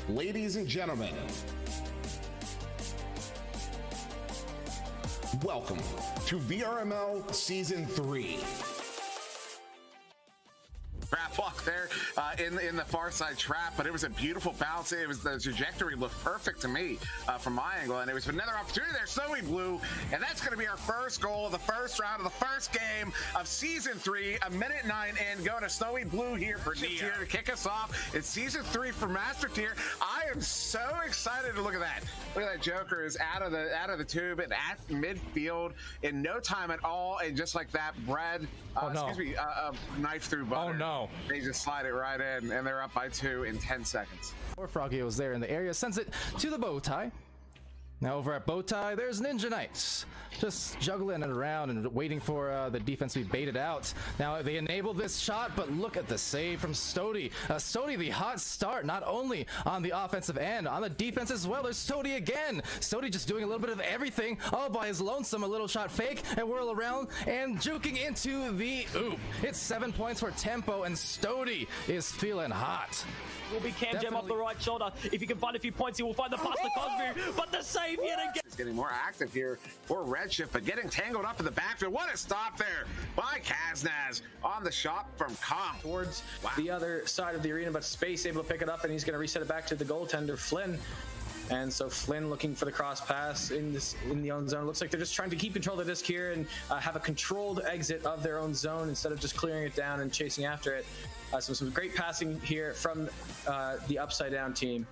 Ladies and gentlemen, welcome to VRML Season 3. Trap walk there in the far side trap, but it was a beautiful bounce. It was, the trajectory looked perfect to me from my angle, and it was another opportunity there. Snowy Blue, and that's going to be our first goal of the first round of the first game of Season 3. A minute 9 in, going to Snowy Blue here for here to kick us off. It's Season 3 for Master Tier. I am so excited to look at that. Look at that Joker is out of the tube and at midfield in no time at all, and just like that, bread, knife through butter. Oh no. They just slide it right in, and they're up by 2 in 10 seconds. Or Froggy was there in the area, sends it to the bow tie. Now over at bow tie, there's Ninja Knights, just juggling it around and waiting for the defense to be baited out. Now they enable this shot, but look at the save from Stody. Stody, the hot start, not only on the offensive end, on the defense as well. There's Stody again. Stody just doing a little bit of everything, all by his lonesome. A little shot fake and whirl around and juking into the oop. It's 7 points for tempo, and Stody is feeling hot. Will be Cam Gem off the right shoulder. If he can find a few points, he will find the pass to Cosby, but the save yet again. It's getting more active here for Redshift, but getting tangled up in the backfield. What a stop there by Kaznaz on the shot from Com. Towards the other side of the arena, but Space able to pick it up, and he's going to reset it back to the goaltender, Flynn. And so Flynn looking for the cross pass in the own zone. Looks like they're just trying to keep control of the disc here and have a controlled exit of their own zone instead of just clearing it down and chasing after it. So some great passing here from the upside down team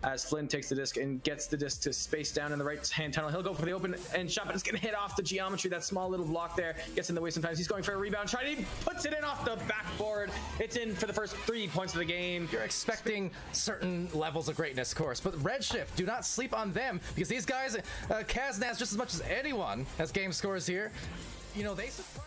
as Flynn takes the disc and gets the disc to Space down in the right hand tunnel. He'll go for the open end shot, but it's going to hit off the geometry. That small little block there gets in the way sometimes. He's going for a rebound try. He puts it in off the backboard. It's in for the first 3 points of the game. You're expecting certain levels of greatness, of course, but Redshift, do not sleep on them, because these guys, Kaznaz, just as much as anyone has game scores here, you know, they surprise.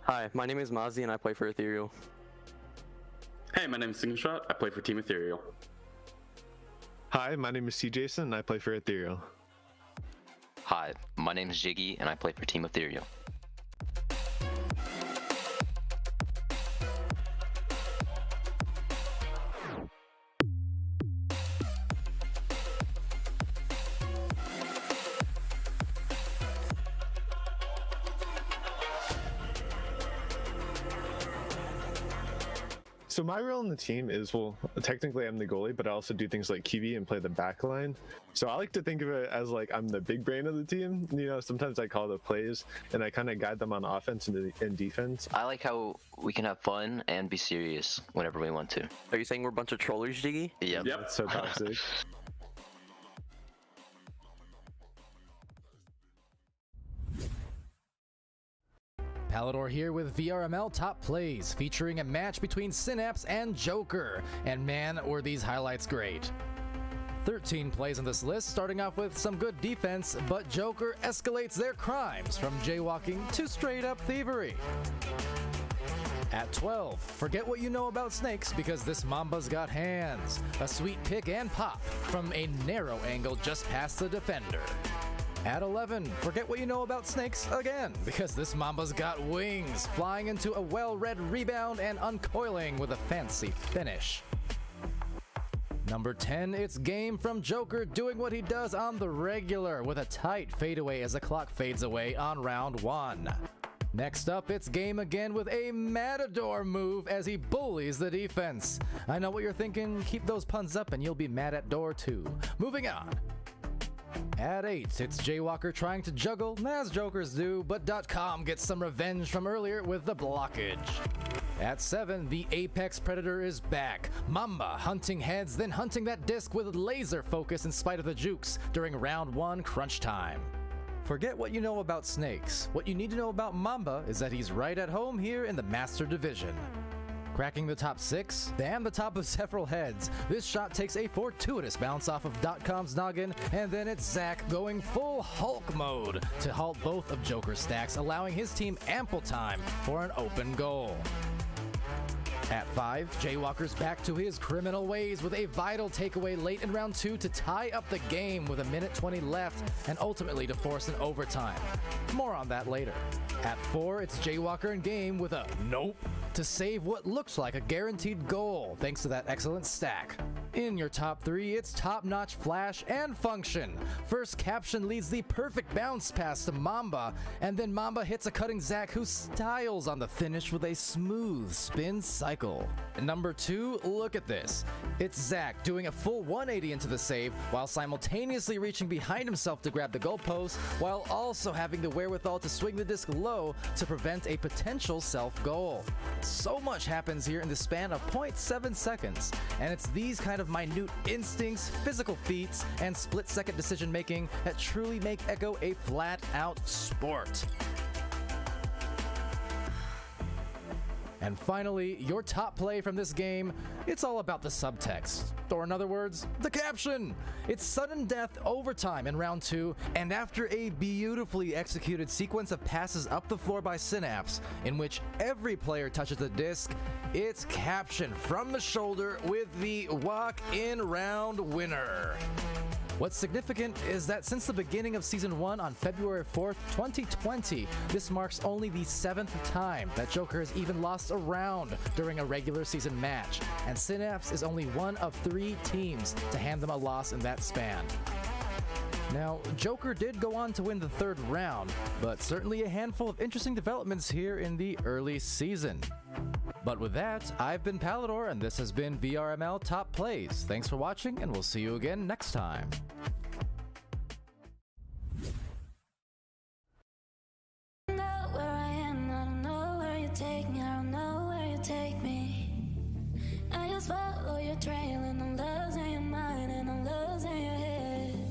Hi, my name is Mazi and I play for Ethereal. Hey, my name is Single Shot. I play for Team Ethereal. Hi, my name is C. Jason and I play for Ethereal. Hi, my name is Jiggy and I play for Team Ethereal. So my role in the team is, well, technically I'm the goalie, but I also do things like QB and play the back line. So I like to think of it as like I'm the big brain of the team. You know, sometimes I call the plays and I kind of guide them on offense and defense. I like how we can have fun and be serious whenever we want to. Are you saying we're a bunch of trollers, Jiggy? Yep. That's so toxic. Palador here with VRML Top Plays, featuring a match between Synapse and Joker. And man, were these highlights great. 13 plays on this list, starting off with some good defense, but Joker escalates their crimes from jaywalking to straight-up thievery. At 12, forget what you know about snakes because this Mamba's got hands. A sweet pick and pop from a narrow angle just past the defender. At 11, forget what you know about snakes again, because this Mamba's got wings, flying into a well-read rebound and uncoiling with a fancy finish. Number 10, it's game from Joker doing what he does on the regular with a tight fadeaway as the clock fades away on round 1. Next up, it's game again with a Matador move as he bullies the defense. I know what you're thinking, keep those puns up and you'll be mad at door too. Moving on. At 8, it's Jaywalker trying to juggle, as Jokers do, but .com gets some revenge from earlier with the blockage. At 7, the Apex Predator is back. Mamba hunting heads, then hunting that disc with laser focus in spite of the jukes during round 1 crunch time. Forget what you know about snakes. What you need to know about Mamba is that he's right at home here in the Master Division. Cracking the top 6 and the top of several heads, this shot takes a fortuitous bounce off of .com's noggin, and then it's Zach going full Hulk mode to halt both of Joker's stacks, allowing his team ample time for an open goal. At 5, Jaywalker's back to his criminal ways with a vital takeaway late in round 2 to tie up the game with a minute 20 left and ultimately to force an overtime. More on that later. At 4, it's Jaywalker in game with a nope to save what looks like a guaranteed goal thanks to that excellent stack. In your top 3, it's top-notch flash and function. First, Caption leads the perfect bounce pass to Mamba, and then Mamba hits a cutting Zach who styles on the finish with a smooth spin cycle. Number 2, look at this. It's Zach doing a full 180 into the save while simultaneously reaching behind himself to grab the goalpost, while also having the wherewithal to swing the disc low to prevent a potential self-goal. So much happens here in the span of 0.7 seconds, and it's these kind of minute instincts, physical feats, and split-second decision-making that truly make Echo a flat-out sport. And finally, your top play from this game, it's all about the subtext. Or in other words, the caption! It's sudden death overtime in round 2, and after a beautifully executed sequence of passes up the floor by Synapse, in which every player touches the disc, it's caption from the shoulder with the walk-in round winner. What's significant is that since the beginning of Season 1 on February 4th, 2020, this marks only the 7th time that Joker has even lost a round during a regular season match, and Synapse is only one of 3 teams to hand them a loss in that span. Now, Joker did go on to win the 3rd round, but certainly a handful of interesting developments here in the early season. But with that, I've been Palador, and this has been VRML Top Plays. Thanks for watching, and we'll see you again next time.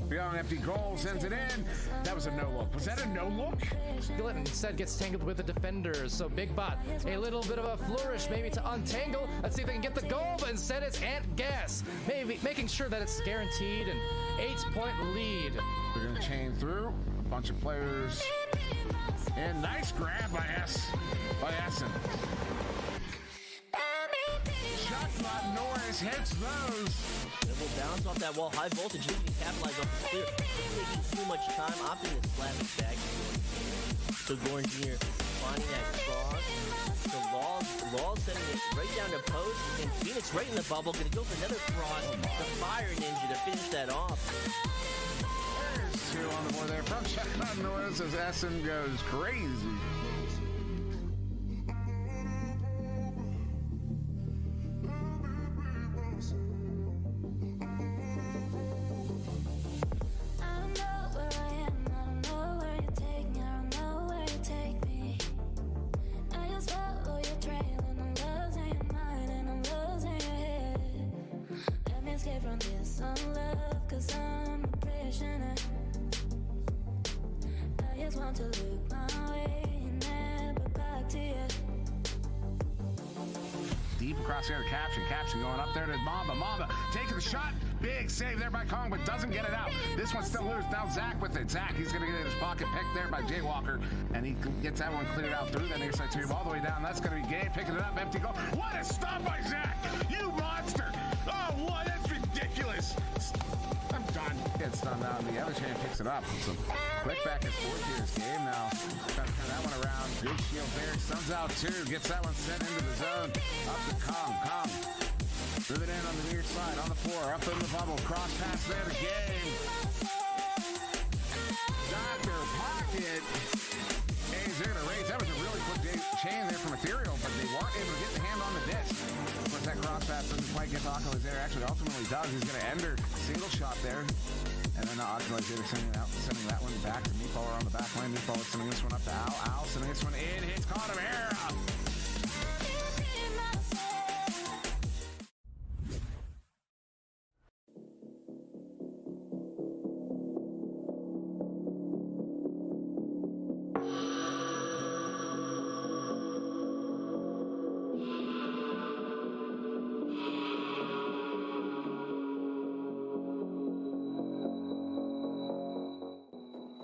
Beyond empty goal sends it in. That was a no look. Was that a no look? Glenn instead gets tangled with the defenders, so Big Bot, a little bit of a flourish maybe to untangle. Let's see if they can get the goal, but instead it's Ant Gas, maybe making sure that it's guaranteed an 8-point lead. We're gonna chain through a bunch of players. And nice grab by Essen. Shotbot Norris hits those. It will bounce off that wall. High voltage, you can capitalize off the clear. Taking too much time, opting to slap it back. So Gorn Jr. finding that cross. So Law sending it right down to post. And Phoenix right in the bubble. Gonna go for another cross. The Fire Ninja to finish that off. There's 2 on the board there from Shotbot Norris as Essen goes crazy. Want to look my way, never back. deep across here to Caption. Caption going up there to Mamba. Mamba taking the shot. Big save there by Kong, but doesn't get it out. This one's still loose. Now Zach with it. Zach, he's going to get in his pocket, picked there by Jaywalker, and he gets that one cleared out through the near side tube all the way down. That's going to be Gabe picking it up. Empty goal. What a stop by Zach! You monster! Oh, what? That's ridiculous. I'm done. Gets done now. The other chain picks it up. So quick back and forth here. This game now. Trying to turn that one around. Big shield there. Sun's out too. Gets that one sent into the zone. Up to Kong. Kong. Move it in on the near side. On the floor. Up in the bubble. Cross pass there to game. Dr. Pocket. Hayes there to raise. That was a really quick chain there from Ethereal, but they weren't able to get the hand on the disc. Of course, that cross pass doesn't quite get to Anomaly there. Actually, ultimately does. He's going to end her single shot there. And then Anomaly there sending that one back to Meatballer on the back line. Meatballer sending this one up to Al. Al sending this one in. Hits Connemara.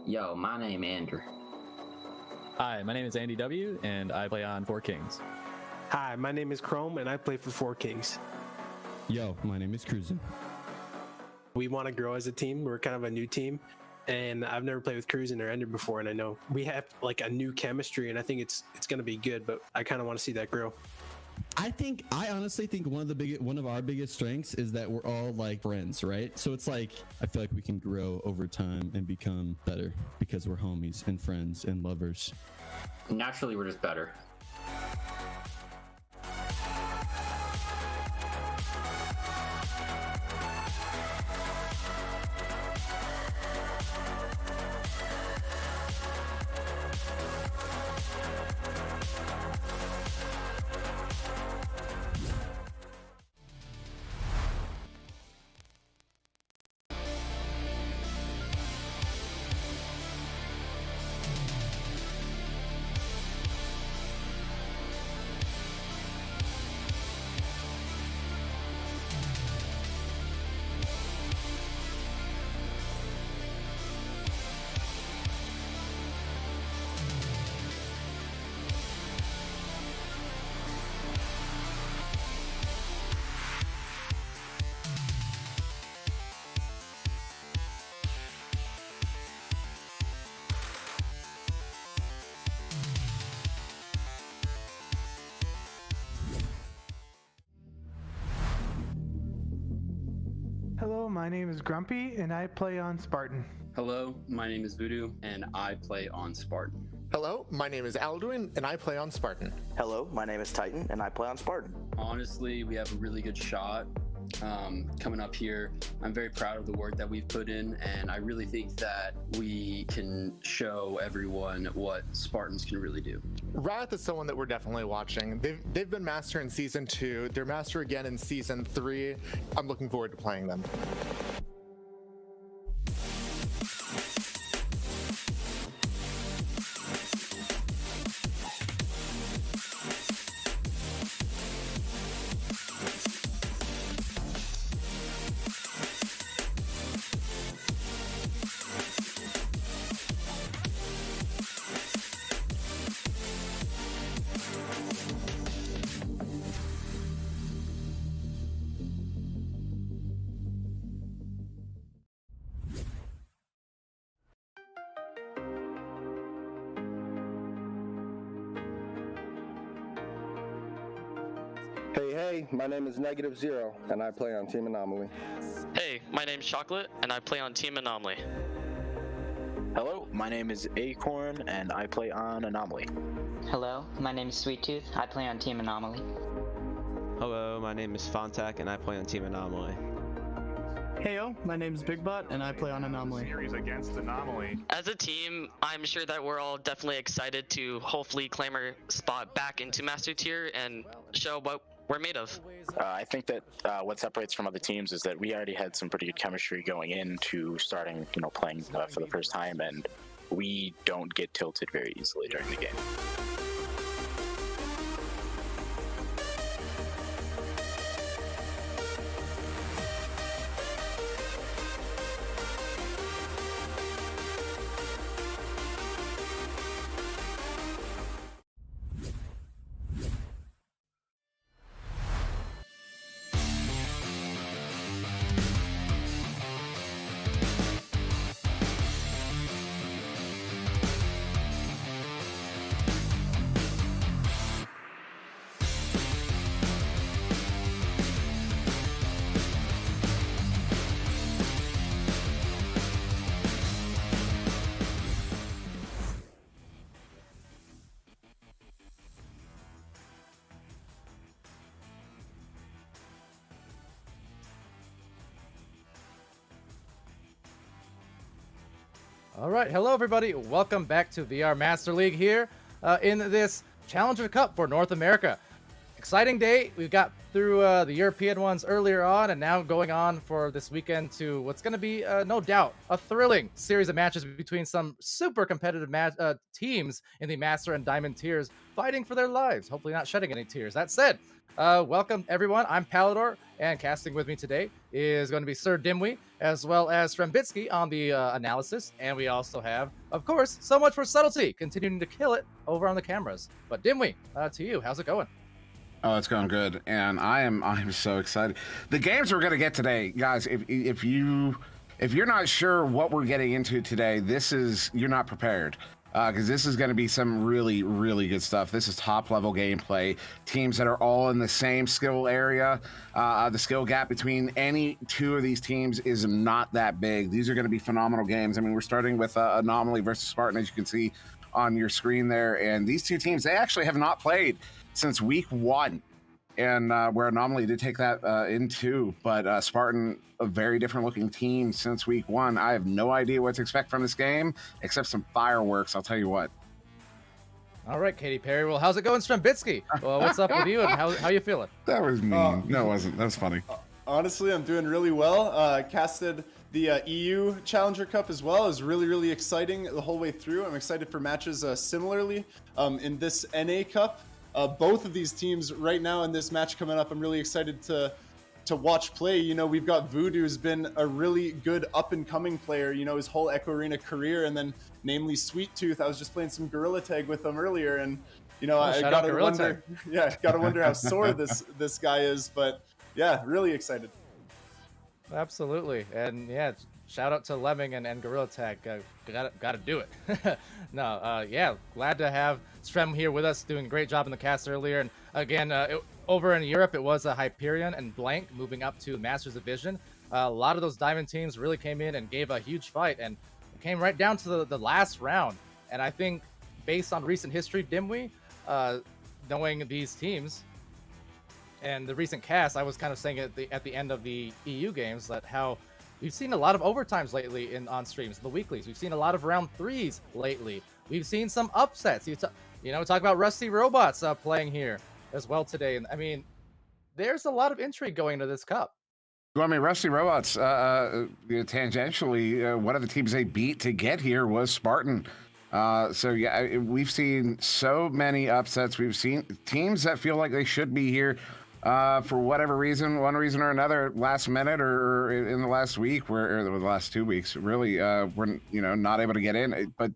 Yo, my name Andrew. Hi, my name is Andy W, and I play on Four Kings. Hi, my name is Chrome, and I play for Four Kings. Yo, my name is Cruisin. We want to grow as a team. We're kind of a new team, and I've never played with Cruisin or Ender before, and I know we have like a new chemistry, and I think it's going to be good, but I kind of want to see that grow. I honestly think one of our biggest strengths is that we're all like friends, right? So it's like I feel like we can grow over time and become better because we're homies and friends and lovers. Naturally, we're just better. Hello, my name is Grumpy, and I play on Spartan. Hello, my name is Voodoo, and I play on Spartan. Hello, my name is Alduin, and I play on Spartan. Hello, my name is Titan, and I play on Spartan. Honestly, we have a really good shot coming up here. I'm very proud of the work that we've put in, and I really think that we can show everyone what Spartans can really do. Wrath is someone that we're definitely watching. They've been master in season 2. They're master again in season 3. I'm looking forward to playing them. Hey, my name is Negative Zero, and I play on Team Anomaly. Hey, my name's Chocolate, and I play on Team Anomaly. Hello, my name is Acorn, and I play on Anomaly. Hello, my name is Sweet Tooth. I play on Team Anomaly. Hello, my name is Fontac, and I play on Team Anomaly. Heyo, my name is Big Bot, and I play on Anomaly. Series against Anomaly. As a team, I'm sure that we're all definitely excited to hopefully claim our spot back into Master Tier and show what we're made of. I think that what separates from other teams is that we already had some pretty good chemistry going into starting, playing for the first time, and we don't get tilted very easily during the game. All right, hello everybody. Welcome back to VR Master League here in this Challenger Cup for North America. Exciting day. We've got through the European ones earlier on, and now going on for this weekend to what's going to be, no doubt, a thrilling series of matches between some super competitive teams in the Master and Diamond tiers, fighting for their lives, hopefully not shedding any tears. That said, welcome everyone. I'm Palador, and casting with me today is going to be Sir Dimwee, as well as Strembitsky on the analysis, and we also have, of course, so much for subtlety, continuing to kill it over on the cameras. But Dimwee, to you, how's it going? Oh, it's going good, and I'm so excited. The games we're gonna get today, guys. If you're not sure what we're getting into today, you're not prepared, because this is going to be some really, really good stuff. This is top level gameplay. Teams that are all in the same skill area. The skill gap between any two of these teams is not that big. These are going to be phenomenal games. I mean, we're starting with Anomaly versus Spartan, as you can see on your screen there, and these two teams, they actually have not played since week 1, and where Anomaly did take that into, but Spartan, a very different looking team since week 1. I have no idea what to expect from this game, except some fireworks, I'll tell you what. All right, Katy Perry. Well, how's it going, Strembitsky? Well, what's up with you, and how you feeling? That was mean. No, it wasn't. That was funny. Honestly, I'm doing really well. Casted the EU Challenger Cup as well. It was really, really exciting the whole way through. I'm excited for matches similarly in this NA Cup. Both of these teams right now in this match coming up, I'm really excited to watch play. You know, we've got Voodoo, who's been a really good up-and-coming player, you know, his whole Echo Arena career, and then namely Sweet Tooth. I was just playing some Gorilla Tag with him earlier, and, you know, I gotta wonder, gotta wonder how sore this guy is, but yeah, really excited. Absolutely, and yeah, shout out to Lemming and Gorilla Tag. Gotta do it. No, yeah, glad to have Strem here with us, doing a great job in the cast earlier. And again, over in Europe, it was a Hyperion and Blank moving up to Masters Division. A lot of those Diamond teams really came in and gave a huge fight, and it came right down to the last round. And I think, based on recent history, Dimwee, knowing these teams and the recent cast, I was kind of saying at the end of the EU games that how we've seen a lot of overtimes lately on streams, the weeklies. We've seen a lot of round 3s lately. We've seen some upsets. You know, talk about Rusty Robots playing here as well today. And I mean, there's a lot of intrigue going into this cup. Well, I mean, Rusty Robots, tangentially, one of the teams they beat to get here was Spartan. So yeah, we've seen so many upsets. We've seen teams that feel like they should be here for whatever reason, one reason or another, last minute or in the last week, or the last 2 weeks, really, we're not able to get in. But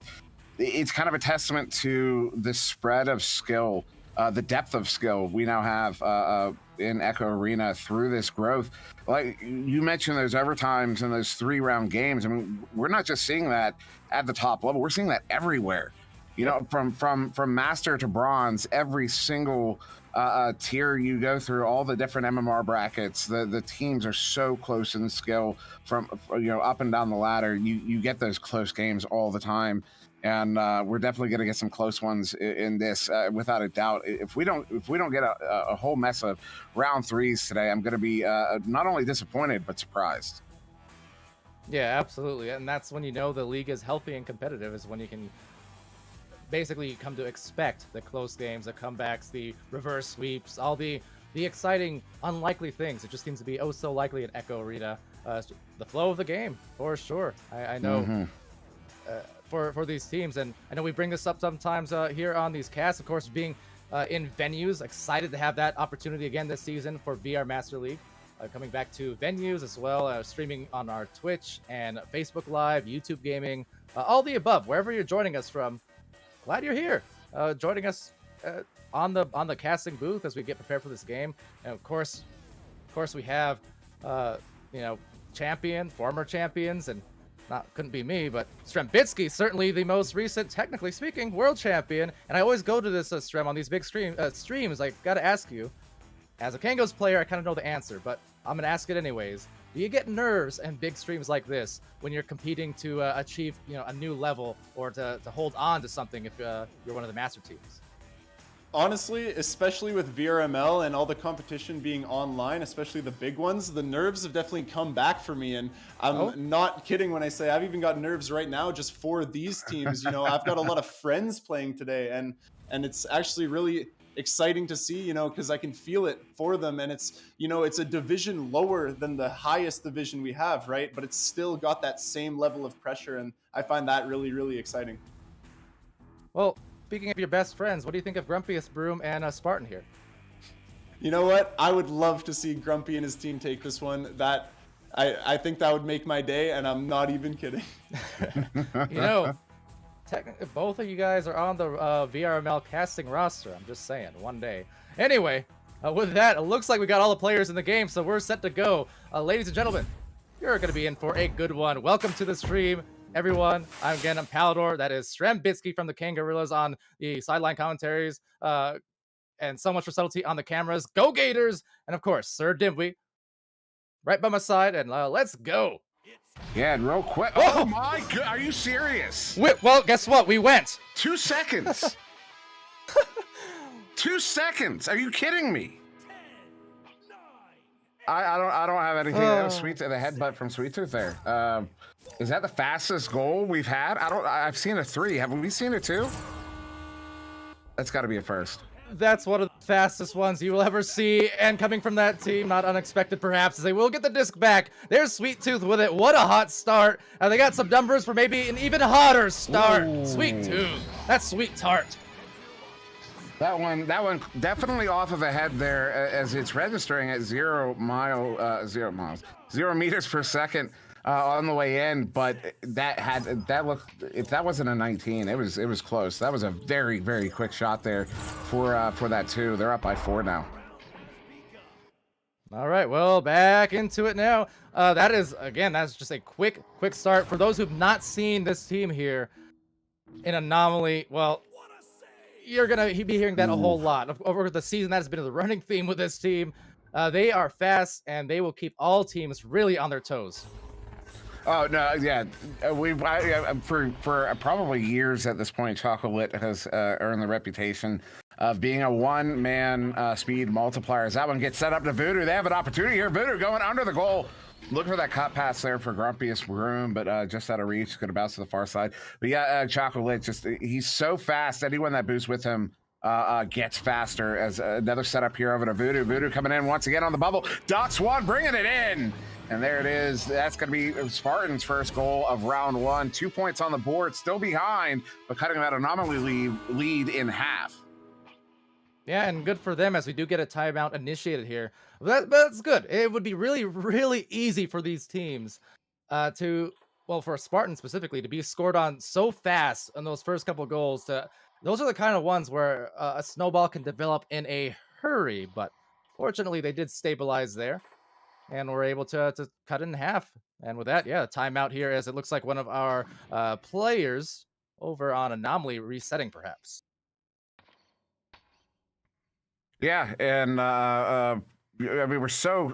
it's kind of a testament to the spread of skill, the depth of skill we now have in Echo Arena through this growth. Like you mentioned, those overtimes and those 3-round games. I mean, we're not just seeing that at the top level; we're seeing that everywhere. You know, from master to bronze, every single tier you go through, all the different MMR brackets, the teams are so close in skill from up and down the ladder. You get those close games all the time, and we're definitely going to get some close ones in this without a doubt. If we don't get a whole mess of round 3s today, I'm going to be not only disappointed but surprised. Yeah, absolutely, and that's when you know the league is healthy and competitive, is when you can basically come to expect the close games, the comebacks, the reverse sweeps, all the exciting, unlikely things. It just seems to be oh so likely in Echo Arena. The flow of the game, for sure. I know for these teams, and I know we bring this up sometimes here on these casts, of course, being in venues. Excited to have that opportunity again this season for VR Master League. Coming back to venues as well, streaming on our Twitch and Facebook Live, YouTube gaming, all the above, wherever you're joining us from. Glad you're here, joining us on the casting booth as we get prepared for this game. And of course we have former champions, and couldn't be me, but Strembitsky, certainly the most recent, technically speaking, world champion. And I always go to this Strem on these big streams. I gotta ask you, as a Kangos player, I kind of know the answer, but I'm gonna ask it anyways. Do you get nerves in big streams like this when you're competing to achieve a new level, or to hold on to something if you're one of the master teams? honestly, especially with VRML and all the competition being online, especially the big ones, the nerves have definitely come back for me. And I'm not kidding when I say I've even got nerves right now just for these teams. You know, I've got a lot of friends playing today, and it's actually really exciting to see, you know, because I can feel it for them. And it's, you know, it's a division lower than the highest division we have, right? But it's still got that same level of pressure. And I find that really, really exciting. Well, speaking of your best friends, what do you think of Grumpiest Broom and Spartan here? You know what? I would love to see Grumpy and his team take this one. That I think that would make my day, and I'm not even kidding. You know, technically, both of you guys are on the VRML casting roster. I'm just saying, one day. Anyway, with that, it looks like we got all the players in the game, so we're set to go. Ladies and gentlemen, you're going to be in for a good one. Welcome to the stream, everyone. I'm Palador. That is Strambitsky from the Kangarillas on the sideline commentaries. And so much for subtlety on the cameras. Go Gators! And of course, Sir Dimwee, right by my side, and let's go. Yeah, and real quick. Oh my god, are you serious? Well, guess what? We went. 2 seconds. 2 seconds. Are you kidding me? I don't have anything. That was Sweet, the headbutt from Sweet Tooth there. Is that the fastest goal we've had? I've seen a 3. Have we seen a 2? That's got to be a first. That's one of the fastest ones you will ever see, and coming from that team, not unexpected perhaps, as they will get the disc back. There's Sweet Tooth with it. What a hot start. They got some numbers for maybe an even hotter start. Ooh. Sweet Tooth. That's sweet tart. That one definitely off of a head there, as it's registering at 0 meters per second on the way in. But that wasn't a 19. It was close. That was a very, very quick shot there for that 2. They're up by 4 now. All right, well, back into it now. That's just a quick start for those who've not seen this team here in Anomaly. Well, you're gonna be hearing that a whole lot over the season. That has been the running theme with this team. They are fast, and they will keep all teams really on their toes. Oh no, yeah, for probably years at this point, Chocolate has earned the reputation of being a one-man speed multiplier. As that one gets set up to Voodoo, they have an opportunity here. Voodoo going under the goal. Look for that cut pass there for Grumpiest Broom, but just out of reach. Going to bounce to the far side. But yeah, Chocolate, he's so fast. Anyone that boosts with him gets faster. As another setup here over to Voodoo. Voodoo coming in once again on the bubble. Dots 1 bringing it in. And there it is. That's going to be Spartan's first goal of round 1. 2 points on the board, still behind, but cutting that Anomaly lead in half. Yeah, and good for them as we do get a timeout initiated here. That's good. It would be really, really easy for these teams for Spartan specifically, to be scored on so fast on those first couple goals. Those are the kind of ones where a snowball can develop in a hurry, but fortunately they did stabilize there, and we're able to cut it in half. And with that, yeah, timeout here, as it looks like one of our players over on Anomaly resetting perhaps. Yeah, and I mean, we're so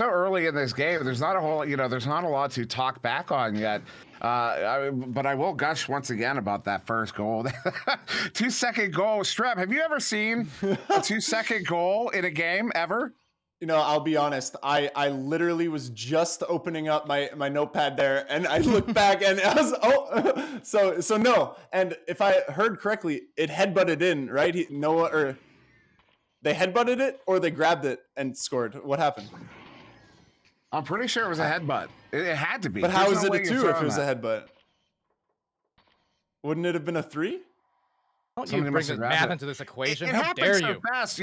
early in this game. There's not a whole, there's not a lot to talk back on yet. But I will gush once again about that first goal. 2-second goal. Streb, have you ever seen a 2-second goal in a game ever? You know, I'll be honest. I literally was just opening up my notepad there, and I looked back, and I was so no. And if I heard correctly, it headbutted in, right? They headbutted it, or they grabbed it and scored. What happened? I'm pretty sure it was a headbutt. It had to be. But how is it a 2 if it was a headbutt? Wouldn't it have been a 3? Don't you bring math into this equation? It How dare so you? Fast,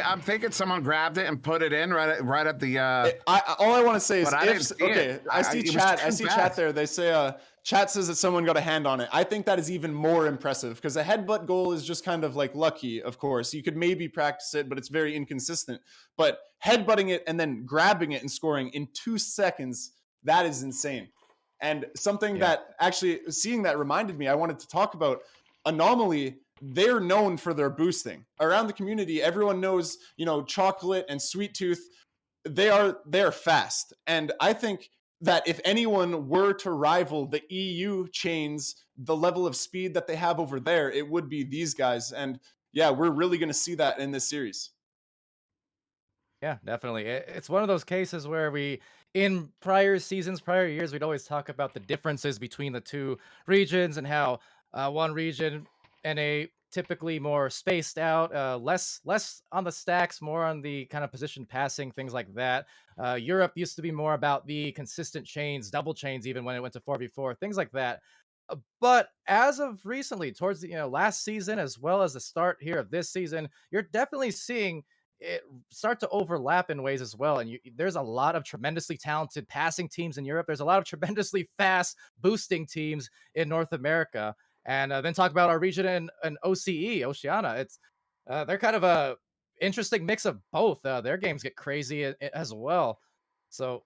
I'm thinking someone grabbed it and put it in right at the. All I want to say is, I see chat. I see fast. Chat there. They say chat says that someone got a hand on it. I think that is even more impressive, because a headbutt goal is just kind of like lucky. Of course, you could maybe practice it, but it's very inconsistent. But headbutting it and then grabbing it and scoring in 2 seconds, that is insane. And something that actually seeing that reminded me, I wanted to talk about Anomaly. They're known for their boosting around the community. Everyone knows, Chocolate and Sweet Tooth. They're fast, and I think that if anyone were to rival the EU chains, the level of speed that they have over there, it would be these guys. And yeah, we're really going to see that in this series. Yeah, definitely. It's one of those cases where in prior seasons, prior years, we'd always talk about the differences between the two regions and how one region, NA, typically more spaced out, less on the stacks, more on the kind of position passing, things like that. Europe used to be more about the consistent chains, double chains, even when it went to 4v4, things like that. But as of recently, towards the last season as well as the start here of this season, you're definitely seeing it start to overlap in ways as well. And there's a lot of tremendously talented passing teams in Europe. There's a lot of tremendously fast boosting teams in North America. And then talk about our region in OCE, Oceania. It's they're kind of a interesting mix of both. Their games get crazy as well. So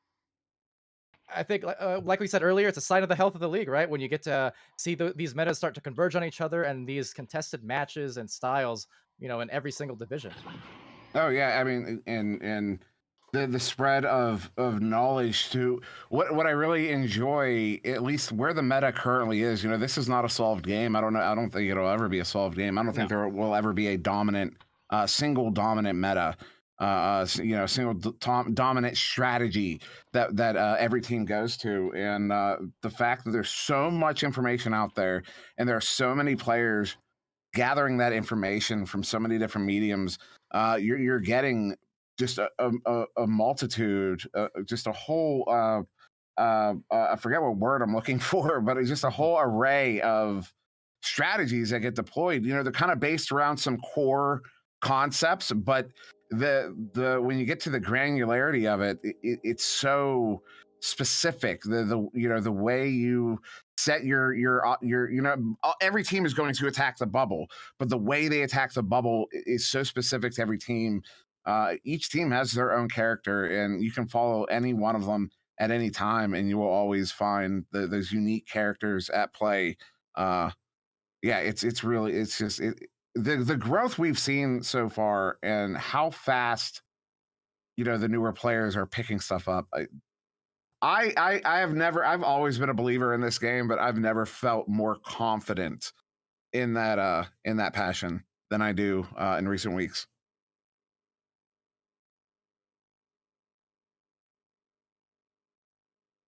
I think, like we said earlier, it's a sign of the health of the league, right? When you get to see these metas start to converge on each other and these contested matches and styles, in every single division. Oh yeah, I mean, and the spread of knowledge to what I really enjoy, at least where the meta currently is. This is not a solved game. I don't think it'll ever be a solved game. I don't think there will ever be a single dominant meta. Single dominant strategy that every team goes to, and the fact that there's so much information out there, and there are so many players gathering that information from so many different mediums, you're getting just a multitude, just a whole. I forget what word I'm looking for, but it's just a whole array of strategies that get deployed. They're kind of based around some core concepts, but the when you get to the granularity of it, it's so specific. The way you set your every team is going to attack the bubble, but the way they attack the bubble is so specific to every team. Each team has their own character, and you can follow any one of them at any time, and you will always find those unique characters at play. The growth we've seen so far and how fast the newer players are picking stuff up. I've always been a believer in this game, but I've never felt more confident in that passion than I do in recent weeks.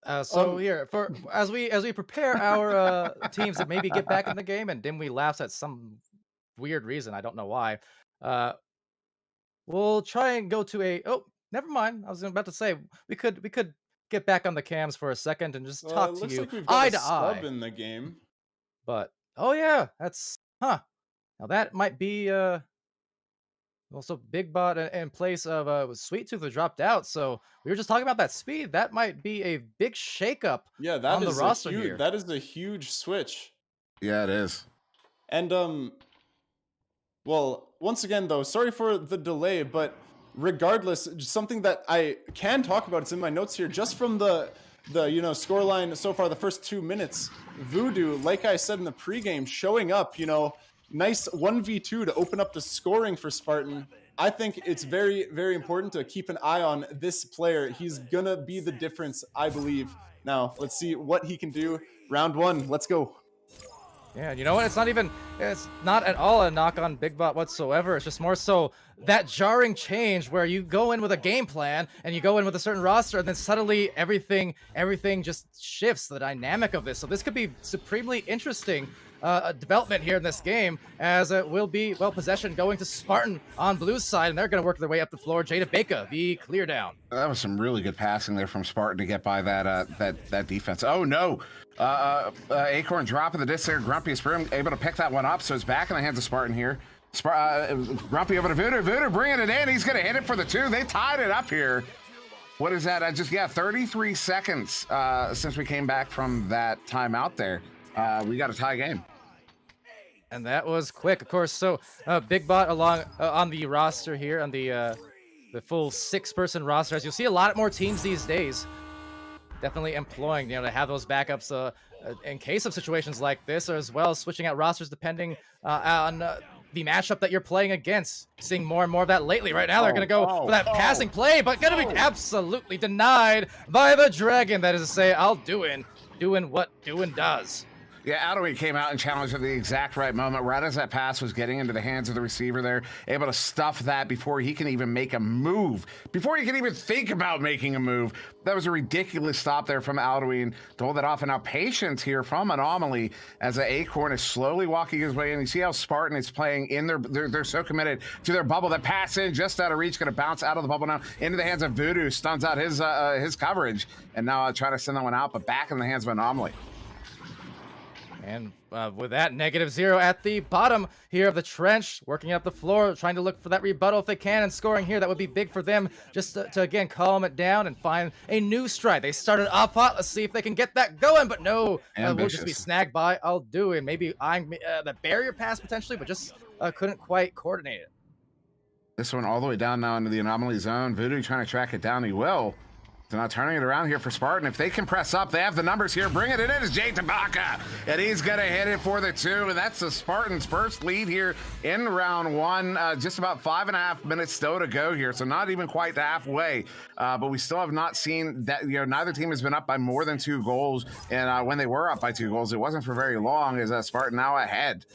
Here, for as we prepare our teams that maybe get back in the game, and Dimwee laughs at some weird reason, I don't know why. We'll try and go to a. Oh, never mind. I was about to say we could get back on the cams for a second and just talk to looks you like we've got eye a to eye. sub in the game. But oh yeah, that's Now that might be also Big Bot in place of Sweet Tooth who dropped out. So we were just talking about that speed. That might be a big shakeup. Yeah, on the roster huge, here. that is a huge switch. Yeah, it is. And well, once again though, sorry for the delay, but regardless, something that I can talk about, it's in my notes here, just from the scoreline so far, the first 2 minutes. Voodoo, like I said in the pregame, showing up, nice 1v2 to open up the scoring for Spartan. I think it's very, very important to keep an eye on this player. He's gonna be the difference, I believe. Now, let's see what he can do. Round 1, let's go. Yeah, you know what? It's not at all a knock on Big Bot whatsoever. It's just more so that jarring change where you go in with a game plan and you go in with a certain roster, and then suddenly everything just shifts, the dynamic of this. So this could be supremely interesting development here in this game, as it will be, possession going to Spartan on Blue's side, and they're going to work their way up the floor. Jada Baker, the clear down. That was some really good passing there from Spartan to get by that defense. Oh no! Acorn dropping the disc there. Grumpy is able to pick that one up, so it's back in the hands of Spartan here. Grumpy over to Voodoo. Voodoo bringing it in. He's going to hit it for the 2. They tied it up here. What is that? 33 seconds since we came back from that timeout there. We got a tie game. And that was quick, of course. So Big Bot along on the roster here, on the full 6-person roster. As you'll see a lot more teams these days definitely employing, to have those backups in case of situations like this, or as well as switching out rosters depending on the matchup that you're playing against. Seeing more and more of that lately. Right now, they're going to go for that passing play, but going to be absolutely denied by the Dragon. That is to say, doing what doing does. Yeah, Anomaly came out and challenged at the exact right moment, right as that pass was getting into the hands of the receiver there, able to stuff that before he can even make a move, before he can even think about making a move. That was a ridiculous stop there from Alduin to hold that off. And now patience here from Anomaly as the Acorn is slowly walking his way in. You see how Spartan is playing in they're so committed to their bubble. That pass in just out of reach, going to bounce out of the bubble now into the hands of Voodoo, stuns out his coverage, and now trying to send that one out, but back in the hands of Anomaly. And with that, -0 at the bottom here of the trench, working up the floor, trying to look for that rebuttal if they can, and scoring here. That would be big for them, just to again calm it down and find a new stride. They started off hot. Let's see if they can get that going, but no, we'll just be snagged by Alduin. Maybe eyeing the barrier pass potentially, but just couldn't quite coordinate it. This one all the way down now into the Anomaly zone. Voodoo trying to track it down. He will. They're not turning it around here for Spartan. If they can press up, they have the numbers here. Bring it in is Jay Tabaka, and he's going to hit it for the 2, and that's the Spartans' first lead here in round 1. Just about 5.5 minutes still to go here, so not even quite halfway. But we still have not seen that. Neither team has been up by more than 2 goals, and when they were up by 2 goals, it wasn't for very long. As Spartan now ahead.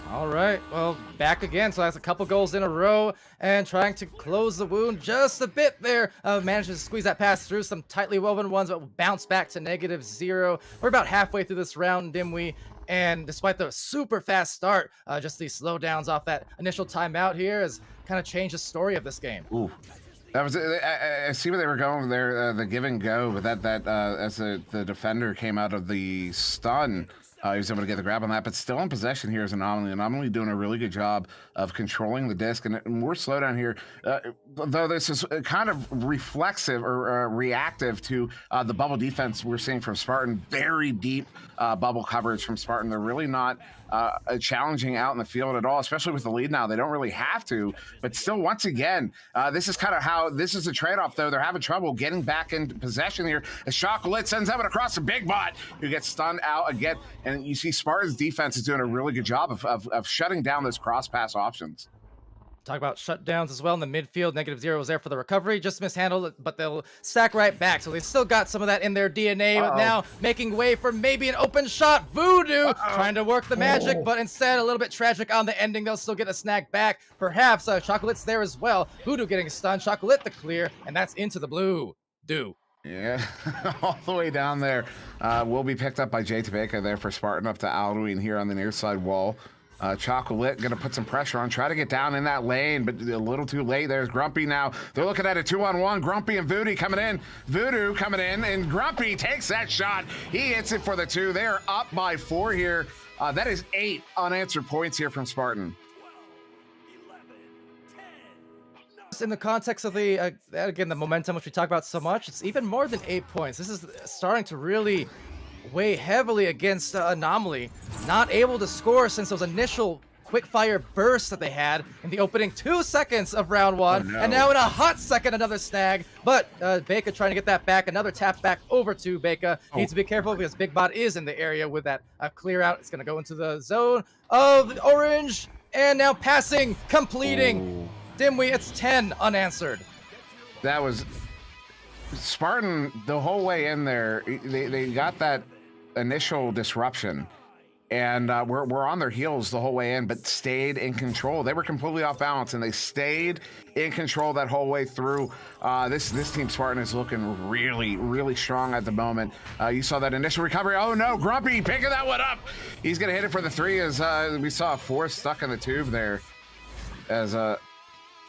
All right, well, back again. So that's a couple goals in a row and trying to close the wound just a bit there. Managed to squeeze that pass through, some tightly woven ones, but bounce back to -0. We're about halfway through this round, Dimwee. And despite the super fast start, just these slowdowns off that initial timeout here has kind of changed the story of this game. Ooh. That was I see where they were going there, the give and go, but that as the defender came out of the stun, he was able to get the grab on that, but still in possession here is Anomaly. Anomaly doing a really good job of controlling the disc, and more slowdown here, though this is kind of reflexive or reactive to the bubble defense we're seeing from Spartan. Very deep bubble coverage from Spartan. They're really not challenging out in the field at all, especially with the lead now. They don't really have to, but still, once again, this is kind of how this is a trade-off, though. They're having trouble getting back into possession here as Chocolate sends that one across the Big Bot, who gets stunned out again. And you see Spartan's defense is doing a really good job of shutting down those cross-pass options. Talk about shutdowns as well in the midfield. -0 was there for the recovery, just mishandled it, but they'll stack right back. So they still got some of that in their DNA, but now making way for maybe an open shot. Voodoo trying to work the magic, but instead a little bit tragic on the ending. They'll still get a snag back. Perhaps Chocolate's there as well. Voodoo getting stunned, Chocolate the clear, and that's into the blue. Yeah, all the way down there. Will be picked up by Jay Tabaka there for Spartan up to Alduin here on the near side wall. Chocolate going to put some pressure on, try to get down in that lane, but a little too late. There's Grumpy now. They're looking at a 2-on-1. Grumpy and Voodoo coming in. Voodoo coming in, and Grumpy takes that shot. He hits it for the 2. They are up by 4 here. That is 8 unanswered points here from Spartan. In the context of the, again, the momentum which we talk about so much, it's even more than 8 points. This is starting to really weigh heavily against Anomaly. Not able to score since those initial quick-fire bursts that they had in the opening 2 seconds of round 1. Oh, no. And now in a hot second, another snag. But Beka trying to get that back. Another tap back over to Beka. Needs to be careful because Big Bot is in the area with that clear out. It's going to go into the zone of orange. And now passing, completing. Dimwee, it's 10 unanswered. That was Spartan the whole way in there. They got that initial disruption, and we're on their heels the whole way in, but stayed in control. They were completely off balance, and they stayed in control that whole way through. This team Spartan is looking really, really strong at the moment. You saw that initial recovery. Oh no, Grumpy picking that one up. He's gonna hit it for the 3 as we saw a 4 stuck in the tube there. As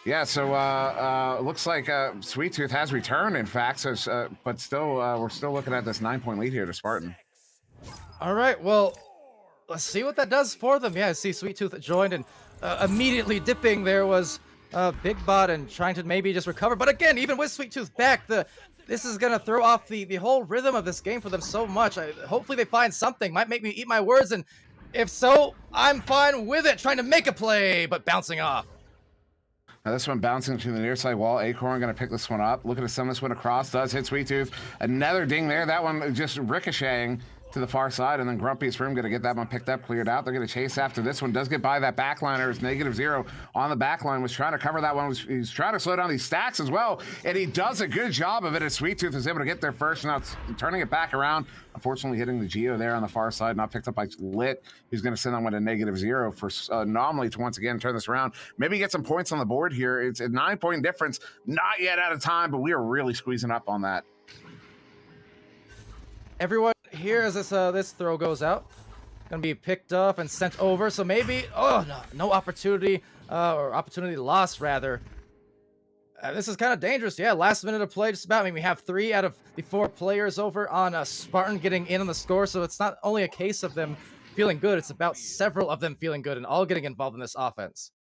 yeah, so looks like Sweet Tooth has returned, in fact. So, but still, we're still looking at this 9-point lead here to Spartan. All right, well, let's see what that does for them. Yeah, I see Sweet Tooth joined, and immediately dipping there was Big Bot and trying to maybe just recover. But again, even with Sweet Tooth back, this is going to throw off the whole rhythm of this game for them so much. Hopefully they find something. Might make me eat my words, and if so, I'm fine with it. Trying to make a play, but bouncing off. Now this one bouncing to the near side wall. Acorn going to pick this one up. Looking to send this one across. Does hit Sweet Tooth. Another ding there. That one just ricocheting to the far side, and then Grumpy's Room going to get that one picked up, cleared out. They're going to chase after this one. Does get by that backliner. It's -0 on the backline. Was trying to cover that one. He's trying to slow down these stacks as well, and he does a good job of it as Sweet Tooth is able to get there first. Now it's turning it back around. Unfortunately, hitting the Geo there on the far side, not picked up by Lit. He's going to send that one to -0 for Anomaly to once again turn this around. Maybe get some points on the board here. It's a 9-point difference. Not yet out of time, but we are really squeezing up on that. Everyone here as this throw goes out, gonna be picked up and sent over. So maybe no opportunity or opportunity lost rather. This is kind of dangerous. Yeah, last minute of play just about. I mean, we have 3 out of the 4 players over on Spartan getting in on the score. So it's not only a case of them feeling good. It's about several of them feeling good and all getting involved in this offense.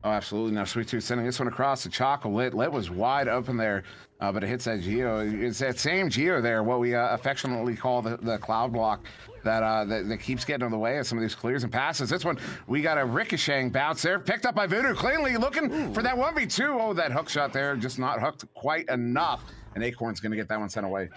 Oh, absolutely. Now, Sweet Tooth sending this one across to Chocolate. Lit was wide open there, but it hits that Geo. It's that same Geo there, what we affectionately call the cloud block that keeps getting in the way of some of these clears and passes. This one, we got a ricocheting bounce there, picked up by Voodoo, cleanly looking for that 1v2. Oh, that hook shot there, just not hooked quite enough. And Acorn's going to get that one sent away.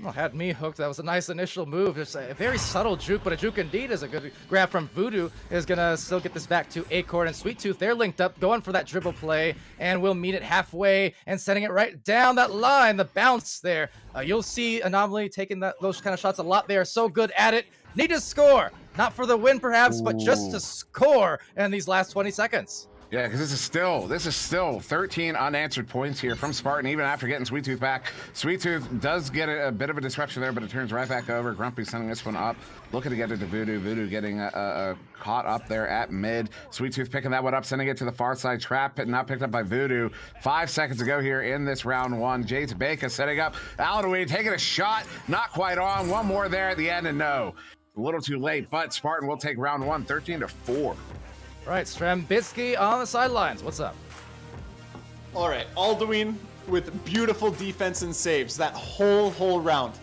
Well, had me hooked. That was a nice initial move. Just a very subtle juke, but a juke indeed is a good grab from Voodoo. Is gonna still get this back to Acorn and Sweet Tooth. They're linked up, going for that dribble play, and we'll meet it halfway and sending it right down that line. The bounce there. You'll see Anomaly taking those kind of shots a lot. They are so good at it. Need to score, not for the win perhaps, but just to score in these last 20 seconds. Yeah, because this is still 13 unanswered points here from Spartan, even after getting Sweet Tooth back. Sweet Tooth does get a bit of a disruption there, but it turns right back over. Grumpy sending this one up, looking to get it to Voodoo. Voodoo getting caught up there at mid. Sweet Tooth picking that one up, sending it to the far side trap, not picked up by Voodoo. 5 seconds to go here in this round 1. Jace Baker setting up. Alaway taking a shot, not quite on. One more there at the end, and no. A little too late, but Spartan will take round 1, 13-4. Right, Strambitsky on the sidelines. What's up? All right, Alduin with beautiful defense and saves that whole round.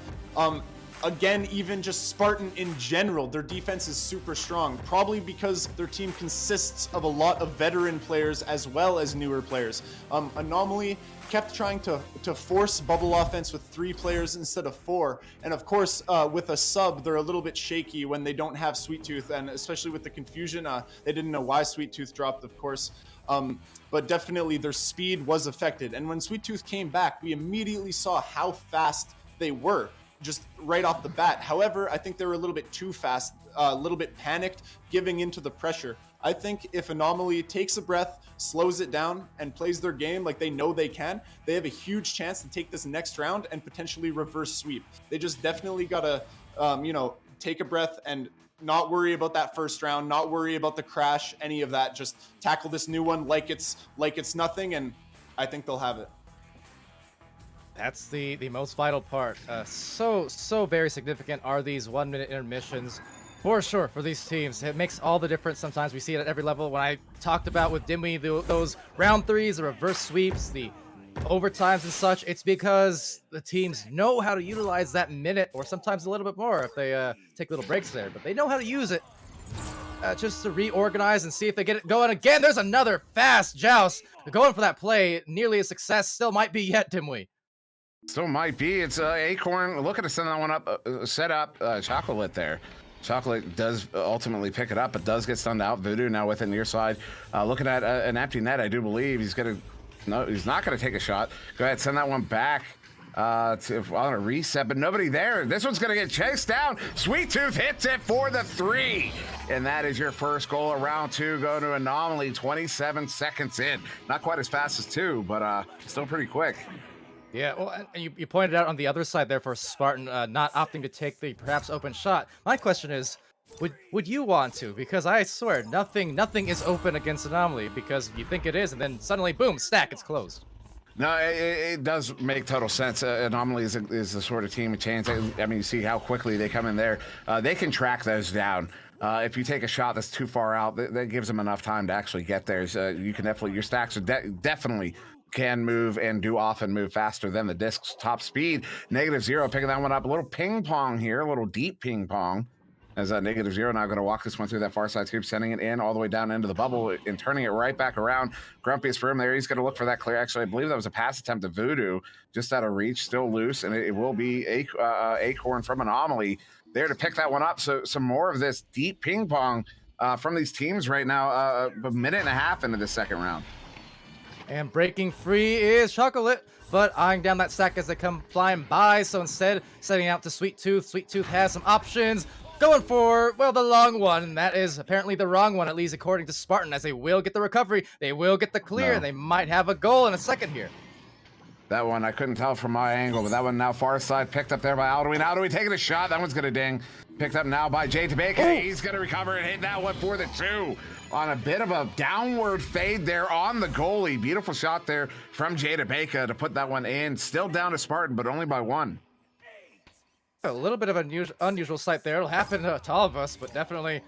Again, even just Spartan in general, their defense is super strong, probably because their team consists of a lot of veteran players as well as newer players. Anomaly kept trying to force bubble offense with 3 players instead of 4. And of course, with a sub, they're a little bit shaky when they don't have Sweet Tooth, and especially with the confusion, they didn't know why Sweet Tooth dropped, of course. But definitely their speed was affected. And when Sweet Tooth came back, we immediately saw how fast they were, just right off the bat. However, I think they were a little bit too fast, a little bit panicked, giving into the pressure. I think if Anomaly takes a breath, slows it down, and plays their game like they know they can, they have a huge chance to take this next round and potentially reverse sweep. They just definitely gotta, take a breath and not worry about that first round, not worry about the crash, any of that. Just tackle this new one like it's nothing, and I think they'll have it. That's the most vital part. So very significant are these 1-minute intermissions. For sure, for these teams. It makes all the difference. Sometimes we see it at every level. When I talked about with Dimmy, those round 3s, the reverse sweeps, the overtimes and such, it's because the teams know how to utilize that minute, or sometimes a little bit more if they take little breaks there. But they know how to use it just to reorganize and see if they get it going again. There's another fast joust. They're going for that play. Nearly a success. Still might be yet, Dimmy. Still might be. It's Acorn looking to send that one up, set up Chocolate there. Chocolate does ultimately pick it up, but does get stunned out. Voodoo now with it near side. Looking at an empty net, I do believe. He's not going to take a shot. Go ahead, send that one back on a reset, but nobody there. This one's going to get chased down. Sweet Tooth hits it for the 3. And that is your first goal of round 2. Going to Anomaly, 27 seconds in. Not quite as fast as 2, but still pretty quick. Yeah, well, and you pointed out on the other side there for Spartan not opting to take the perhaps open shot. My question is, would you want to? Because I swear, nothing is open against Anomaly, because you think it is, and then suddenly, boom, stack, it's closed. No, it does make total sense. Anomaly is the sort of team, a chance. I mean, you see how quickly they come in there. They can track those down. If you take a shot that's too far out, that gives them enough time to actually get there. So you can definitely, your stacks are definitely can move and do often move faster than the disc's top speed. -0, picking that one up. A little ping pong here, a little deep ping pong. As negative zero now going to walk this one through that far side scoop, sending it in all the way down into the bubble and turning it right back around. Grumpiest for him there. He's going to look for that clear. Actually, I believe that was a pass attempt to Voodoo, just out of reach, still loose, and it will be Acorn from Anomaly there to pick that one up. So some more of this deep ping pong from these teams right now. A minute and a half into the second round. And breaking free is Chocolate, but eyeing down that stack as they come flying by. So instead, setting out to Sweet Tooth. Sweet Tooth has some options. Going for, well, the long one, and that is apparently the wrong one, at least according to Spartan, as they will get the recovery, they will get the clear, and they might have a goal in a second here. That one, I couldn't tell from my angle, but that one now far side, picked up there by Aldwin. Aldwin taking a shot. That one's going to ding. Picked up now by Jay Tabeka. He's going to recover and hit that one for the 2 on a bit of a downward fade there on the goalie. Beautiful shot there from Jay Tabeka to put that one in. Still down to Spartan, but only by 1. A little bit of an unusual sight there. It'll happen to all of us, but definitely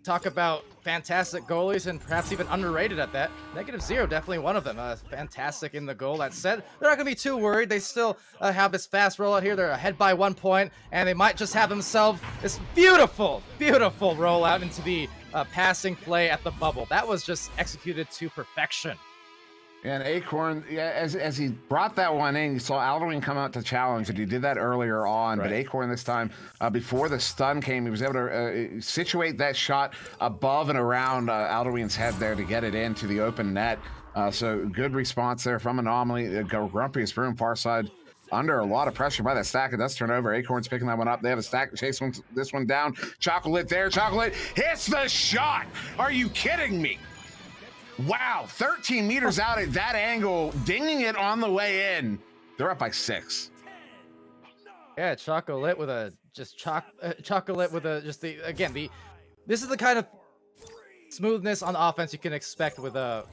talk about fantastic goalies and perhaps even underrated at that. Negative zero, definitely one of them. Fantastic in the goal. That said, they're not going to be too worried. They still have this fast rollout here. They're ahead by 1 point, and they might just have themselves this beautiful, beautiful rollout into the passing play at the bubble. That was just executed to perfection. And Acorn, yeah, as he brought that one in, you saw Aldwin come out to challenge, and he did that earlier on. Right. But Acorn this time, before the stun came, he was able to situate that shot above and around Aldwin's head there to get it into the open net. So good response there from Anomaly. Grumpiest room, far side, under a lot of pressure by that stack. It does turn over. Acorn's picking that one up. They have a stack to chase this one down. Chocolate there. Chocolate hits the shot. Are you kidding me? Wow, 13 meters out at that angle, dinging it on the way in. They're up by 6. Yeah, Chocolate with a Chocolate with a this is the kind of smoothness on offense you can expect with a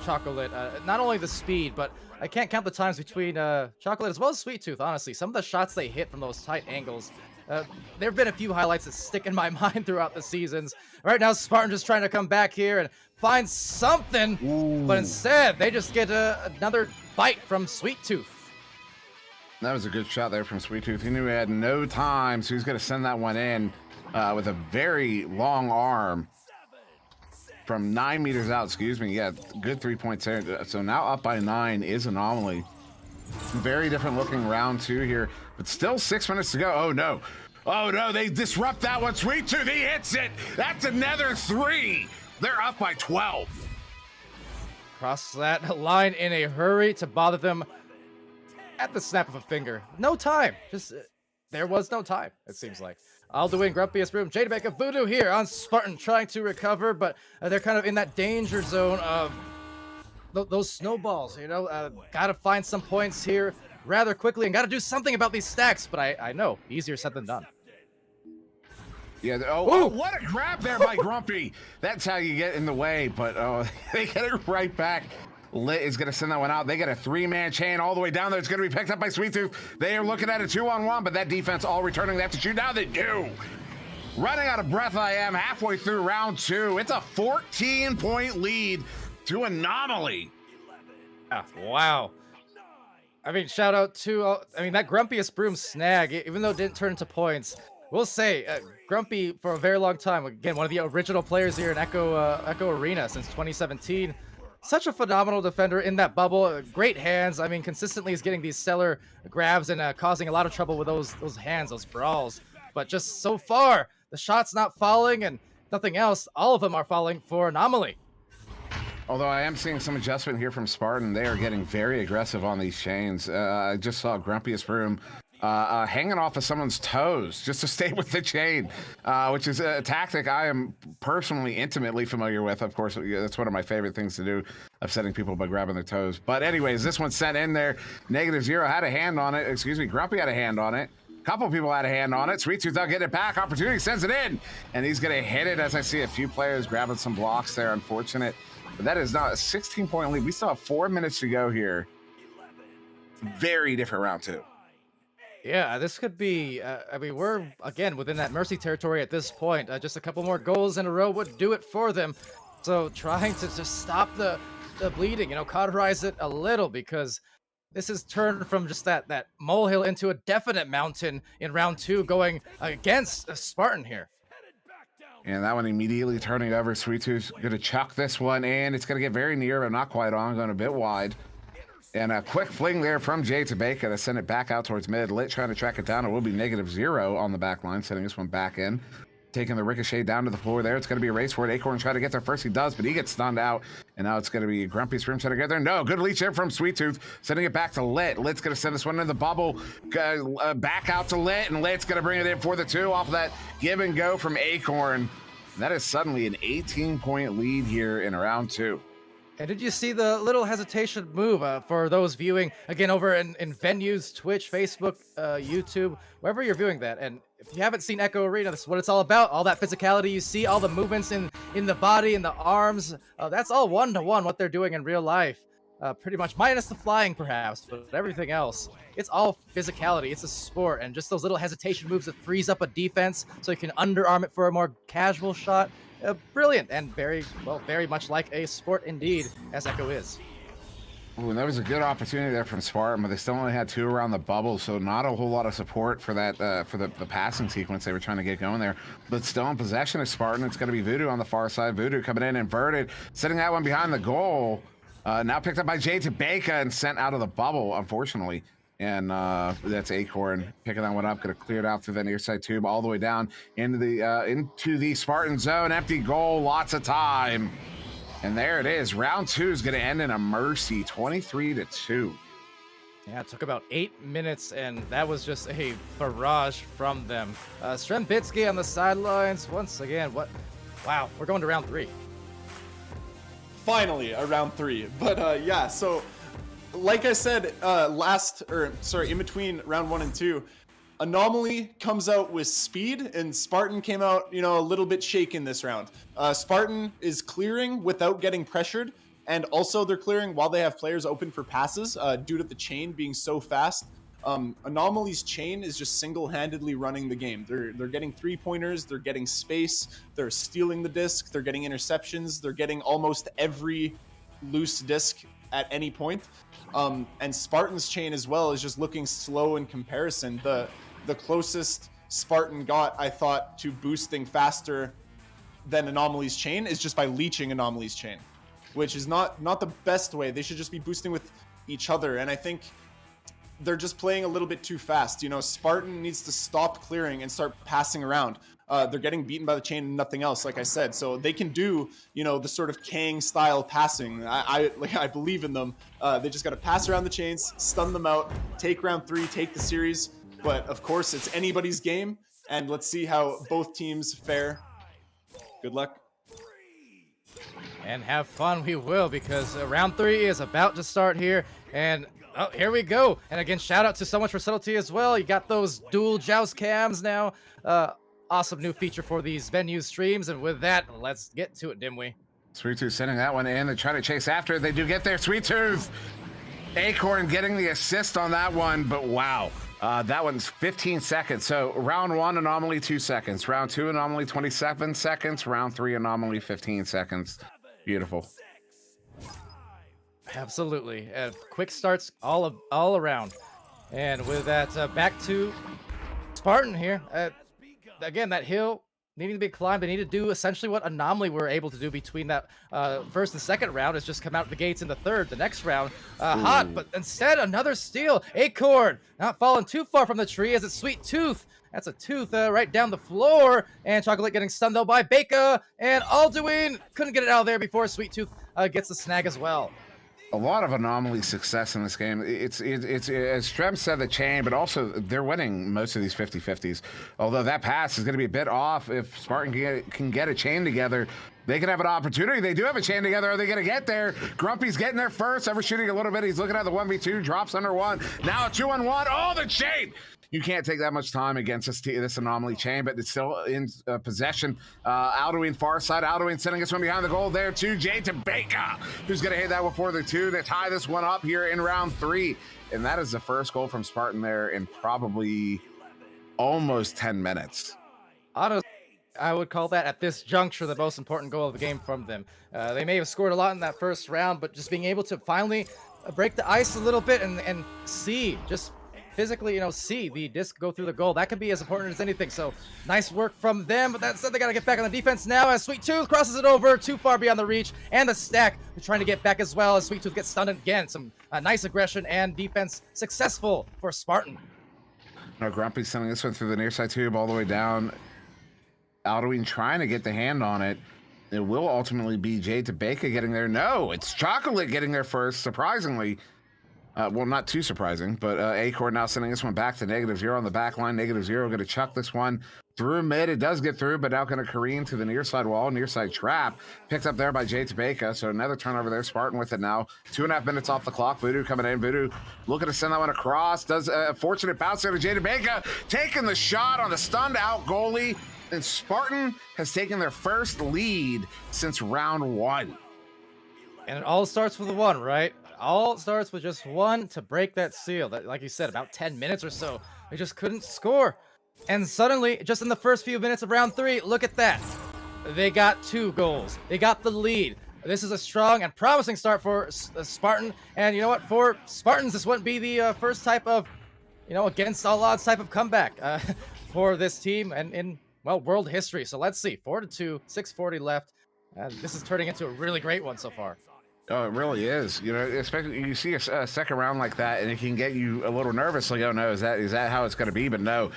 Chocolate. Not only the speed, but I can't count the times between Chocolate as well as Sweet Tooth. Honestly, some of the shots they hit from those tight angles. There have been a few highlights that stick in my mind throughout the seasons. Right now, Spartan just trying to come back here and find something, but instead they just get another bite from Sweet Tooth. That was a good shot there from Sweet Tooth. He knew he had no time, so he's going to send that one in with a very long arm from 9 meters out. Excuse me. Yeah, good 3 points there. So now up by 9 is Anomaly. Very different looking round 2 here, but still 6 minutes to go. Oh no. Oh no, they disrupt that one. Sweet Tooth, he hits it. That's another 3. They're up by 12. Cross that line in a hurry to bother them at the snap of a finger. No time. Just there was no time, it seems like. Alduin, Grumpiest Room, Jade Baker, Voodoo here on Spartan trying to recover, but they're kind of in that danger zone of those snowballs, you know. Gotta find some points here rather quickly and gotta do something about these stacks, but I know, easier said than done. Yeah, oh, what a grab there by Grumpy. That's how you get in the way, but they get it right back. Lit is going to send that one out. They get a 3-man chain all the way down there. It's going to be picked up by Sweet Tooth. They are looking at a 2-on-1, but that defense all returning that to shoot. Now they do. Running out of breath I am halfway through round 2. It's a 14-point lead to Anomaly. Wow. I mean, shout out to, that Grumpiest Broom snag, even though it didn't turn into points, we'll say, Grumpy, for a very long time, again, one of the original players here in Echo Arena since 2017. Such a phenomenal defender in that bubble. Great hands. I mean, consistently is getting these stellar grabs and causing a lot of trouble with those hands, those brawls. But just so far, the shot's not falling and nothing else. All of them are falling for Anomaly. Although I am seeing some adjustment here from Spartan. They are getting very aggressive on these chains. I just saw Grumpiest Room hanging off of someone's toes just to stay with the chain, which is a tactic I am personally intimately familiar with. Of course, that's one of my favorite things to do, upsetting people by grabbing their toes. But anyways, this one sent in there. -0 had a hand on it. Excuse me, Grumpy had a hand on it. A couple people had a hand on it. Sweet Tooth out getting it back. Opportunity sends it in, and he's going to hit it as I see a few players grabbing some blocks there. Unfortunate. But that is not a 16-point lead. We still have 4 minutes to go here. Very different round 2. Yeah, this could be, we're, again, within that mercy territory at this point. Just a couple more goals in a row would do it for them. So trying to just stop the bleeding, cauterize it a little, because this has turned from just that molehill into a definite mountain in round 2 going against a Spartan here. And that one immediately turning over. Sweet Tooth gonna chuck this one, and it's gonna get very near, but not quite on, going a bit wide. And a quick fling there from Jay Tabeka to send it back out towards mid. Lit trying to track it down. It will be -0 on the back line, sending this one back in. Taking the ricochet down to the floor there. It's going to be a race for it. Acorn trying to get there first. He does, but he gets stunned out. And now it's going to be Grumpy Scream trying to get there. No, good leech there from Sweet Tooth. Sending it back to Lit. Lit's going to send this one into the bubble. Back out to Lit. And Lit's going to bring it in for the 2 off of that give and go from Acorn. That is suddenly an 18-point lead here in round 2. And did you see the little hesitation move for those viewing, again, over in venues, Twitch, Facebook, YouTube, wherever you're viewing that? And if you haven't seen Echo Arena, this is what it's all about. All that physicality you see, all the movements in the body, in the arms, that's all one-to-one what they're doing in real life. Pretty much, minus the flying perhaps, but everything else, it's all physicality. It's a sport, and just those little hesitation moves that frees up a defense so you can underarm it for a more casual shot. Brilliant, and very much like a sport indeed, as Echo is. Ooh, and that was a good opportunity there from Spartan, but they still only had 2 around the bubble, so not a whole lot of support for that for the passing sequence they were trying to get going there. But still in possession of Spartan. It's going to be Voodoo on the far side. Voodoo coming in inverted, setting that one behind the goal. Now picked up by Jay Tabeka and sent out of the bubble, unfortunately. And that's Acorn picking that one up, gonna clear it out through that near side tube all the way down into the Spartan zone. Empty goal, lots of time. And there it is. Round 2 is gonna end in a mercy, 23-2. Yeah, it took about 8 minutes, and that was just a barrage from them. Strembitsky on the sidelines once again. Wow, we're going to round 3. Finally, a round 3. But yeah, so like I said, in between round 1 and 2, Anomaly comes out with speed, and Spartan came out, a little bit shaken this round. Spartan is clearing without getting pressured, and also they're clearing while they have players open for passes, due to the chain being so fast. Anomaly's chain is just single-handedly running the game. They're getting 3-pointers, they're getting space, they're stealing the disc, they're getting interceptions, they're getting almost every loose disc at any point. And Spartan's chain as well is just looking slow in comparison. The closest Spartan got, I thought, to boosting faster than Anomaly's chain is just by leeching Anomaly's chain, which is not the best way. They should just be boosting with each other. And I think they're just playing a little bit too fast. Spartan needs to stop clearing and start passing around. They're getting beaten by the chain and nothing else, like I said. So they can do, the sort of Kang style passing. I believe in them. They just got to pass around the chains, stun them out, take round 3, take the series. But of course, it's anybody's game, and let's see how both teams fare. Good luck. And have fun we will, because round 3 is about to start here, and oh, here we go. And again, shout out to So Much for Subtlety as well. You got those dual joust cams now. Awesome new feature for these venue streams, and with that, let's get to it, Dimwee. Sweet Tooth sending that one in. They try to chase after it. They do get there. Sweet Tooth. Acorn getting the assist on that one, but wow. That one's 15 seconds. So round 1, Anomaly 2 seconds. Round 2, Anomaly 27 seconds. Round 3, Anomaly 15 seconds. Beautiful. Absolutely. Quick starts all around. And with that, back to Spartan here. Again, that hill needing to be climbed. They need to do essentially what Anomaly were able to do between that first and second round, is just come out the gates in the third. The next round, hot, but instead another steal. Acorn not falling too far from the tree as it's Sweet Tooth. That's a tooth right down the floor. And Chocolate getting stunned though by Baker. And Alduin couldn't get it out of there before Sweet Tooth gets the snag as well. A lot of Anomaly success in this game. It's as Strem said, the chain, but also they're winning most of these 50-50s. Although that pass is going to be a bit off. If Spartan can get a chain together, they can have an opportunity. They do have a chain together. Are they going to get there? Grumpy's getting there first. Overshooting a little bit. He's looking at the 1v2. Drops under 1. Now a 2-on-1. Oh, the chain! You can't take that much time against this Anomaly chain, but it's still in possession. Alduin far side. Alduin sending us one behind the goal there to Jay Tabeka, who's going to hit that one for the 2 to tie this one up here in round 3. And that is the first goal from Spartan there in probably almost 10 minutes. Honestly, I would call that at this juncture the most important goal of the game from them. They may have scored a lot in that first round, but just being able to finally break the ice a little bit and see, just physically, see the disc go through the goal. That could be as important as anything. So nice work from them. But that said, they got to get back on the defense now as Sweet Tooth crosses it over too far beyond the reach. And the stack, they're trying to get back as well as Sweet Tooth gets stunned again. Some nice aggression and defense successful for Spartan. No, Grumpy sending this one through the near side tube all the way down. Alduin trying to get the hand on it. It will ultimately be Jade to Baker getting there. No, it's Chocolate getting there first, surprisingly. Well, not too surprising, but Acorn now sending this one back to -0 on the back line. -0 going to chuck this one through mid. It does get through, but now going to careen to the near side wall. Near side trap picked up there by Jay Tabeka. So another turnover there. Spartan with it now. 2.5 minutes off the clock. Voodoo coming in. Voodoo looking to send that one across. Does a fortunate bounce there to Jay Tabeka. Taking the shot on the stunned out goalie. And Spartan has taken their first lead since round 1. And it all starts with one, right? All starts with just one to break that seal. That, like you said, about 10 minutes or so, they just couldn't score. And suddenly, just in the first few minutes of round 3, look at that. They got 2 goals. They got the lead. This is a strong and promising start for Spartan. And you know what? For Spartans, this wouldn't be the first type of, against all odds type of comeback for this team and in, well, world history. So let's see. 4-2, 6:40 left. This is turning into a really great one so far. Oh, it really is. Especially you see a second round like that, and it can get you a little nervous. Like, oh no, is that how it's going to be? But no,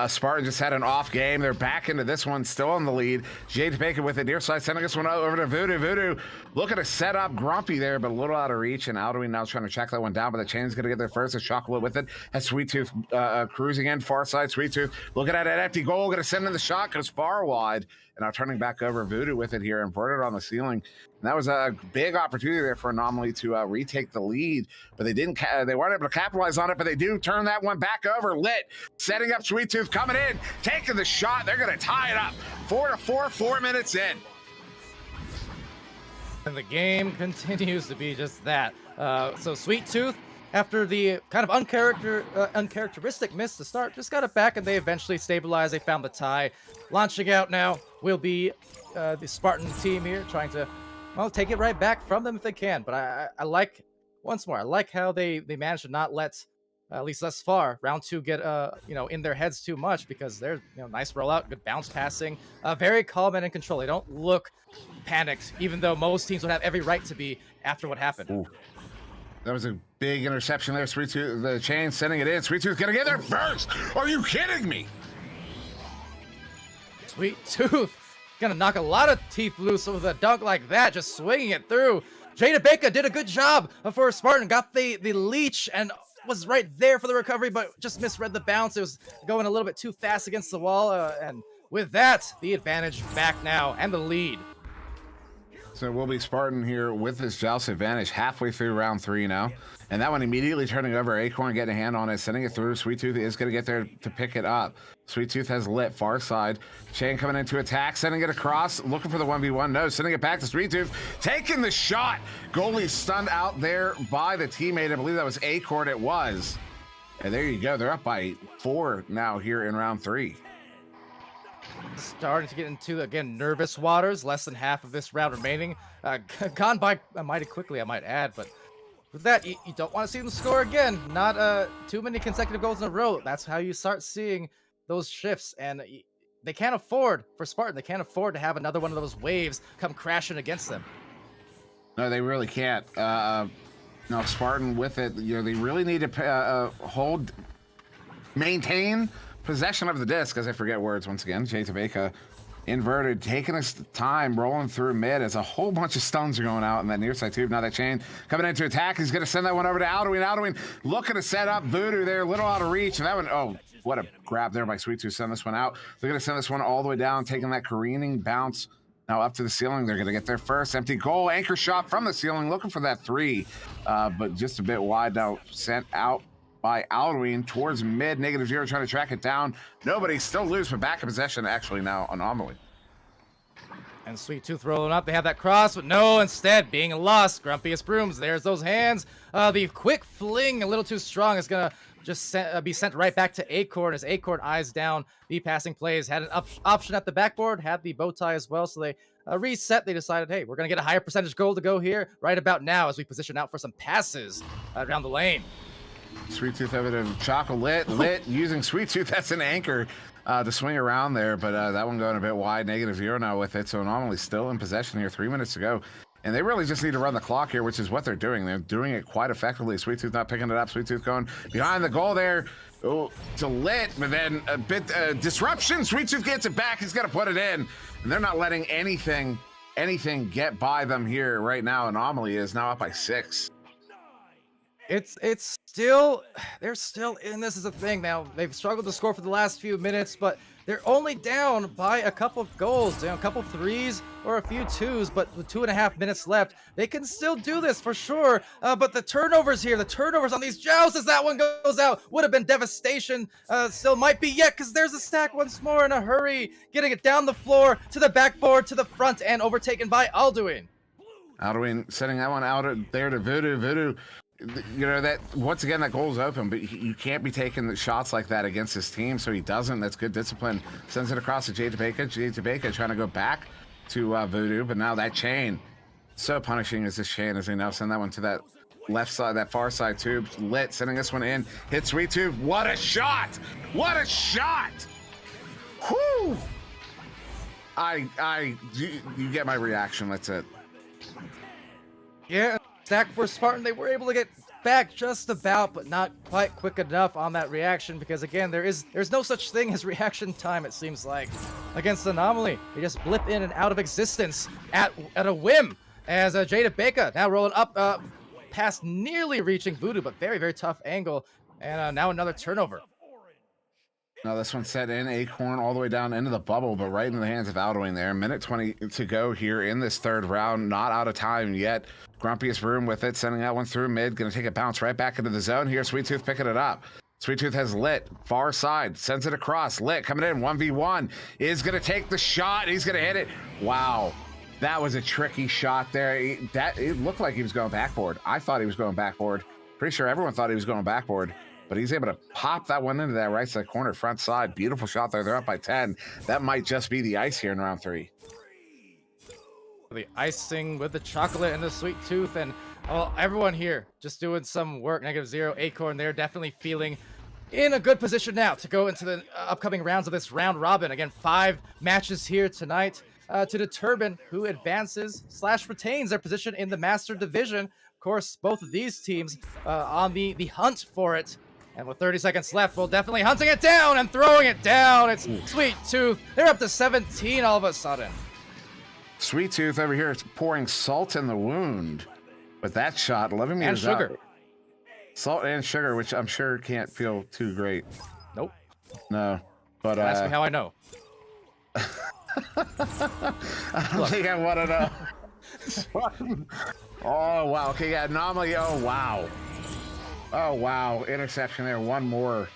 Spartan just had an off game. They're back into this one, still on the lead. Jade Bacon with it near side, sending this one over to Voodoo. Voodoo looking to set up Grumpy there, but a little out of reach. And Alduin now trying to track that one down, but the Chain's going to get there first. A Chocolate with it. Has Sweet Tooth cruising in far side. Sweet Tooth looking at an empty goal, going to send in the shot, goes far wide. And now turning back over Voodoo with it here, inverted on the ceiling. And that was a big opportunity there for Anomaly to retake the lead, but they didn't. They weren't able to capitalize on it, but they do turn that one back over. Lit setting up Sweet Tooth coming in, taking the shot. They're going to tie it up. 4-4, 4 minutes in. And the game continues to be just that. So Sweet Tooth, after the kind of uncharacteristic miss to start, just got it back, and they eventually stabilized. They found the tie. Launching out now will be the Spartan team here, trying to, well, take it right back from them if they can. But I like, once more, I like how they managed to not let, at least thus far, round 2 get in their heads too much, because they're nice rollout, good bounce passing, very calm and in control. They don't look panicked, even though most teams would have every right to be after what happened. Ooh. That was a big interception there. Sweet Tooth, the Chain sending it in. Sweet Tooth gonna get there first. Are you kidding me? Sweet Tooth gonna knock a lot of teeth loose with a dunk like that, just swinging it through. Jada Baker did a good job for Spartan, got the leech and was right there for the recovery, but just misread the bounce. It was going a little bit too fast against the wall, and with that, the advantage back now and the lead. So we'll be Spartan here with this joust advantage halfway through round 3 now. And that one immediately turning over. Acorn getting a hand on it, sending it through. Sweet Tooth is going to get there to pick it up. Sweet Tooth has lit far side. Chain coming in to attack, sending it across, looking for the 1v1. No, sending it back to Sweet Tooth, taking the shot. Goalie stunned out there by the teammate. I believe that was Acorn. It was. And there you go. They're up by 4 now here in round 3. Starting to get into, again, nervous waters. Less than half of this round remaining. Gone by mighty quickly, I might add. But with that, you don't want to see them score again. Not too many consecutive goals in a row. That's how you start seeing those shifts. And they can't afford, for Spartan, they can't afford to have another one of those waves come crashing against them. No, they really can't. No, Spartan with it, they really need to maintain possession of the disc, as I forget words once again. Jay Tabeka inverted, taking his time, rolling through mid as a whole bunch of stuns are going out in that near side tube. Now that Chain coming in to attack. He's going to send that one over to Alduin. Alduin looking to set up Voodoo there, a little out of reach. And that one, oh, what a grab there by Sweet Tooth. Send this one out. They're going to send this one all the way down, taking that careening bounce now up to the ceiling. They're going to get there first. Empty goal, anchor shot from the ceiling, looking for that 3, but just a bit wide now, sent out by Alduin towards mid, -0, trying to track it down. Nobody, still loose, but back in possession, actually now Anomaly. And Sweet Tooth rolling up. They have that cross, but no, instead being lost. Grumpiest Brooms. There's those hands. The quick fling, a little too strong, is going to just be sent right back to Acorn as Acorn eyes down the passing plays. Had an option at the backboard, had the bow tie as well. So they reset. They decided, hey, we're going to get a higher percentage goal to go here right about now as we position out for some passes around the lane. Sweet Tooth over to Chocolate lit using Sweet Tooth as an anchor to swing around there, but that one going a bit wide. -0 now with it, so Anomaly still in possession here. 3 minutes to go, and they really just need to run the clock here, which is what they're doing. They're doing it quite effectively. Sweet Tooth not picking it up. Sweet Tooth going behind the goal there. Oh, to lit, but then a bit disruption. Sweet Tooth gets it back. He's got to put it in, and they're not letting anything get by them here right now. Anomaly is now up by 6. It's still, they're still in this is a thing now. They've struggled to score for the last few minutes, but they're only down by a couple of goals, a couple threes or a few twos, but with 2.5 minutes left, they can still do this for sure. But the turnovers here, the turnovers on these jousts as that one goes out would have been devastation. Still might be yet, because there's a stack once more in a hurry, getting it down the floor to the backboard, to the front, and overtaken by Alduin. Alduin setting that one out there to Voodoo. Voodoo, you know, that once again, that goal's open, but you can't be taking the shots like that against his team, so he doesn't. That's good discipline. Sends it across to Jade Tabeka. Jade Tabeka trying to go back to Voodoo, but now that chain, so punishing is this chain as they now send that one to that left side, that far side tube. Lit sending this one in. Hit Sweet Tooth. What a shot! What a shot! Whoo! You get my reaction. That's it. Yeah. Stack for Spartan, they were able to get back just about, but not quite quick enough on that reaction, because again, there's no such thing as reaction time, it seems like, against Anomaly. They just blip in and out of existence at a whim, as Jada Baker now rolling up past nearly reaching Voodoo, but very, very tough angle, and now another turnover. Now this one set in Acorn all the way down into the bubble, but right in the hands of Alduin there. 1:20 to go here in this third round. Not out of time yet. Grumpiest Room with it, sending that one through mid. Going to take a bounce right back into the zone here. Sweet Tooth picking it up. Sweet Tooth has Lit. Far side. Sends it across. Lit coming in. 1v1. Is going to take the shot. He's going to hit it. Wow. That was a tricky shot there. It looked like he was going backboard. I thought he was going backboard. Pretty sure everyone thought he was going backboard. But he's able to pop that one into that right side corner, front side. Beautiful shot there. They're up by 10. That might just be the ice here in round 3. The icing with the chocolate and the Sweet Tooth, and everyone here just doing some work. -0. Acorn, they're definitely feeling in a good position now to go into the upcoming rounds of this round robin. Again, 5 matches here tonight to determine who advances / retains their position in the Master Division. Of course, both of these teams on the hunt for it. And with 30 seconds left, we'll definitely hunting it down and throwing it down. It's Sweet Tooth. They're up to 17 all of a sudden. Sweet Tooth over here is pouring salt in the wound with that shot. 11 meters and sugar. out. Salt and sugar, which I'm sure can't feel too great. Nope. No. But ask me how I know. I don't think I want to know. Oh, wow. Okay, yeah, Anomaly. Oh, wow. Oh, wow. Interception there. One more.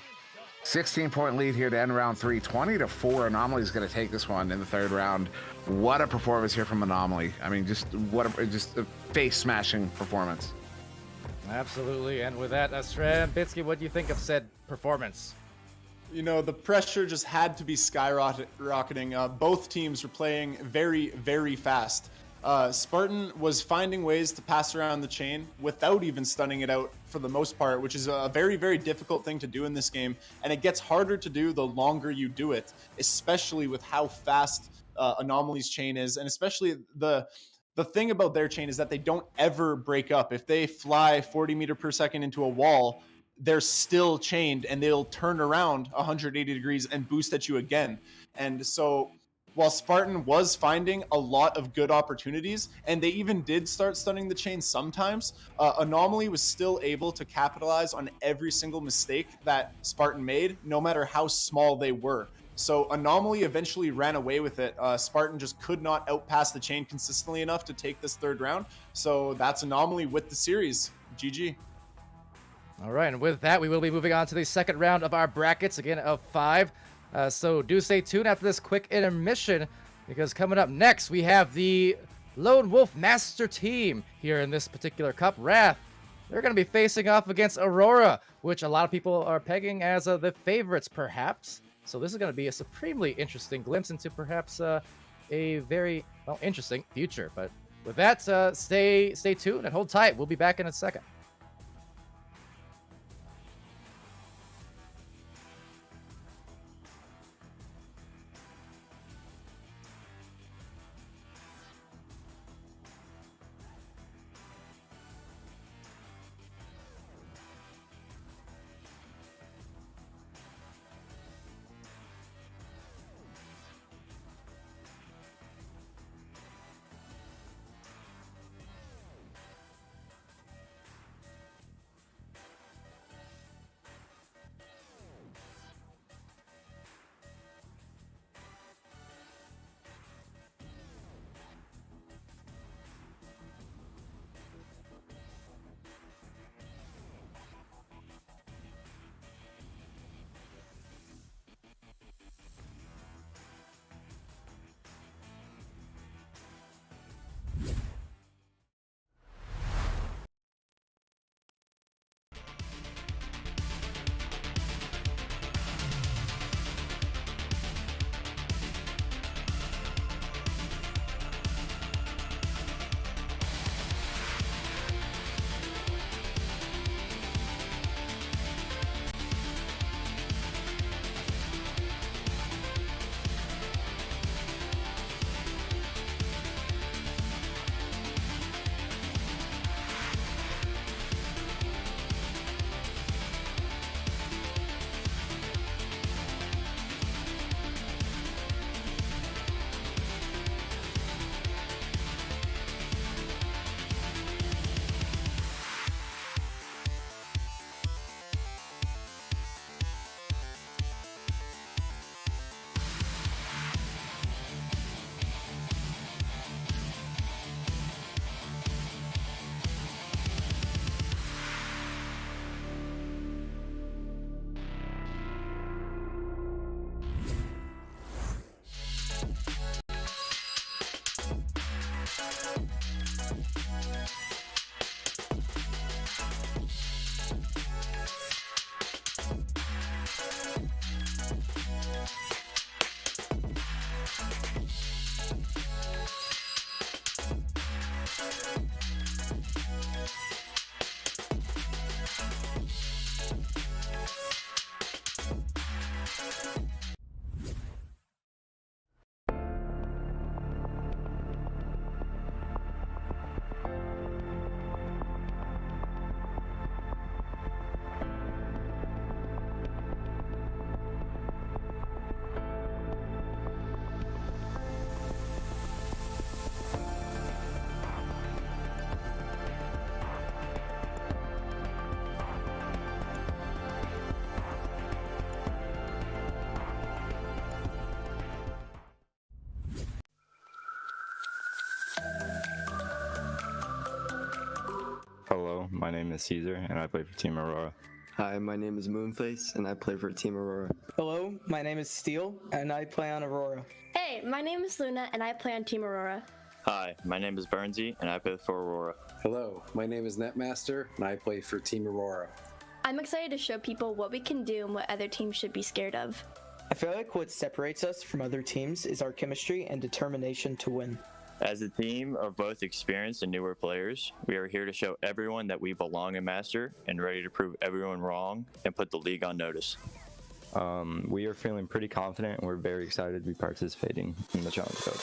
16-point lead here to end round 3. 20-4. Anomaly is going to take this one in the third round. What a performance here from Anomaly. I mean, just a face-smashing performance. Absolutely. And with that, Bitsky, what do you think of said performance? You know, the pressure just had to be skyrocketing. Both teams were playing very, very fast. Spartan was finding ways to pass around the chain without even stunning it out for the most part, which is a very, very difficult thing to do in this game. And it gets harder to do the longer you do it, especially with how fast Anomaly's chain is. And especially the thing about their chain is that they don't ever break up. If they fly 40 meters per second into a wall, they're still chained and they'll turn around 180 degrees and boost at you again. And so while Spartan was finding a lot of good opportunities, and they even did start stunning the chain sometimes, Anomaly was still able to capitalize on every single mistake that Spartan made, no matter how small they were. So Anomaly eventually ran away with it. Spartan just could not outpass the chain consistently enough to take this third round. So that's Anomaly with the series. GG. All right, and with that, we will be moving on to the second round of our brackets, again, of 5. So do stay tuned after this quick intermission. because coming up next we have the Lone Wolf Master Team here in this particular cup. Wrath, they're going to be facing off against Aurora, which a lot of people are pegging as the favorites, perhaps. So this is going to be a supremely interesting glimpse into perhaps a very, well, interesting future. But with that, stay tuned and hold tight. We'll be back in a second. Hello, my name is Caesar, and I play for Team Aurora. Hi, my name is Moonface, and I play for Team Aurora. Hello, my name is Steel, and I play on Aurora. Hey, my name is Luna, and I play on Team Aurora. Hi, my name is Burnsy, and I play for Aurora. Hello, my name is Netmaster, and I play for Team Aurora. I'm excited to show people what we can do and what other teams should be scared of. I feel like what separates us from other teams is our chemistry and determination to win. As a team of both experienced and newer players, we are here to show everyone that we belong in Master and ready to prove everyone wrong and put the league on notice. We are feeling pretty confident, and we're very excited to be participating in the Challenge Cup.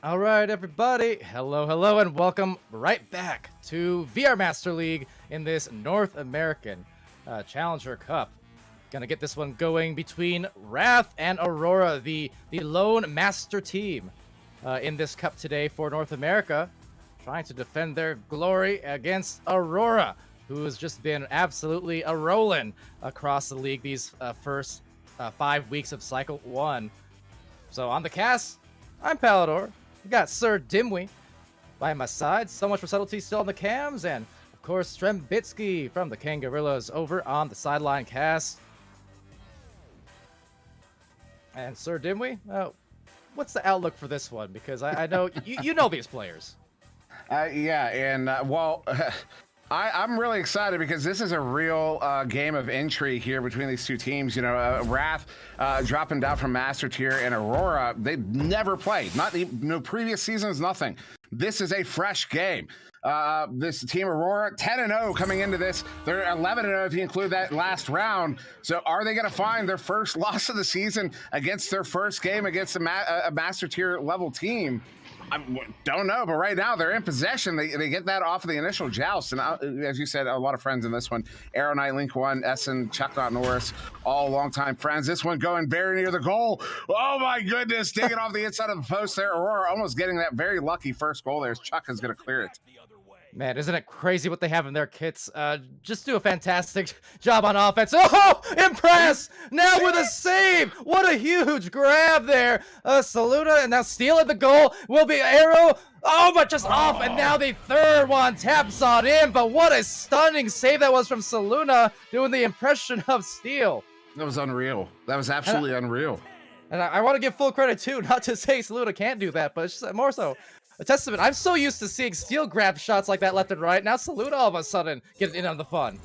All right, everybody. Hello, and welcome right back to VR Master League in this North American Challenger Cup. Gonna get this one going between Wrath and Aurora, the lone master team in this cup today for North America, trying to defend their glory against Aurora, who has just been absolutely a-rolling across the league these first 5 weeks of Cycle 1. So on the cast, I'm Palador. We got Sir Dimwee by my side. So much for subtlety still on the cams. And, of course, Strembitsky from the Kangarillas over on the sideline cast. And Sir Dimwee, what's the outlook for this one? Because I know you know these players. Yeah, and I'm really excited because this is a real game of intrigue here between these two teams. You know, Wrath dropping down from Master Tier, and Aurora, they've never played. No previous seasons, nothing. This is a fresh game. This team Aurora 10-0 coming into this. They're 11-0 if you include that last round. So are they going to find their first loss of the season against their first game against a Master Tier level team? I don't know, but right now they're in possession. They get that off of the initial joust. And as you said, a lot of friends in this one. Arrow Knight, Link One, Essen, Chuck Norris, all longtime friends. This one going very near the goal. Oh my goodness, digging off the inside of the post there. Aurora almost getting that very lucky first goal there as Chuck is going to clear it. Man, isn't it crazy what they have in their kits? Just do a fantastic job on offense. Oh, impress! Now with a save! What a huge grab there. Saluna, and now stealing the goal will be Arrow. Oh, but just off, and now the third one taps on in. But what a stunning save that was from Saluna, doing the impression of Steel. That was unreal. That was absolutely unreal. And I want to give full credit, too. Not to say Saluna can't do that, but it's just more so a testament. I'm so used to seeing Steel grab shots like that left and right. Now Salute all of a sudden getting in on the fun.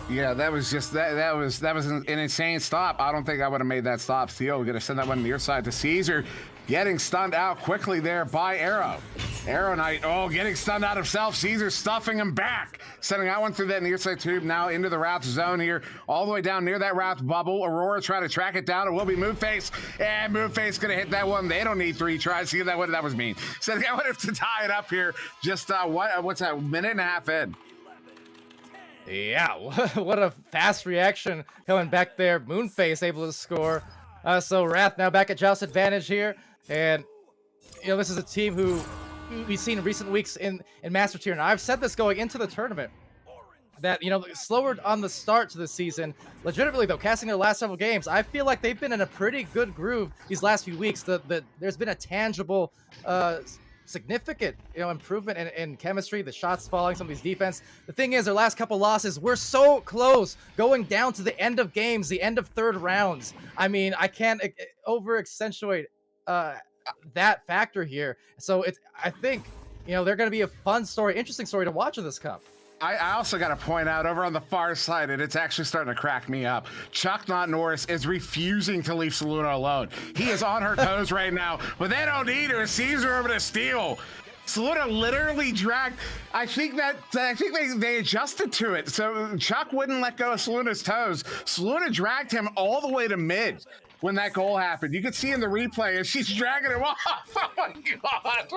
Yeah, that was just that was an insane stop. I don't think I would have made that stop. Steel gonna send that one near side to Caesar, getting stunned out quickly there by Arrow. Arrow Knight, getting stunned out himself. Caesar stuffing him back, sending that one through that near side tube. Now into the Wrath zone here, all the way down near that Wrath bubble. Aurora trying to track it down. It will be Moonface, and Moonface gonna hit that one. They don't need 3 tries. See that one? That was mean. So I wanted to tie it up here. Just what's that? Minute and a half in. Yeah, what a fast reaction coming back there. Moonface able to score. So Wrath now back at joust advantage here. And, this is a team who we've seen in recent weeks in Master Tier. And I've said this going into the tournament, that, slower on the start to the season. Legitimately, though, casting their last several games, I feel like they've been in a pretty good groove these last few weeks. There's been a tangible significant improvement in chemistry, the shots falling, some of these defense. The thing is, their last couple losses were so close, going down to the end of games, the end of third rounds. I mean, I can't over accentuate that factor here. So I think they're going to be a fun story, interesting story to watch in this cup. I also got to point out over on the far side, and it's actually starting to crack me up. Chuck Norris is refusing to leave Saluna alone. He is on her toes right now, but they don't need her. Caesar over to Steel. Saluna literally dragged. I think they adjusted to it. So Chuck wouldn't let go of Saluna's toes. Saluna dragged him all the way to mid when that goal happened. You could see in the replay as she's dragging him off. Oh my god.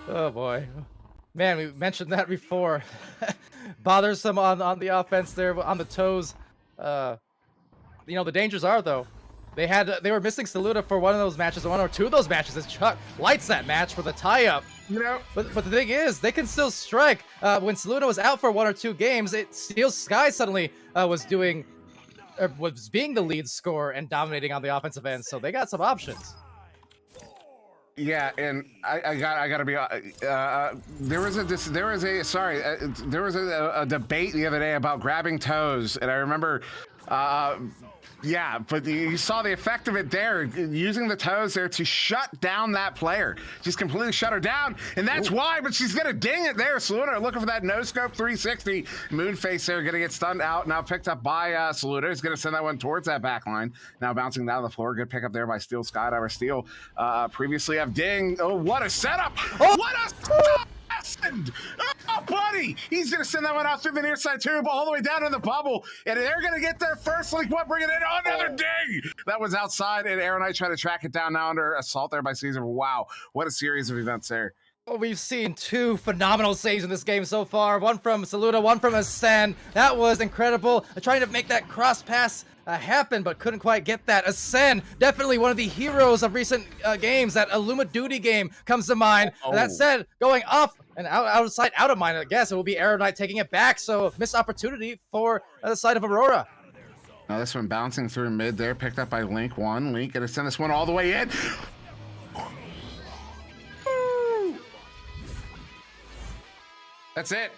Oh boy. Man, we mentioned that before. Bothersome on the offense there, on the toes. The dangers are, though, they were missing Saluna for one of those matches, or 1 or 2 of those matches, as Chuck lights that match for the tie-up. But the thing is, they can still strike. When Saluna was out for 1 or 2 games, Steel Sky suddenly was being the lead scorer and dominating on the offensive end, so they got some options. Yeah, and I gotta be. There was a debate the other day about grabbing toes, and I remember. Yeah, but you saw the effect of it there, using the toes there to shut down that player. Just completely shut her down, and that's why, but she's gonna ding it there. Saluna looking for that no-scope 360. Moonface there, gonna get stunned out, now picked up by Saluna. He's gonna send that one towards that back line. Now bouncing down the floor, good pickup there by Steel Skydiver. Steel previously have ding. Oh, what a setup! Oh, what a setup! Oh, buddy! Bunny. He's going to send that one out through the near side tube, all the way down in the bubble. And they're going to get there first. Link one, bring it in. Oh, another ding. That was outside, and Aaron Knight trying to track it down now under assault there by Caesar. Wow, what a series of events there. Well, we've seen two phenomenal saves in this game so far. One from Saluda, one from Ascend. That was incredible. Trying to make that cross pass happen, but couldn't quite get that. Ascend, definitely one of the heroes of recent games. That Illuma Duty game comes to mind. That said, going off and out of sight, out of mind, I guess it will be Arrow Knight taking it back. So missed opportunity for the side of Aurora. Now this one bouncing through mid there, picked up by Link one. Link gonna send this one all the way in. That's it.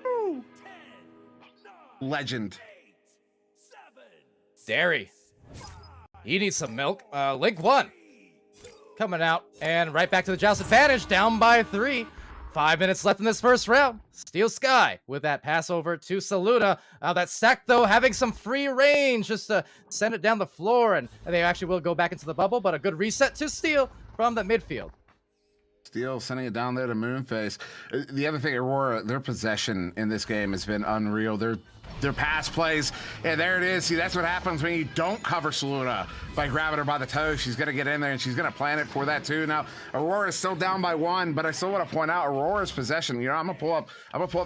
Woo! Legend. Dairy. He needs some milk. Link one. Coming out and right back to the Joust advantage, down by 3. 5 minutes left in this first round. Steel Sky with that pass over to Saluda. That stack, though, having some free range just to send it down the floor, and they actually will go back into the bubble, but a good reset to Steel from the midfield. Steel sending it down there to Moonface. The other thing, Aurora, their possession in this game has been unreal. Their pass plays, and there it is. See, that's what happens when you don't cover Saluda by grabbing her by the toe. She's going to get in there, and she's going to plan it for that, too. Now, Aurora is still down by 1, but I still want to point out Aurora's possession. You know, I'm going to pull up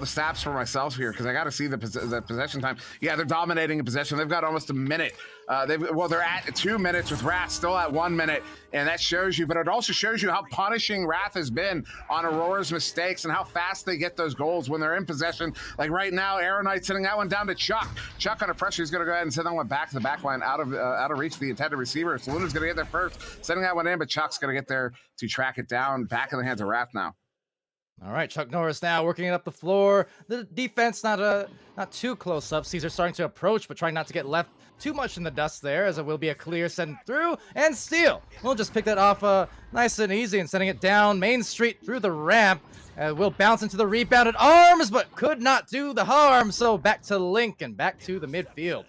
the stats for myself here because I got to see the possession time. Yeah, they're dominating in possession. They've got almost a minute. They're at 2 minutes with Wrath still at 1 minute, and that shows you, but it also shows you how punishing Wrath has been on Aurora's mistakes and how fast they get those goals when they're in possession. Like right now, Arrow Knight sending that one down to Chuck. Chuck under pressure, he's going to go ahead and send that one back to the back line out of reach of the intended receiver. Saluda's going to get there first, sending that one in, but Chuck's going to get there to track it down. Back in the hands of Wrath now. All right, Chuck Norris now working it up the floor. The defense not too close up. Caesar starting to approach, but trying not to get left too much in the dust there, as it will be a clear send through, and Steel we'll just pick that off nice and easy and sending it down Main Street through the ramp. Will bounce into the rebounded arms, but could not do the harm, so back to Link and back to the midfield.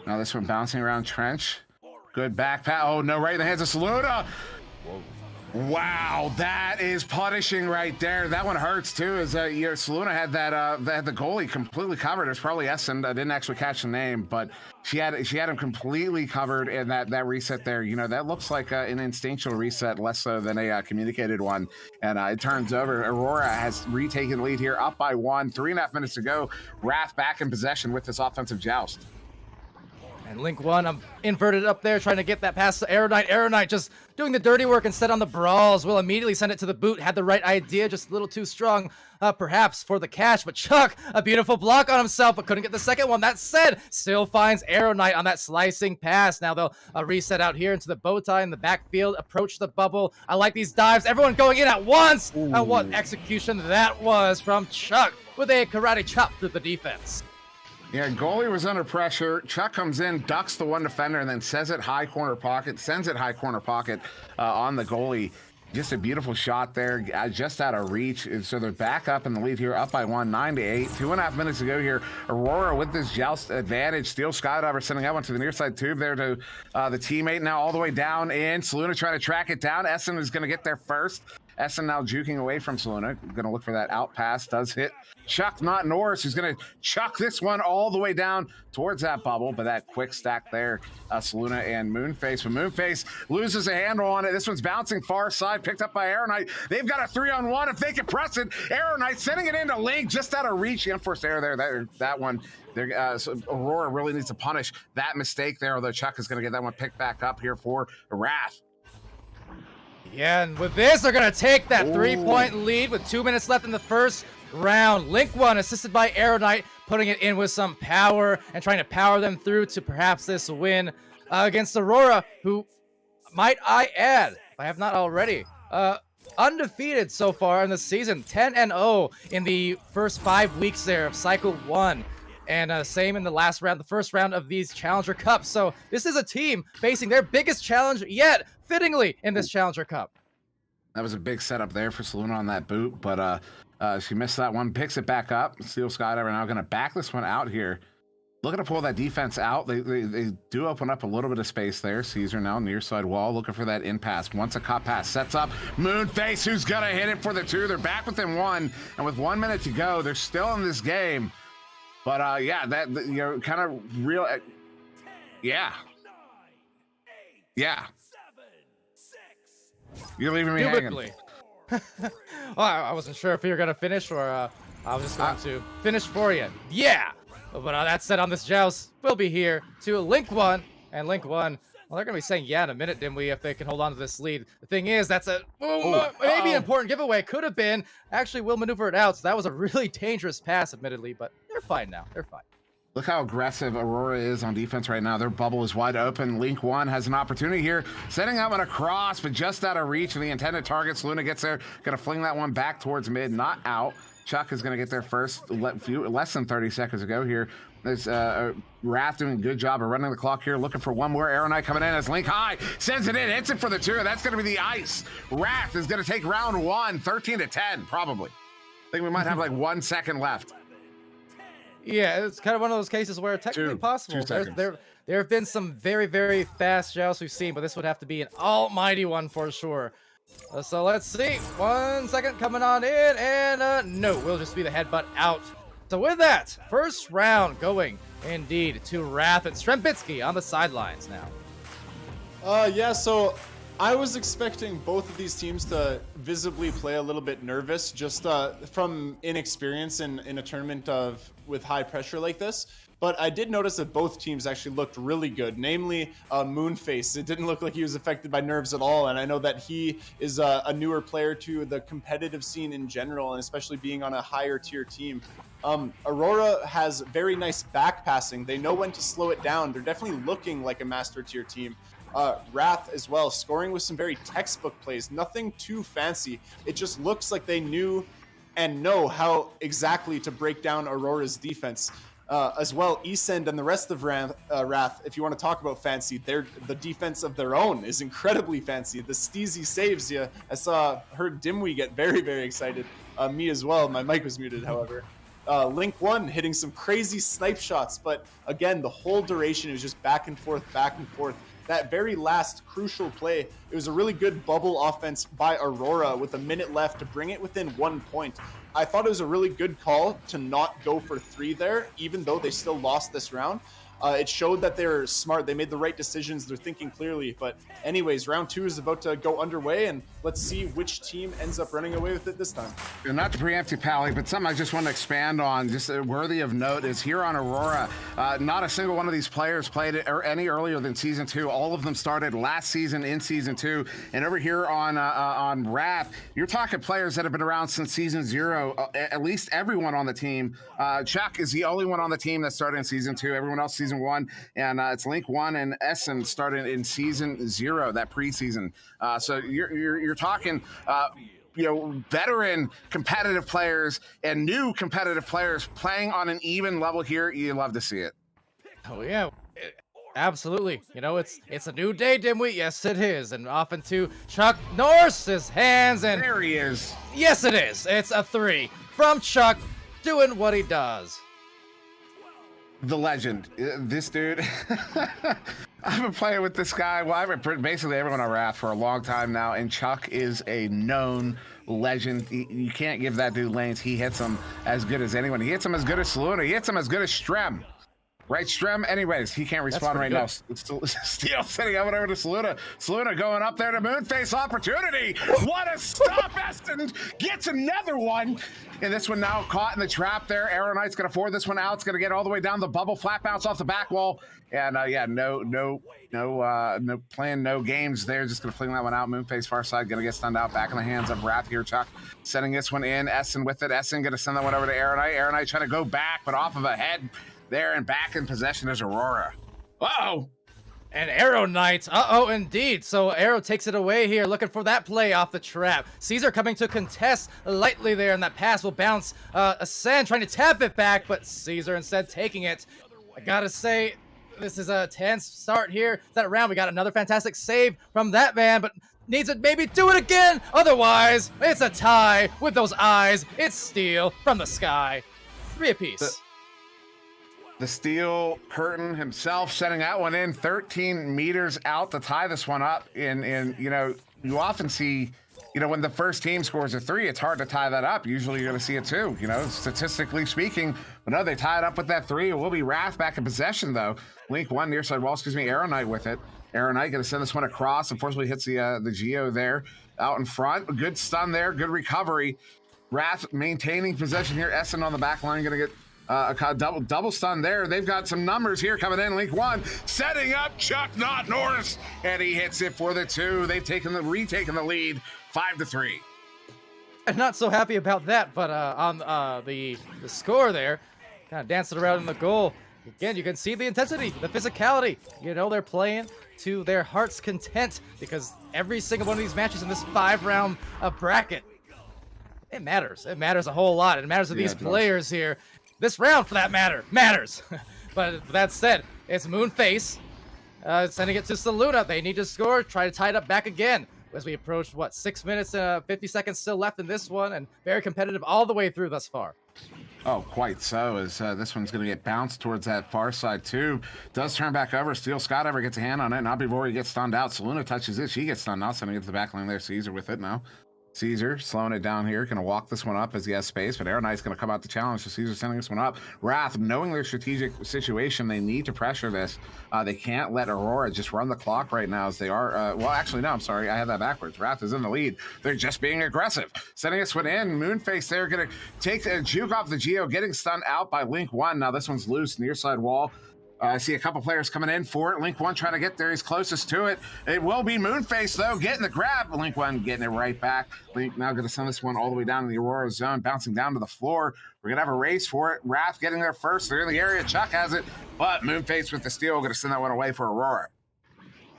Now this one bouncing around Trench. Good back pass. Oh no, right in the hands of Saluda. Whoa. Wow, that is punishing right there. That one hurts too. As Saluda had the goalie completely covered. It was probably Essen. I didn't actually catch the name, but she had him completely covered. And that reset there, you know, that looks like an instinctual reset, less so than a communicated one. And it turns over. Aurora has retaken the lead here, up by 1. 3.5 minutes to go. Wrath back in possession with this offensive joust. And Link one, I'm inverted up there, trying to get that pass to Arrow Knight. Arrow Knight just doing the dirty work instead on the brawls. Will immediately send it to the boot. Had the right idea, just a little too strong, perhaps, for the catch. But Chuck, a beautiful block on himself, but couldn't get the second one. That said, still finds Arrow Knight on that slicing pass. Now they'll reset out here into the bow tie in the backfield, approach the bubble. I like these dives. Everyone going in at once. And what execution that was from Chuck with a karate chop through the defense. Yeah, goalie was under pressure. Chuck comes in, ducks the one defender, and then sends it high corner pocket on the goalie. Just a beautiful shot there, just out of reach. So they're back up in the lead here, up by 1, 9-8. 2.5 minutes to go here. Aurora with this joust advantage. Steel Skydiver sending that one to the near side tube there to the teammate. Now all the way down in. Saluda trying to track it down. Essen is going to get there first. Essen now juking away from Saluda. Going to look for that out pass. Does hit Chuck, not Norris, who's going to chuck this one all the way down towards that bubble. But that quick stack there, Saluda and Moonface. But Moonface loses a handle on it. This one's bouncing far side, picked up by Arrow Knight. They've got a 3-on-1 if they can press it. Arrow Knight sending it into Link, just out of reach. The unforced error there. That one. So Aurora really needs to punish that mistake there, although Chuck is going to get that one picked back up here for Wrath. Yeah, and with this, they're going to take that 3-point lead with 2 minutes left in the first round. Link one, assisted by Arrow Knight, putting it in with some power and trying to power them through to perhaps this win against Aurora, who, might I add, if I have not already, undefeated so far in the season, 10-0 in the first 5 weeks there of Cycle 1. And same in the last round, the first round of these Challenger Cups. So this is a team facing their biggest challenge yet, fittingly, in this Challenger Cup. That was a big setup there for Saluda on that boot, but she missed that one, picks it back up. Steel Skydiver now going to back this one out here. Looking to pull that defense out. They do open up a little bit of space there. Caesar now near side wall, looking for that in pass. Once a cop pass sets up, Moonface, who's gonna hit it for the 2. They're back within 1, and with 1 minute to go, they're still in this game. But yeah, that you know, kind of real. Yeah. You're leaving me hanging. Well, I wasn't sure if you were gonna finish or I was just going to finish for you. Yeah. But that said, on this joust, we'll be here to Link 1. And Link 1, well, they're going to be saying yeah in a minute, didn't we, if they can hold on to this lead. The thing is, that's a maybe an important giveaway. Could have been. Actually, will maneuver it out. So that was a really dangerous pass, admittedly. But they're fine now. They're fine. Look how aggressive Aurora is on defense right now. Their bubble is wide open. Link 1 has an opportunity here. Setting up on a cross, but just out of reach of the intended targets. Luna gets there. Going to fling that one back towards mid. Not out. Chuck is going to get there first, less than 30 seconds ago here. There's Wrath doing a good job of running the clock here, looking for one more. Arrow Knight coming in as Link high, sends it in, hits it for the 2. That's going to be the ice. Wrath is going to take round 1, 13-10, probably. I think we might have like 1 second left. Yeah, it's kind of one of those cases where technically possible. There have been some very, very fast jousts we've seen, but this would have to be an almighty one for sure. So let's see. 1 second coming on in, and no, we'll just be the headbutt out. So with that, first round going indeed to Wrath and Strembitsky on the sidelines now. Yeah, so I was expecting both of these teams to visibly play a little bit nervous, just from inexperience in a tournament with high pressure like this. But I did notice that both teams actually looked really good, namely Moonface. It didn't look like he was affected by nerves at all, and I know that he is a newer player to the competitive scene in general, and especially being on a higher tier team. Aurora has very nice back passing. They know when to slow it down. They're definitely looking like a master tier team. Wrath as well, scoring with some very textbook plays, nothing too fancy. It just looks like they knew and know how exactly to break down Aurora's defense. As well, Esend and the rest of Wrath, if you want to talk about fancy, the defense of their own is incredibly fancy. The steezy saves, heard Dimwee get very, very excited. Me as well. My mic was muted, however. Link 1 hitting some crazy snipe shots, but again, the whole duration is just back and forth, back and forth. That very last crucial play, it was a really good bubble offense by Aurora with a minute left to bring it within 1 point. I thought it was a really good call to not go for 3 there, even though they still lost this round. It showed that they're smart. They made the right decisions. They're thinking clearly. But anyways, round 2 is about to go underway, and let's see which team ends up running away with it this time. And not to preempt you, Pally, but something I just want to expand on, just worthy of note, is here on Aurora, not a single one of these players played it any earlier than Season 2. All of them started last season in Season 2. And over here on Wrath, you're talking players that have been around since Season 0. At least everyone on the team. Chuck is the only one on the team that started in Season 2. Everyone else Season 1. And it's Link 1 and Essen started in Season 0, that preseason. So you're talking, veteran competitive players and new competitive players playing on an even level here. You love to see it. Oh yeah, absolutely. It's a new day, Dimwee. Yes, it is. And off into Chuck Norris's hands, and there he is. Yes, it is. It's a 3 from Chuck, doing what he does. The legend, this dude. I've been playing with this guy. Well, I've been basically everyone on Wrath for a long time now, and Chuck is a known legend. You can't give that dude lanes. He hits them as good as anyone. He hits them as good as Saluna. He hits them as good as Strem. Right, Strem? Anyways, he can't respond right now. Steel sitting over to Saluna. Saluna going up there to Moonface opportunity. What a stop! Eston gets another one. And this one now caught in the trap there. Arrow Knight's going to forward this one out. It's going to get all the way down the bubble. Flat bounce off the back wall. And no plan, no games there. Just going to fling that one out. Moonface far side going to get stunned out. Back in the hands of Wrath here. Chuck sending this one in. Essen with it. Essen going to send that one over to Arrow Knight. Arrow Knight trying to go back, but off of a head. There and back in possession is Aurora. Uh-oh. And Arrow Knight. Uh-oh, indeed. So Arrow takes it away here, looking for that play off the trap. Caesar coming to contest lightly there, and that pass will bounce. Ascend trying to tap it back, but Caesar instead taking it. I gotta say, this is a tense start here. That round, we got another fantastic save from that man, but needs to maybe do it again. Otherwise, it's a tie with those eyes. It's Steel from the sky. 3 apiece. The steel curtain himself setting that one in 13 meters out to tie this one up. And you know, you often see, you know, when the first team scores a 3, it's hard to tie that up. Usually you're going to see a 2, you know, statistically speaking. But no, they tie it up with that 3. It will be Wrath back in possession, though. Link 1 near side wall, excuse me, Arrow Knight with it. Arrow Knight going to send this one across. Unfortunately, hits the Geo there out in front. Good stun there, good recovery. Wrath maintaining possession here. Essen on the back line going to get a double stun there. They've got some numbers here coming in. Link 1 setting up Chuck Not Norris, and he hits it for the 2. They've retaken the lead, 5-3. I'm not so happy about that, but on the score there, kind of dancing around in the goal. Again, you can see the intensity, the physicality. You know they're playing to their heart's content because every single one of these matches in this 5-round bracket, it matters. It matters a whole lot. It matters to these players here. This round, for that matter, matters. But that said, it's Moonface sending it to Saluna. They need to score, try to tie it up back again. As we approach, what, 6 minutes and 50 seconds still left in this one, and very competitive all the way through thus far. Oh, quite so, as this one's going to get bounced towards that far side, too. Does turn back over. Steel Scott ever gets a hand on it, not before he gets stunned out. Saluna touches it. She gets stunned out, sending it to the back line there. Caesar with it now. Caesar slowing it down here, gonna walk this one up as he has space, but Arrow Knight's gonna come out to challenge, so Caesar sending this one up. Wrath, knowing their strategic situation, they need to pressure this. They can't let Aurora just run the clock right now as they are, well, actually, no, I'm sorry, I had that backwards. Wrath is in the lead. They're just being aggressive. Sending this one in, Moonface, they're gonna take a juke off the Geo, getting stunned out by Link 1. Now this one's loose, near side wall. I see a couple players coming in for it. Link 1 trying to get there. He's closest to it. It will be Moonface, though, getting the grab. Link 1 getting it right back. Link now going to send this one all the way down to the Aurora zone, bouncing down to the floor. We're going to have a race for it. Wrath getting there first. They're in the area. Chuck has it, but Moonface with the steal going to send that one away for Aurora.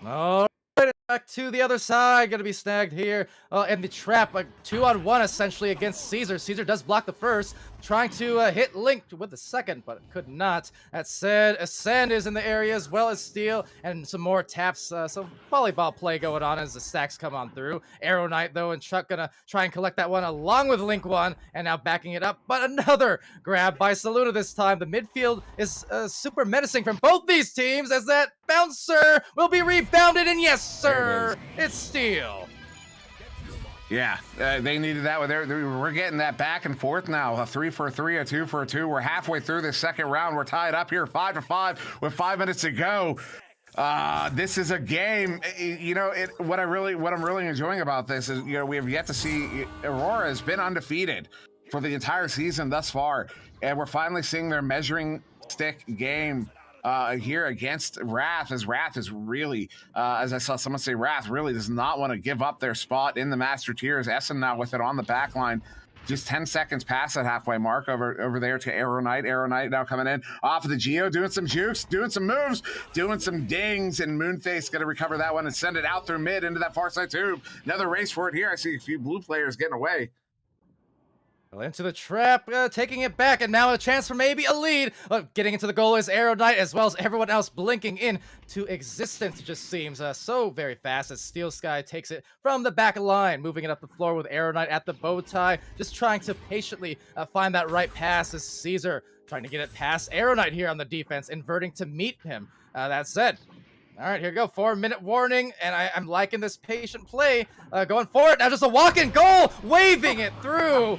All right, back to the other side. Going to be snagged here. And the trap, like 2-on-1 essentially against Caesar. Caesar does block the first, trying to hit Link with the second, but could not. That said, Ascend is in the area as well as Steel, and some more taps, some volleyball play going on as the stacks come on through. Arrow Knight, though, and Chuck gonna try and collect that one along with Link 1, and now backing it up, but another grab by Saluna this time. The midfield is super menacing from both these teams as that bouncer will be rebounded, and yes, sir, it's Steel. Yeah, they needed that. We're getting that back and forth now. A 3 for a 3, a 2 for a 2. We're halfway through the second round. We're tied up here 5-5 with 5 minutes to go. This is a game. You know, what I'm really enjoying about this is, you know, we have yet to see. Aurora has been undefeated for the entire season thus far, and we're finally seeing their measuring stick game here against Wrath, as Wrath is really, as I saw someone say, Wrath really does not want to give up their spot in the Master Tiers. Essen now with it on the back line. Just 10 seconds past that halfway mark over there to Arrow Knight. Arrow Knight now coming in off of the Geo, doing some jukes, doing some moves, doing some dings, and Moonface going to recover that one and send it out through mid into that far side tube. Another race for it here. I see a few blue players getting away. Well, into the trap, taking it back, and now a chance for maybe a lead. Getting into the goal is Arrow Knight, as well as everyone else blinking into existence. It just seems so very fast as Steel Sky takes it from the back line, moving it up the floor with Arrow Knight at the bow tie, just trying to patiently find that right pass as Caesar trying to get it past Arrow Knight here on the defense, inverting to meet him. That said, all right, here we go. 4-minute warning, and I'm liking this patient play. Going forward, now just a walk-in goal, waving it through,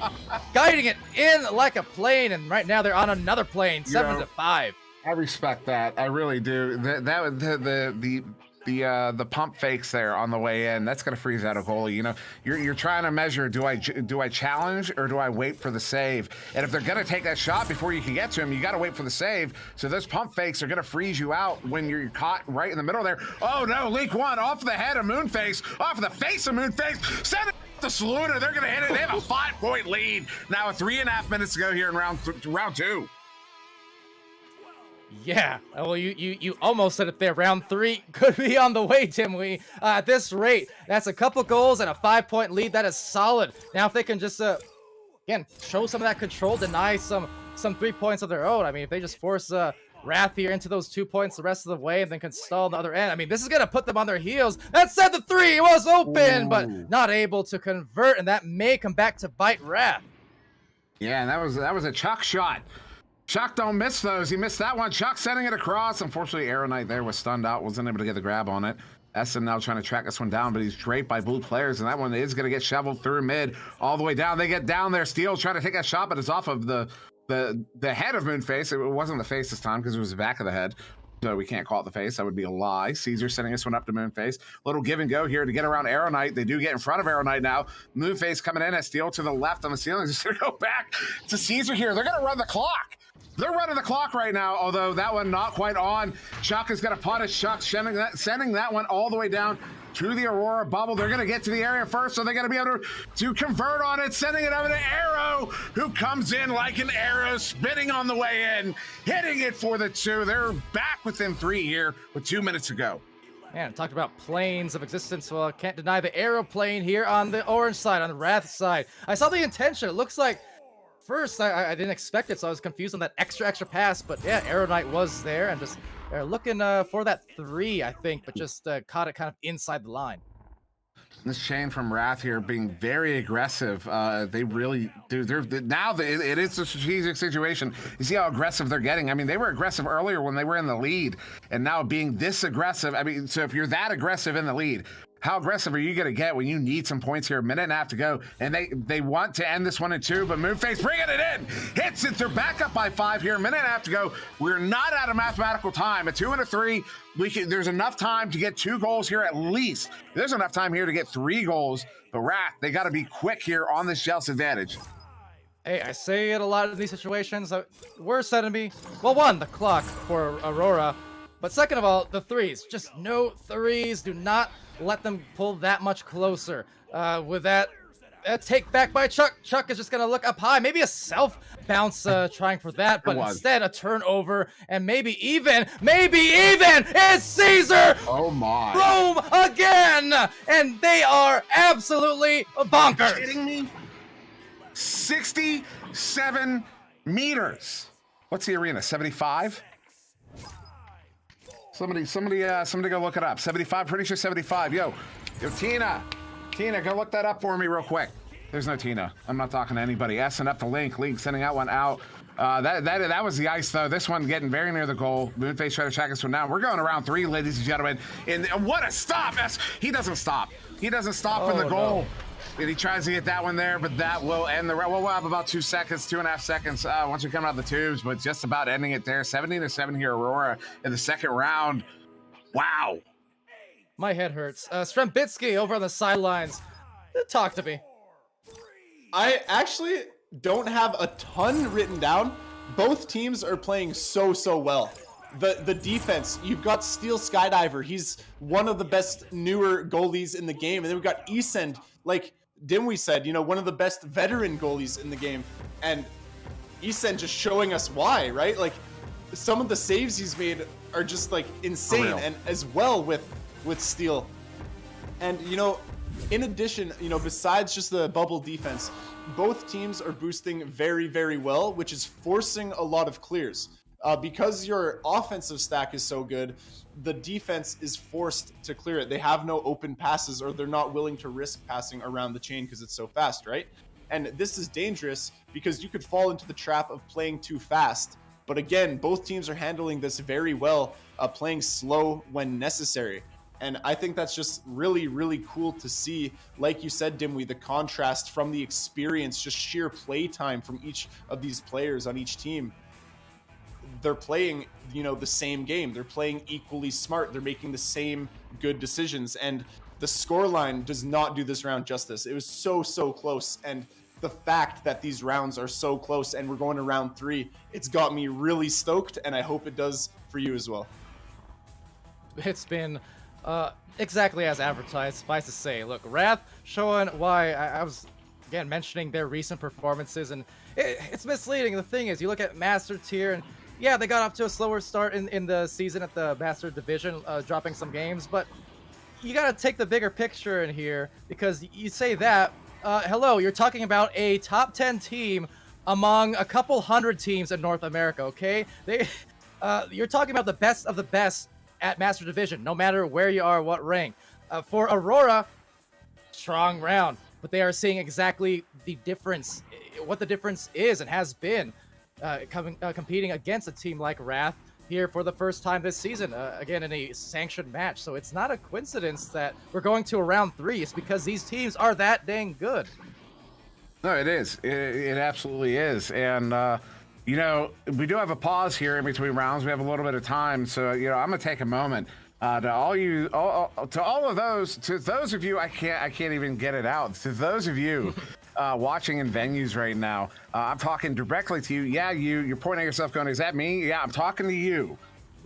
guiding it in like a plane, and right now they're on another plane, 7-5. I respect that. I really do. The pump fakes there on the way in, that's going to freeze out a goalie. You know, you're trying to measure, do I challenge or do I wait for the save? And if they're going to take that shot before you can get to him, you got to wait for the save. So those pump fakes are going to freeze you out when you're caught right in the middle there. Oh no, Link 1 off the head of Moonface, off the face of Moonface, send it to Saluna. They're going to hit it. They have a 5-point lead. Now with 3.5 minutes to go here in round 2. Yeah, well, you almost said it there. Round 3 could be on the way, Tim Wee. At this rate, that's a couple goals and a 5-point lead. That is solid. Now, if they can just, again, show some of that control, deny some 3 points of their own. I mean, if they just force Wrath here into those 2 points the rest of the way and then can stall on the other end, I mean, this is going to put them on their heels. That said, the 3 was open, but not able to convert, and that may come back to bite Wrath. Yeah, and that was a Chuck shot. Chuck don't miss those. He missed that one. Chuck sending it across. Unfortunately, Arrow Knight there was stunned out. Wasn't able to get the grab on it. Essen now trying to track this one down, but he's draped by blue players, and that one is going to get shoveled through mid all the way down. They get down there. Steel trying to take a shot, but it's off of the head of Moonface. It wasn't the face this time because it was the back of the head. So we can't call it the face. That would be a lie. Caesar sending this one up to Moonface. Little give and go here to get around Arrow Knight. They do get in front of Arrow Knight now. Moonface coming in as Steel to the left on the ceiling. Just going to go back to Caesar here. They're going to run the clock. They're running the clock right now, although that one not quite on. Chuck is going to punish Chuck, sending that one all the way down to the Aurora bubble. They're going to get to the area first, so they're going to be able to convert on it, sending it over to Arrow, who comes in like an arrow, spinning on the way in, hitting it for the 2. They're back within 3 here with 2 minutes to go. Man, talked about planes of existence. Well, I can't deny the aeroplane here on the orange side, on the Wrath side. I saw the intention. It looks like first I didn't expect it, so I was confused on that extra pass. But yeah, Arrow Knight was there and just they're looking for that 3, I think, but just caught it kind of inside the line. This chain from Wrath here being very aggressive. They really do. It is a strategic situation. You see how aggressive they're getting. I mean, they were aggressive earlier when they were in the lead, and now being this aggressive. I mean, so if you're that aggressive in the lead, how aggressive are you going to get when you need some points here? A minute and a half to go, and they want to end this one in 2, but Moonface bringing it in, hits it. They're back up by 5 here. A minute and a half to go. We're not out of mathematical time. A 2 and a 3. There's enough time to get 2 goals here at least. There's enough time here to get 3 goals. But Wrath, they got to be quick here on this Jealous advantage. Hey, I say it a lot in these situations. Worst enemy, well, 1, the clock for Aurora, but second of all, the 3s. Just no 3s. Do not let them pull that much closer. With that take back by Chuck. Chuck is just gonna look up high. Maybe a self bounce trying for that, but instead a turnover, and maybe even it's Caesar! Oh my. Boom again! And they are absolutely bonkers. Are you kidding me? 67 meters. What's the arena? 75? Somebody go look it up. 75, pretty sure 75. Yo, Tina, go look that up for me real quick. There's no Tina. I'm not talking to anybody. Sing up to Link sending that one out. That was the ice though. This one getting very near the goal. Moonface trying to track this one down. We're going around 3, ladies and gentlemen. And what a stop! He doesn't stop. He doesn't stop in the goal. No. And he tries to get that one there, but that will end the round. We'll have about 2 seconds, 2.5 seconds once we come out of the tubes, but just about ending it there. 17-7 here, Aurora in the second round. Wow. My head hurts. Strembitsky over on the sidelines. Talk to me. I actually don't have a ton written down. Both teams are playing so well. The defense, you've got Steel Skydiver. He's one of the best newer goalies in the game. And then we've got Esend, like Dimwee said, one of the best veteran goalies in the game. And Esend just showing us why, right? Like some of the saves he's made are just like insane, and as well with Steel. And in addition, besides just the bubble defense, both teams are boosting very well, which is forcing a lot of clears. Because your offensive stack is so good, the defense is forced to clear it. They have no open passes, or they're not willing to risk passing around the chain because it's so fast, right? And this is dangerous because you could fall into the trap of playing too fast. But again, both teams are handling this very well, playing slow when necessary. And I think that's just really cool to see. Like you said, Dimwee, the contrast from the experience, just sheer play time from each of these players on each team. They're playing, the same game. They're playing equally smart. They're making the same good decisions. And the scoreline does not do this round justice. It was so close. And the fact that these rounds are so close and we're going to round 3, it's got me really stoked, and I hope it does for you as well. It's been exactly as advertised, suffice to say. Look, Wrath showing why I was, again, mentioning their recent performances, and it's misleading. The thing is, you look at Master Tier, and yeah, they got off to a slower start in the season at the Master Division, dropping some games, but you got to take the bigger picture in here, because you say that, hello, you're talking about a top 10 team among a couple hundred teams in North America, okay? You're talking about the best of the best at Master Division, no matter where you are, what rank. For Aurora, strong round, but they are seeing exactly the difference, what the difference is and has been. competing against a team like Wrath here for the first time this season, again in a sanctioned match. So it's not a coincidence that we're going to a round 3. It's because these teams are that dang good. No, it is. It absolutely is. And, you know, we do have a pause here in between rounds. We have a little bit of time. So, you know, I'm going to take a moment to those of you, I can't even get it out. To those of you watching in venues right now, I'm talking directly to you. Yeah, you're pointing at yourself going, is that me? Yeah, I'm talking to you.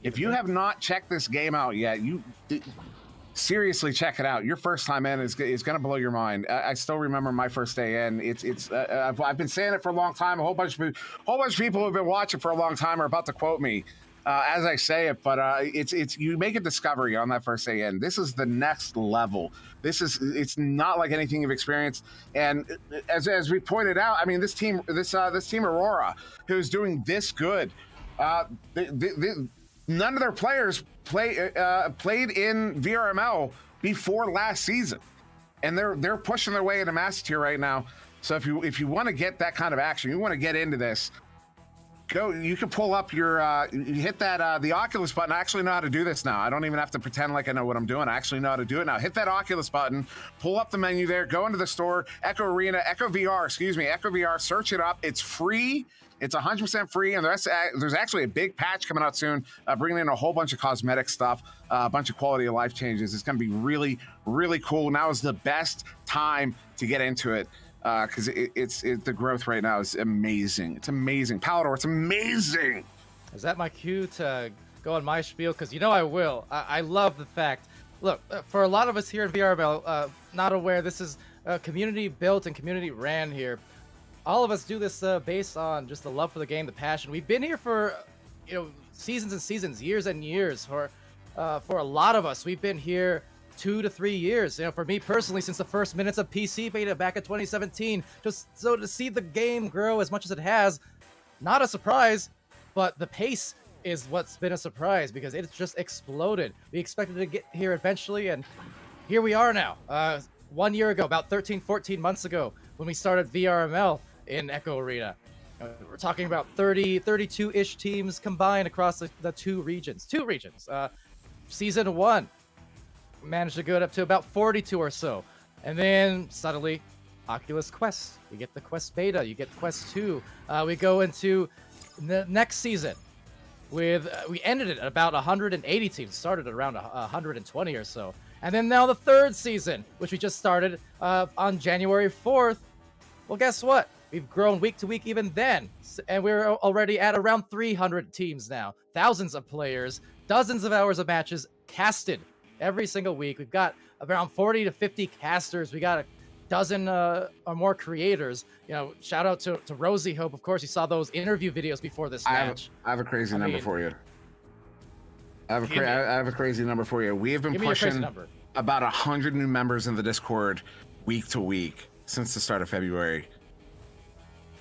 If you have not checked this game out yet, seriously check it out. Your first time in is going to blow your mind. I still remember my first day in. I've been saying it for a long time. A whole bunch of people who've been watching for a long time are about to quote me as I say it, but you make a discovery on that first day in. This is the next level. It's not like anything you've experienced. And as we pointed out, I mean, this team Aurora, who's doing this good, none of their players played in VRML before last season, and they're pushing their way into Master Tier right now. So if you want to get that kind of action, you want to get into this, you can pull up your you hit that the Oculus button. I actually know how to do this now. I don't even have to pretend like I know what I'm doing. I actually know how to do it now. Hit that Oculus button, pull up the menu there, go into the store, Echo VR, search it up. It's free. It's 100% free, and there's actually a big patch coming out soon, bringing in a whole bunch of cosmetic stuff, a bunch of quality of life changes. It's going to be really, really cool. Now is the best time to get into it because the growth right now is amazing. It's amazing. Palador, it's amazing. Is that my cue to go on my spiel? Because you know I will. I love the fact. Look, for a lot of us here in VRML, not aware, this is community built and community ran here. All of us do this based on just the love for the game, the passion. We've been here for, seasons and seasons, years and years. For a lot of us, we've been here 2 to 3 years. For me personally, since the first minutes of PC beta back in 2017, just so to see the game grow as much as it has, not a surprise, but the pace is what's been a surprise because it's just exploded. We expected to get here eventually, and here we are now. 1 year ago, about 13, 14 months ago, when we started VRML in Echo Arena. We're talking about 32-ish teams combined across the two regions. Season 1 managed to go up to about 42 or so. And then suddenly, Oculus Quest. You get the Quest Beta, you get Quest 2. We go into the next season with, we ended it at about 180 teams, started at around 120 or so. And then now the third season, which we just started on January 4th. Well, guess what? We've grown week to week even then. And we're already at around 300 teams now. Thousands of players, dozens of hours of matches casted every single week. We've got around 40 to 50 casters. We got a dozen or more creators. Shout out to Rosie Hope. Of course, you saw those interview videos before this match. I have a crazy number for you. I have a crazy number for you. We have been pushing about 100 new members in the Discord week to week since the start of February.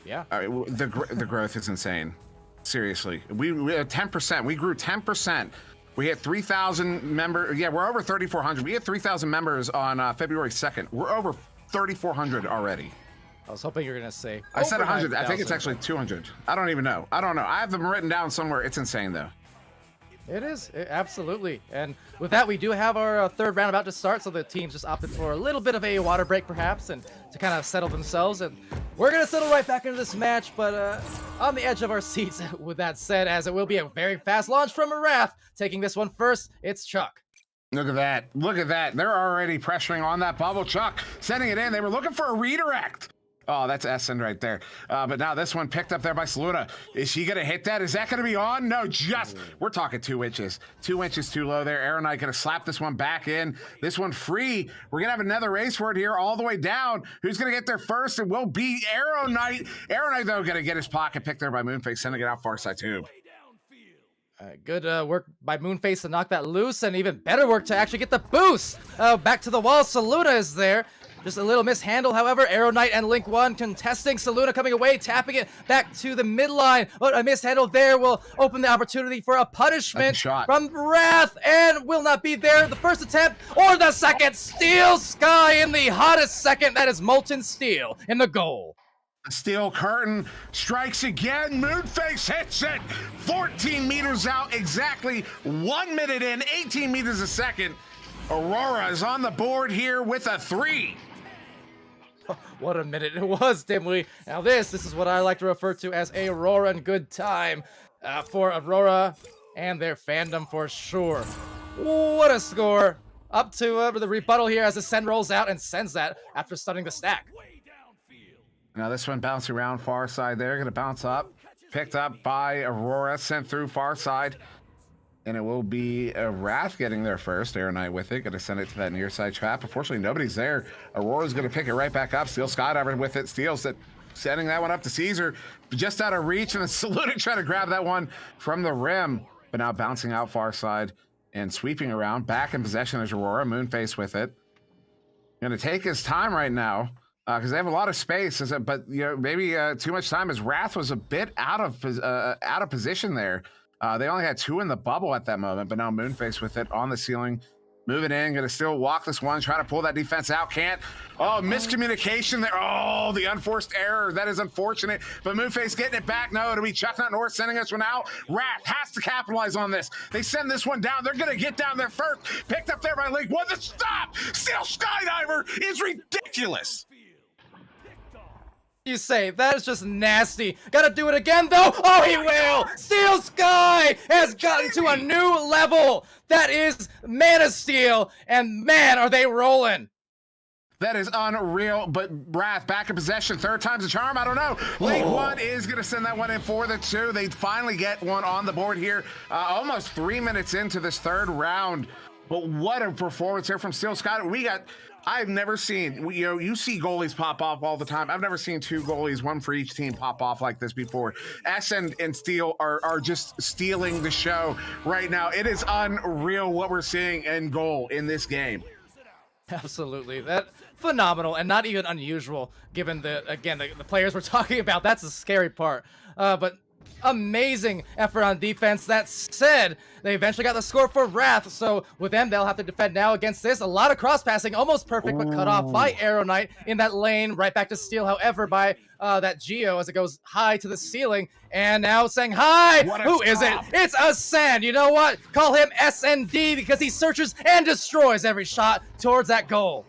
Yeah. The growth is insane. Seriously. We had 10%. We grew 10%. We hit 3,000 members. Yeah, we're over 3,400. We hit 3,000 members on February 2nd. We're over 3,400 already. I was hoping you were going to say. I said 100. I think it's actually 200. I don't even know. I have them written down somewhere. It's insane, though. It is, absolutely. And with that, we do have our third round about to start, so the teams just opted for a little bit of a water break, perhaps, and to kind of settle themselves. And we're going to settle right back into this match, but on the edge of our seats, with that said, as it will be a very fast launch from Wrath. Taking this one first, it's Chuck. Look at that. Look at that. They're already pressuring on that bubble. Chuck sending it in. They were looking for a redirect. Oh, that's Essen right there. But now this one picked up there by Saluda. Is she going to hit that? Is that going to be on? No, we're talking 2 inches. 2 inches too low there. Arrow Knight going to slap this one back in. This one free. We're going to have another race for it here all the way down. Who's going to get there first? It will be Arrow Knight. Arrow Knight, though, going to get his pocket picked there by Moonface, sending it out far side tube. Good work by Moonface to knock that loose, and even better work to actually get the boost. Back to the wall. Saluda is there. Just a little mishandle, however. Arrow Knight and Link 1 contesting. Saluna coming away, tapping it back to the midline. But a mishandle there will open the opportunity for a punishment from Wrath, and will not be there. The first attempt or the second. Steel Sky in the hottest second. That is Molten Steel in the goal. Steel curtain strikes again. Moonface hits it. 14 meters out, exactly 1 minute in, 18 meters a second. Aurora is on the board here with a 3. What a minute it was, Dimly. Now this is what I like to refer to as a Aurora good time for Aurora and their fandom for sure. What a score. Up to the rebuttal here as the send rolls out and sends that after stunning the stack. Now this one bouncing around far side there, gonna bounce up. Picked up by Aurora, sent through far side. And it will be Wrath getting there first. Air Knight with it, gonna send it to that near side trap. Unfortunately, nobody's there. Aurora's gonna pick it right back up. Steel Skydiver with it, steals it, sending that one up to Caesar. Just out of reach, and then Saluting trying to grab that one from the rim. But now bouncing out far side and sweeping around. Back in possession is Aurora, Moonface with it. Gonna take his time right now. Because they have a lot of space, but maybe too much time as Wrath was a bit out of position there. They only had 2 in the bubble at that moment, but now Moonface with it on the ceiling, moving in, gonna still walk this one, trying to pull that defense out, can't. Oh, miscommunication there. Oh, the unforced error. That is unfortunate, but Moonface getting it back. No, it'll be Chuck Not North sending us one out. Wrath has to capitalize on this. They send this one down. They're gonna get down there first. Picked up there by Link. What the stop? Steel Skydiver is ridiculous. You say that is just nasty. Gotta do it again though. Oh, he will. Steel Sky has gotten to a new level. That is Mana Steel, and man, are they rolling. That is unreal, but Wrath back in possession. 3rd time's a charm. I don't know. Link 1 is going to send that one in for the 2. They finally get one on the board here. Almost 3 minutes into this 3rd round. But what a performance here from Steel Sky. I've never seen, you see goalies pop off all the time. I've never seen 2 goalies, 1 for each team, pop off like this before. S and Steel are just stealing the show right now. It is unreal what we're seeing in goal in this game. Absolutely. That phenomenal and not even unusual given the players we're talking about. That's the scary part. But amazing effort on defense. That said, they eventually got the score for Wrath, so with them, they'll have to defend now against this. A lot of cross-passing, almost perfect, but cut off by Arrow Knight in that lane, right back to Steel, however, by that Geo as it goes high to the ceiling, and now saying, hi! Who is it? It's Ascend! You know what? Call him SND because he searches and destroys every shot towards that goal.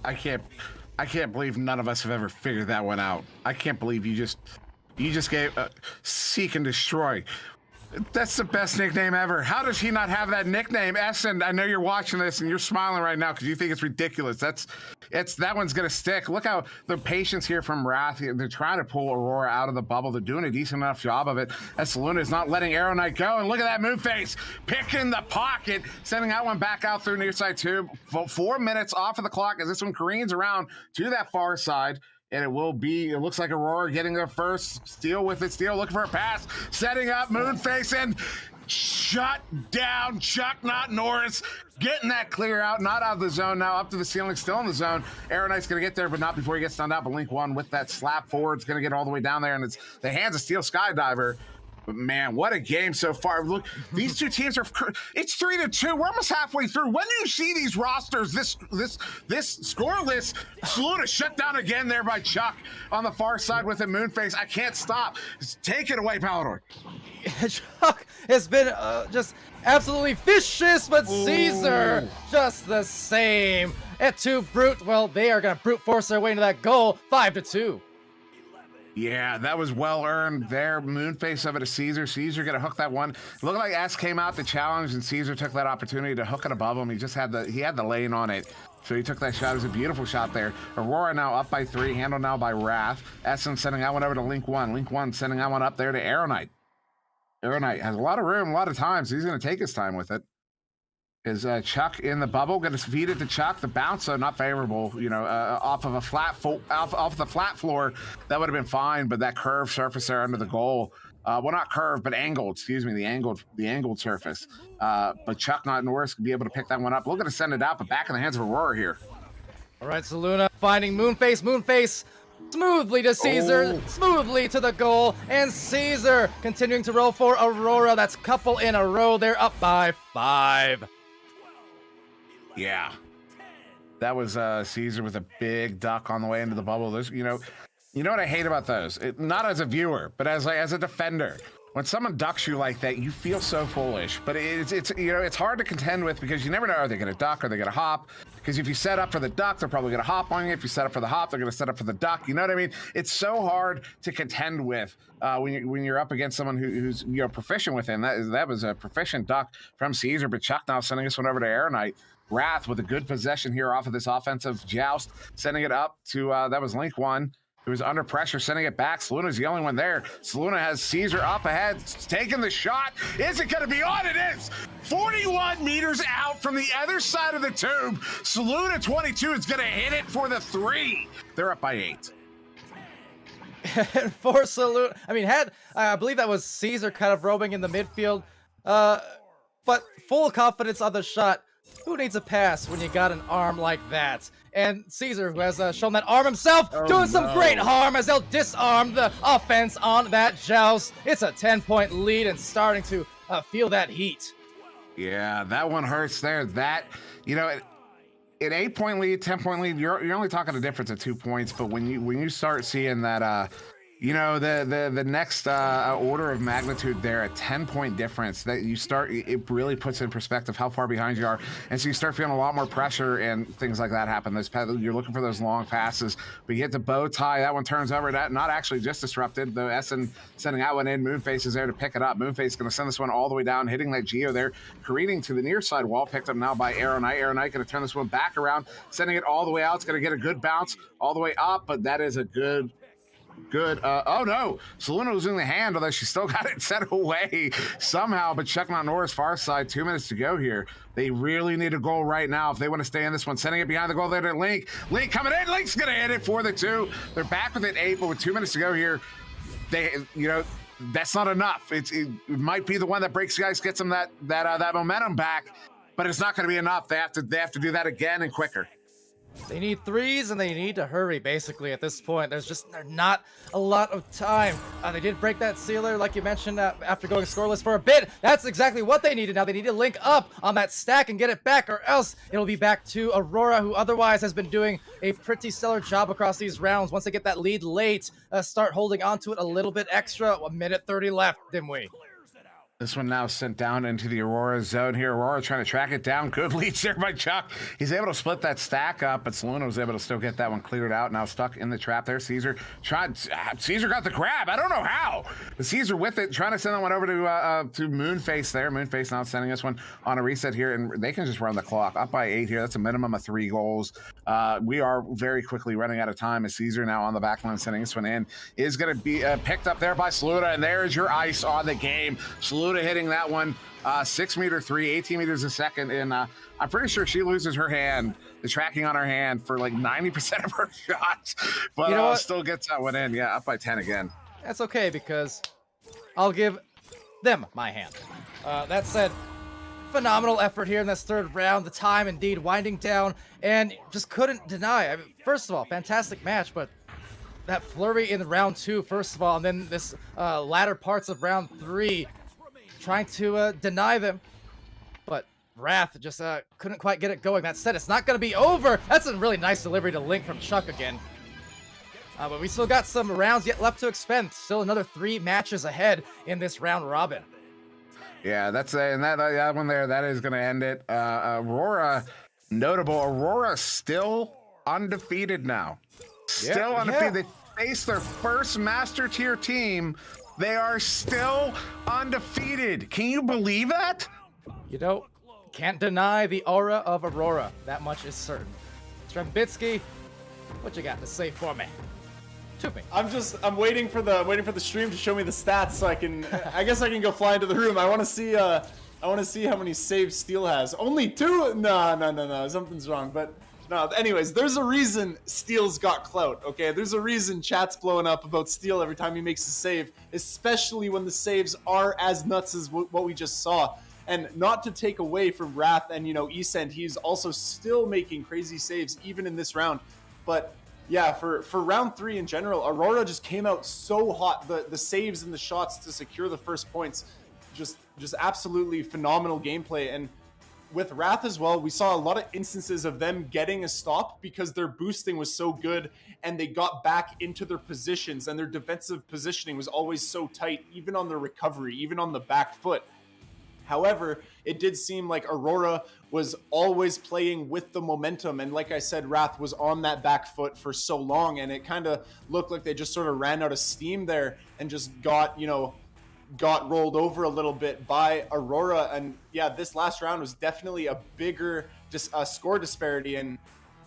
I can't believe none of us have ever figured that one out. I can't believe you just gave Seek and Destroy. That's the best nickname ever. How does he not have that nickname? Essen, I know you're watching this and you're smiling right now because you think it's ridiculous. That one's gonna stick. Look how the patience here from Wrath. They're trying to pull Aurora out of the bubble. They're doing a decent enough job of it. As Luna is not letting Arrow Knight go. And look at that Moonface picking the pocket, sending that one back out through near side 2. 4 minutes off of the clock as this one careens around to that far side. And it looks like Aurora getting there first. Steel with it. Steel looking for a pass. Setting up Moonface and shut down Chuck Not Norris. Getting that clear out. Not out of the zone now. Up to the ceiling. Still in the zone. Arrow Knight's going to get there, but not before he gets stunned out. But Link 1 with that slap forward. It's going to get all the way down there. And it's the hands of Steel Skydiver. But man, what a game so far. Look, these 2 teams it's 3-2. We're almost halfway through. When do you see these rosters this scoreless? Saluda shut down again there by Chuck on the far side with a Moonface. I can't stop. Take it away, Palador. Chuck has been just absolutely vicious, but Caesar just the same. At 2 brute, well, they are going to brute force their way into that goal. 5-2. Yeah, that was well earned there. Moonface of it to Caesar. Caesar gonna hook that one. Looked like S came out the challenge and Caesar took that opportunity to hook it above him. He had the lane on it. So he took that shot. It was a beautiful shot there. Aurora now up by 3, handled now by Wrath. Essence sending that one over to Link 1. Link 1 sending that one up there to Arrow Knight. Arrow Knight has a lot of room, a lot of time, so he's gonna take his time with it. Is Chuck in the bubble? Going to feed it to Chuck. The bounce, not favorable. Off of a off the flat floor, that would have been fine. But that curved surface there under the goal, well, not curved, but angled. Excuse me, the angled surface. But Chuck Not Norris could be able to pick that one up. Looking to send it out, but back in the hands of Aurora here. All right, Saluna finding Moonface. Moonface smoothly to Caesar, smoothly to the goal, and Caesar continuing to roll for Aurora. That's couple in a row. They're up by 5. Yeah, that was Caesar with a big duck on the way into the bubble. There's, You know what I hate about those? Not as a viewer, but as a defender. When someone ducks you like that, you feel so foolish. But it's you know, it's hard to contend with because you never know, are they going to duck, are they going to hop? Because if you set up for the duck, they're probably going to hop on you. If you set up for the hop, they're going to set up for the duck. You know what I mean? It's so hard to contend with when you're up against someone who's proficient with it. And that was a proficient duck from Caesar, but Chuck now sending this one over to Air Knight. Wrath with a good possession here off of this offensive joust, sending it up to that was Link 1. Who was under pressure, sending it back. Saluna's the only one there. Saluna has Caesar up ahead, taking the shot. Is it going to be on? It is. 41 meters out from the other side of the tube. Saluna 22 is going to hit it for the 3. They're up by 8. For Saluna, I mean, I believe that was Caesar kind of roaming in the midfield, but full confidence on the shot. Who needs a pass when you got an arm like that? And Caesar, who has shown that arm himself, doing some great harm as they'll disarm the offense on that joust. It's a 10-point lead and starting to feel that heat. Yeah, that one hurts there. That, you know, an 8-point lead, 10-point lead, you're only talking a difference of 2 points. But when you start seeing that, you know, the next order of magnitude there, a 10-point difference, that you start, it really puts in perspective how far behind you are. And so you start feeling a lot more pressure and things like that happen. You're looking for those long passes, but you hit the bow tie, that one turns over, that not actually just disrupted. The Essen sending that one in, Moonface is there to pick it up. Moonface is going to send this one all the way down, hitting that Geo there, careening to the near side wall, picked up now by Arrow Knight. Arrow Knight going to turn this one back around, sending it all the way out. It's going to get a good bounce all the way up, but that is a good, oh no, Saluna was in the hand, although she still got it set away somehow, but checking on Nora's far side, 2 minutes to go here. They really need a goal right now if they want to stay in this one. Sending it behind the goal there to Link. Link coming in, Link's gonna hit it for the 2. They're back with it 8, but with 2 minutes to go here, they, you know, that's not enough. It might be the one that breaks guys, gets them that momentum back, but it's not gonna be enough. They have to do that again and quicker. They need 3s and they need to hurry, basically, at this point. There's not a lot of time. They did break that sealer, like you mentioned, after going scoreless for a bit. That's exactly what they needed. Now they need to link up on that stack and get it back, or else it'll be back to Aurora, who otherwise has been doing a pretty stellar job across these rounds. Once they get that lead late, start holding on to it a little bit extra. 1 minute 30 left, Dimwee. This one now sent down into the Aurora zone here. Aurora trying to track it down. Good leads there by Chuck. He's able to split that stack up, but Saluna was able to still get that one cleared out. Now stuck in the trap there. Caesar got the grab. I don't know how. But Caesar with it, trying to send that one over to Moonface there. Moonface now sending this one on a reset here, and they can just run the clock. Up by 8 here. That's a minimum of 3 goals. We are very quickly running out of time as Caesar now on the back line sending this one in. Is going to be picked up there by Saluna, and there's your ice on the game. Saluna hitting that one 6 meter 3, 18 meters a second, and I'm pretty sure she loses her hand, the tracking on her hand, for like 90% of her shots, but you know still gets that one in. Yeah, up by 10 again. That's okay, because I'll give them my hand. That said, phenomenal effort here in this 3rd round. The time indeed winding down, and just couldn't deny. I mean, first of all, fantastic match, but that flurry in round 2, first of all, and then this latter parts of round 3, trying to deny them, but Wrath just couldn't quite get it going. That said, it's not going to be over. That's a really nice delivery to Link from Chuck again. But we still got some rounds yet left to expend. Still another 3 matches ahead in this round robin. Yeah, that's and that one there, that is going to end it. Aurora, notable. Aurora still undefeated now. Still undefeated. Yeah. They faced their first Master Tier team. They are still undefeated. Can you believe that? You know, can't deny the aura of Aurora. That much is certain. Strembitsky, what you got to say for me? To me. I'm waiting for the stream to show me the stats so I can I guess I can go fly into the room. I want to see how many saves Steel has. Only 2? No. Something's wrong. But no, anyways, there's a reason Steel's got clout, okay? There's a reason chat's blowing up about Steel every time he makes a save, especially when the saves are as nuts as what we just saw. And not to take away from Wrath and, you know, Esend, he's also still making crazy saves even in this round. But yeah, for round 3 in general, Aurora just came out so hot. The saves and the shots to secure the first points, just absolutely phenomenal gameplay. And with Wrath as well, we saw a lot of instances of them getting a stop because their boosting was so good and they got back into their positions, and their defensive positioning was always so tight, even on their recovery, even on the back foot. However, it did seem like Aurora was always playing with the momentum. And like I said, Wrath was on that back foot for so long, and it kind of looked like they just sort of ran out of steam there and just got rolled over a little bit by Aurora. And yeah, this last round was definitely a bigger score disparity. And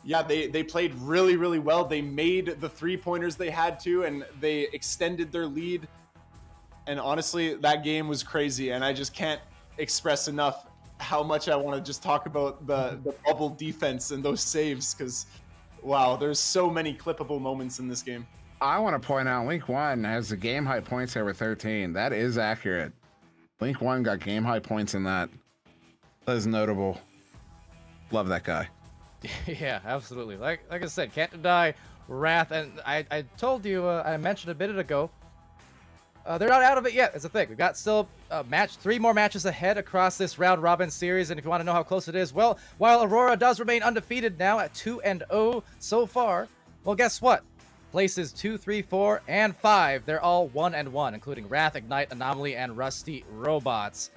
yeah, they played really, really well. They made the 3-pointers they had to, and they extended their lead. And honestly, that game was crazy. And I just can't express enough how much I want to just talk about the bubble defense and those saves, because wow, there's so many clippable moments in this game. I want to point out Link 1 has the game high points there with 13. That is accurate. Link 1 got game high points in that. That is notable. Love that guy. Yeah, absolutely. Like I said, can't deny Wrath, and I told you, I mentioned a minute ago, they're not out of it yet. It's a thing. We've got still 3 more matches ahead across this round robin series, and if you want to know how close it is, well, while Aurora does remain undefeated now at 2-0 so far, well, guess what? Places 2, 3, 4, and 5, they're all 1-1, including Wrath, Ignite, Anomaly, and Rusty Robots.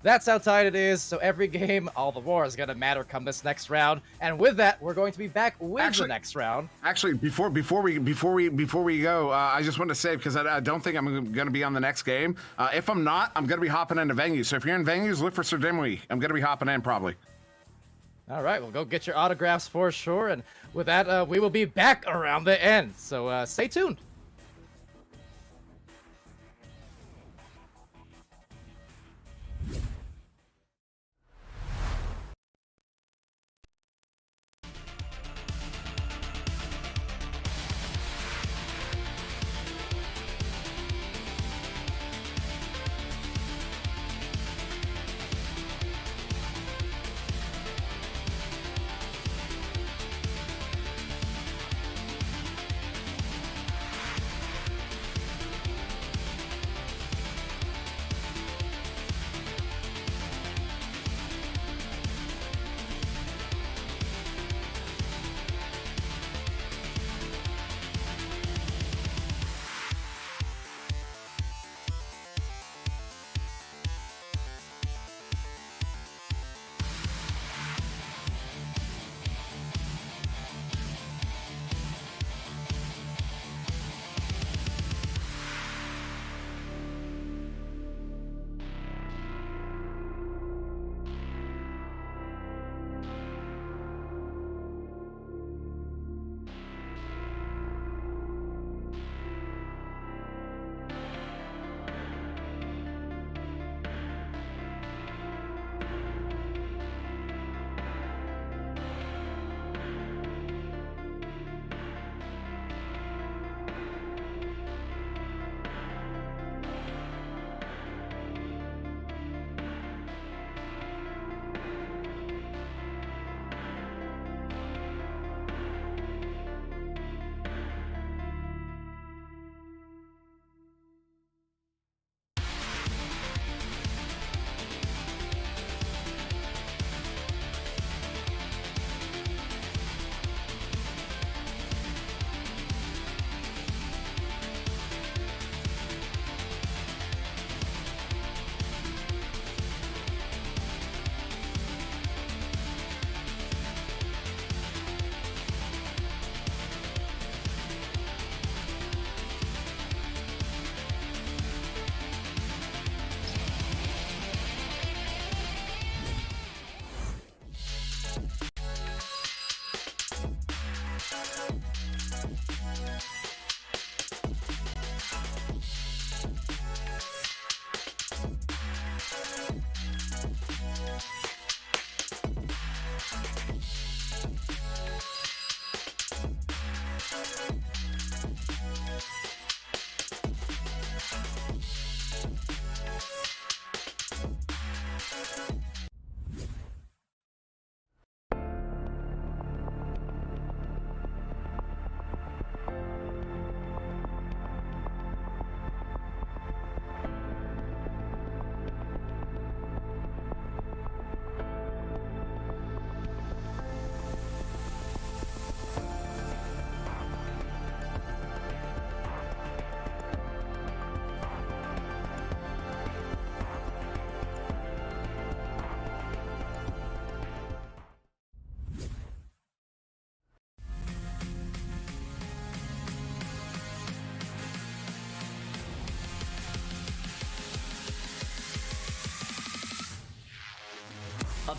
That's how tight it is, so every game, all the more is going to matter come this next round. And with that, we're going to be back with the next round. Actually, before we go, I just want to say, because I don't think I'm going to be on the next game. If I'm not, I'm going to be hopping into venues. So if you're in venues, look for Sir Dimwee. I'm going to be hopping in probably. All right, well, go get your autographs for sure. And with that, we will be back around the end. So stay tuned.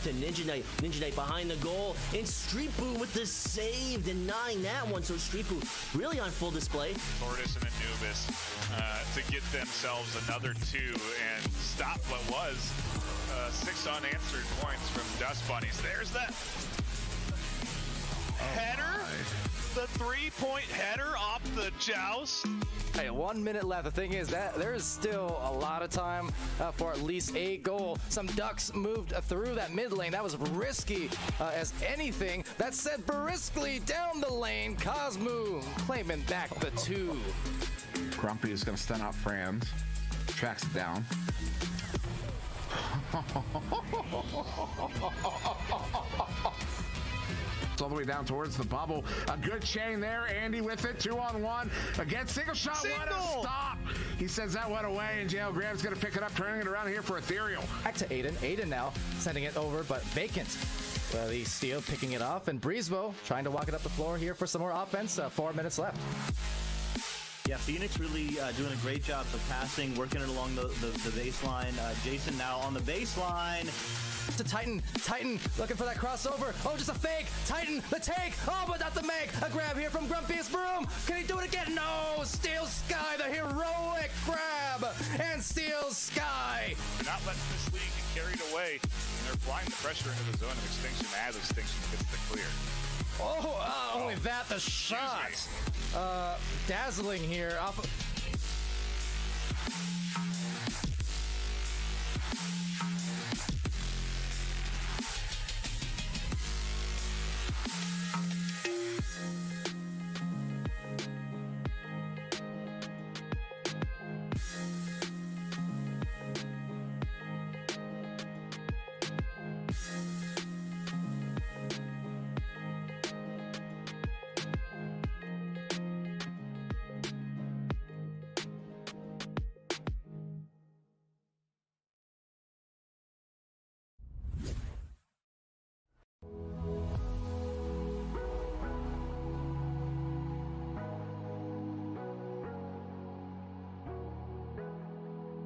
to Ninja Knight. Ninja Knight behind the goal, and Street Boo with the save, denying that one. So Street Boo really on full display. Tortoise and Anubis to get themselves another 2 and stop what was 6 unanswered points from Dust Bunnies. There's that header, the 3-point header off the joust. Hey, 1 minute left. The thing is that there is still a lot of time for at least a goal. Some Ducks moved through that mid lane. That was risky as anything. That said, briskly down the lane, Cosmo claiming back the 2. Grumpy is going to stun out Franz. Tracks it down. It's all the way down towards the bubble. A good chain there. Andy with it. 2-on-1. Again, single shot. What a stop. He sends that one away, and JL Graham's going to pick it up, turning it around here for Ethereal. Back to Aiden. Aiden now sending it over, but vacant. The steal picking it off, and Breezebo trying to walk it up the floor here for some more offense. 4 minutes left. Yeah, Phoenix really doing a great job of passing, working it along the baseline. Jason now on the baseline. To Titan looking for that crossover. Oh, just a fake. Titan, the take. Oh, but not the make. A grab here from Grumpy's Broom. Can he do it again? No. Steel Sky, the heroic grab, and Steel Sky. Not letting this league get carried away. And they're applying the pressure into the zone of Extinction as Extinction gets the clear. Only that, the shot. Dazzling here off of...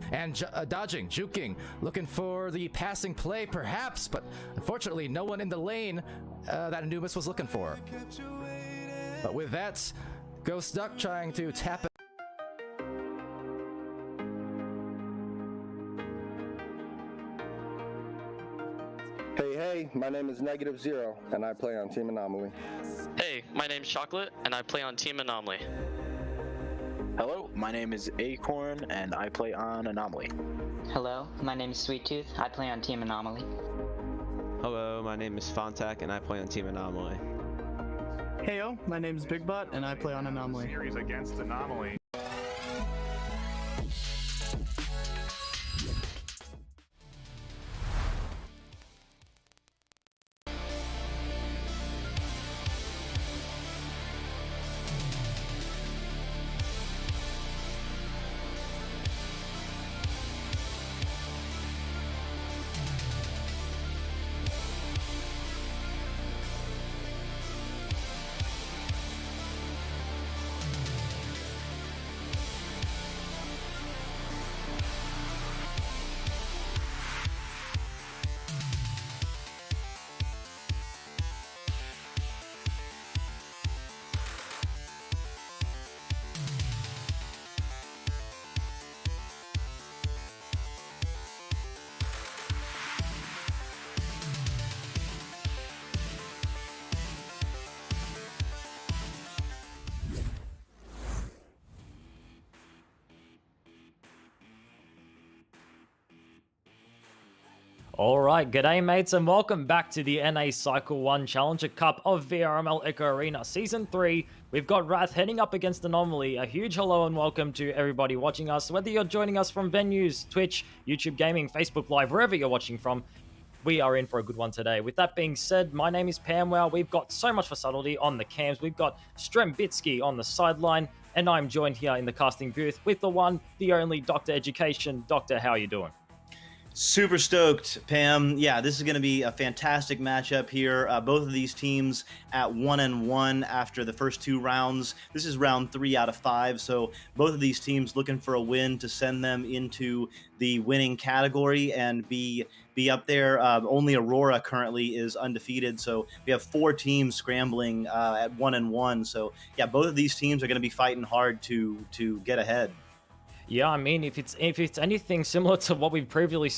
And dodging, juking, looking for the passing play perhaps, but unfortunately no one in the lane that Anubis was looking for. But with that, Ghost Duck trying to tap it. Hey, my name is Negative Zero, and I play on Team Anomaly. Hey, my name's Chocolate, and I play on Team Anomaly. Hello, my name is Acorn, and I play on Anomaly. Hello, my name is Sweet Tooth. I play on Team Anomaly. Hello, my name is Fontac, and I play on Team Anomaly. Heyo, my name is Big Bot, and I play on Anomaly. Series against Anomaly. Alright, g'day mates and welcome back to the NA Cycle 1 Challenger Cup of VRML Echo Arena Season 3. We've got Wrath heading up against Anomaly. A huge hello and welcome to everybody watching us, whether you're joining us from venues, Twitch, YouTube Gaming, Facebook Live, wherever you're watching from. We are in for a good one today. With that being said, my name is Pamwell. We've got so much for subtlety on the cams. We've got Strembitsky on the sideline, and I'm joined here in the casting booth with the one, the only Dr. Education. Doctor, how are you doing? Super stoked, Pam. Yeah, this is going to be a fantastic matchup here. Both of these teams at 1-1 after the first 2 rounds. This is round 3 out of 5, so both of these teams looking for a win to send them into the winning category and be up there. Only Aurora currently is undefeated, so we have 4 teams scrambling at 1-1. So yeah, both of these teams are going to be fighting hard to get ahead. Yeah, I mean, if it's anything similar to what we previously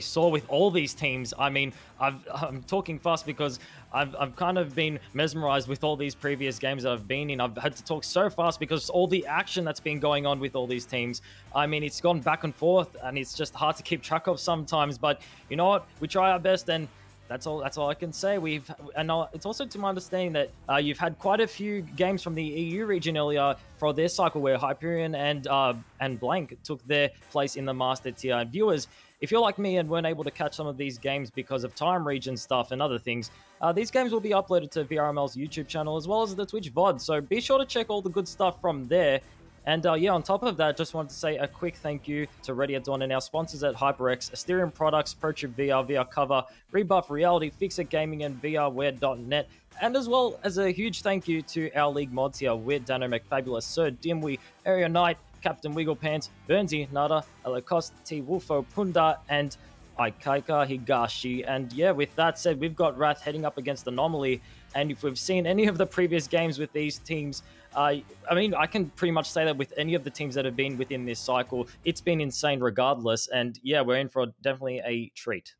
saw with all these teams, I mean, I'm talking fast because I've kind of been mesmerized with all these previous games that I've been in. I've had to talk so fast because all the action that's been going on with all these teams. I mean, it's gone back and forth, and it's just hard to keep track of sometimes. But you know what? We try our best, and that's all I can say. It's also to my understanding that you've had quite a few games from the EU region earlier for their cycle where Hyperion and Blank took their place in the Master Tier. And viewers, if you're like me and weren't able to catch some of these games because of time region stuff and other things, these games will be uploaded to VRML's YouTube channel as well as the Twitch VOD. So be sure to check all the good stuff from there. And yeah, on top of that, just wanted to say a quick thank you to Ready at Dawn and our sponsors at HyperX, Asterion Products, ProTube VR, VR Cover, Rebuff Reality, Fixit Gaming, and VRware.net. And as well as a huge thank you to our league mods here, Weird, Dano, McFabulous, Sir Dimwee, Area Knight, Captain Wigglepants, Burnsy, Nada, Alacost, T. Wolfo, Punda, and Aikaika Higashi. And yeah, with that said, we've got Wrath heading up against Anomaly. And if we've seen any of the previous games with these teams, I mean, I can pretty much say that with any of the teams that have been within this cycle, it's been insane regardless. And yeah, we're in for definitely a treat.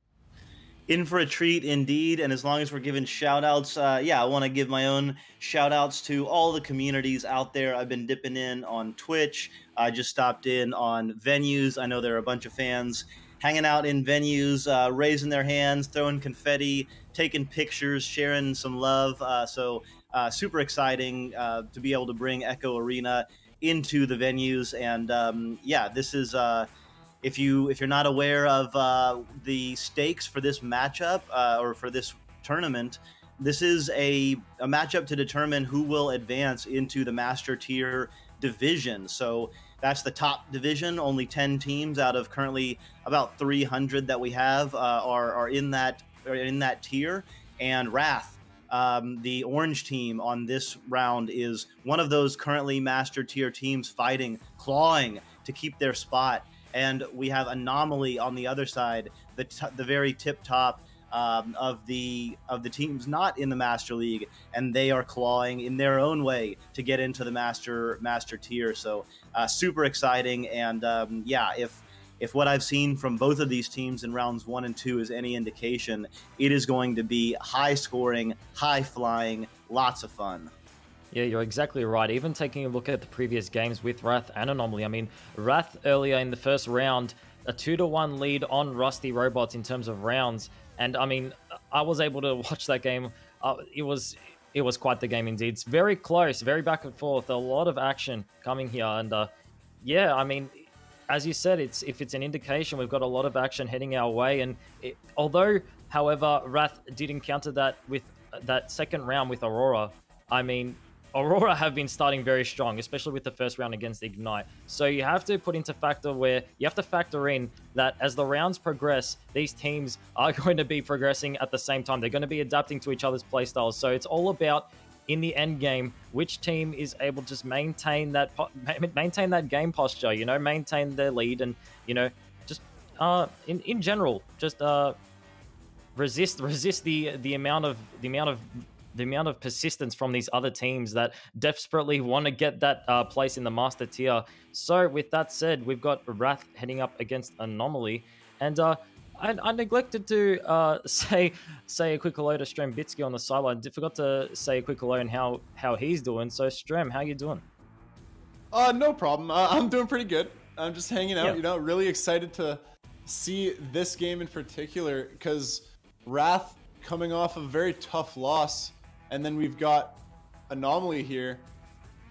In for a treat indeed, and as long as we're giving shout-outs, yeah, I want to give my own shout-outs to all the communities out there. I've been dipping in on Twitch. I just stopped in on venues. I know there are a bunch of fans hanging out in venues, raising their hands, throwing confetti, taking pictures, sharing some love. So super exciting to be able to bring Echo Arena into the venues. And yeah, this is... If you're not aware of the stakes for this matchup or for this tournament, this is a matchup to determine who will advance into the Master Tier division. So that's the top division. Only 10 teams out of currently about 300 that we have are in that tier. And Wrath, the orange team on this round, is one of those currently Master Tier teams fighting, clawing to keep their spot. And we have Anomaly on the other side, the very tip top of the teams not in the Master League, and they are clawing in their own way to get into the Master Tier. So super exciting, and yeah, if what I've seen from both of these teams in rounds 1 and 2 is any indication, it is going to be high scoring, high flying, lots of fun. Yeah, you're exactly right. Even taking a look at the previous games with Wrath and Anomaly, I mean, Wrath earlier in the first round, a 2-1 lead on Rusty Robots in terms of rounds. And I mean, I was able to watch that game. It was quite the game indeed. It's very close, very back and forth, a lot of action coming here. And yeah, I mean, as you said, if it's an indication, we've got a lot of action heading our way. And although, however, Wrath did encounter that with that second round with Aurora, I mean, Aurora have been starting very strong, especially with the first round against Ignite. So you have to put into factor where you have to factor in that as the rounds progress, these teams are going to be progressing at the same time. They're going to be adapting to each other's playstyles. So it's all about, in the end game, which team is able to just maintain that game posture, you know, maintain their lead, and, you know, just in general, just resist the amount of persistence from these other teams that desperately want to get that place in the Master Tier. So with that said, we've got Wrath heading up against Anomaly. And I neglected to say a quick hello to Strem Bitsky on the sideline. I forgot to say a quick hello and how he's doing. So Strem, how you doing? No problem. I'm doing pretty good. I'm just hanging out, Yeah. you know, really excited to see this game in particular, because Wrath coming off a very tough loss. And then we've got Anomaly here,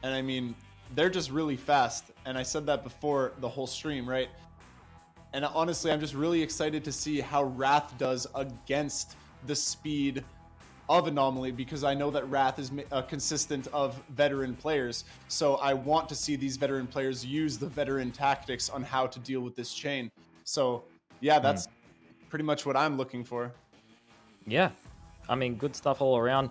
and I mean, they're just really fast. And I said that before the whole stream, right? And honestly, I'm just really excited to see how Wrath does against the speed of Anomaly, because I know that Wrath is consistent of veteran players. So I want to see these veteran players use the veteran tactics on how to deal with this chain. So yeah, that's pretty much what I'm looking for. Yeah, I mean, good stuff all around.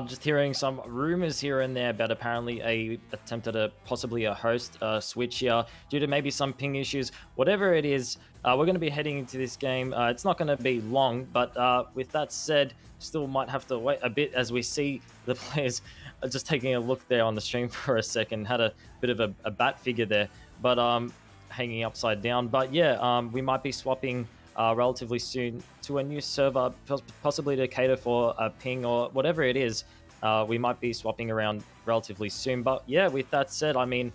Just hearing some rumors here and there about apparently a attempted possibly a host switch here due to maybe some ping issues. Whatever it is, we're going to be heading into this game. It's not going to be long, but with that said, still might have to wait a bit as we see the players. Just taking a look there on the stream for a second, had a bit of a bat figure there, but hanging upside down. But yeah, we might be swapping relatively soon to a new server, possibly to cater for a ping or whatever it is. We might be swapping around relatively soon. But yeah, with that said, I mean,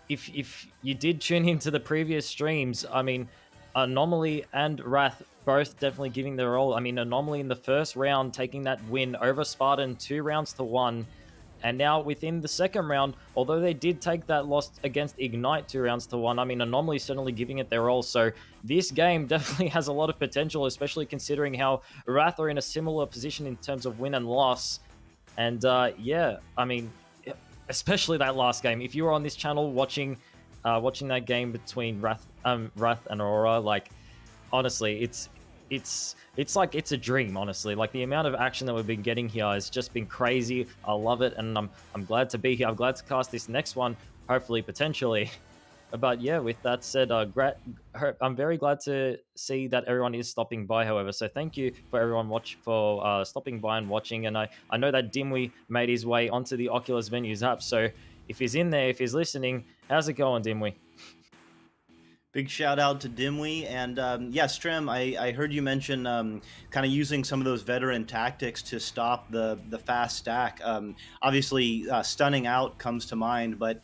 if you did tune into the previous streams, I mean, Anomaly and Wrath both definitely giving their all. I mean, Anomaly in the first round taking that win over Spartan 2-1. And now within the second round, although they did take that loss against Ignite 2-1, I mean, Anomaly certainly giving it their all. So this game definitely has a lot of potential, especially considering how Wrath are in a similar position in terms of win and loss. And yeah, I mean, especially that last game. If you were on this channel watching that game between Wrath and Aurora, like, honestly, it's like it's a dream, honestly. Like, the amount of action that we've been getting here has just been crazy. I love it, and I'm glad to be here. I'm glad to cast this next one, hopefully, potentially. But yeah, with that said, I'm very glad to see that everyone is stopping by, however. So thank you for everyone stopping by and watching. And I know that Dimwy made his way onto the Oculus Venues app. So if he's in there, if he's listening, how's it going, Dimwy? Big shout out to Dimwy. And yeah, Strem, I heard you mention kind of using some of those veteran tactics to stop the fast stack. Obviously, stunning out comes to mind, but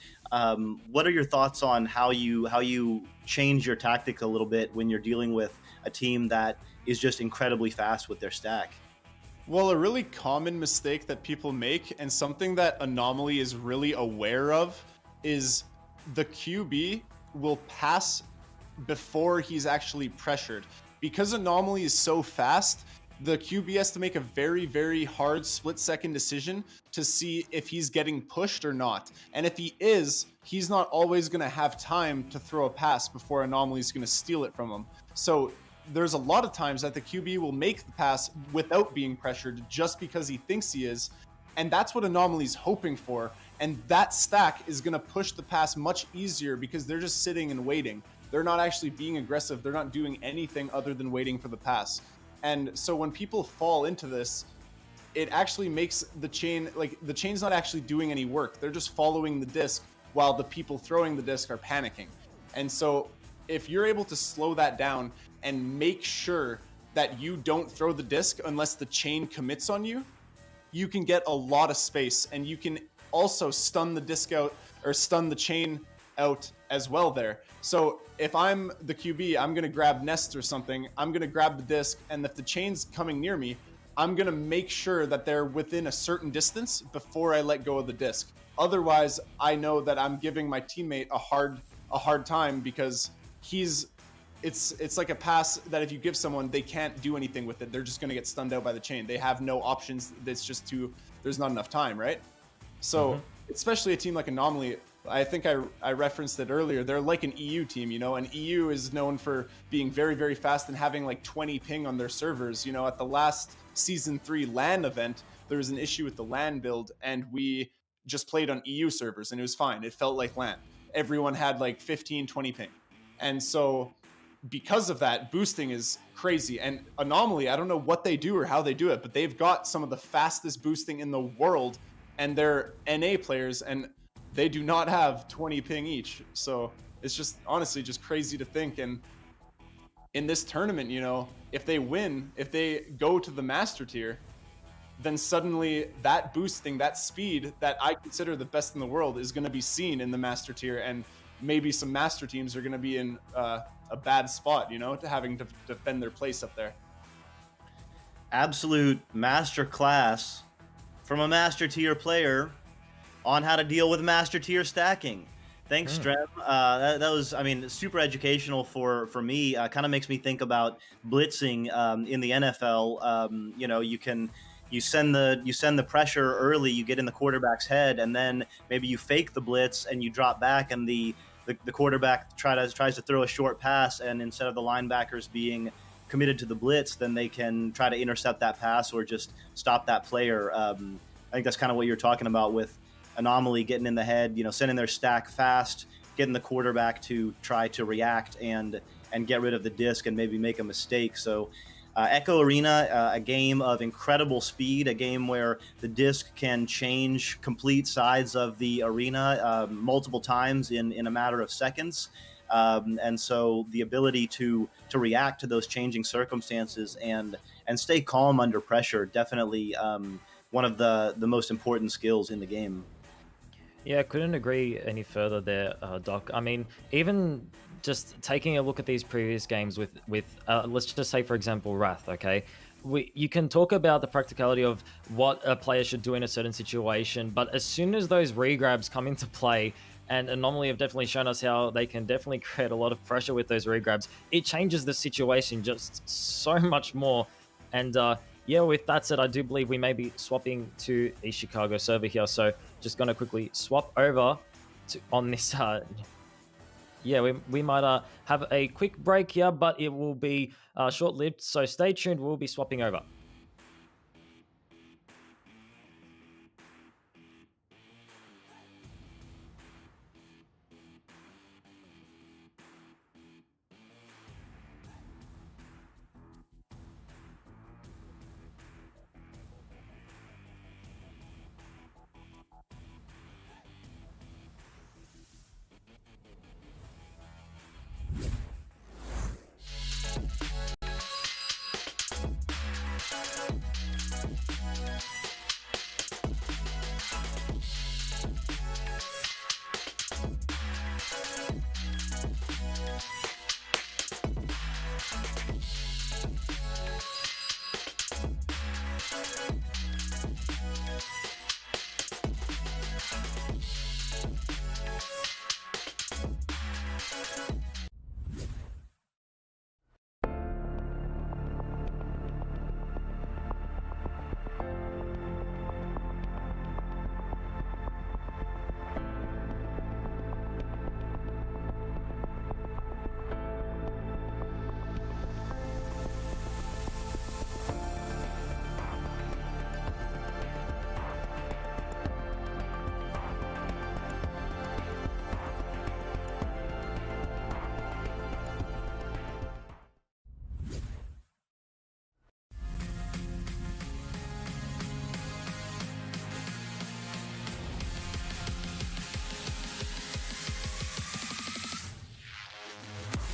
what are your thoughts on how you change your tactic a little bit when you're dealing with a team that is just incredibly fast with their stack? Well, a really common mistake that people make, and something that Anomaly is really aware of, is the QB will pass before he's actually pressured. Because Anomaly is so fast, the QB has to make a very, very hard split-second decision to see if he's getting pushed or not. And if he is, he's not always going to have time to throw a pass before Anomaly is going to steal it from him. So there's a lot of times that the QB will make the pass without being pressured just because he thinks he is. And that's what Anomaly's hoping for. And that stack is going to push the pass much easier because they're just sitting and waiting. They're not actually being aggressive. They're not doing anything other than waiting for the pass. And so when people fall into this, it actually makes the chain, like, the chain's not actually doing any work. They're just following the disc while the people throwing the disc are panicking. And so if you're able to slow that down and make sure that you don't throw the disc unless the chain commits on you, you can get a lot of space, and you can also stun the disc out or stun the chain out as well there. So if I'm the QB, I'm going to grab Nest or something, I'm going to grab the disc, and if the chain's coming near me, I'm going to make sure that they're within a certain distance before I let go of the disc. Otherwise, I know that I'm giving my teammate a hard time because it's like a pass that if you give someone, they can't do anything with it. They're just going to get stunned out by the chain. They have no options. It's just there's not enough time, right? So especially a team like Anomaly, I think I referenced it earlier. They're like an EU team, you know, and EU is known for being very, very fast and having like 20 ping on their servers. You know, at the last Season 3 LAN event, there was an issue with the LAN build, and we just played on EU servers, and it was fine. It felt like LAN. Everyone had like 15, 20 ping. And so because of that, boosting is crazy. And Anomaly, I don't know what they do or how they do it, but they've got some of the fastest boosting in the world, and they're NA players, and they do not have 20 ping each. So it's just honestly just crazy to think. And in this tournament, you know, if they win, if they go to the master tier, then suddenly that boosting, that speed that I consider the best in the world is going to be seen in the master tier. And maybe some master teams are going to be in a bad spot, you know, to having to defend their place up there. Absolute master class from a master tier player on how to deal with master tier stacking. Thanks, Strem. That was, I mean, super educational for me. Kind of makes me think about blitzing in the NFL. You know, you send the pressure early, you get in the quarterback's head, and then maybe you fake the blitz and you drop back, and the the quarterback tries to throw a short pass, and instead of the linebackers being committed to the blitz, then they can try to intercept that pass or just stop that player. I think that's kind of what you're talking about with Anomaly getting in the head, sending their stack fast, getting the quarterback to try to react and get rid of the disc and maybe make a mistake. So Echo Arena, a game of incredible speed, a game where the disc can change complete sides of the arena multiple times in a matter of seconds. And so the ability to react to those changing circumstances and stay calm under pressure, definitely one of the most important skills in the game. Yeah, I couldn't agree any further there, Doc. I mean, even just taking a look at these previous games with let's just say, for example, Wrath, okay? You can talk about the practicality of what a player should do in a certain situation, but as soon as those regrabs come into play, and Anomaly have definitely shown us how they can definitely create a lot of pressure with those regrabs, it changes the situation just so much more. And yeah, with that said, I do believe we may be swapping to a Chicago server here. So just going to quickly swap over to on this. Yeah, we might have a quick break here, but it will be short-lived. So stay tuned. We'll be swapping over.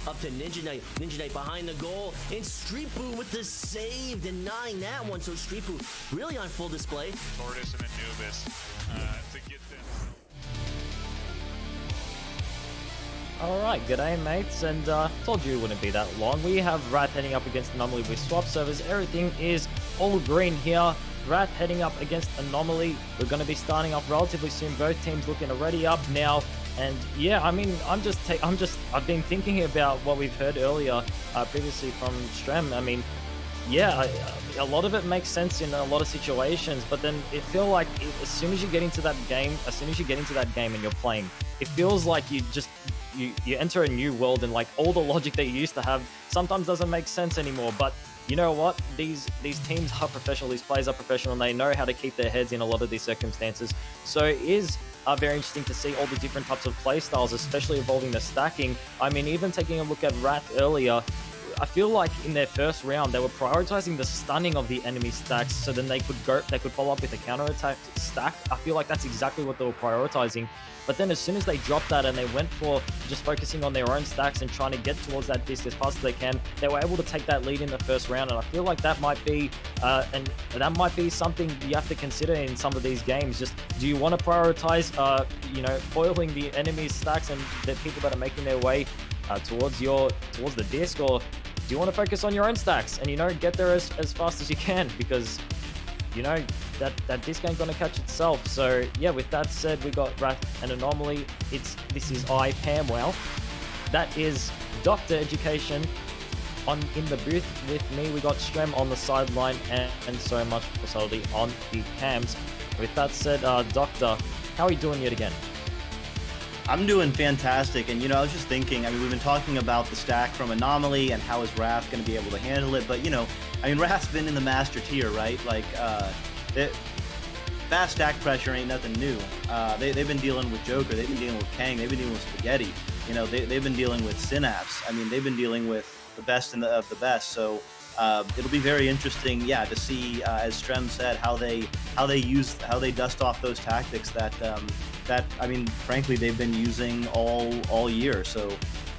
Up to Ninja Knight. Ninja Knight behind the goal. And Street Boo with the save, denying that one. So Street Boo really on full display. Tortoise and Anubis to get them. Alright, g'day mates, and told you it wouldn't be that long. We have Wrath heading up against Anomaly with swap servers. Everything is all green here. Wrath heading up against Anomaly. We're going to be starting off relatively soon. Both teams looking already up now. And yeah, I mean, I've been thinking about what we've heard earlier, previously from Strem. I mean, yeah, a lot of it makes sense in a lot of situations, but then it feels like as soon as you get into that game, and you're playing, it feels like you enter a new world, and like all the logic that you used to have sometimes doesn't make sense anymore. But you know what? These teams are professional, these players are professional, and they know how to keep their heads in a lot of these circumstances. So it is very interesting to see all the different types of play styles, especially involving the stacking. I mean, even taking a look at Wrath earlier, I feel like in their first round, they were prioritizing the stunning of the enemy stacks, so then they could follow up with a counterattack stack. I feel like that's exactly what they were prioritizing. But then as soon as they dropped that and they went for just focusing on their own stacks and trying to get towards that disc as fast as they can, they were able to take that lead in the first round. And I feel like that might be something you have to consider in some of these games. Just, do you want to prioritize, foiling the enemy's stacks and the people that are making their way towards the disc, or do you want to focus on your own stacks and get there as fast as you can, because that disc ain't gonna catch itself. So yeah, with that said, we got Wrath and Anomaly. This is Pamwell. That is Dr. Education in the booth with me. We got Strem on the sideline and so much facility on the cams. With that said, Doctor, how are you doing yet again? I'm doing fantastic, and I was just thinking, I mean, we've been talking about the stack from Anomaly and how is Wrath going to be able to handle it, but I mean, Wrath's been in the master tier, right? Like, fast stack pressure ain't nothing new. They've been dealing with Joker, they've been dealing with Kang, they've been dealing with Spaghetti. They've been dealing with Synapse. I mean, they've been dealing with the best of the best. So it'll be very interesting, to see, as Strem said, how they dust off those tactics that I mean, frankly, they've been using all year. So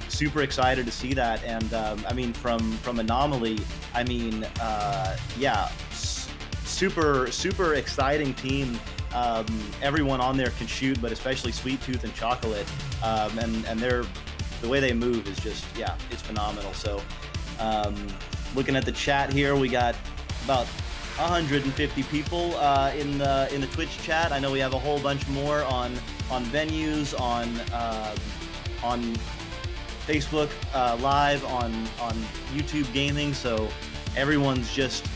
super excited to see that. And I mean, from Anomaly, I mean, super exciting team. Everyone on there can shoot, but especially Sweet Tooth and Chocolate, and the way they move is just, it's phenomenal. So looking at the chat here, we got about 150 people in the Twitch chat. I know we have a whole bunch more on venues, on Facebook Live, on YouTube Gaming. So everyone's just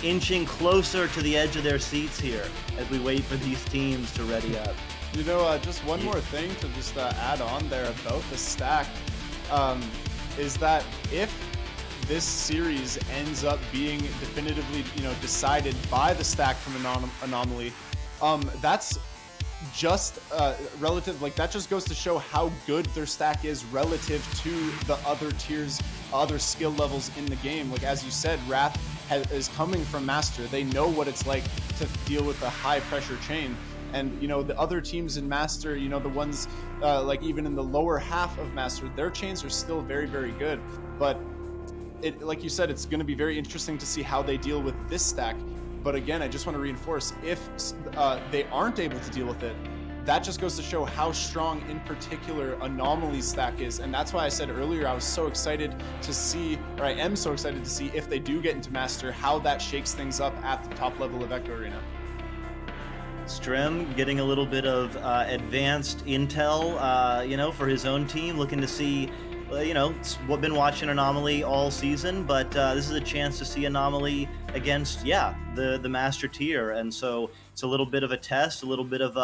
inching closer to the edge of their seats here as we wait for these teams to ready up. Just one more thing to just add on there about the stack, is that if this series ends up being definitively, decided by the stack from Anomaly, that's just relative, like that just goes to show how good their stack is relative to the other tiers, other skill levels in the game. Like as you said, Wrath is coming from Master. They know what it's like to deal with a high pressure chain. And, the other teams in Master, the ones like even in the lower half of Master, their chains are still very, very good. But like you said, it's going to be very interesting to see how they deal with this stack. But again, I just want to reinforce, if they aren't able to deal with it, that just goes to show how strong, in particular, Anomaly's stack is. And that's why I said earlier, I was so excited to see, or I am so excited to see, if they do get into Master, how that shakes things up at the top level of Echo Arena. Strem getting a little bit of advanced intel, for his own team, looking to see, been watching Anomaly all season, but this is a chance to see Anomaly against, the Master tier, and so it's a little bit of a test, a little bit of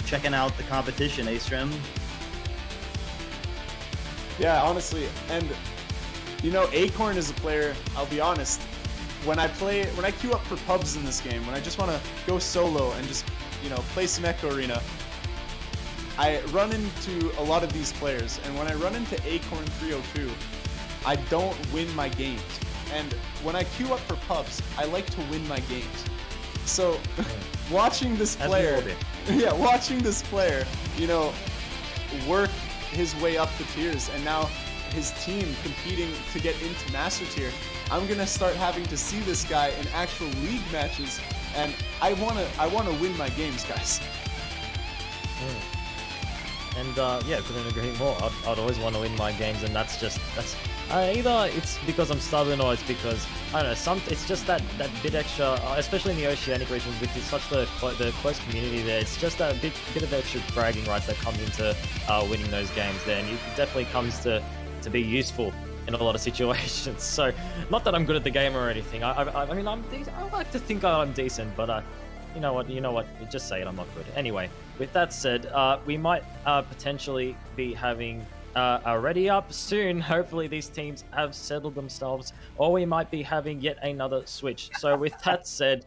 checking out the competition, Strem? Yeah, honestly, and Acorn is a player, I'll be honest, when I queue up for pubs in this game, when I just want to go solo and just, play some Echo Arena, I run into a lot of these players, and when I run into Acorn 302, I don't win my games. And when I queue up for pubs, I like to win my games. So watching this player, work his way up the tiers, and now his team competing to get into Master Tier, I'm gonna start having to see this guy in actual league matches, and I wanna win my games, guys. And couldn't agree more. I'd always want to win my games, and that's either it's because I'm stubborn, or it's because I don't know. It's just that bit extra, especially in the Oceanic region with such the close community there. It's just that bit of extra bragging rights that comes into winning those games there, and it definitely comes to be useful in a lot of situations. So, not that I'm good at the game or anything. I mean, I like to think I'm decent, but you know what? Just say it. I'm not good. Anyway, with that said, we might potentially be having a ready up soon. Hopefully, these teams have settled themselves, or we might be having yet another switch. So, with that said,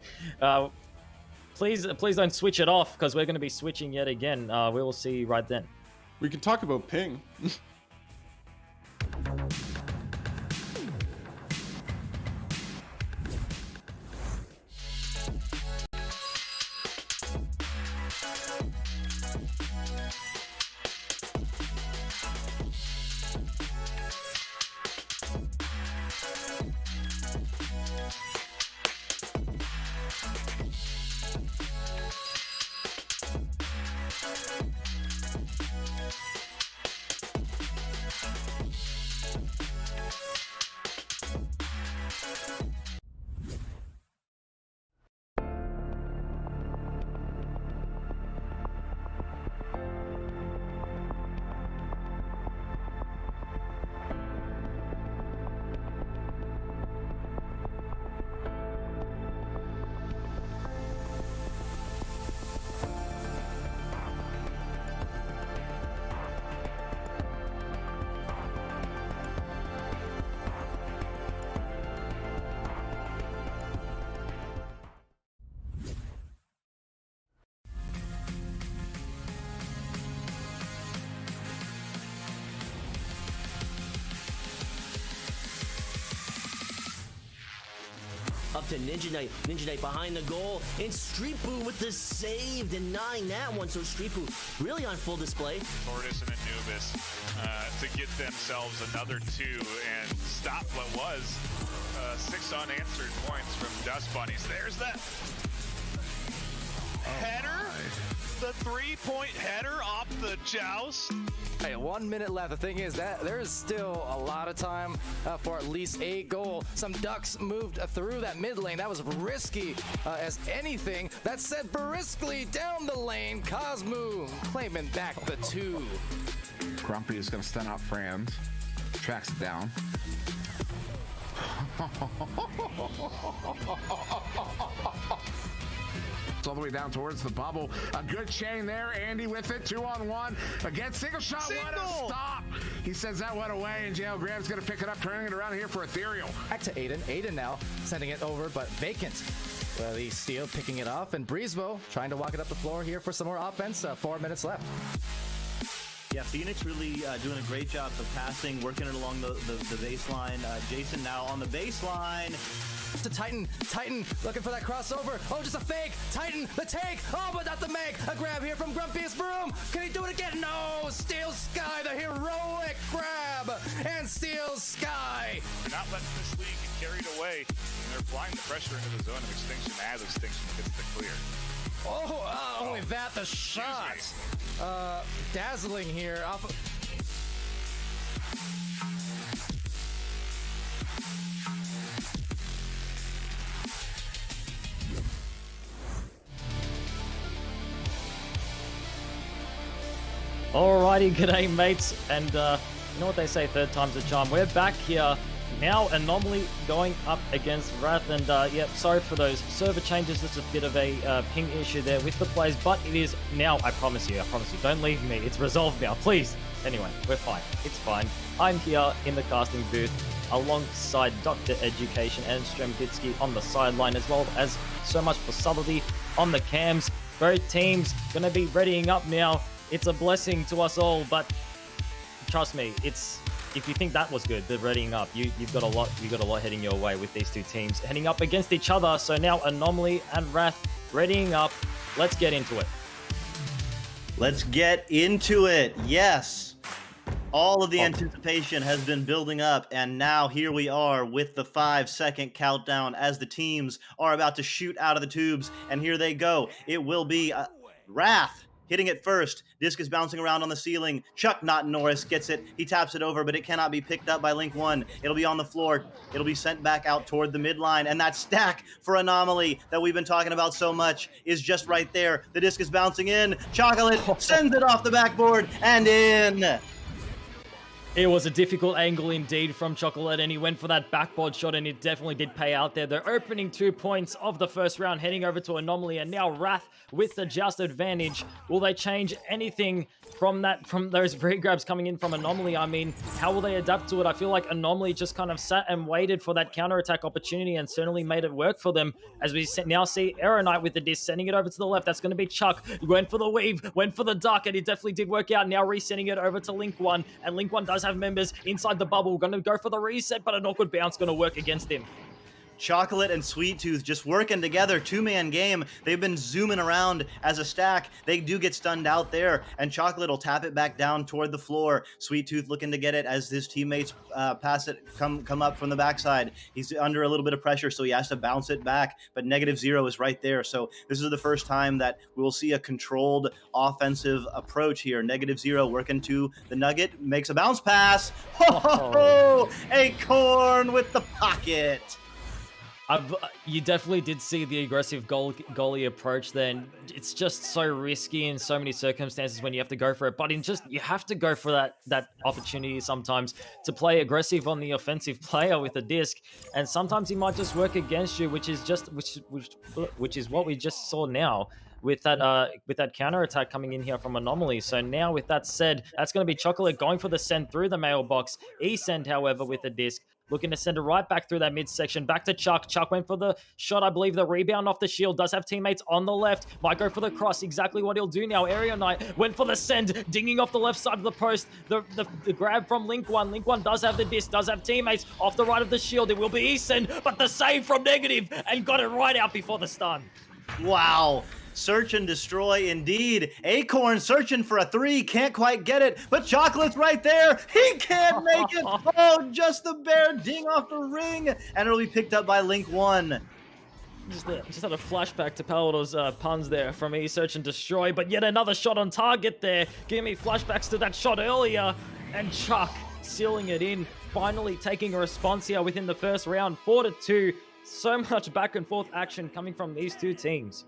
please don't switch it off, because we're going to be switching yet again. We will see you right then. We can talk about ping. to Ninja Knight. Ninja Knight behind the goal, and Street Boo with the save, denying that one. So Street Boo really on full display. Tortoise and Anubis to get themselves another 2 and stop what was 6 unanswered points from Dust Bunnies. There's that header, the 3-point header off the joust. Hey, 1 minute left. The thing is that there is still a lot of time for at least a goal. Some ducks moved through that mid lane. That was risky as anything. That said, briskly down the lane, Cosmo claiming back the 2. Grumpy is going to stun out Franz. Tracks it down. All the way down towards the bubble. A good chain there. Andy with it. 2-on-1. Again, single shot. What a stop. He sends that one away, and JL Graham's going to pick it up, turning it around here for Ethereal. Back to Aiden. Aiden now sending it over, but vacant. The steal picking it off, and Breezebo trying to walk it up the floor here for some more offense. 4 minutes left. Yeah, Phoenix really doing a great job of passing, working it along the baseline. Jason now on the baseline. To Titan looking for that crossover. Oh, just a fake. Titan, the take. Oh, but not the make. A grab here from Grumpiest Broom. Can he do it again? No. Steel Sky, the heroic grab, and Steel Sky. They're not letting this league get carried away, and they're applying the pressure into the zone of extinction as extinction gets the clear. Oh, only that, the shot. Dazzling here. Off of Alrighty, g'day mates, and you know what they say, third time's a charm. We're back here now. Anomaly going up against Wrath, and yeah, sorry for those server changes. It's a bit of a ping issue there with the plays, but it is now. I promise you, don't leave me. It's resolved now, please. Anyway, we're fine. It's fine. I'm here in the casting booth alongside Dr. Education and Strembitsky on the sideline, as well as so much for subtlety on the cams. Both teams gonna be readying up now. It's a blessing to us all, but trust me, it's if you think that was good, the readying up, you've got a lot heading your way with these two teams heading up against each other. So now Anomaly and Wrath readying up. Let's get into it. Let's get into it. Yes. All of the anticipation has been building up, and now here we are with the 5-second countdown as the teams are about to shoot out of the tubes, and here they go. It will be Wrath hitting it first. Disc is bouncing around on the ceiling. Chuck Not Norris gets it. He taps it over, but it cannot be picked up by Link 1. It'll be on the floor. It'll be sent back out toward the midline. And that stack for Anomaly that we've been talking about so much is just right there. The disc is bouncing in. Chocolate sends it off the backboard and in. It was a difficult angle indeed from Chocolate, and he went for that backboard shot, and it definitely did pay out there. The opening 2 points of the first round heading over to Anomaly, and now Wrath with the just advantage. Will they change anything from those free grabs coming in from Anomaly? I mean, how will they adapt to it? I feel like Anomaly just kind of sat and waited for that counterattack opportunity and certainly made it work for them, as we now see Arrow Knight with the disc, sending it over to the left. That's going to be Chuck. Went for the weave, went for the duck, and it definitely did work out. Now resending it over to Link 1, and Link 1 does have members inside the bubble. Going to go for the reset, but an awkward bounce going to work against him. Chocolate and Sweet Tooth just working together, 2-man game. They've been zooming around as a stack. They do get stunned out there, and Chocolate will tap it back down toward the floor. Sweet Tooth looking to get it as his teammates pass it, come up from the backside. He's under a little bit of pressure, so he has to bounce it back, but -0 is right there. So this is the first time that we will see a controlled offensive approach here. -0 working to the Nugget, makes a bounce pass. Oh. Acorn with the pocket. You definitely did see the aggressive goalie approach then. It's just so risky in so many circumstances when you have to go for it. But you have to go for that opportunity sometimes to play aggressive on the offensive player with a disc. And sometimes he might just work against you, which is what we just saw now with that counter attack coming in here from Anomaly. So now with that said, that's going to be Chocolate going for the send through the mailbox. E-send, however, with the disc. looking to send it right back through that midsection. Back to Chuck. Chuck went for the shot, I believe, the rebound off the shield. Does have teammates on the left. Might go for the cross. Exactly what he'll do now. Area Knight went for the send, dinging off the left side of the post. The grab from Link One. Link One does have the disc, does have teammates off the right of the shield. It will be Eason, but the save from Negative, and got it right out before the stun. Wow. Search and destroy indeed. Acorn searching for a 3, can't quite get it, but Chocolate's right there. He can't make it. Oh, just the bare ding off the ring, and it'll be picked up by Link One. Just had a flashback to Palador's puns there from Search and Destroy, but yet another shot on target there. Give me flashbacks to that shot earlier, and Chuck sealing it in, finally taking a response here within the first round, 4-2. So much back and forth action coming from these two teams.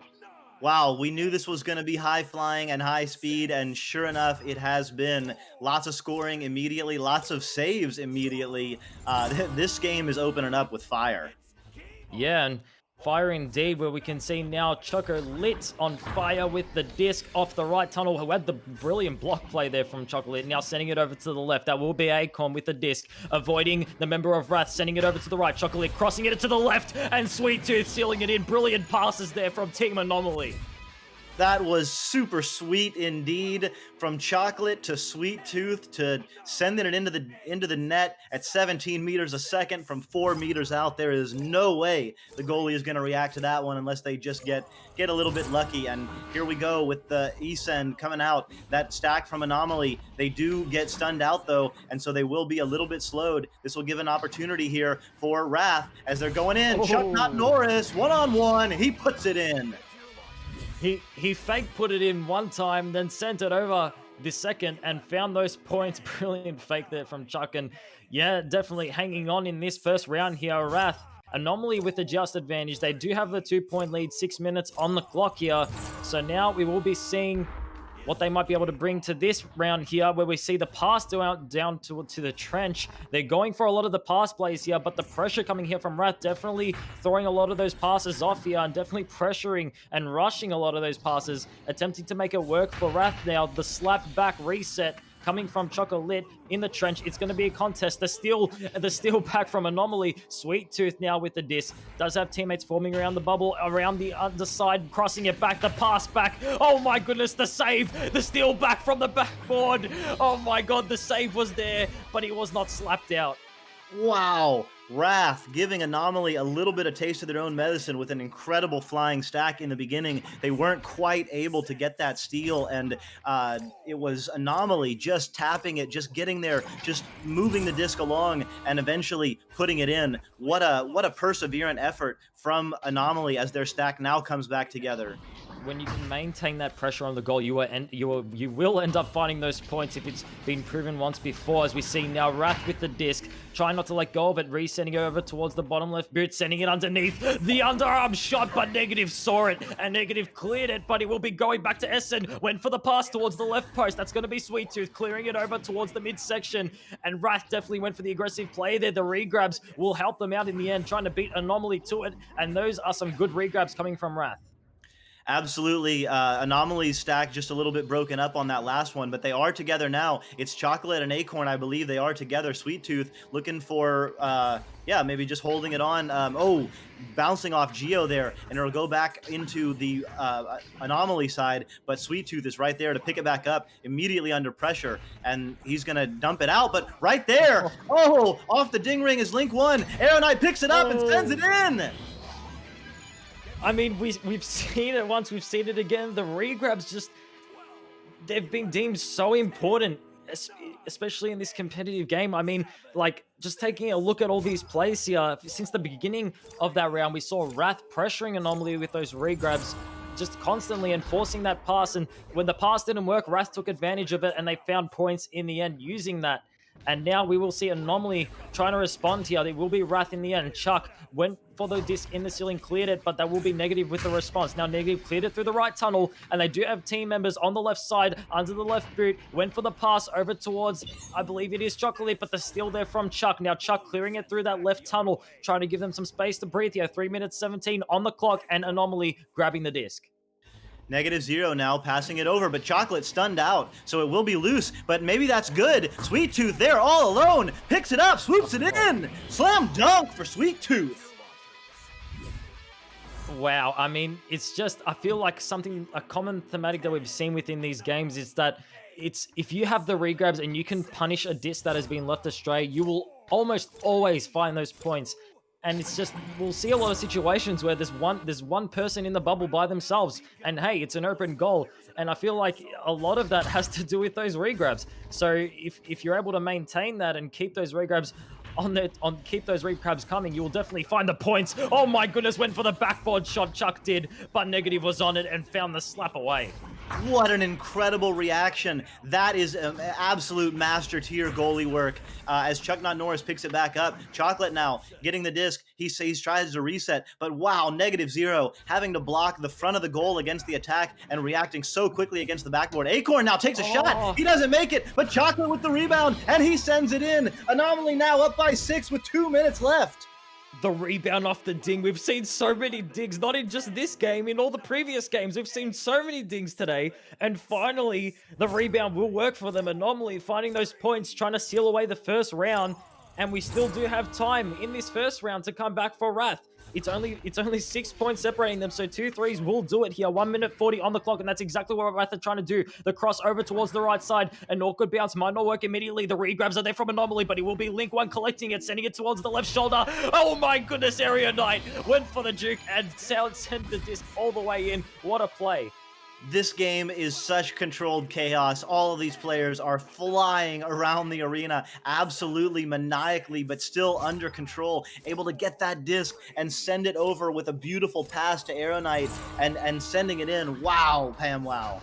Wow, we knew this was going to be high flying and high speed, and sure enough, it has been. Lots of scoring immediately, lots of saves immediately. This game is opening up with fire. Yeah, and fire indeed, where we can see now Choco lit on fire with the disc off the right tunnel, who had the brilliant block play there from Chocolate, now sending it over to the left. That will be Acorn with the disc, avoiding the member of Wrath, sending it over to the right. Chocolate crossing it to the left, and Sweet Tooth sealing it in. Brilliant passes there from Team Anomaly. That was super sweet indeed. From Chocolate to Sweet Tooth to sending it into the net at 17 meters a second from 4 meters out. There is no way the goalie is going to react to that one unless they just get a little bit lucky. And here we go with the E-Send coming out. That stack from Anomaly. They do get stunned out though, and so they will be a little bit slowed. This will give an opportunity here for Wrath as they're going in. Chuck Not Norris, one-on-one. He puts it in. He fake put it in one time, then sent it over the second and found those points. Brilliant fake there from Chuck. And yeah, definitely hanging on in this first round here. Wrath, Anomaly with the just advantage. They do have the 2-point lead, 6 minutes on the clock here. So now we will be seeing what they might be able to bring to this round here, where we see the pass down to the trench. They're going for a lot of the pass plays here, but the pressure coming here from Wrath definitely throwing a lot of those passes off here and definitely pressuring and rushing a lot of those passes, attempting to make it work for Wrath now. The slap back reset coming from Chocolate in the trench. It's going to be a contest. The steal back from Anomaly. Sweet Tooth now with the disc. Does have teammates forming around the bubble, around the underside, crossing it back. The pass back. Oh my goodness, the save. The steal back from the backboard. Oh my god, the save was there, but he was not slapped out. Wow. Wrath giving Anomaly a little bit of taste of their own medicine with an incredible flying stack in the beginning. They weren't quite able to get that steal, and it was Anomaly just tapping it, just getting there, just moving the disc along, and eventually putting it in. What a perseverant effort from Anomaly as their stack now comes back together. When you can maintain that pressure on the goal, you will end up finding those points if it's been proven once before. As we see now, Wrath with the disc, trying not to let go of it, resending it over towards the bottom left boot, sending it underneath the underarm shot, but Negative saw it, and Negative cleared it, but it will be going back to Essen. Went for the pass towards the left post. That's going to be Sweet Tooth, clearing it over towards the midsection, and Wrath definitely went for the aggressive play there. The regrabs will help them out in the end, trying to beat Anomaly to it, and those are some good regrabs coming from Wrath. Absolutely. Anomaly's stack just a little bit broken up on that last one, but they are together now. It's Chocolate and Acorn, I believe they are together. Sweet Tooth looking for, maybe just holding it on. Bouncing off Geo there, and it'll go back into the Anomaly side, but Sweet Tooth is right there to pick it back up immediately under pressure, and he's going to dump it out, but right there, off the ding ring is Link One. Aeronite picks it up and sends it in. I mean, we've seen it once, we've seen it again. The regrabs they've been deemed so important, especially in this competitive game. I mean, like, just taking a look at all these plays here, since the beginning of that round, we saw Wrath pressuring Anomaly with those regrabs, just constantly enforcing that pass. And when the pass didn't work, Wrath took advantage of it, and they found points in the end using that. And now we will see Anomaly trying to respond here. It will be Wrath in the end. Chuck went for the disc in the ceiling, cleared it, but that will be Negative with the response. Now Negative cleared it through the right tunnel, and they do have team members on the left side, under the left boot. Went for the pass over towards, I believe it is Chocolate, but the steal there from Chuck. Now Chuck clearing it through that left tunnel, trying to give them some space to breathe here. 3 minutes 17 on the clock, and Anomaly grabbing the disc. -0 now passing it over, but Chocolate stunned out, so it will be loose, but maybe that's good. Sweet Tooth there all alone, picks it up, swoops it in. Slam dunk for Sweet Tooth. Wow, I mean, it's just, I feel like a common thematic that we've seen within these games is that if you have the regrabs and you can punish a disc that has been left astray, you will almost always find those points. And it's just, we'll see a lot of situations where there's one person in the bubble by themselves, and hey, it's an open goal. And I feel like a lot of that has to do with those regrabs. So if you're able to maintain that and keep those regrabs keep those regrabs coming, you will definitely find the points. Oh my goodness, went for the backboard shot, Chuck did, but Negative was on it and found the slap away. What an incredible reaction. That is absolute master tier goalie work. As Chuck Not Norris picks it back up, Chocolate now getting the disc. He tries to reset, but wow, -0, having to block the front of the goal against the attack and reacting so quickly against the backboard. Acorn now takes a shot. He doesn't make it, but Chocolate with the rebound, and he sends it in. Anomaly now up by 6 with 2 minutes left. The rebound off the ding. We've seen so many dings, not in just this game, in all the previous games. We've seen so many dings today, and finally, the rebound will work for them. Anomaly finding those points, trying to seal away the first round, and we still do have time in this first round to come back for Wrath. It's only 6 points separating them, so 2 threes will do it here. 1 minute 40 on the clock, and that's exactly what Wrath are trying to do. The cross over towards the right side. An awkward bounce might not work immediately. The regrabs are there from Anomaly, but he will be Link 1 collecting it, sending it towards the left shoulder. Oh my goodness, Area Knight went for the juke and sent the disc all the way in. What a play. This game is such controlled chaos. All of these players are flying around the arena, absolutely maniacally, but still under control, able to get that disc and send it over with a beautiful pass to Arrow Knight and sending it in. Wow, Pam, wow.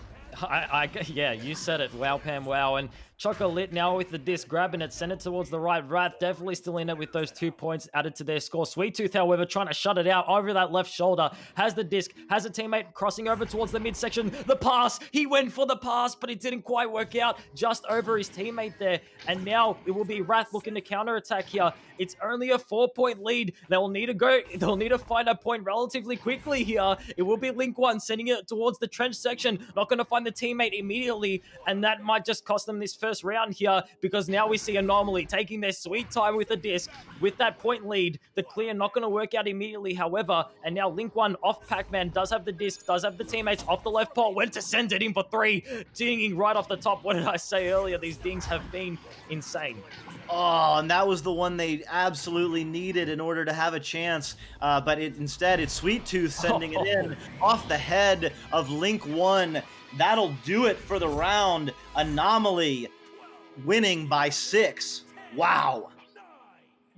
Yeah, you said it. Wow, Pam, wow. And Chocolate now with the disc, grabbing it, send it towards the right. Wrath definitely still in it with those 2 points added to their score. Sweet Tooth, however, trying to shut it out over that left shoulder. Has the disc, has a teammate crossing over towards the midsection. The pass, he went for the pass, but it didn't quite work out. Just over his teammate there. And now it will be Wrath looking to counterattack here. It's only a 4-point lead. They'll need to find a point relatively quickly here. It will be Link 1 sending it towards the trench section. Not going to find the teammate immediately, and that might just cost them this first round here, because now we see Anomaly taking their sweet time with the disc. With that point lead, the clear not going to work out immediately, however, and now Link 1 off Pac-Man does have the disc, does have the teammates off the left pole, went to send it in for 3, dinging right off the top. What did I say earlier? These dings have been insane. Oh, and that was the one they absolutely needed in order to have a chance. But instead, it's Sweet Tooth sending it in off the head of Link 1. That'll do it for the round. Anomaly winning by 6. Wow.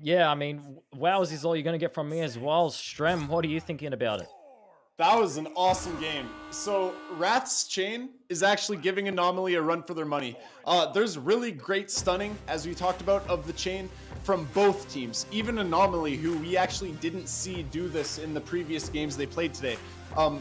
Yeah, I mean, wows is all you're going to get from me as well. Strem, what are you thinking about it? That was an awesome game. So Wrath's chain is actually giving Anomaly a run for their money. There's really great stunning, as we talked about, of the chain from both teams. Even Anomaly, who we actually didn't see do this in the previous games they played today.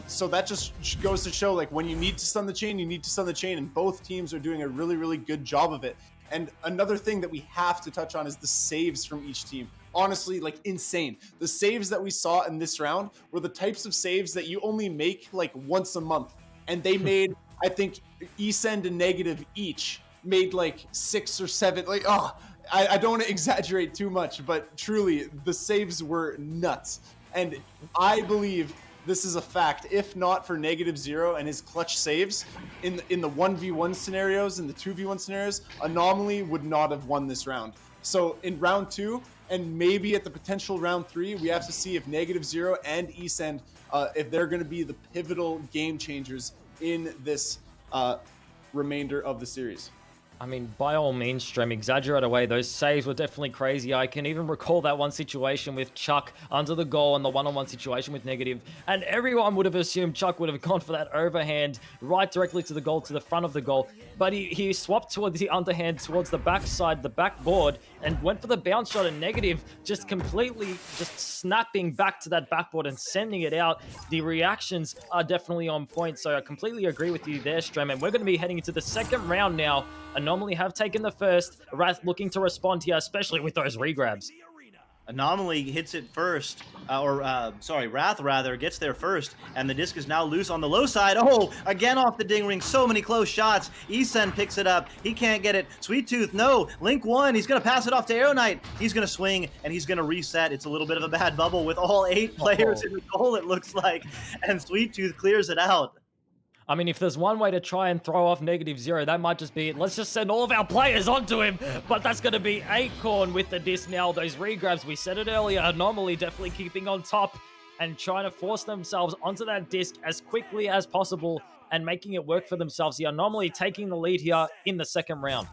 So that just goes to show, like, when you need to stun the chain, you need to stun the chain, and both teams are doing a really, really good job of it. And another thing that we have to touch on is the saves from each team. Honestly, like, insane. The saves that we saw in this round were the types of saves that you only make like once a month. And they made, I think, Esend and Negative each made like 6 or 7. Like, I don't want to exaggerate too much, but truly, the saves were nuts. And I believe this is a fact. If not for -0 and his clutch saves in the 1v1 scenarios, in the 2v1 scenarios, Anomaly would not have won this round. So in round 2, and maybe at the potential round 3, we have to see if -0 and Esend, if they're going to be the pivotal game changers in this remainder of the series. I mean, by all means, Strem, exaggerate away. Those saves were definitely crazy. I can even recall that one situation with Chuck under the goal and the one-on-one situation with Negative. And everyone would have assumed Chuck would have gone for that overhand right directly to the goal, to the front of the goal. But he swapped towards the underhand, towards the backside, the backboard, and went for the bounce shot, and Negative just completely just snapping back to that backboard and sending it out. The reactions are definitely on point, so I completely agree with you there, Strem. And we're going to be heading into the second round now. Anomaly have taken the first. Wrath looking to respond here, especially with those regrabs. Anomaly hits it first, Wrath rather gets there first, and the disc is now loose on the low side. Oh, again off the ding ring, so many close shots. Esen picks it up, he can't get it. Sweet Tooth, no, Link 1, he's gonna pass it off to Arrow Knight. He's gonna swing, and he's gonna reset. It's a little bit of a bad bubble with all 8 players in the goal, it looks like, and Sweet Tooth clears it out. I mean, if there's one way to try and throw off -0, that might just be it. Let's just send all of our players onto him. But that's going to be Acorn with the disc now. Those regrabs, we said it earlier. Anomaly definitely keeping on top and trying to force themselves onto that disc as quickly as possible and making it work for themselves. The Anomaly taking the lead here in the second round.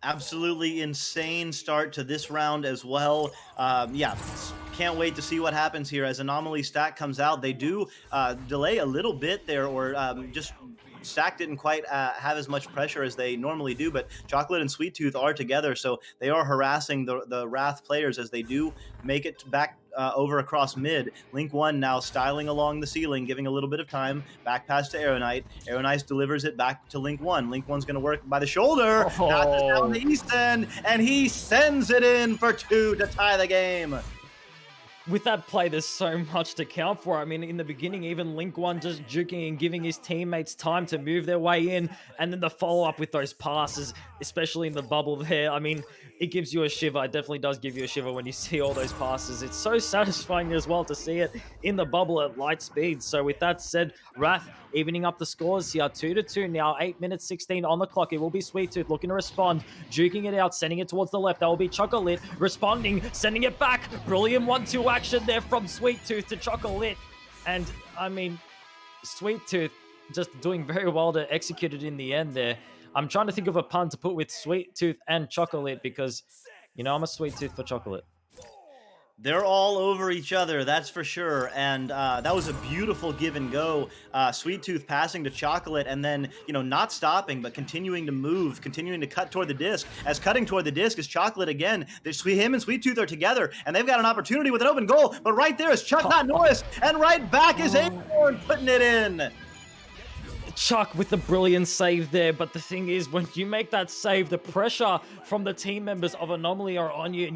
Absolutely insane start to this round as well. Yeah, can't wait to see what happens here as Anomaly stack comes out. They do delay a little bit there, or just Stack didn't quite have as much pressure as they normally do, but Chocolate and Sweet Tooth are together, so they are harassing the Wrath players as they do make it back over across mid. Link 1 now styling along the ceiling, giving a little bit of time. Back pass to Arrow Knight. Arrow Knight delivers it back to Link 1. Link 1's going to work by the shoulder. Passes down to Easton, and he sends it in for 2 to tie the game. With that play, there's so much to count for. I mean, in the beginning, even Link 1 just juking and giving his teammates time to move their way in, and then the follow-up with those passes, especially in the bubble there. I mean, it gives you a shiver. It definitely does give you a shiver when you see all those passes. It's so satisfying as well to see it in the bubble at light speed. So with that said, Wrath evening up the scores here, 2-2 now, 8 minutes 16 on the clock. It will be Sweet Tooth looking to respond, juking it out, sending it towards the left. That will be Chocolate responding, sending it back. Brilliant 1-2 action there from Sweet Tooth to Chocolate. And I mean, Sweet Tooth just doing very well to execute it in the end there. I'm trying to think of a pun to put with Sweet Tooth and Chocolate because, you know, I'm a Sweet Tooth for Chocolate. They're all over each other, that's for sure. And that was a beautiful give and go. Sweet Tooth passing to Chocolate and then, you know, not stopping, but continuing to move, continuing to cut toward the disc. As cutting toward the disc is Chocolate again. Him and Sweet Tooth are together, and they've got an opportunity with an open goal. But right there is Chuck Not Norris, and right back is Acorn putting it in. Chuck with the brilliant save there, but the thing is, when you make that save, the pressure from the team members of Anomaly are on you, and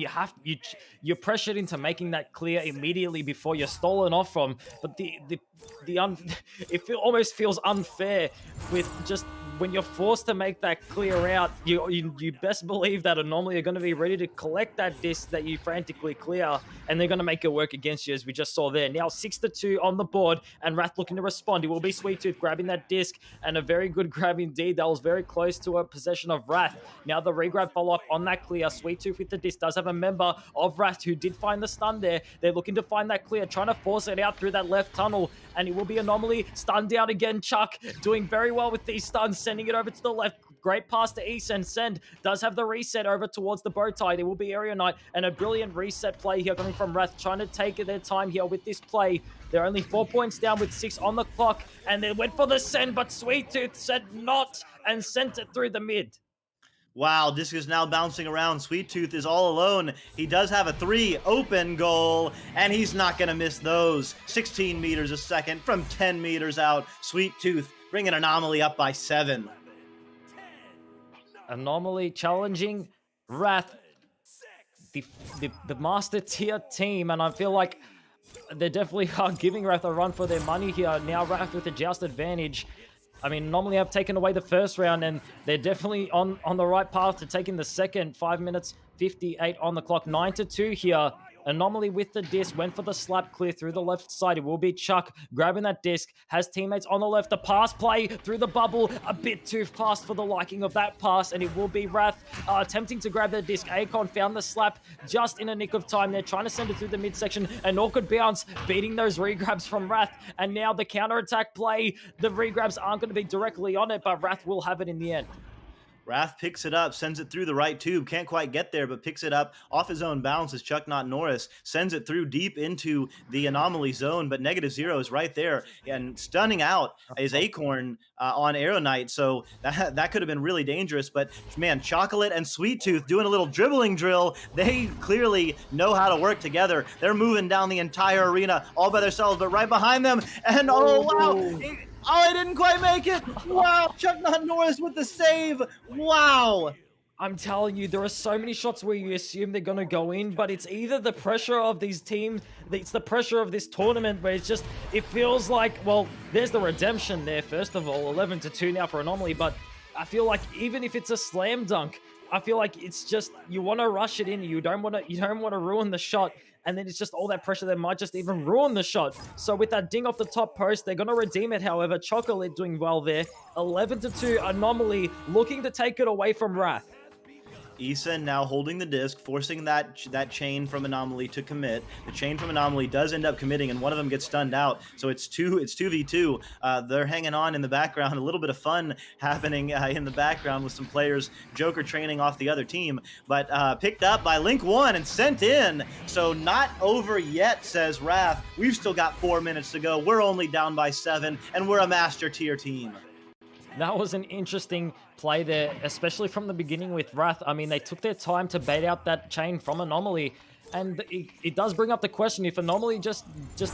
you're pressured into making that clear immediately before you're stolen off from. But it almost feels unfair with just when you're forced to make that clear out. You best believe that Anomaly are going to be ready to collect that disc that you frantically clear, and they're going to make it work against you, as we just saw there. Now 6-2 on the board, and Wrath looking to respond. It will be Sweet Tooth grabbing that disc, and a very good grab indeed. That was very close to a possession of Wrath. Now the regrab follow-up on that clear. Sweet Tooth with the disc does have a member of Wrath who did find the stun there. They're looking to find that clear, trying to force it out through that left tunnel, and it will be Anomaly. Stunned down again. Chuck doing very well with these stuns, sending it over to the left. Great pass to Esen. Send does have the reset over towards the bow tie. There will be Area Knight, and a brilliant reset play here coming from Wrath, trying to take their time here with this play. They're only 4 points down with 6 on the clock, and they went for the send, but Sweet Tooth said not and sent it through the mid. Wow, disc is now bouncing around. Sweet Tooth is all alone. He does have a 3 open goal, and he's not going to miss those. 16 meters a second from 10 meters out. Sweet Tooth bringing Anomaly up by 7. Anomaly challenging Wrath, the master tier team, and I feel like they definitely are giving Wrath a run for their money here. Now Wrath with a joust advantage. I mean, Anomaly have taken away the first round, and they're definitely on the right path to taking the second. 5 minutes 58 on the clock. 9-2 here. Anomaly with the disc, went for the slap clear through the left side. It will be Chuck grabbing that disc, has teammates on the left. The pass play through the bubble, a bit too fast for the liking of that pass, and it will be Wrath attempting to grab the disc. Acorn found the slap just in a nick of time. They're trying to send it through the midsection. An awkward bounce, beating those regrabs from Wrath, and now the counter-attack play. The regrabs aren't going to be directly on it, but Wrath will have it in the end. Wrath picks it up, sends it through the right tube. Can't quite get there, but picks it up off his own bounce as Chuck Not Norris sends it through deep into the Anomaly zone, but -0 is right there. And stunning out is Acorn on Arrow Knight, so that could have been really dangerous. But, man, Chocolate and Sweet Tooth doing a little dribbling drill. They clearly know how to work together. They're moving down the entire arena all by themselves, but right behind them, and oh, wow! Oh, I didn't quite make it. Wow, Chuck Not Norris with the save. Wow. I'm telling you, there are so many shots where you assume they're going to go in, but it's either the pressure of these teams, it's the pressure of this tournament where it's just, it feels like, well, there's the redemption there, first of all, 11-2 now for Anomaly, but I feel like even if it's a slam dunk, I feel like it's just, you want to rush it in, you don't want to ruin the shot, and then it's just all that pressure that might just even ruin the shot. So with that ding off the top post, they're going to redeem it, however. Chocolate doing well there. 11-2, Anomaly looking to take it away from Wrath. Eason now holding the disc, forcing that chain from Anomaly to commit. The chain from Anomaly does end up committing, and one of them gets stunned out. So it's 2v2. They're hanging on in the background. A little bit of fun happening in the background with some players Joker training off the other team, but picked up by Link 1 and sent in. So not over yet, says Wrath. We've still got 4 minutes to go. We're only down by 7, and we're a master tier team. That was an interesting play there, especially from the beginning with Wrath. I mean, they took their time to bait out that chain from Anomaly, and it does bring up the question, if Anomaly just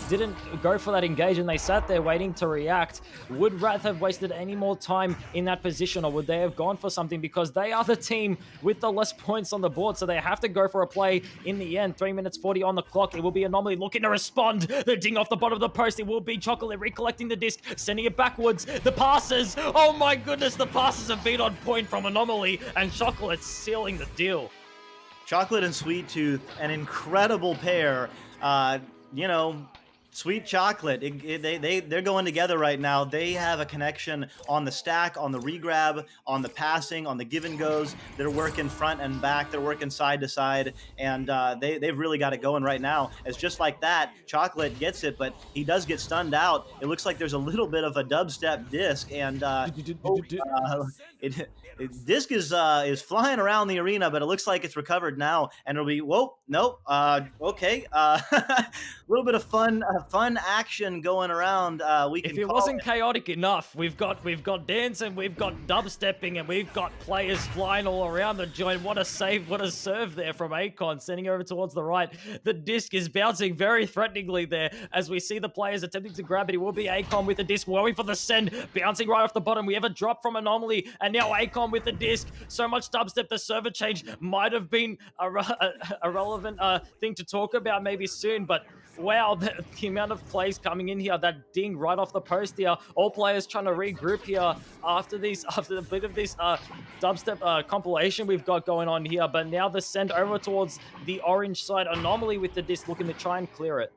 didn't go for that engage and they sat there waiting to react, would Wrath have wasted any more time in that position, or would they have gone for something? Because they are the team with the less points on the board, so they have to go for a play in the end. 3 minutes 40 on the clock. It will be Anomaly looking to respond. The ding off the bottom of the post. It will be Chocolate recollecting the disc, sending it backwards. The passes. Oh my goodness, the passes have been on point from Anomaly, and Chocolate sealing the deal. Chocolate and Sweet Tooth, an incredible pair. You know, Sweet Chocolate, they're going together right now. They have a connection on the stack, on the regrab, on the passing, on the give and goes. They're working front and back. They're working side to side, and they've really got it going right now. It's just like that. Chocolate gets it, but he does get stunned out. It looks like there's a little bit of a dubstep disc, and disc is flying around the arena, but it looks like it's recovered now, and it'll be okay. A little bit of fun action going around. If it wasn't chaotic enough, we've got dancing, we've got dubstepping, and we've got players flying all around the joint. What a save, what a serve there from Akon, sending over towards the right. The disc is bouncing very threateningly there as we see the players attempting to grab it. It will be Akon with the disc, going for the send, bouncing right off the bottom. We have a drop from Anomaly, and now Akon with the disc. So much dubstep, the server change might have been a relevant thing to talk about maybe soon, but wow, the amount of plays coming in here, that ding right off the post here. All players trying to regroup here after the bit of this dubstep compilation we've got going on here. But now the send over towards the orange side. Anomaly with the disc looking to try and clear it.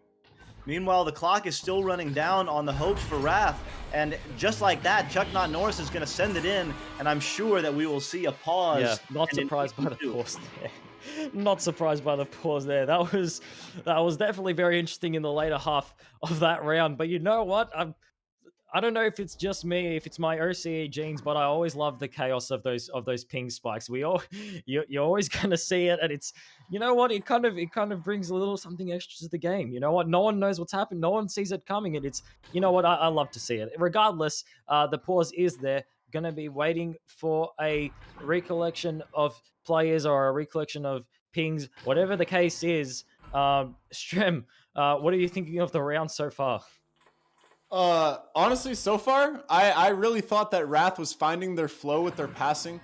Meanwhile, the clock is still running down on the hopes for Wrath, and just like that, Chuck Not Norris is going to send it in, and I'm sure that we will see a pause. Yeah, not surprised by the pause there. Not surprised by the pause there. That was definitely very interesting in the later half of that round. But you know what? I don't know if it's just me, if it's my OCE genes, but I always love the chaos of those ping spikes. You're always going to see it, and it's, you know what? It kind of brings a little something extra to the game. You know what? No one knows what's happened. No one sees it coming, and it's, you know what? I love to see it. Regardless, the pause is there. Going to be waiting for a recollection of players or a recollection of pings, whatever the case is. Strem, what are you thinking of the round so far? Honestly, so far, I really thought that Wrath was finding their flow with their passing.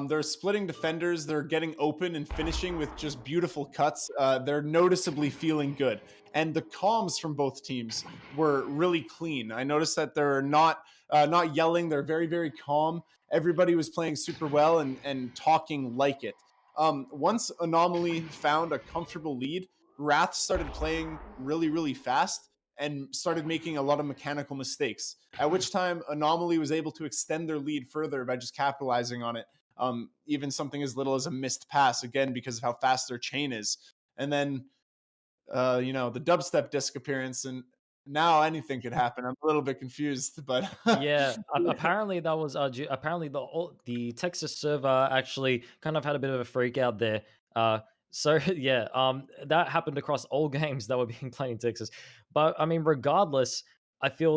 They're splitting defenders. They're getting open and finishing with just beautiful cuts. They're noticeably feeling good. And the comms from both teams were really clean. I noticed that they're not yelling. They're very, very calm. Everybody was playing super well and talking like it. Once Anomaly found a comfortable lead, Wrath started playing really, really fast and started making a lot of mechanical mistakes, at which time Anomaly was able to extend their lead further by just capitalizing on it. Even something as little as a missed pass, again, because of how fast their chain is. And then, the dubstep disc appearance, and now anything could happen. I'm a little bit confused, but yeah, apparently that was apparently the Texas server actually kind of had a bit of a freak out there. So yeah, that happened across all games that were being played in Texas. But I mean, regardless, I feel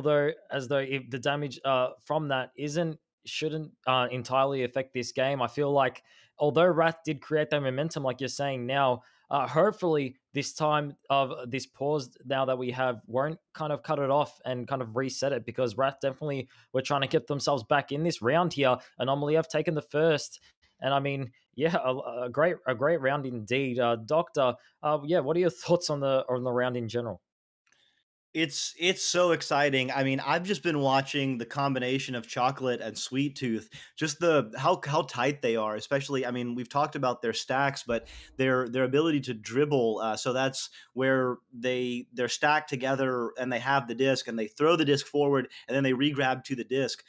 as though if the damage from that shouldn't entirely affect this game. I feel like although Wrath did create that momentum, like you're saying now, hopefully this time of this pause now that we have won't kind of cut it off and kind of reset it, because Wrath definitely were trying to get themselves back in this round here. Anomaly have taken the first, And I mean, yeah, a great round indeed. Doctor, yeah, what are your thoughts on the round in general? It's so exciting. I mean, I've just been watching the combination of Chocolate and Sweet Tooth, just the how tight they are. Especially, I mean, we've talked about their stacks, but their ability to dribble. So that's where they're stacked together and they have the disc and they throw the disc forward and then they regrab to the disc.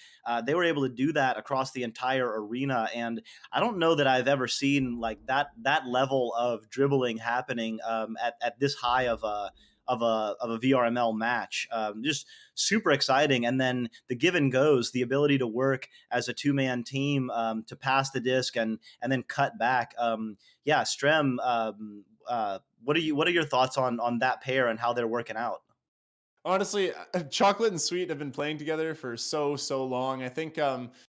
They were able to do that across the entire arena, and I don't know that I've ever seen like that level of dribbling happening at this high of a VRML match. Just super exciting. And then the give and goes, the ability to work as a 2-man team to pass the disc and then cut back. Yeah, Strem, what are your thoughts on that pair and how they're working out? Honestly, Chocolate and Sweet have been playing together for so long. I think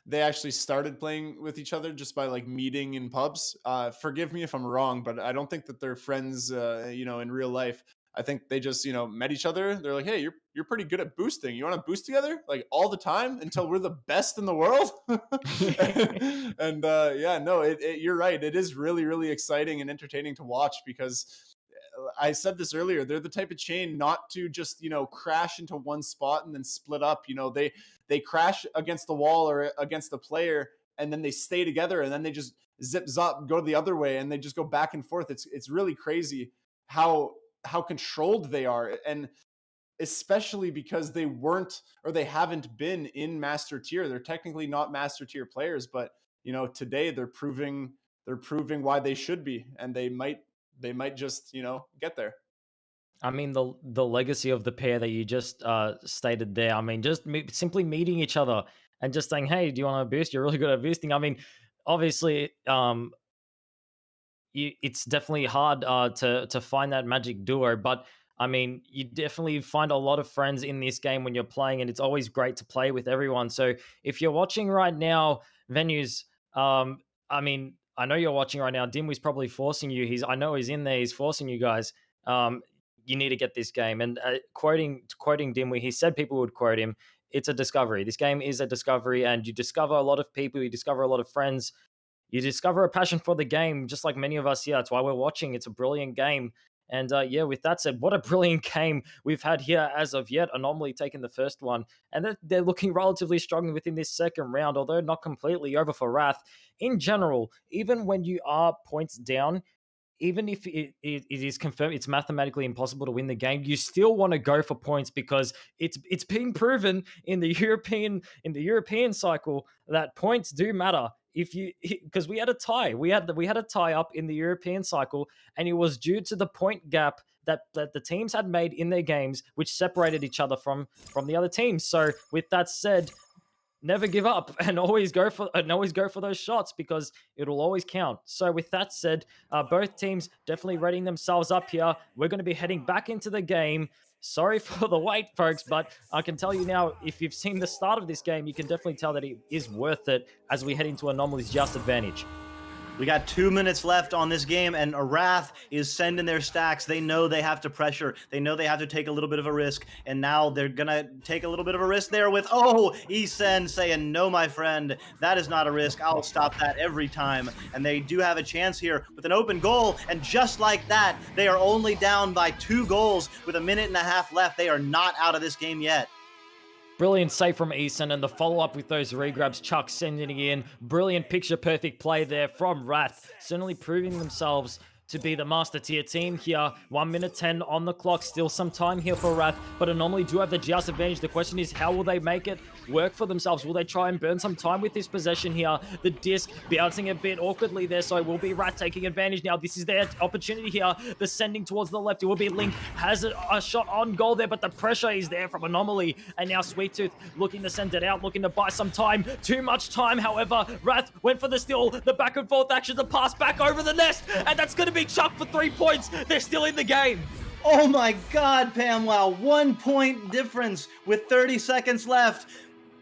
they actually started playing with each other just by like meeting in pubs. Forgive me if I'm wrong, but I don't think that they're friends, in real life. I think they just, met each other. They're like, "Hey, you're pretty good at boosting. You want to boost together like all the time until we're the best in the world?" And yeah, no, you're right. It is really exciting and entertaining to watch because I said this earlier. They're the type of chain not to just crash into one spot and then split up. They crash against the wall or against the player, and then they stay together, and then they just zip zop go the other way, and they just go back and forth. It's really crazy how controlled they are, and especially because they weren't or they haven't been in master tier. They're technically not master tier players, but today they're proving why they should be, and they might just get there. I mean, the legacy of the pair that you just stated there. I mean, just simply meeting each other and just saying, "Hey, do you want to boost? You're really good at boosting." I mean, obviously, it's definitely hard to find that magic duo, but I mean, you definitely find a lot of friends in this game when you're playing, and it's always great to play with everyone. So if you're watching right now, venues, I mean, I know you're watching right now. Dimwit's probably forcing you. I know he's in there. He's forcing you guys. You need to get this game. And quoting Dimwit, he said people would quote him. It's a discovery. This game is a discovery, and you discover a lot of people. You discover a lot of friends. You discover a passion for the game, just like many of us here. That's why we're watching. It's a brilliant game. And yeah, with that said, what a brilliant game we've had here as of yet. Anomaly taking the first one. And they're looking relatively strong within this second round, although not completely over for Wrath. In general, even when you are points down, even if it is confirmed it's mathematically impossible to win the game, you still want to go for points because it's been proven in the European cycle that points do matter. Because we had a tie, we had a tie up in the European cycle, and it was due to the point gap that the teams had made in their games, which separated each other from the other teams. So with that said, never give up and always go for those shots because it'll always count. So with that said, both teams definitely readying themselves up here. We're going to be heading back into the game. Sorry for the wait, folks, but I can tell you now, if you've seen the start of this game, you can definitely tell that it is worth it as we head into Anomaly's Just Advantage. We got 2 minutes left on this game, and Wrath is sending their stacks. They know they have to pressure. They know they have to take a little bit of a risk, and now they're going to take a little bit of a risk there with, Esen saying, "No, my friend, that is not a risk. I'll stop that every time." And they do have a chance here with an open goal, and just like that, they are only down by 2 goals with 1.5 minutes left. They are not out of this game yet. Brilliant save from Esen, and the follow-up with those regrabs, Chuck sending it in. Brilliant picture-perfect play there from Wrath, certainly proving themselves to be the master tier team here. 1 minute 10 on the clock, still some time here for Wrath, but Anomaly do have the just advantage. The question is, how will they make it work for themselves? Will they try and burn some time with this possession here? The disc bouncing a bit awkwardly there, so it will be Wrath taking advantage now. This is their opportunity here. The sending towards the left, it will be Link, has a shot on goal there, but the pressure is there from Anomaly, and now Sweet Tooth looking to send it out, looking to buy some time. Too much time, however. Wrath went for the steal, the back and forth action, the pass back over the nest, and that's going to be Chuck for 3 points. They're still in the game. Oh my God, Pam! Wow, 1 point difference with 30 seconds left.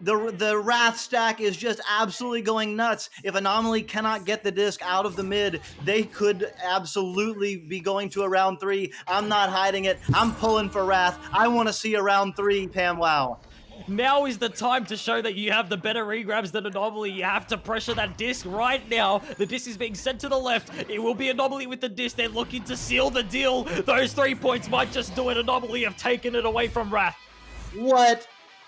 The Wrath stack is just absolutely going nuts. If Anomaly cannot get the disc out of the mid, they could absolutely be going to a round 3. I'm not hiding it. I'm pulling for Wrath. I want to see a round 3, Pam. Wow. Now is the time to show that you have the better regrabs than Anomaly. You have to pressure that disc right now. The disc is being sent to the left. It will be Anomaly with the disc. They're looking to seal the deal. Those 3 points might just do it. Anomaly have taken it away from Wrath. What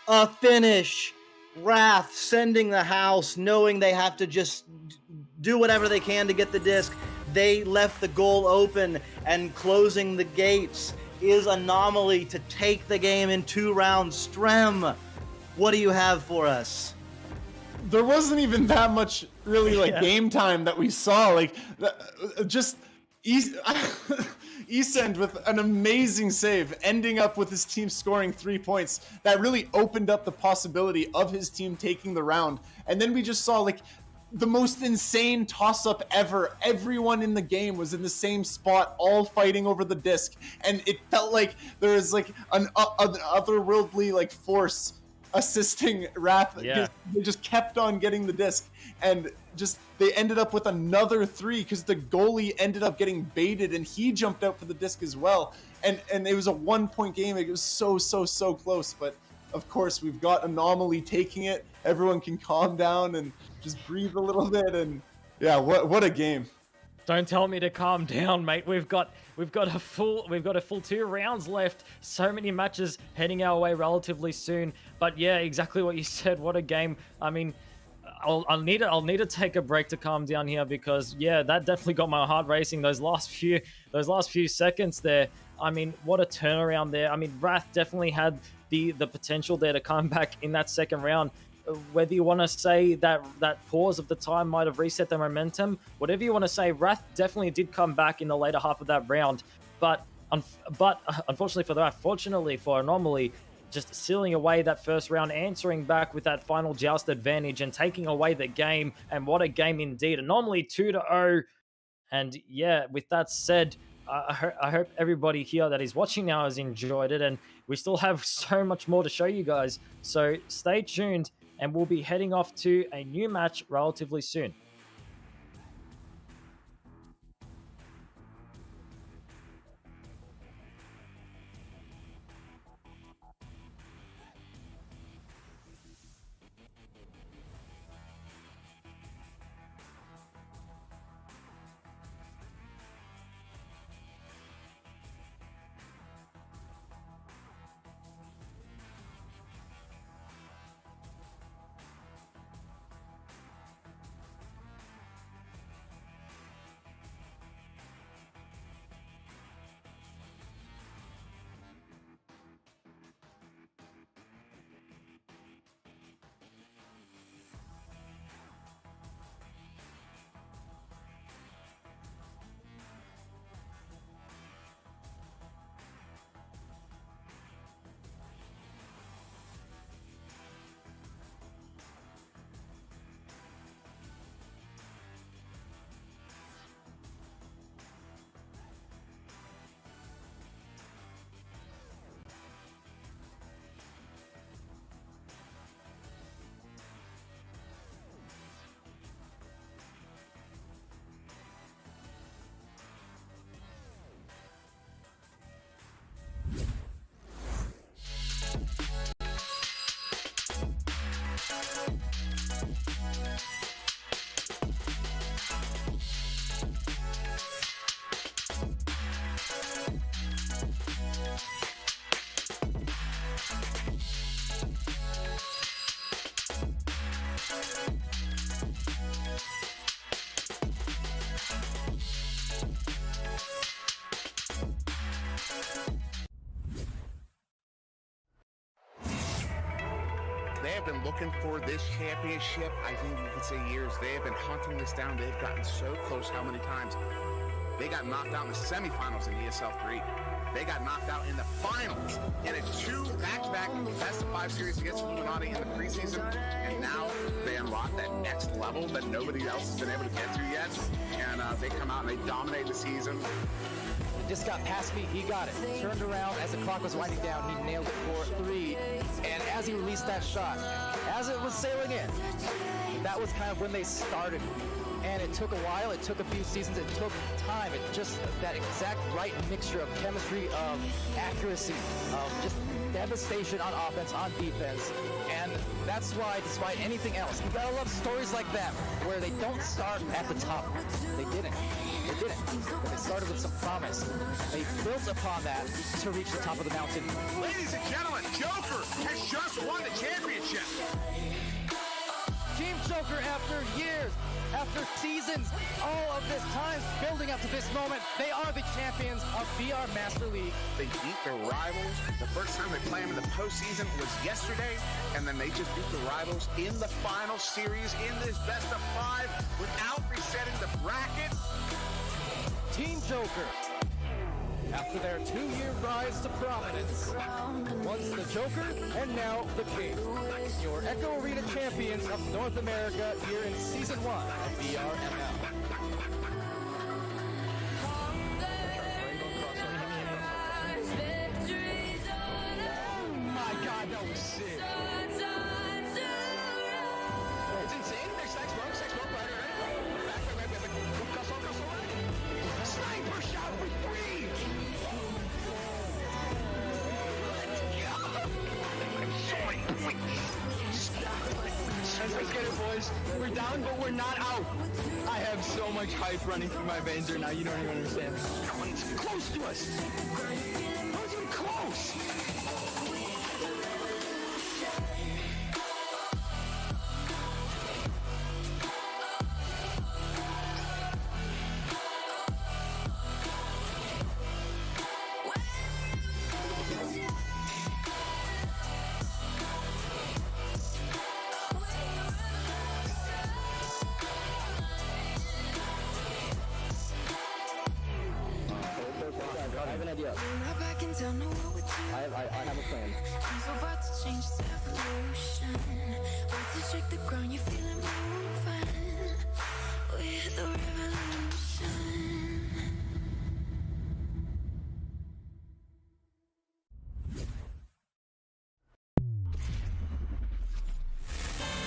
a finish. Wrath sending the house, knowing they have to just do whatever they can to get the disc. They left the goal open, and closing the gates is Anomaly to take the game in 2 rounds. Strem, what do you have for us? There wasn't even that much really like game time that we saw. Like just Esend with an amazing save, ending up with his team scoring 3 points. That really opened up the possibility of his team taking the round. And then we just saw like the most insane toss-up ever. Everyone in the game was in the same spot, all fighting over the disc. And it felt like there was like an otherworldly like force assisting Wrath. Yeah. They just kept on getting the disc, and just they ended up with another 3 because the goalie ended up getting baited and he jumped out for the disc as well. And it was a 1-point game. It was so close, but of course we've got Anomaly taking it. Everyone can calm down and just breathe a little bit, and yeah, what a game. Don't tell me to calm down, mate. We've got a full 2 rounds left. So many matches heading our way relatively soon. But yeah, exactly what you said. What a game. I mean, I'll need to take a break to calm down here, because yeah, that definitely got my heart racing. Those last few seconds there. I mean, what a turnaround there. I mean, Wrath definitely had the potential there to come back in that second round. Whether you want to say that pause of the time might have reset the momentum, whatever you want to say, Wrath definitely did come back in the later half of that round. But unfortunately for Wrath, fortunately for Anomaly, just sealing away that first round, answering back with that final joust advantage and taking away the game. And what a game indeed. Anomaly 2-0. And yeah, with that said, I hope everybody here that is watching now has enjoyed it. And we still have so much more to show you guys. So stay tuned, and we'll be heading off to a new match relatively soon. They have been looking for this championship, I think you could say years. They have been hunting this down. They've gotten so close how many times? They got knocked out in the semifinals in ESL 3. They got knocked out in the finals in a 2 back-to-back best-of-5 series against Illuminati in the preseason. And now they unlock that next level that nobody else has been able to get to yet. And they come out and they dominate the season. Just got past me, he got it. Turned around as the clock was winding down, he nailed it for 3. And as he released that shot, as it was sailing in, that was kind of when they started. And it took a while, it took a few seasons, it took time. It just that exact right mixture of chemistry, of accuracy, of just devastation on offense, on defense, and that's why, despite anything else, you gotta love stories like that, where they don't start at the top. They didn't. They didn't. But they started with some promise. They built upon that to reach the top of the mountain. Ladies and gentlemen, Joker has just won the championship. Team Joker, after years, after seasons, all of this time building up to this moment, they are the champions of VR Master League. They beat their rivals. The first time they play them in the postseason was yesterday, and then they just beat the rivals in the final series in this best of 5 without resetting the bracket. Team Joker, after their 2-year rise to prominence, once the Joker and now the King, your Echo Arena champions of North America here in Season 1 of VRML. Oh my god, that was sick. It's insane. Next smoke, right. Sniper shot for 3! Let's get it, boys. We're down, but we're not out. I have so much hype running through my veins right now, you don't even understand. No one's close to us. No one's even close. I have an idea. I have a plan.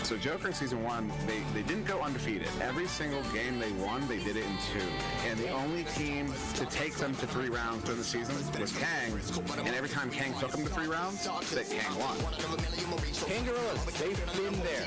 So Joker in Season 1, they didn't go undefeated. Every single game they won, they did it in 2. And the only team to take them to 3 rounds during the season was Kang. And every time Kang took them to 3 rounds, that Kang won. Kangaroos, they've been there.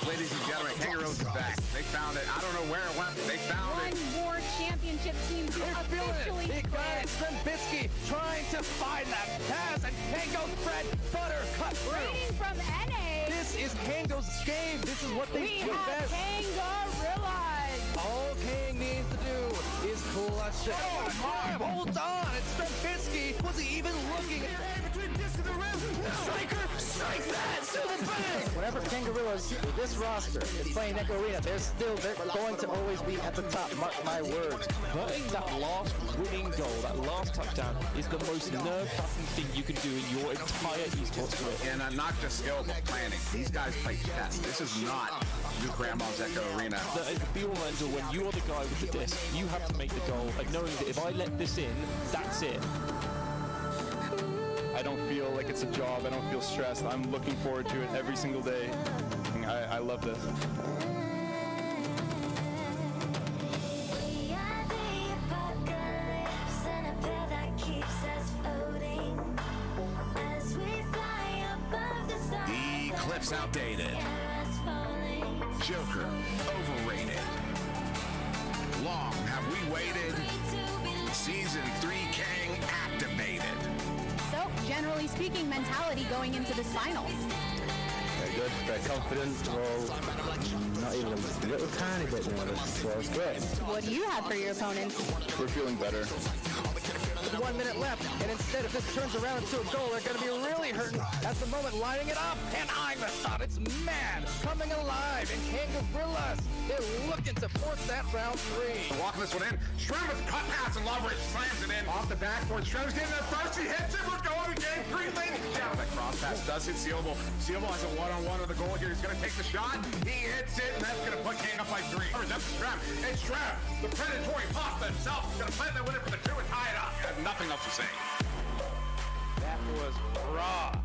Ladies and gentlemen, Kangaroos is back. They found it. I don't know where it went, but they found it. One more championship team to officially Big guy Trubisky trying to find that pass, and Kango's bread butter cut through. Rain from NA. This is Kango's game. This is what they do best. Kangarillas. All Kang needs to do is clutch it. Oh my, hold on. It's Trubisky. Was he even looking? Between disc and the rim. Striker, strike that to the bank. Whenever Kangarillas, this roster, is playing Echo Arena, they're going to always be at the top. Mark my words. Converting that last winning goal, that last touchdown, is the most nerve-wracking thing you can do in your entire esports career. And not just skill, but planning. These guys play chess. This is not your grandma's Echo Arena. The be-all and end-all, when you are the guy with the disc, you have to make the goal, and knowing that if I let this in, that's it. I don't feel like it's a job. I don't feel stressed. I'm looking forward to it every single day. I love this. The clip's outdated. Joker, overrated. Long have we waited. Season 3 Kang activated. So, generally speaking, mentality going into this finals. Very good, very confident. Well, not even a little tiny bit nervous, so it's great. What do you have for your opponents? We're feeling better. With 1 minute left, and instead if this turns around into a goal, they're going to be really hurting at the moment, lining it up, and I'm the thought it's mad, coming alive, and Kangarillas, they're looking to force that round 3. Walking this one in, Shrem with cut pass and Loveridge slams it in off the backboard. Shrem's getting there first, he hits it, we're going to game 3, ladies and gentlemen. That cross pass does hit Sealable. Sealable has a one-on-one with the goal here, he's going to take the shot, he hits it, and that's going to put Kang up by 3. That's Shrem, it's Shrem, the predatory pop himself, he's going to plant that winner for the 2 and tie it up. I have nothing else to say. That was raw.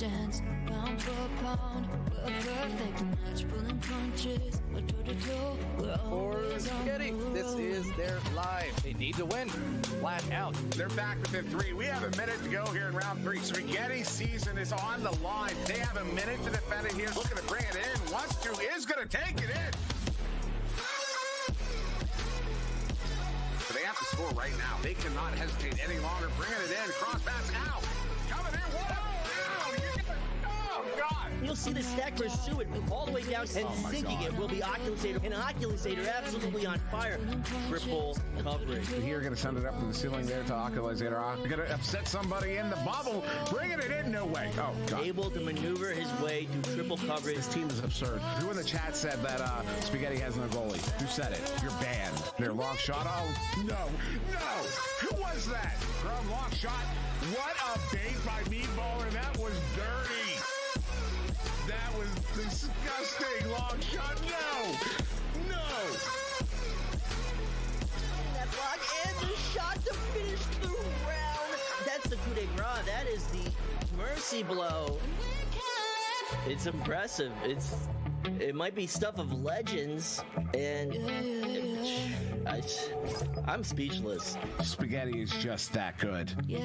dance, pound for pound. We're a perfect match, pulling punches. We're toe to toe. We're always on Spaghetti, the move. this is their life. They need to win, flat out. They're back within 3. We have a minute to go here in round 3. Spaghetti season is on the line. They have a minute to defend it here. Looking to bring it in. Wants to, is going to take it in. So they have to score right now. They cannot hesitate any longer. Bringing it in. Cross pass out. Coming in. What up? Oh, God. You'll see the stack pursue it all the way down and sinking it will be Oculusator. And Oculusator absolutely on fire. Triple coverage. Here, going to send it up to the ceiling there to Oculusator. Going to upset somebody in the bubble. Bringing it in. No way. Oh, God. Able to maneuver his way through triple coverage. This team is absurd. Who in the chat said that Spaghetti has no goalie? Who said it? You're banned. Their long shot. Oh, no. No. Who was that? From long shot. What a bait by Meatballer. That was dirty. That was disgusting. Long shot. No. That block and the shot to finish the round. That's the coup de grace. That is the mercy blow. It's impressive. It might be stuff of legends, and I'm speechless. Spaghetti is just that good. Yeah.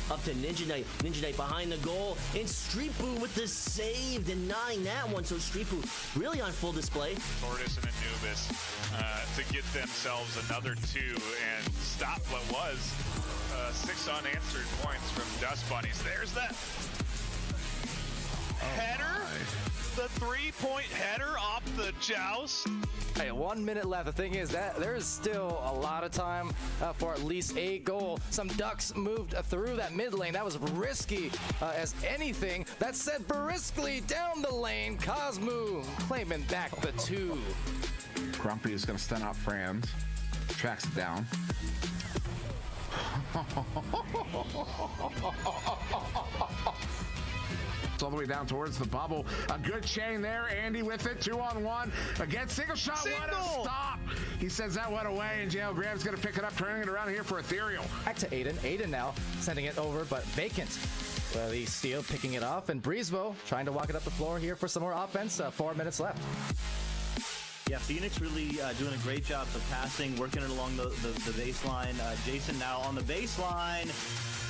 Up to Ninja Knight. Ninja Knight behind the goal. And Street Boo with the save, denying that one. So Street Boo really on full display. Tortoise and Anubis to get themselves another 2 and stop what was 6 unanswered points from Dust Bunnies. There's that header. The 3-point header off the joust. Hey, 1 minute left. The thing is that there is still a lot of time for at least a goal. Some Ducks moved through that mid lane. That was risky as anything. That said, briskly down the lane. Cosmo claiming back the 2. Grumpy is going to stun out Franz. Tracks it down. All the way down towards the bubble. A good chain there. Andy with it. 2-on-1. Again, single shot. What a stop. He says that went away, and Jail Graham's going to pick it up, turning it around here for Ethereal. Back to Aiden. Aiden now sending it over, but vacant. Well, the Steel picking it off, and Breezebo trying to walk it up the floor here for some more offense. 4 minutes left. Yeah, Phoenix really doing a great job of passing, working it along the baseline. Jason now on the baseline.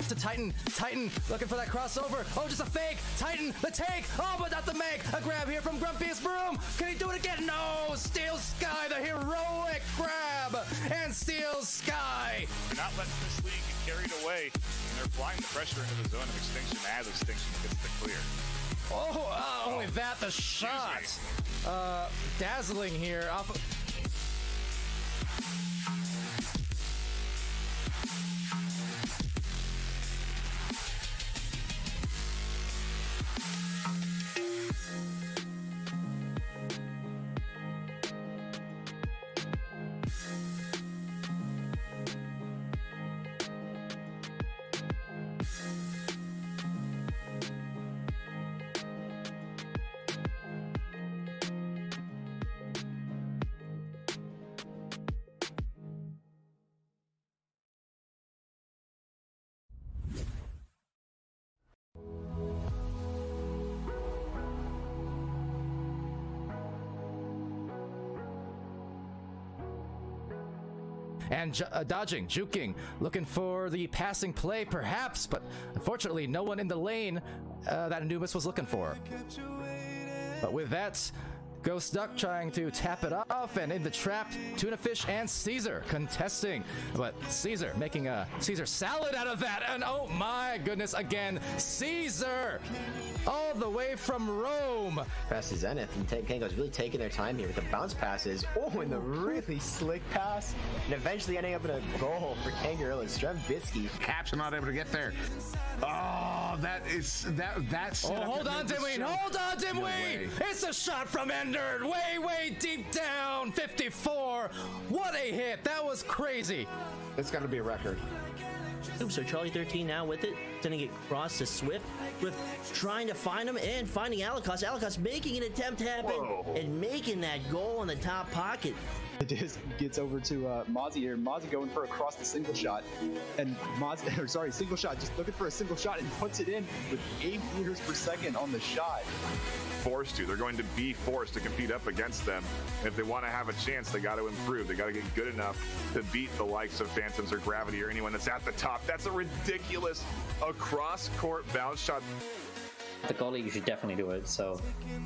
To Titan. Titan looking for that crossover. Oh, just a fake. Titan, the take. Oh, but not the make. A grab here from Grumpy's Broom. Can he do it again? No. Steel Sky, the heroic grab. And Steel Sky. They're not letting this league get carried away. And they're applying the pressure into the zone of extinction as extinction gets the clear. Oh, only that, the shot. Dazzling here. Off. and dodging, juking, looking for the passing play perhaps, but unfortunately no one in the lane that Anubis was looking for. But with that, Ghost Duck trying to tap it off, and in the trap, Tuna Fish and Caesar contesting. But Caesar making a Caesar salad out of that, and oh my goodness, again, Caesar! All the way from Rome. Pass to Zenith, and Kango's really taking their time here with the bounce passes. Oh, and the really slick pass, and eventually ending up in a goal for Kangaroo and Strembitsky. Caps are not able to get there. Oh, that's. Oh, hold on, Dimwee! Hold on, Dimwee! It's a shot from Ender, way deep down. 54. What a hit! That was crazy. It's got to be a record. Oops, so Charlie 13 now with it, sending it across to Swift. Swift trying to find him and finding Alikos. Alikos making an attempt happen and making that goal in the top pocket. The disc gets over to Mozzie here. Mozzie going for a cross the single shot, and single shot, just looking for a single shot and puts it in with 8 meters per second on the shot. They're going to be forced to compete up against them. And if they want to have a chance, they got to improve. They got to get good enough to beat the likes of Phantoms or Gravity or anyone that's at the top. That's a ridiculous across-court bounce shot. The goalie, you should definitely do it. So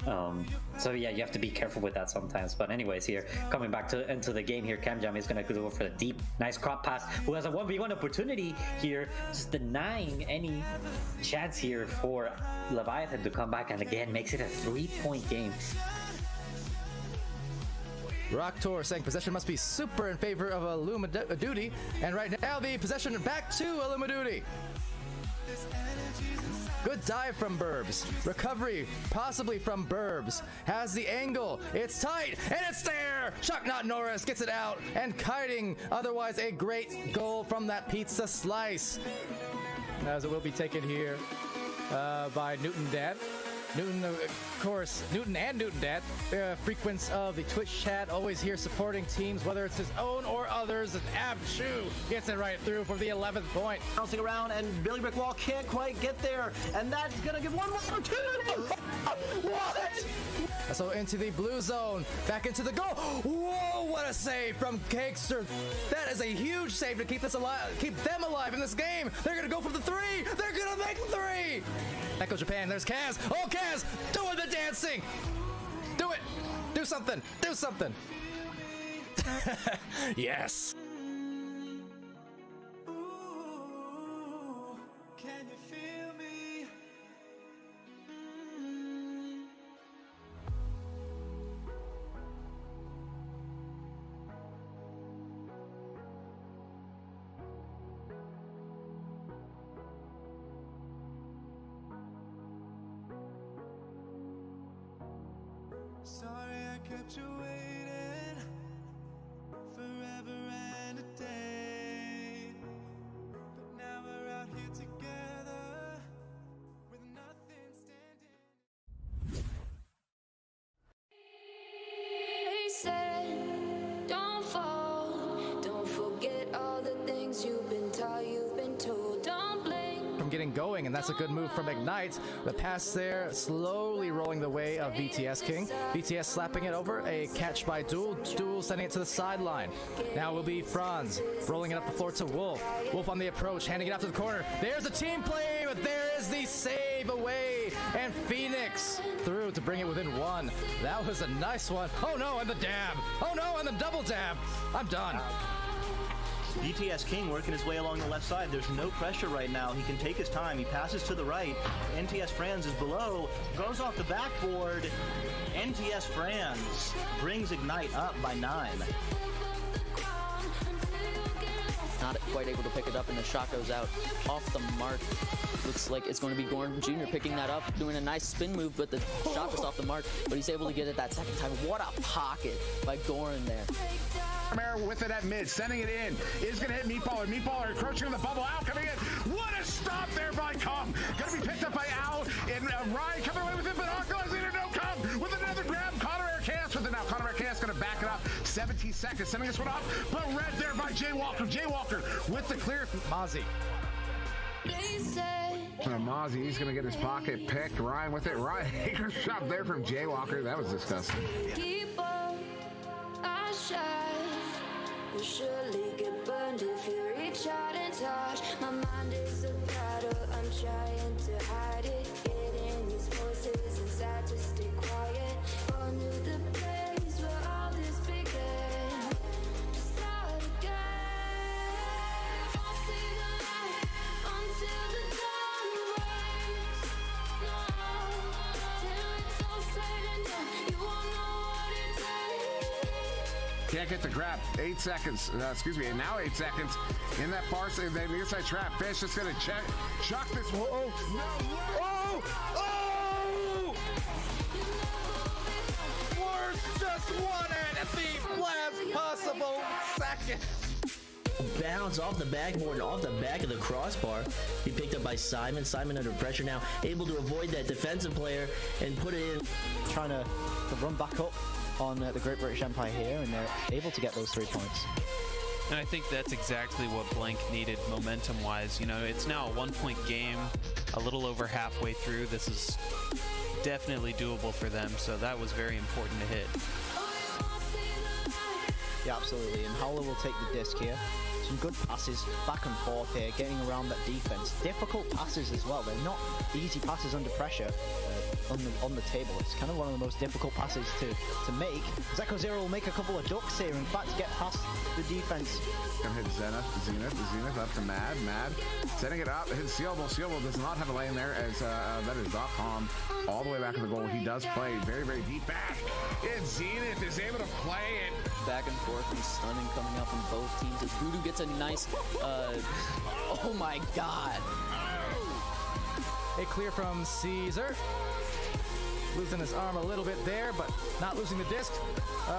yeah, you have to be careful with that sometimes. But anyways, here coming back into the game here, Camjam is gonna go for the deep, nice crop pass. Who has a 1v1 opportunity here, just denying any chance here for Leviathan to come back, and again makes it a 3-point game. Rocktor saying possession must be super in favor of Illumiduty, and right now the possession back to Illumiduty. Good dive from Burbs. Recovery, possibly from Burbs. Has the angle. It's tight, and it's there! Shocknot Norris gets it out, and kiting. Otherwise, a great goal from that pizza slice. As it will be taken here by Newton Dad. Newton, of course, Newton and Newton Dad, frequents of the Twitch chat, always here supporting teams, whether it's his own or others. And Abshu gets it right through for the 11th point. Bouncing around, and Billy Brickwall can't quite get there, and that's gonna give one more opportunity. What? So into the blue zone, back into the goal. Whoa, what a save from Cakester. That is a huge save to keep them alive in this game. They're gonna go for the 3. They're gonna make the 3. Echo Japan, there's Kaz. Oh, Kaz, doing the dancing. Do it. Do something. Do something. Yes. Can you feel me? Sorry I kept you waiting forever and a day, but now we're out here together with nothing standing. They said, don't fall, don't forget all the things you've been taught, you've been told, don't blink. From getting going, and that's a good move from Ignite. The pass there, slowly rolling the way of VTS King. VTS slapping it over, a catch by Duel. Duel sending it to the sideline. Now will be Franz, rolling it up the floor to Wolf. Wolf on the approach, handing it out to the corner. There's the team play, but there is the save away, and Phoenix through to bring it within 1. That was a nice one. Oh no, and the dab. Oh no, and the double dab. I'm done. BTS King working his way along the left side. There's no pressure right now. He can take his time. He passes to the right. NTS Franz is below. Goes off the backboard. NTS Franz brings Ignite up by 9. Not quite able to pick it up, and the shot goes out off the mark. Looks like it's going to be Goran Jr. picking that up, doing a nice spin move, but the shot was off the mark. But he's able to get it that second time. What a pocket by Goran there. With it at mid, sending it in, is going to hit Meatballer. Meatballer encroaching on the bubble. Al coming in. What a stop there by Com. Going to be picked up by Al, and Ryan coming away with it, but Arco's in, no Com with another grab. Connor Chaos with it now. Connor Chaos going to back it up. 17 seconds, sending this one off, but red there by Jay Walker. Jay Walker with the clear. Mozzie. Mozzie, he's going to get his pocket picked. Ryan with it. Ryan Hager's shot there from Jay Walker. That was disgusting. Keep on, I shine. We'll surely get ground if you reach out and touch. My mind is a battle, I'm trying to hide it. Getting these voices inside to stay quiet. All knew the place where all this began. Start again. I'll see the light until the dawn breaks. No, till it's all said and done, you won't know what it takes. Can't get the grab. 8 seconds. Excuse me. And now 8 seconds in that far side, the near side trap. Fish just gonna chuck this. Whoa! Oh! Oh! Worst just won it at the last possible second. Bounce off the backboard and off the back of the crossbar. Be picked up by Simon. Simon under pressure now, able to avoid that defensive player and put it in. Trying to run back up on the Great British Empire here, and they're able to get those 3 points. And I think that's exactly what Blank needed momentum-wise. You know, it's now a 1-point game, a little over halfway through. This is definitely doable for them, so that was very important to hit. Yeah, absolutely. And Howler will take the disc here. Some good passes back and forth here, getting around that defense. Difficult passes as well. They're not easy passes under pressure on the table. It's kind of one of the most difficult passes to make. Zeko Zero will make a couple of ducks here. In fact, get past the defense. Gonna hit Zenith up to Mad, setting it up, hits Sealable does not have a lane there as that is .com all the way back to the goal. He does play very, very deep back, and Zenith is able to play it. Back and forth and stunning coming out from both teams as Voodoo gets a nice, oh my god. A clear from Caesar. Losing his arm a little bit there, but not losing the disc.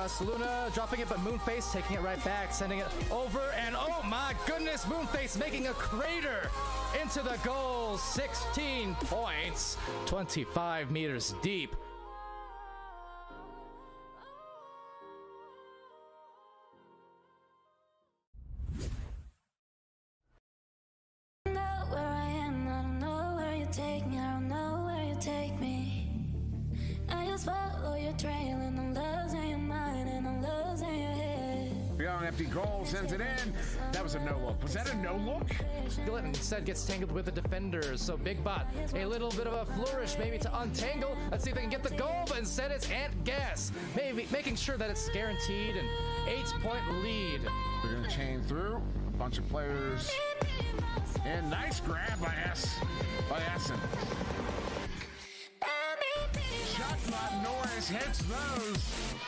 Saluna dropping it, but Moonface taking it right back, sending it over, and oh my goodness, Moonface making a crater into the goal. 16 points, 25 meters deep. Empty goal, sends it in. That was a no look. Was that a no look? Gillett instead gets tangled with the defenders. So Big Bot, a little bit of a flourish maybe to untangle. Let's see if they can get the goal, but instead it's Ant Gas. Maybe making sure that it's guaranteed. An 8-point lead. They're going to chain through. A bunch of players. And nice grab by Essen. Shotbot Norris hits those.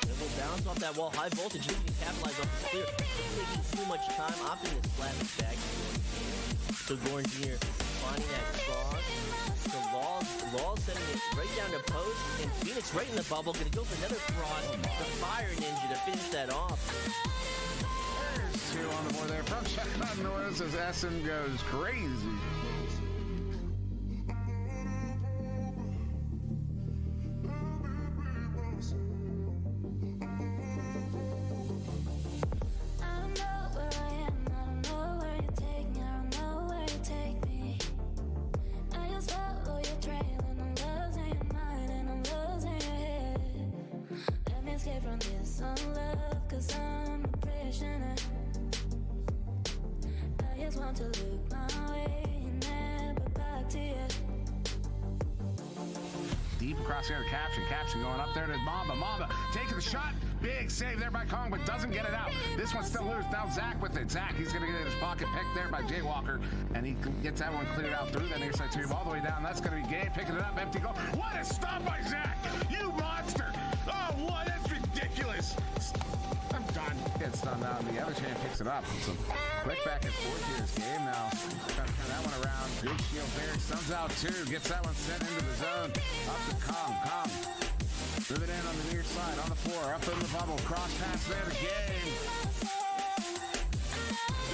It will bounce off that wall. High voltage. You can capitalize off the clear. Taking too much time. Opting this flat back. So Gorn Jr. finding that cross. So Law sending it right down to post. And Phoenix right in the bubble. Gonna go for another cross. The Fire Ninja to finish that off. There's 2 on the board there from Shotbot Norris as Essen goes crazy. Deep across here to Caption going up there to Mamba taking the shot, big save there by Kong, but doesn't get it out. This one's still loose. Now Zach with it. Zach, he's gonna get in his pocket, picked there by Jaywalker, and he gets that one cleared out through that near side tube all the way down. That's gonna be Gabe picking it up, empty goal. What a stop by Zach! You monster! Oh, what? That's ridiculous. I'm done. Gets done now. The other champ picks it up. Some quick back and forth here. This game now. Trying to turn that one around. Big shield there. Stuns out too. Gets that one sent into the zone. Up to Kong. Move it in on the near side. On the floor. Up in the bubble. Cross pass there to game.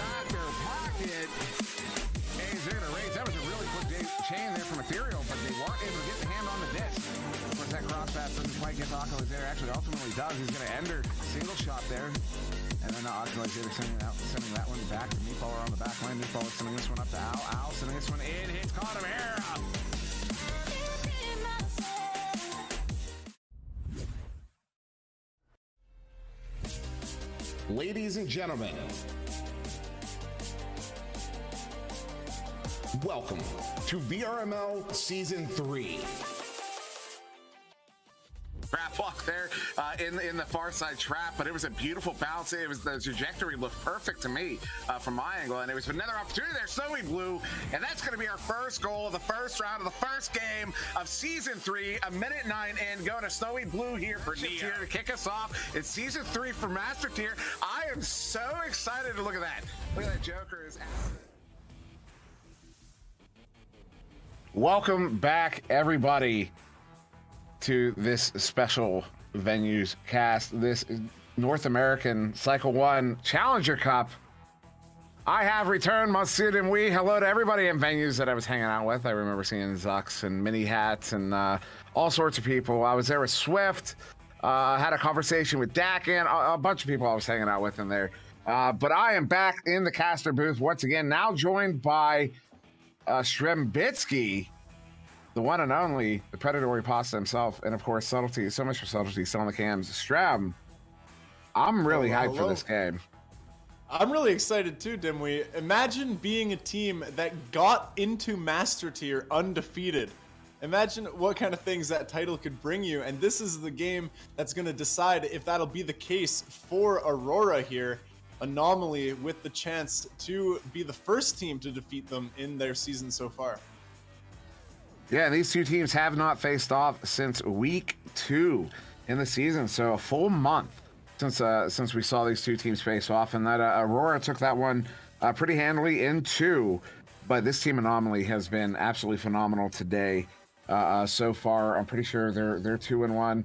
Dr. Pocket. Hayes there to raise. That was a really quick chain there from Ethereal, but they weren't able to get the hand on the disc. Of course, that cross pass doesn't quite get to Ocula's there. Actually, ultimately does. He's going to end her single shot there. And then Ocula's there sending that one back to Meatballer on the back line. Meatballer sending this one up to Al. Al sending this one in. Hits Connemara. Ladies and gentlemen, Welcome to VRML Season 3. Trap walk there in the far side trap, but it was a beautiful bounce. It was, the trajectory looked perfect to me from my angle, and it was another opportunity there. Snowy Blue, and that's going to be our first goal of the first round of the first game of Season 3. A minute 9 in, going to Snowy Blue here for tier to kick us off. It's Season 3 for Master Tier. I am so excited to look at that. Look at that Joker is. Welcome back, everybody, to this special venues cast, this North American Cycle 1 Challenger Cup. I have returned, Masood and we. Hello to everybody in venues that I was hanging out with. I remember seeing Zux and Mini Hats and all sorts of people. I was there with Swift, had a conversation with Dakin, a bunch of people I was hanging out with in there. But I am back in the caster booth once again, now joined by Shrembitsky, the one and only, the predatory pasta himself, and of course Subtlety. So much for Subtlety still on the cams. Strem, I'm really hyped for this game. I'm really excited too, Dimwee. Imagine being a team that got into Master Tier undefeated. Imagine what kind of things that title could bring you, and this is the game that's going to decide if that'll be the case for Aurora here. Anomaly with the chance to be the first team to defeat them in their season so far. Yeah, these two teams have not faced off since week 2 in the season, so a full month since we saw these two teams face off, and that Aurora took that one pretty handily in 2. But this team Anomaly has been absolutely phenomenal today so far. I'm pretty sure they're 2-1.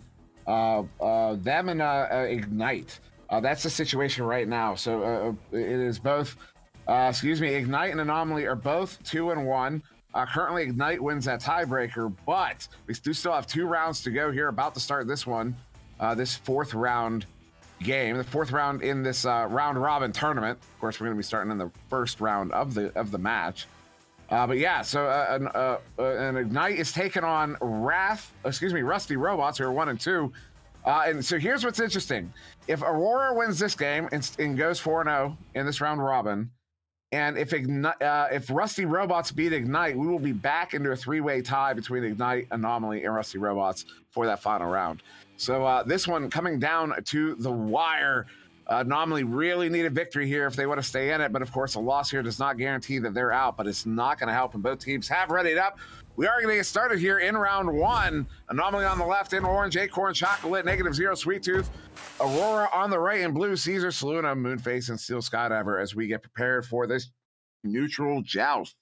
Them and Ignite. That's the situation right now. So it is both. Ignite and Anomaly are both 2-1. Currently, Ignite wins that tiebreaker, but we do still have 2 rounds to go here. About to start this one, this 4th round game, the 4th round in this round robin tournament. Of course, we're going to be starting in the first round of the match. But yeah, so an Ignite is taking on Rusty Robots, who are 1 and 2. And so here's what's interesting: if Aurora wins this game and goes 4-0 in this round robin, and if Rusty Robots beat Ignite, we will be back into a 3-way tie between Ignite, Anomaly, and Rusty Robots for that final round. So this one coming down to the wire. Anomaly really need a victory here if they want to stay in it, but of course a loss here does not guarantee that they're out, but it's not going to help, and both teams have readied up. We are going to get started here in round 1. Anomaly on the left in orange, Acorn, Chocolate, -0, Sweet Tooth. Aurora on the right in blue, Caesar, Saluna, Moonface, and Steel Skydiver as we get prepared for this neutral joust.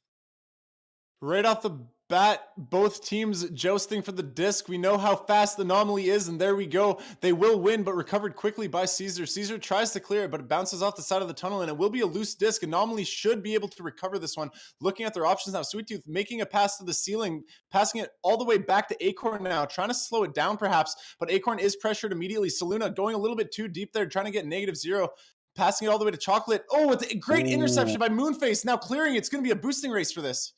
Right off the bat, both teams jousting for the disc. We know how fast Anomaly is, and there we go. They will win, but recovered quickly by Caesar. Caesar tries to clear it, but it bounces off the side of the tunnel, and it will be a loose disc. Anomaly should be able to recover this one. Looking at their options now, Sweet Tooth making a pass to the ceiling, passing it all the way back to Acorn now, trying to slow it down perhaps, but Acorn is pressured immediately. Saluna going a little bit too deep there, trying to get -0. Passing it all the way to Chocolate. Oh, it's a great interception by Moonface. Now clearing, it's going to be a boosting race for this.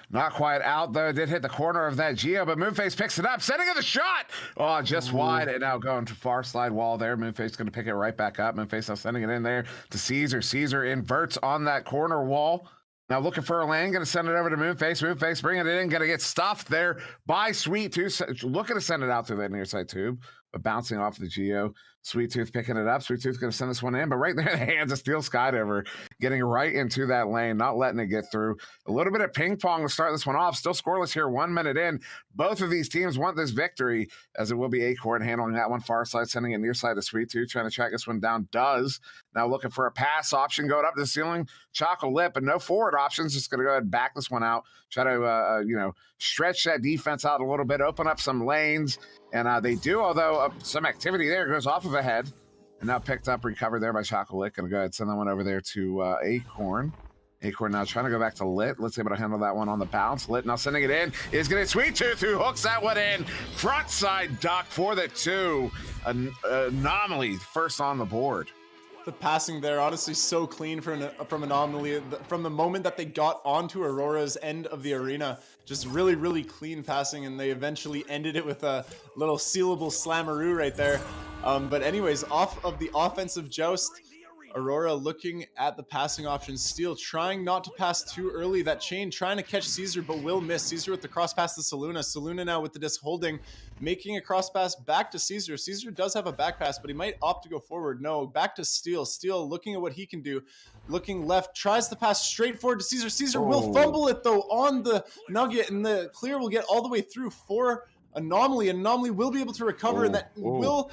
Not quite out, though. Did hit the corner of that Geo, but Moonface picks it up, sending it the shot. Oh, just wide, and now going to far slide wall there. Moonface going to pick it right back up. Moonface now sending it in there to Caesar. Caesar inverts on that corner wall. Now looking for a lane, going to send it over to Moonface. Moonface bringing it in, going to get stuffed there by Sweet Tooth. Looking to send it out through that near side tube, but bouncing off the Geo. Sweet Tooth picking it up. Sweet Tooth going to send this one in, but right there in the hands of Steel Skydiver, getting right into that lane, not letting it get through. A little bit of ping pong to start this one off. Still scoreless here, 1 minute in. Both of these teams want this victory, as it will be Acorn handling that one far side, sending it near side to Sweet Tooth, trying to track this one down. Does. Now looking for a pass option, going up to the ceiling. Chocolate, but no forward options. Just going to go ahead and back this one out. Try to, stretch that defense out a little bit, open up some lanes. And they do, although some activity there goes off of a head. And now picked up, recovered there by Chocolate. Going to go ahead and send that one over there to Acorn. Acorn now trying to go back to Lit. Let's able to handle that one on the bounce. Lit now sending it in. Is going to Sweet Tooth, who hooks that one in. Front side duck for the 2. Anomaly first on the board. The passing there, honestly, so clean from Anomaly. From the moment that they got onto Aurora's end of the arena, just really, really clean passing, and they eventually ended it with a little sealable slammeroo right there. But anyways, off of the offensive joust, Aurora looking at the passing options. Steel trying not to pass too early. That chain trying to catch Caesar, but will miss. Caesar with the cross pass to Saluna. Saluna now with the disc holding, making a cross pass back to Caesar. Caesar does have a back pass, but he might opt to go forward. No, back to Steel. Steel looking at what he can do. Looking left, tries to pass straight forward to Caesar. Caesar will fumble it though on the nugget, and the clear will get all the way through for Anomaly. Anomaly will be able to recover, and that will...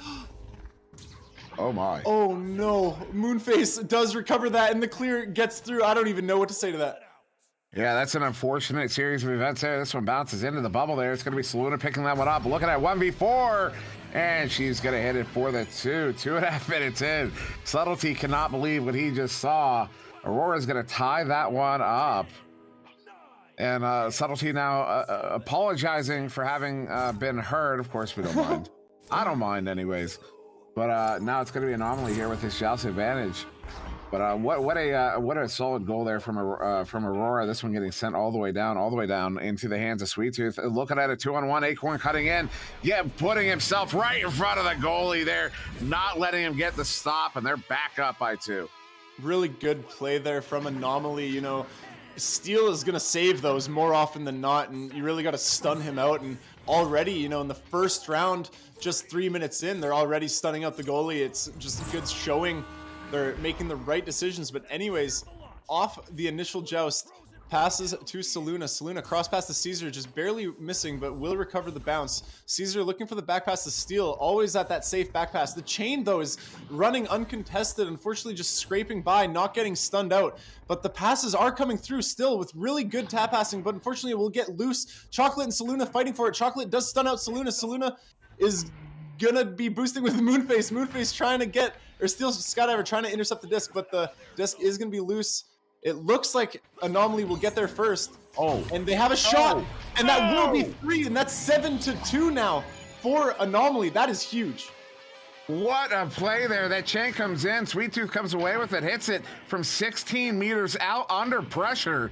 Oh my. Oh no. Moonface does recover that, and the clear gets through. I don't even know what to say to that. Yeah, that's an unfortunate series of events there. This one bounces into the bubble there. It's going to be Saluna picking that one up. Look at that 1v4. And she's going to hit it for the 2.5 minutes in. Subtlety cannot believe what he just saw. Aurora's going to tie that one up. And Subtlety now apologizing for having been hurt. Of course, we don't mind. I don't mind anyways. But now it's going to be Anomaly here with his Joust advantage. But what a solid goal there from Aurora. This one getting sent all the way down into the hands of Sweet Tooth. Looking at a 2-on-1, Acorn cutting in, putting himself right in front of the goalie there, not letting him get the stop, and they're back up by 2. Really good play there from Anomaly. You know, Steel is going to save those more often than not, and you really got to stun him out. And already, you know, in the first round, just 3 minutes in, they're already stunning out the goalie. It's just a good showing. They're making the right decisions. But anyways, off the initial joust, passes to Saluna. Saluna cross pass to Caesar, just barely missing, but will recover the bounce. Caesar looking for the back pass to Steel, always at that safe back pass. The chain, though, is running uncontested, unfortunately just scraping by, not getting stunned out. But the passes are coming through still with really good tap passing, but unfortunately it will get loose. Chocolate and Saluna fighting for it. Chocolate does stun out Saluna. Saluna is gonna be boosting with Moonface. Moonface trying to get, or Steel Skydiver trying to intercept the disc, but the disc is gonna be loose. It looks like Anomaly will get there first. And they have a shot, and that will be 3, and that's 7-2 now for Anomaly. That is huge. What a play there. That chain comes in. Sweet Tooth comes away with it, hits it from 16 meters out under pressure.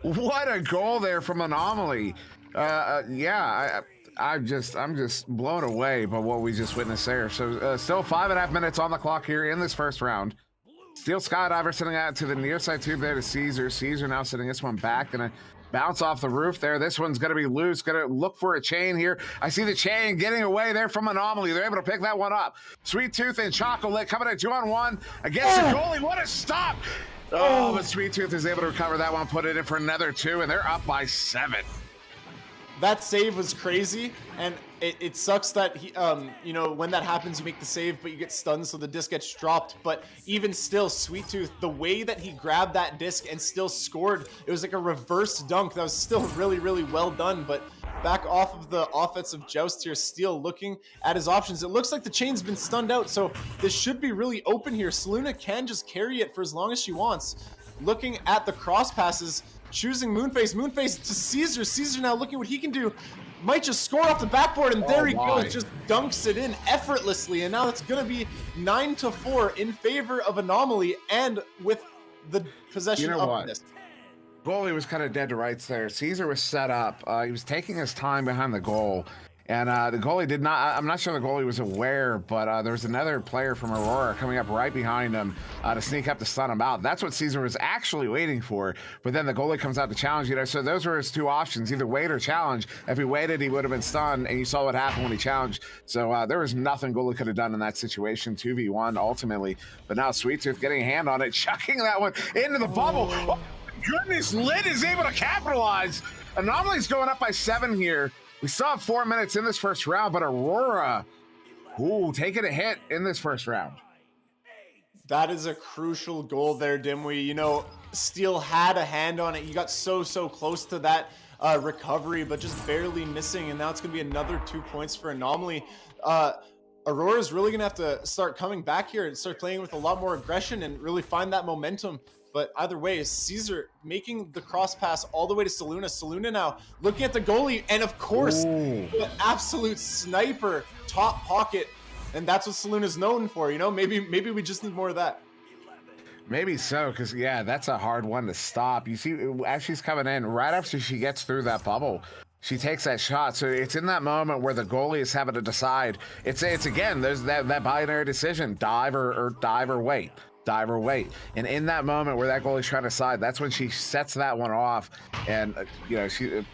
What a goal there from Anomaly. I'm just blown away by what we just witnessed there. So still 5.5 minutes on the clock here in this first round. Steel Skydiver sending out to the near side tube there to Caesar. Caesar now sending this one back. Gonna bounce off the roof there. This one's gonna be loose. Gonna look for a chain here. I see the chain getting away there from Anomaly. They're able to pick that one up. Sweet Tooth and Chocolate coming at 2-on-1 against the goalie. What a stop! But Sweet Tooth is able to recover that one, put it in for another 2, and they're up by 7. That save was crazy, and it sucks that he, you know, when that happens, you make the save, but you get stunned, so the disc gets dropped. But even still, Sweet Tooth, the way that he grabbed that disc and still scored, it was like a reverse dunk. That was still really, really well done. But back off of the offensive joust here, Steel looking at his options. It looks like the chain's been stunned out, so this should be really open here. Saluna can just carry it for as long as she wants. Looking at the cross passes, choosing Moonface. Moonface to Caesar. Caesar now looking what he can do. Might just score off the backboard, and there he goes. Just dunks it in effortlessly. And now it's going to be 9-4 in favor of Anomaly, and with the possession of this. Goalie was kind of dead to rights there. Caesar was set up. He was taking his time behind the goal. And the goalie did not, I'm not sure the goalie was aware, but there was another player from Aurora coming up right behind him to sneak up to stun him out. That's what Caesar was actually waiting for. But then the goalie comes out to challenge, you know, so those were his 2 options, either wait or challenge. If he waited, he would have been stunned, and you saw what happened when he challenged. So there was nothing goalie could have done in that situation, 2v1 ultimately. But now Sweet Tooth getting a hand on it, chucking that one into the bubble. Oh, goodness, Lid is able to capitalize. Anomaly's going up by 7 here. We still have 4 minutes in this first round, but Aurora, taking a hit in this first round. That is a crucial goal there, Dimwee. You know, Steel had a hand on it. He got so close to that recovery, but just barely missing, and now it's going to be another 2 points for Anomaly. Aurora's really going to have to start coming back here and start playing with a lot more aggression and really find that momentum. But either way, Caesar making the cross pass all the way to Saluna. Saluna now looking at the goalie, and of course, the absolute sniper top pocket. And that's what Saluna's known for, you know? Maybe we just need more of that. Maybe so, because, yeah, that's a hard one to stop. You see, as she's coming in, right after she gets through that bubble, she takes that shot. So it's in that moment where the goalie is having to decide. It's again, there's that binary decision, dive or wait. diver wait. And in that moment where that goalie's trying to side, that's when she sets that one off. And, you know, she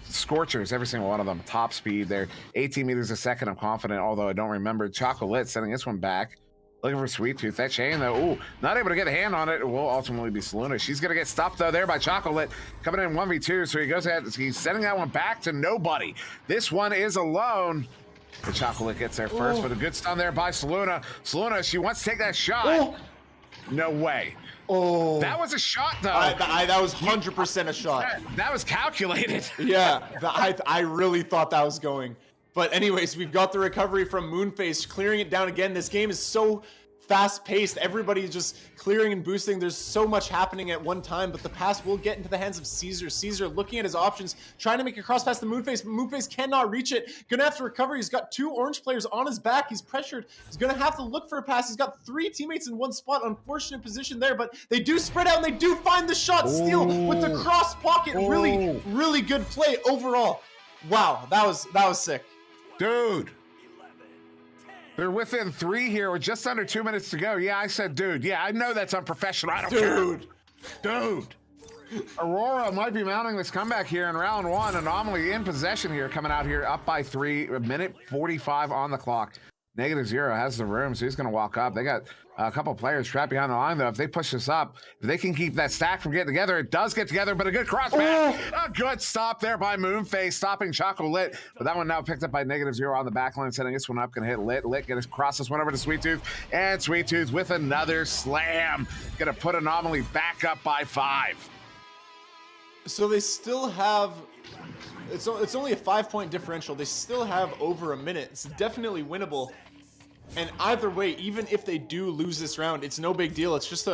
scorchers, every single one of them, top speed. They're 18 meters a second, I'm confident, although I don't remember. Chocolate sending this one back. Looking for Sweet Tooth. That chain, though, ooh, not able to get a hand on it. It will ultimately be Saluna. She's going to get stopped, though, there by Chocolate. Coming in 1v2, so he goes ahead. He's sending that one back to nobody. This one is alone. The Chocolate gets there first, but a good stun there by Saluna. Saluna, she wants to take that shot. No way. Oh, that was a shot, though. That was 100% a shot. That was calculated. Yeah, I really thought that was going. But anyways, we've got the recovery from Moonface, clearing it down again. This game is so fast-paced. Everybody's just clearing and boosting. There's so much happening at one time, but the pass will get into the hands of Caesar. Caesar looking at his options, trying to make a cross pass to Moonface, but Moonface cannot reach it. Gonna have to recover. He's got 2 orange players on his back. He's pressured. He's gonna have to look for a pass. He's got 3 teammates in one spot. Unfortunate position there, but they do spread out and they do find the shot. Steal with the cross pocket. Really, really good play overall. Wow, that was sick. Dude. They're within 3 here with just under 2 minutes to go. Yeah, I said dude. Yeah, I know that's unprofessional. I don't care. Dude. Aurora might be mounting this comeback here in round 1. Anomaly in possession here, coming out here up by 3. A minute 45 on the clock. -0 has the room, so he's going to walk up. They got a couple players trapped behind the line, though. If they push this up, if they can keep that stack from getting together, it does get together, but a good cross back. A good stop there by Moonface, stopping Chocolate. But that one now picked up by -0 on the back line, setting this one up. Going to hit Lit. Lit going to cross this one over to Sweet Tooth. And Sweet Tooth with another slam. Going to put Anomaly back up by 5. So they still have... It's only a 5-point differential. They still have over a minute. It's definitely winnable. And either way, even if they do lose this round, it's no big deal. It's just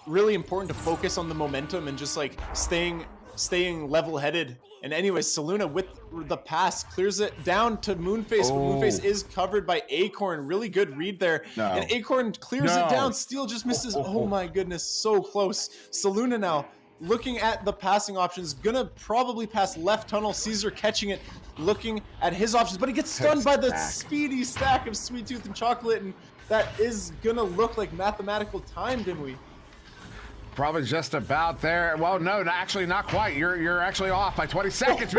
really important to focus on the momentum and just like staying level-headed. And anyways, Saluna with the pass clears it down to Moonface. But Moonface is covered by Acorn. Really good read there. And Acorn clears it down. Steal just misses. Oh my goodness, so close. Saluna now looking at the passing options, gonna probably pass left tunnel. Caesar catching it, looking at his options, but he gets stunned by the speedy stack of Sweet Tooth and Chocolate, and that is gonna look like mathematical time, didn't we? Probably just about there. Well, no, actually not quite. You're actually off by 20 seconds.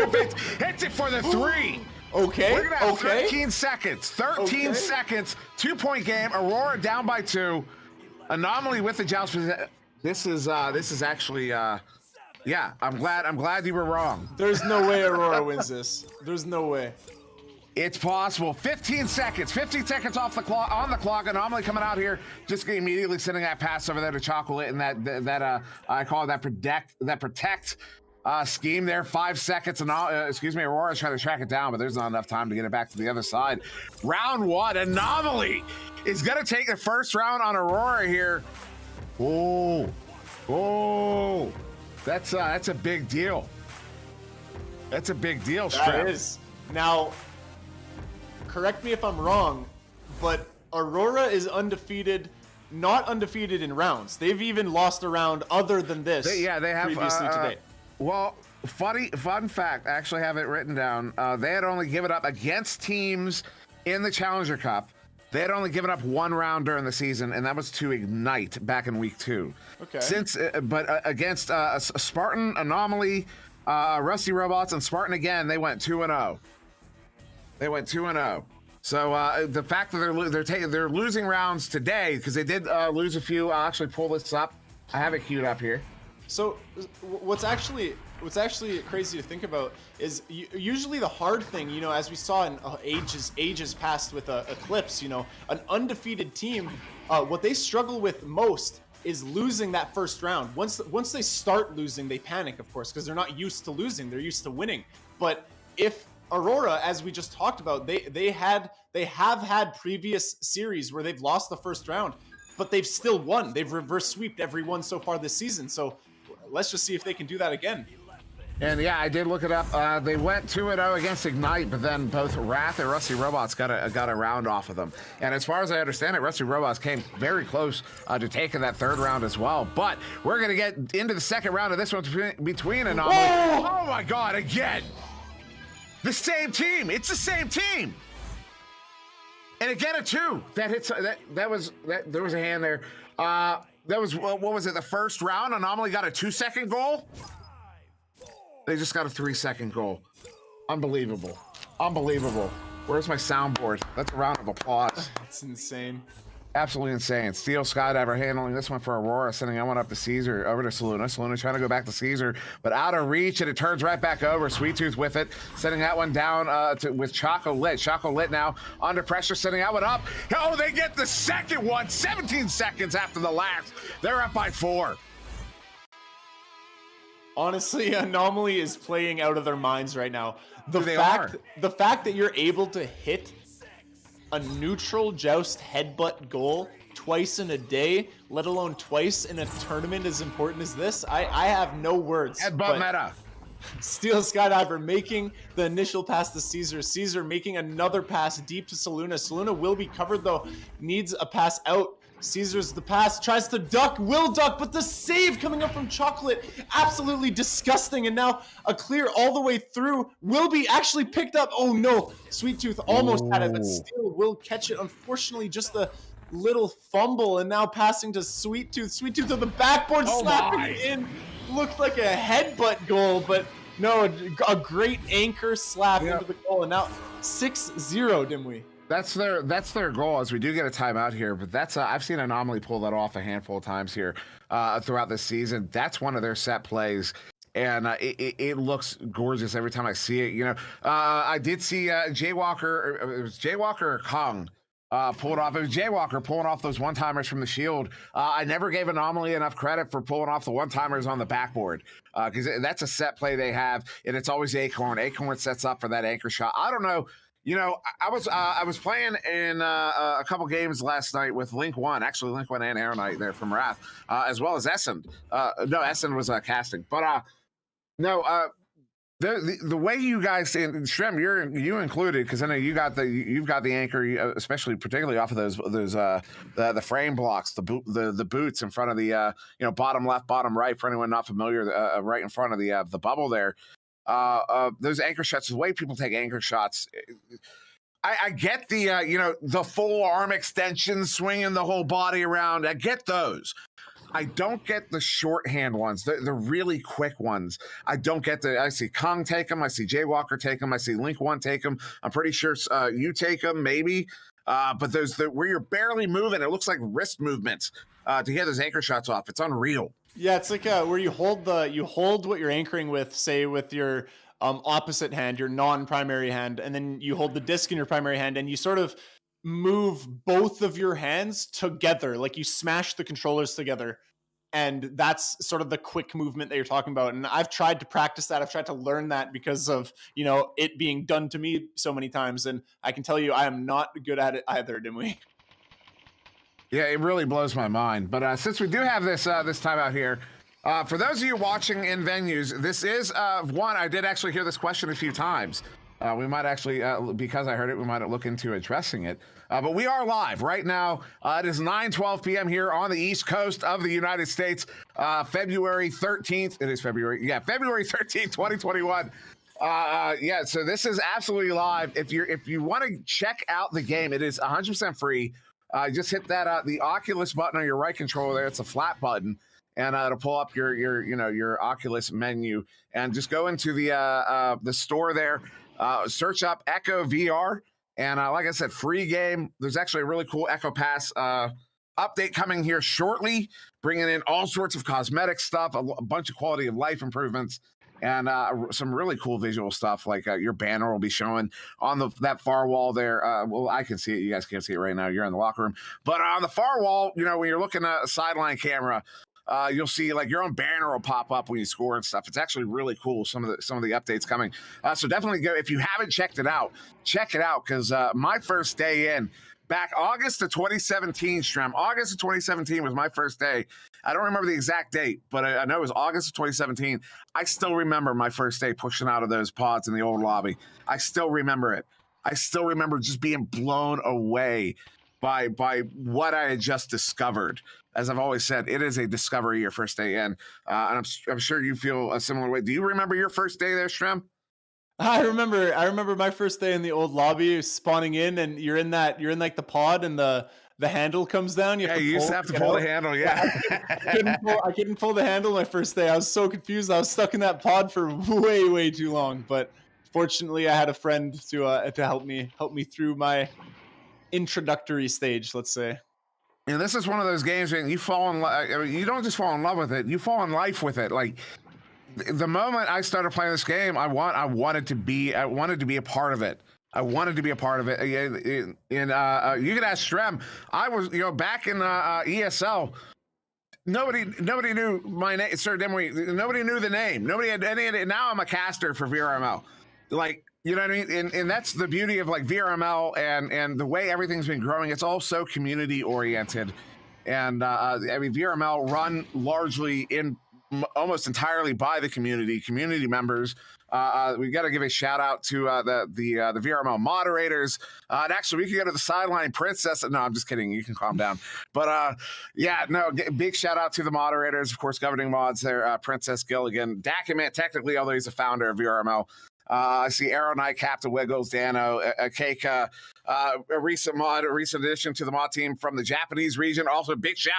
Hits it for the 3. Okay. We're gonna have 13 seconds. 13 seconds. 2-point game. Aurora down by 2. Anomaly with the joust. This is actually yeah, I'm glad you were wrong. There's no way Aurora wins this. There's no way. It's possible. 15 seconds off the clock, on the clock. Anomaly coming out here, just immediately sending that pass over there to Chocolate, and that I call it that protect scheme there. 5 seconds, and Aurora's trying to track it down, but there's not enough time to get it back to the other side. Round 1, Anomaly is gonna take the first round on Aurora here. That's a big deal. That's a big deal, Strap. That is. Now, correct me if I'm wrong, but Aurora is undefeated, not undefeated in rounds. They've even lost a round other than this. They have previously today. Well, fun fact. I actually have it written down. They had only given up against teams in the Challenger Cup. They had only given up 1 round during the season, and that was to Ignite back in week 2. Okay. But against Spartan, Anomaly, Rusty Robots, and Spartan again, they went 2-0. They went 2-0. So the fact that they're losing rounds today, because they did lose a few. I'll actually pull this up. I have it queued up here. So what's actually crazy to think about is usually the hard thing, you know, as we saw in ages past with Eclipse, you know, an undefeated team, what they struggle with most is losing that first round. Once they start losing, they panic, of course, because they're not used to losing, they're used to winning. But if Aurora, as we just talked about, they have had previous series where they've lost the first round, but they've still won. They've reverse sweeped every one so far this season. So let's just see if they can do that again. And yeah, I did look it up. They went 2-0 against Ignite, but then both Wrath and Rusty Robots got a round off of them. And as far as I understand it, Rusty Robots came very close to taking that 3rd round as well. But we're gonna get into the 2nd round of this one between Anomaly. Oh my God! Again, the same team. It's the same team. And again, a 2 that hits. There was a hand there. That was, what was it, the first round? Anomaly got a 2-second goal? They just got a 3-second goal. Unbelievable. Unbelievable. Where's my soundboard? That's a round of applause. That's insane. Absolutely insane. Steel Skydiver handling this one for Aurora, sending that one up to Caesar, over to Saluna. Saluna trying to go back to Caesar, but out of reach, and it turns right back over. Sweet Tooth with it, sending that one down with Choco Lit. Choco Lit now under pressure, sending that one up. Oh, they get the second one, 17 seconds after the last. They're up by 4. Honestly, Anomaly is playing out of their minds right now. The fact that you're able to hit a neutral joust headbutt goal twice in a day, let alone twice in a tournament as important as this, I have no words. Headbutt meta. Steel Skydiver making the initial pass to Caesar. Caesar making another pass deep to Saluna. Saluna will be covered though, needs a pass out. Caesar's the pass, tries to duck, will duck, but the save coming up from Chocolate, absolutely disgusting. And now a clear all the way through will be actually picked up. Oh no, Sweet Tooth almost had it, but still will catch it. Unfortunately, just a little fumble, and now passing to Sweet Tooth. Sweet Tooth on the backboard, slapping it in. Looked like a headbutt goal, but no, a great anchor slap into the goal, and now 6-0, Dimwee. That's their goal. As we do get a timeout here, but that's I've seen Anomaly pull that off a handful of times here throughout this season. That's one of their set plays, and it looks gorgeous every time I see it. You know, I did see Jaywalker. It was Jaywalker or Kong. Pulled off. It was Jaywalker pulling off those one-timers from the shield. I never gave Anomaly enough credit for pulling off the one-timers on the backboard because that's a set play they have, and it's always Acorn. Acorn sets up for that anchor shot. I don't know. You know, I was playing in a couple games last night with Link One, actually Link One and Air Knight there from Wrath, as well as Essen. No, Essen was casting, but the way you guys and Shrem, you included, because I know you've got the anchor, especially particularly off of those the frame blocks, the boots in front of the bottom left, bottom right for anyone not familiar, right in front of the bubble there. Those anchor shots, the way people take anchor shots, I get the full arm extension, swinging the whole body around. I get those. I don't get the shorthand ones, the really quick ones. I don't get I see Kong take them. I see Jaywalker take them. I see Link One take them. I'm pretty sure you take them, maybe. But those where you're barely moving, it looks like wrist movements to get those anchor shots off. It's unreal. Yeah, it's like where you hold what you're anchoring with, say with your opposite hand, your non-primary hand, and then you hold the disc in your primary hand, and you sort of move both of your hands together, like you smash the controllers together, and that's sort of the quick movement that you're talking about. And I've tried to practice that. I've tried to learn that because of it being done to me so many times, and I can tell you I am not good at it either, Dimwee. Yeah, it really blows my mind. But since we do have this timeout here, for those of you watching in venues, this is one. I did actually hear this question a few times. We might actually, because I heard it, we might look into addressing it. But we are live right now. It is 9:12 p.m. here on the East Coast of the United States. February 13th. It is February. Yeah, February 13th, 2021. Yeah, so this is absolutely live. If you want to check out the game, it is 100% free. Just hit that the Oculus button on your right controller there. It's a flat button, and it'll pull up your Oculus menu, and just go into the store there. Search up Echo VR, and like I said, free game. There's actually a really cool Echo Pass update coming here shortly, bringing in all sorts of cosmetic stuff, a bunch of quality of life improvements, and some really cool visual stuff, like your banner will be showing on that far wall there. Well, I can see it. You guys can't see it right now. You're in the locker room. But on the far wall, when you're looking at a sideline camera, you'll see like your own banner will pop up when you score and stuff. It's actually really cool. Some of the updates coming. So definitely go. If you haven't checked it out, check it out, because my first day in, back August of 2017, Shrem. August of 2017 was my first day. I don't remember the exact date, but I know it was August of 2017. I still remember my first day pushing out of those pods in the old lobby. I still remember it. I still remember just being blown away by what I had just discovered. As I've always said, it is a discovery your first day in, and I'm sure you feel a similar way. Do you remember your first day there, Shrem? I remember my first day in the old lobby, spawning in, and you're in like the pod, and the the handle comes down. You used to have to pull the handle. Yeah. I couldn't pull the handle my first day. I was so confused. I was stuck in that pod for way too long. But fortunately, I had a friend to help me through my introductory stage, let's say. And this is one of those games where you fall in love. I mean, you don't just fall in love with it; you fall in life with it. Like the moment I started playing this game, I wanted to be a part of it. I wanted to be a part of it. And you can ask Strem. I was, back in ESL. Nobody knew my name, Sir Demery. Nobody knew the name. Nobody had any idea. Now I'm a caster for VRML. Like, you know what I mean? And that's the beauty of like VRML and the way everything's been growing. It's all so community oriented. And I mean, VRML run largely almost entirely by the community members. We got to give a shout out to the VRML moderators. And actually, we can go to the sideline princess. No, I'm just kidding. You can calm down. But big shout out to the moderators, of course, governing mods there, Princess Gilligan, Dacument, technically, although he's a founder of VRML. I see Arrow Knight, Captain Wiggles, Dano, Keika, a recent addition to the mod team from the Japanese region. Also, big shout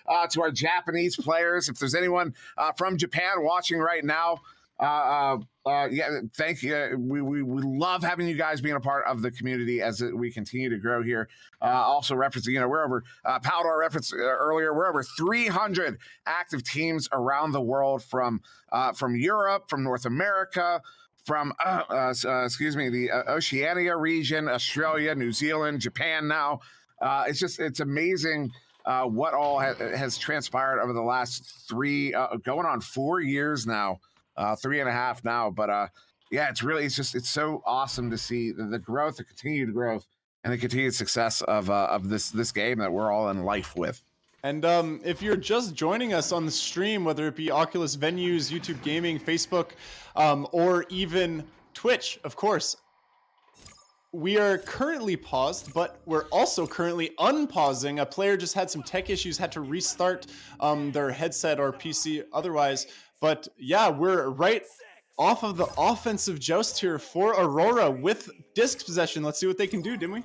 out to our Japanese players. If there's anyone from Japan watching right now, thank you. We love having you guys being a part of the community as we continue to grow here. Also referencing, we're over, Paldor referenced earlier, we're over 300 active teams around the world from Europe, from North America, from the Oceania region, Australia, New Zealand, Japan now. It's amazing what all has transpired over the last going on 4 years now, 3.5 now. But it's so awesome to see the growth, the continued growth, and the continued success of this game that we're all in life with. And if you're just joining us on the stream, whether it be Oculus Venues, YouTube Gaming, Facebook, or even Twitch, of course, we are currently paused, but we're also currently unpausing. A player just had some tech issues, had to restart their headset or PC otherwise. But yeah, we're right off of the offensive joust here for Aurora with disc possession. Let's see what they can do, didn't we?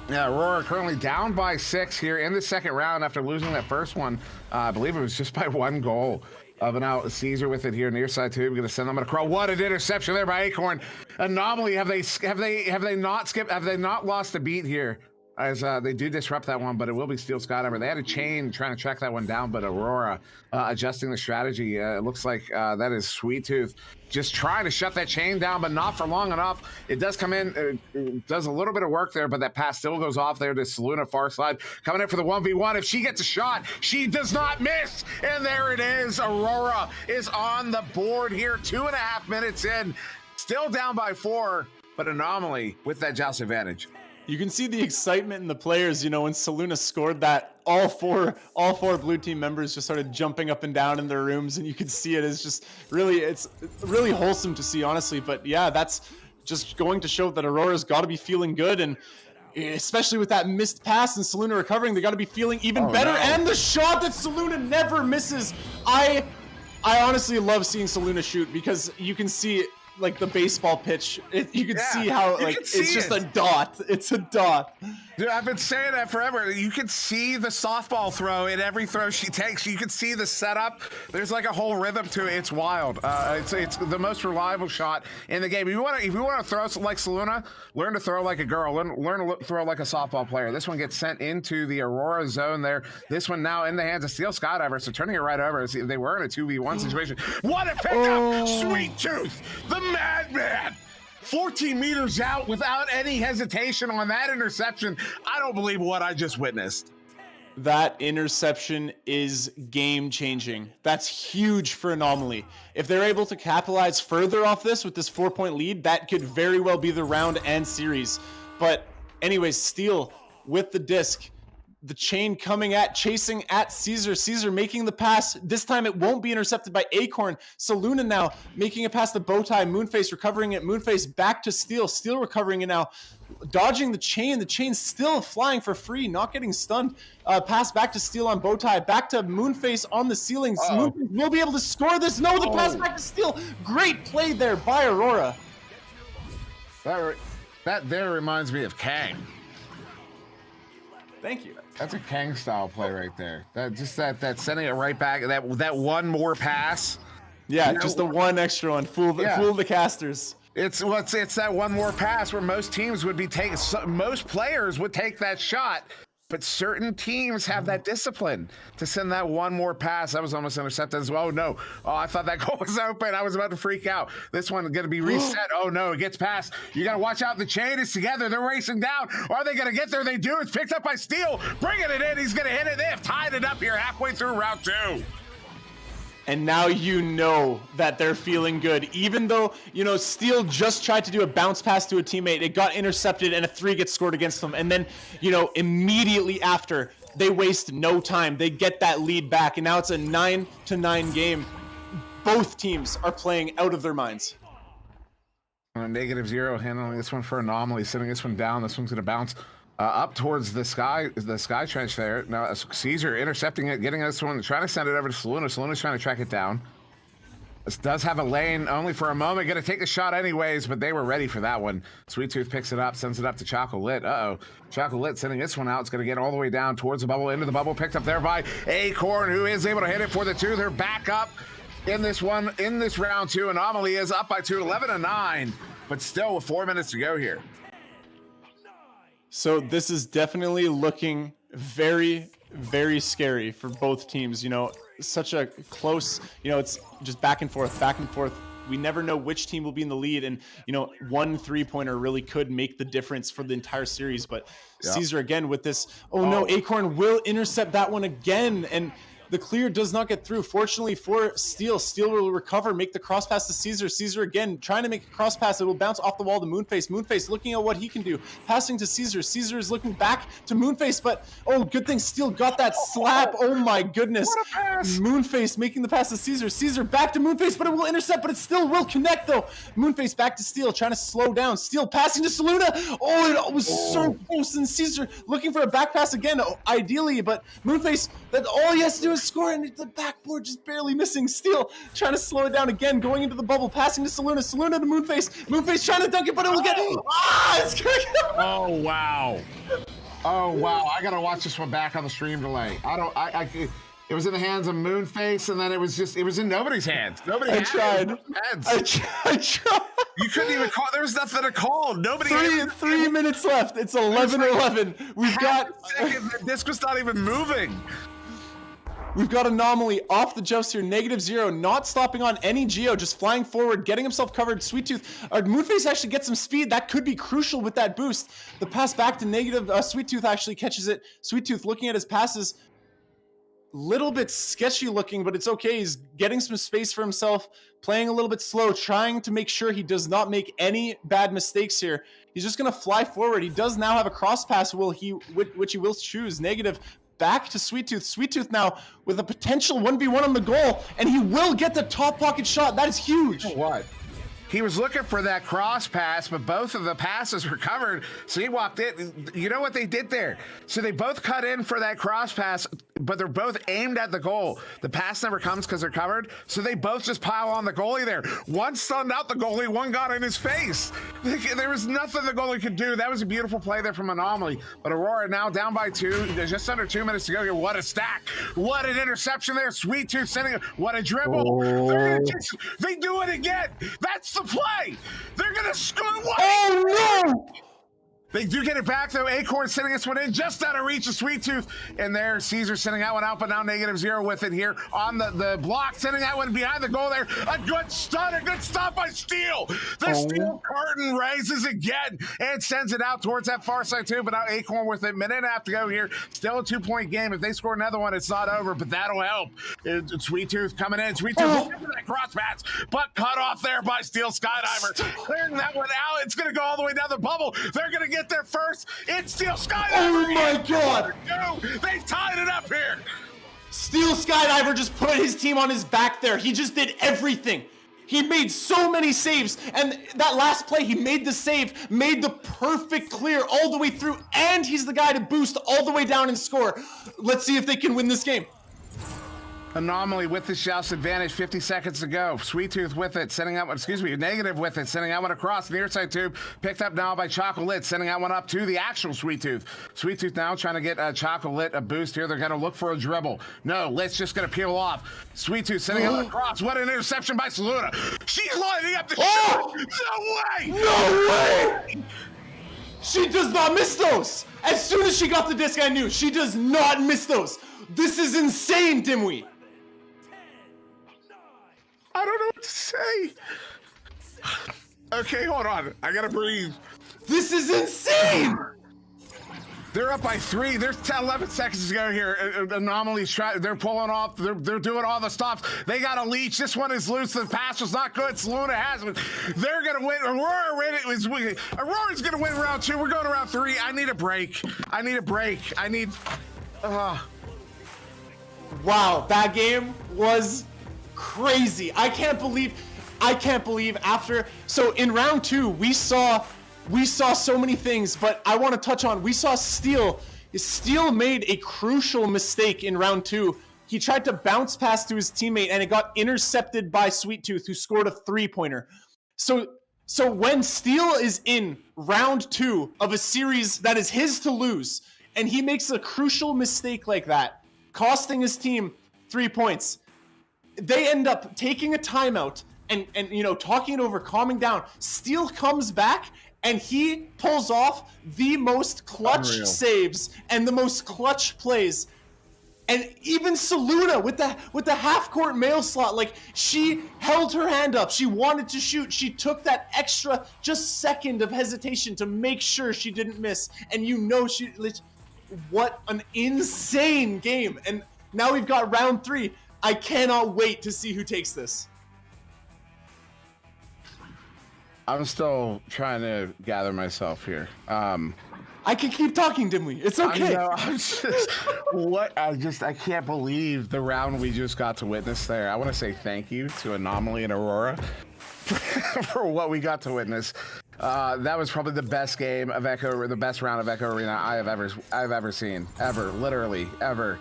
Yeah, Aurora currently down by 6 here in the second round after losing that first one. I believe it was just by 1 goal. But now Caesar with it here near side too. We're going to send them across. What an interception there by Acorn. Anomaly. Have they not lost a beat here? As they do disrupt that one, but it will be Steel Skydiver. They had a chain trying to track that one down, but Aurora adjusting the strategy. It looks like that is Sweet Tooth just trying to shut that chain down, but not for long enough. It does come in, it does a little bit of work there, but that pass still goes off there to Saluna far side. Coming in for the 1v1. If she gets a shot, she does not miss. And there it is. Aurora is on the board here, 2.5 minutes in. Still down by 4, but Anomaly with that joust advantage. You can see the excitement in the players, when Saluna scored that, all four blue team members just started jumping up and down in their rooms, and you could see it's just it's really wholesome to see, honestly. But yeah, that's just going to show that Aurora's got to be feeling good, and especially with that missed pass and Saluna recovering, they got to be feeling even better. No. And the shot that Saluna never misses. I honestly love seeing Saluna shoot because you can see like the baseball pitch. You can see how it's just a dot. It's a dot. Dude, I've been saying that forever. You can see the softball throw in every throw she takes. You can see the setup. There's like a whole rhythm to it. It's wild. It's the most reliable shot in the game. If you want to throw like Saluna, learn to throw like a girl. Learn to throw like a softball player. This one gets sent into the Aurora zone there. This one now in the hands of Steel Skydiver. So turning it right over. They were in a 2v1 situation. What a pickup! Sweet Tooth, the madman. 14 meters out without any hesitation on that interception. I don't believe what I just witnessed. That interception is game-changing. That's huge for Anomaly. If they're able to capitalize further off this with this 4-point lead, that could very well be the round and series. But anyways, Steel with the disc. The chain chasing at Caesar. Caesar making the pass. This time it won't be intercepted by Acorn. Saluna now making a pass to Bowtie. Moonface recovering it. Moonface back to Steel. Steel recovering it now. Dodging the chain. The chain's still flying for free. Not getting stunned. Pass back to Steel on Bowtie. Back to Moonface on the ceiling. Moonface will be able to score this. No, the pass back to Steel. Great play there by Aurora. That there reminds me of Kang. Thank you. That's a Kang style play right there. That sending it right back. That one more pass. Yeah, just the one extra one. Fool the casters. It's that one more pass where most teams would be taking. Most players would take that shot, but certain teams have that discipline to send that one more pass. That was almost intercepted as well. No, I thought that goal was open. I was about to freak out. This one is going to be reset. Oh no, it gets past. You got to watch out. The chain is together. They're racing down. Are they going to get there? They do. It's picked up by Steel. Bringing it in. He's going to hit it. They have tied it up here halfway through round 2. And now you know that they're feeling good. Even though, Steel just tried to do a bounce pass to a teammate. It got intercepted and a 3 gets scored against them. And then, immediately after, they waste no time. They get that lead back. And now it's a 9-9 game. Both teams are playing out of their minds. -0 handling this one for Anomaly, sending this one down. This one's going to bounce up towards the sky trench there. Now Caesar intercepting it, getting this one, trying to send it over to Saluna. Saluna's trying to track it down. This does have a lane only for a moment. Going to take the shot anyways, but they were ready for that one. Sweet Tooth picks it up, sends it up to Chocolate. Chocolate sending this one out. It's going to get all the way down towards the bubble, into the bubble, picked up there by Acorn, who is able to hit it for the 2. They're back up in this round 2. Anomaly is up by 2, 11-9, but still with 4 minutes to go here. So this is definitely looking very, very scary for both teams. Such a close, it's just back and forth, back and forth. We never know which team will be in the lead. And, one 3-pointer really could make the difference for the entire series. But Caesar again with this, no, Acorn will intercept that one again. And the clear does not get through. Fortunately for Steel, Steel will recover, make the cross pass to Caesar. Caesar again trying to make a cross pass. It will bounce off the wall to Moonface. Moonface looking at what he can do. Passing to Caesar. Caesar is looking back to Moonface, but good thing Steel got that slap. Oh my goodness. What a pass. Moonface making the pass to Caesar. Caesar back to Moonface, but it will intercept, but it still will connect though. Moonface back to Steel, trying to slow down. Steel passing to Saluna. It was so close, and Caesar looking for a back pass again, ideally, but Moonface, that all he has to do is score, and the backboard just barely missing. Steel trying to slow it down again, going into the bubble, passing to Saluna. Saluna to Moonface. Moonface trying to dunk it, but it will get. It's gonna get. Oh wow! I gotta watch this one back on the stream delay. It was in the hands of Moonface, and then it was in nobody's hands. I tried. You couldn't even call. There was nothing to call. Nobody. 3 minutes left. It's 11-11. We've got. The disc was not even moving. We've got Anomaly off the joust here, -0, not stopping on any Geo, just flying forward, getting himself covered. Sweet Tooth, Moonface actually gets some speed. That could be crucial with that boost. The pass back to negative, Sweet Tooth actually catches it. Sweet Tooth looking at his passes, little bit sketchy looking, but it's okay. He's getting some space for himself, playing a little bit slow, trying to make sure he does not make any bad mistakes here. He's just going to fly forward. He does now have a cross pass, which he will choose. Negative. Back to Sweet Tooth. Sweet Tooth now with a potential 1v1 on the goal, and he will get the top pocket shot. That is huge. What? He was looking for that cross pass, but both of the passes were covered, so he walked in. You know what they did there? So they both cut in for that cross pass, but they're both aimed at the goal. The pass never comes because they're covered, so they both just pile on the goalie there. One stunned out the goalie, one got in his face. There was nothing the goalie could do. That was a beautiful play there from Anomaly, but Aurora now down by 2. There's just under 2 minutes to go here. What a stack. What an interception there. Sweet Tooth sending it. What a dribble. They do it again. That's the play. They're going to score. Oh, no. They do get it back, though. Acorn sending this one in just out of reach of Sweet Tooth. And there, Caesar sending that one out, but now -0 with it here on the block, sending that one behind the goal there. A good stun, a good stop by Steel. The Steel curtain raises again and sends it out towards that far side, too. But now Acorn with a minute and a half to go here. Still a 2-point game. If they score another one, it's not over, but that'll help. Sweet Tooth coming in. Sweet Tooth looking for that cross pass, but cut off there by Steel Skydiver. Clearing that one out. It's going to go all the way down the bubble. They're going to get there first. It's Steel Skydiver. Oh my god. They tied it up here. Steel Skydiver just put his team on his back there. He just did everything. He made so many saves, and that last play, he made the save, made the perfect clear all the way through, and he's the guy to boost all the way down and score. Let's see if they can win this game. Anomaly with the Joust advantage, 50 seconds to go. Sweet Tooth with it, sending out, negative with it, sending out one across the near side tube. Picked up now by Chocolate, sending out one up to the actual Sweet Tooth. Sweet Tooth now trying to get Chocolate a boost here. They're going to look for a dribble. No, Lit's just going to peel off. Sweet Tooth sending out across. What an interception by Saluna. She's lining up the shot. No way! No way! She does not miss those. As soon as she got the disc, I knew she does not miss those. This is insane, Dimwee. I don't know what to say. Okay, hold on. I gotta breathe. This is insane. They're up by 3. There's 11 seconds to go here. Anomaly's trying. They're pulling off. They're doing all the stops. They got a leech. This one is loose. The pass was not good. Saluna has it. They're gonna win. Aurora's gonna win round 2. We're going to round 3. I need a break. I need. Wow, that game was crazy. I can't believe after. So in round 2, we saw so many things, but I want to touch on, we saw Steel made a crucial mistake in round 2. He tried to bounce pass to his teammate and it got intercepted by Sweet Tooth, who scored a 3-pointer. So when Steel is in round 2 of a series that is his to lose, and he makes a crucial mistake like that, costing his team 3 points, they end up taking a timeout and talking it over, calming down. Steel comes back and he pulls off the most clutch saves and the most clutch plays. And even Saluna with the half-court mail slot, like, she held her hand up. She wanted to shoot. She took that extra just second of hesitation to make sure she didn't miss. And what an insane game. And now we've got round 3. I cannot wait to see who takes this. I'm still trying to gather myself here. I can keep talking, Dimwee. It's okay. I can't believe the round we just got to witness there. I want to say thank you to Anomaly and Aurora for what we got to witness. That was probably the best game of Echo, the best round of Echo Arena I've ever seen, literally ever.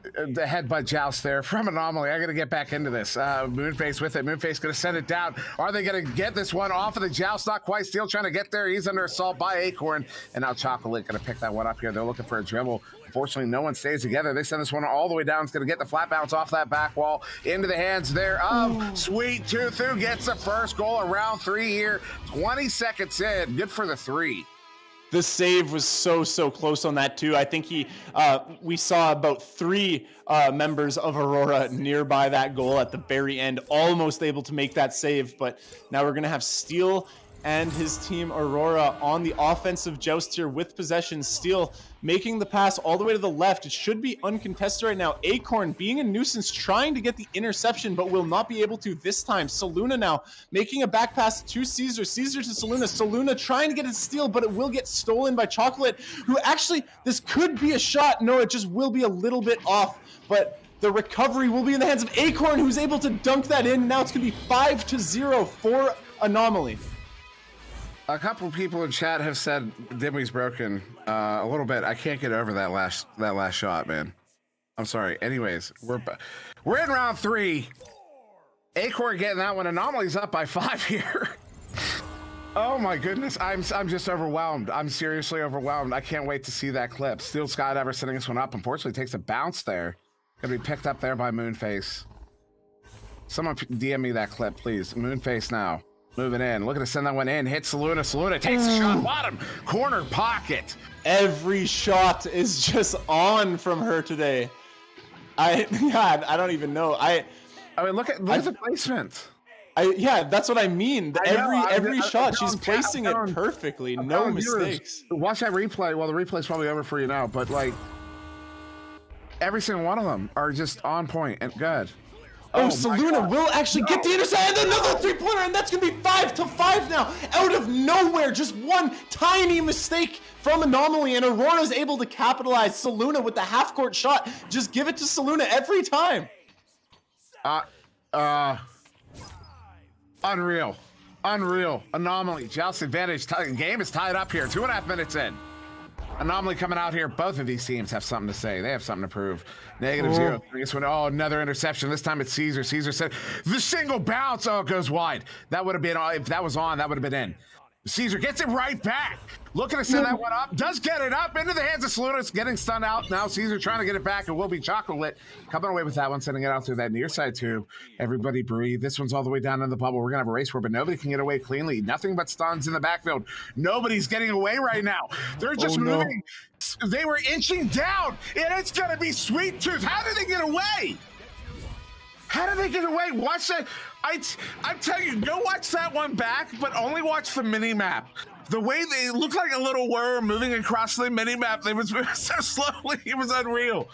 The headbutt joust there from Anomaly. I gotta get back into this. Moonface with it. Moonface gonna send it down. Are they gonna get this one off of the joust? Not quite. Steel trying to get there. He's under assault by Acorn. And now Chocolate gonna pick that one up here. They're looking for a dribble. Unfortunately, no one stays together. They send this one all the way down. It's gonna get the flat bounce off that back wall into the hands there of Sweet Tooth, who gets the first goal of round 3 here. 20 seconds in. Good for the 3. The save was so close on that too. I think we saw about 3 members of Aurora nearby that goal at the very end, almost able to make that save. But now we're gonna have Steel and his team Aurora on the offensive joust here with possession. Steel making the pass all the way to the left. It should be uncontested right now. Acorn being a nuisance, trying to get the interception, but will not be able to this time. Saluna now making a back pass to Caesar. Caesar to Saluna. Saluna trying to get it Steel, but it will get stolen by Chocolate, who actually, this could be a shot. No, it just will be a little bit off, but the recovery will be in the hands of Acorn, who's able to dunk that in. Now it's going to be 5-0 for Anomaly. A couple of people in chat have said Dimwey's broken a little bit. I can't get over that last shot, man. I'm sorry. Anyways, we're in round 3. Acorn getting that one. Anomaly's up by 5 here. Oh my goodness, I'm just overwhelmed. I'm seriously overwhelmed. I can't wait to see that clip. Steel Skydiver sending this one up. Unfortunately, takes a bounce there. Gonna be picked up there by Moonface. Someone DM me that clip, please. Moonface now. Moving in, looking to send that one in, hits Saluna. Saluna takes the shot, bottom corner pocket. Every shot is just on from her today. I don't even know. I mean, look at the placement. Yeah, that's what I mean. Every shot, she's placing it perfectly, no mistakes. Watch that replay. Well, the replay's probably over for you now, but like every single one of them are just on point and good. Oh, Saluna will actually get the intercept and another 3-pointer, and that's going to be 5-5 now. Out of nowhere, just one tiny mistake from Anomaly, and Aurora's able to capitalize. Saluna with the half-court shot. Just give it to Saluna every time. Unreal. Anomaly, joust advantage. Game is tied up here. 2.5 minutes in. Anomaly coming out here. Both of these teams have something to say. They have something to prove. -0. This one, oh, another interception. This time it's Caesar. Caesar said, the single bounce. Oh, it goes wide. That would have been, if that was on, that would have been in. Caesar gets it right back. Looking to send that one up. Does get it up into the hands of Saluna. It's getting stunned out. Now Caesar trying to get it back. It will be Chocolate coming away with that one, sending it out through that near side tube. Everybody breathe. This one's all the way down in the bubble. We're going to have a race where, but nobody can get away cleanly. Nothing but stuns in the backfield. Nobody's getting away right now. They're just moving. They were inching down, and it's going to be Sweet Tooth. How did they get away? How did they get away? Watch that. I'm telling you, go watch that one back, but only watch the mini map. The way they look like a little worm moving across the mini map, they was moving so slowly. It was unreal.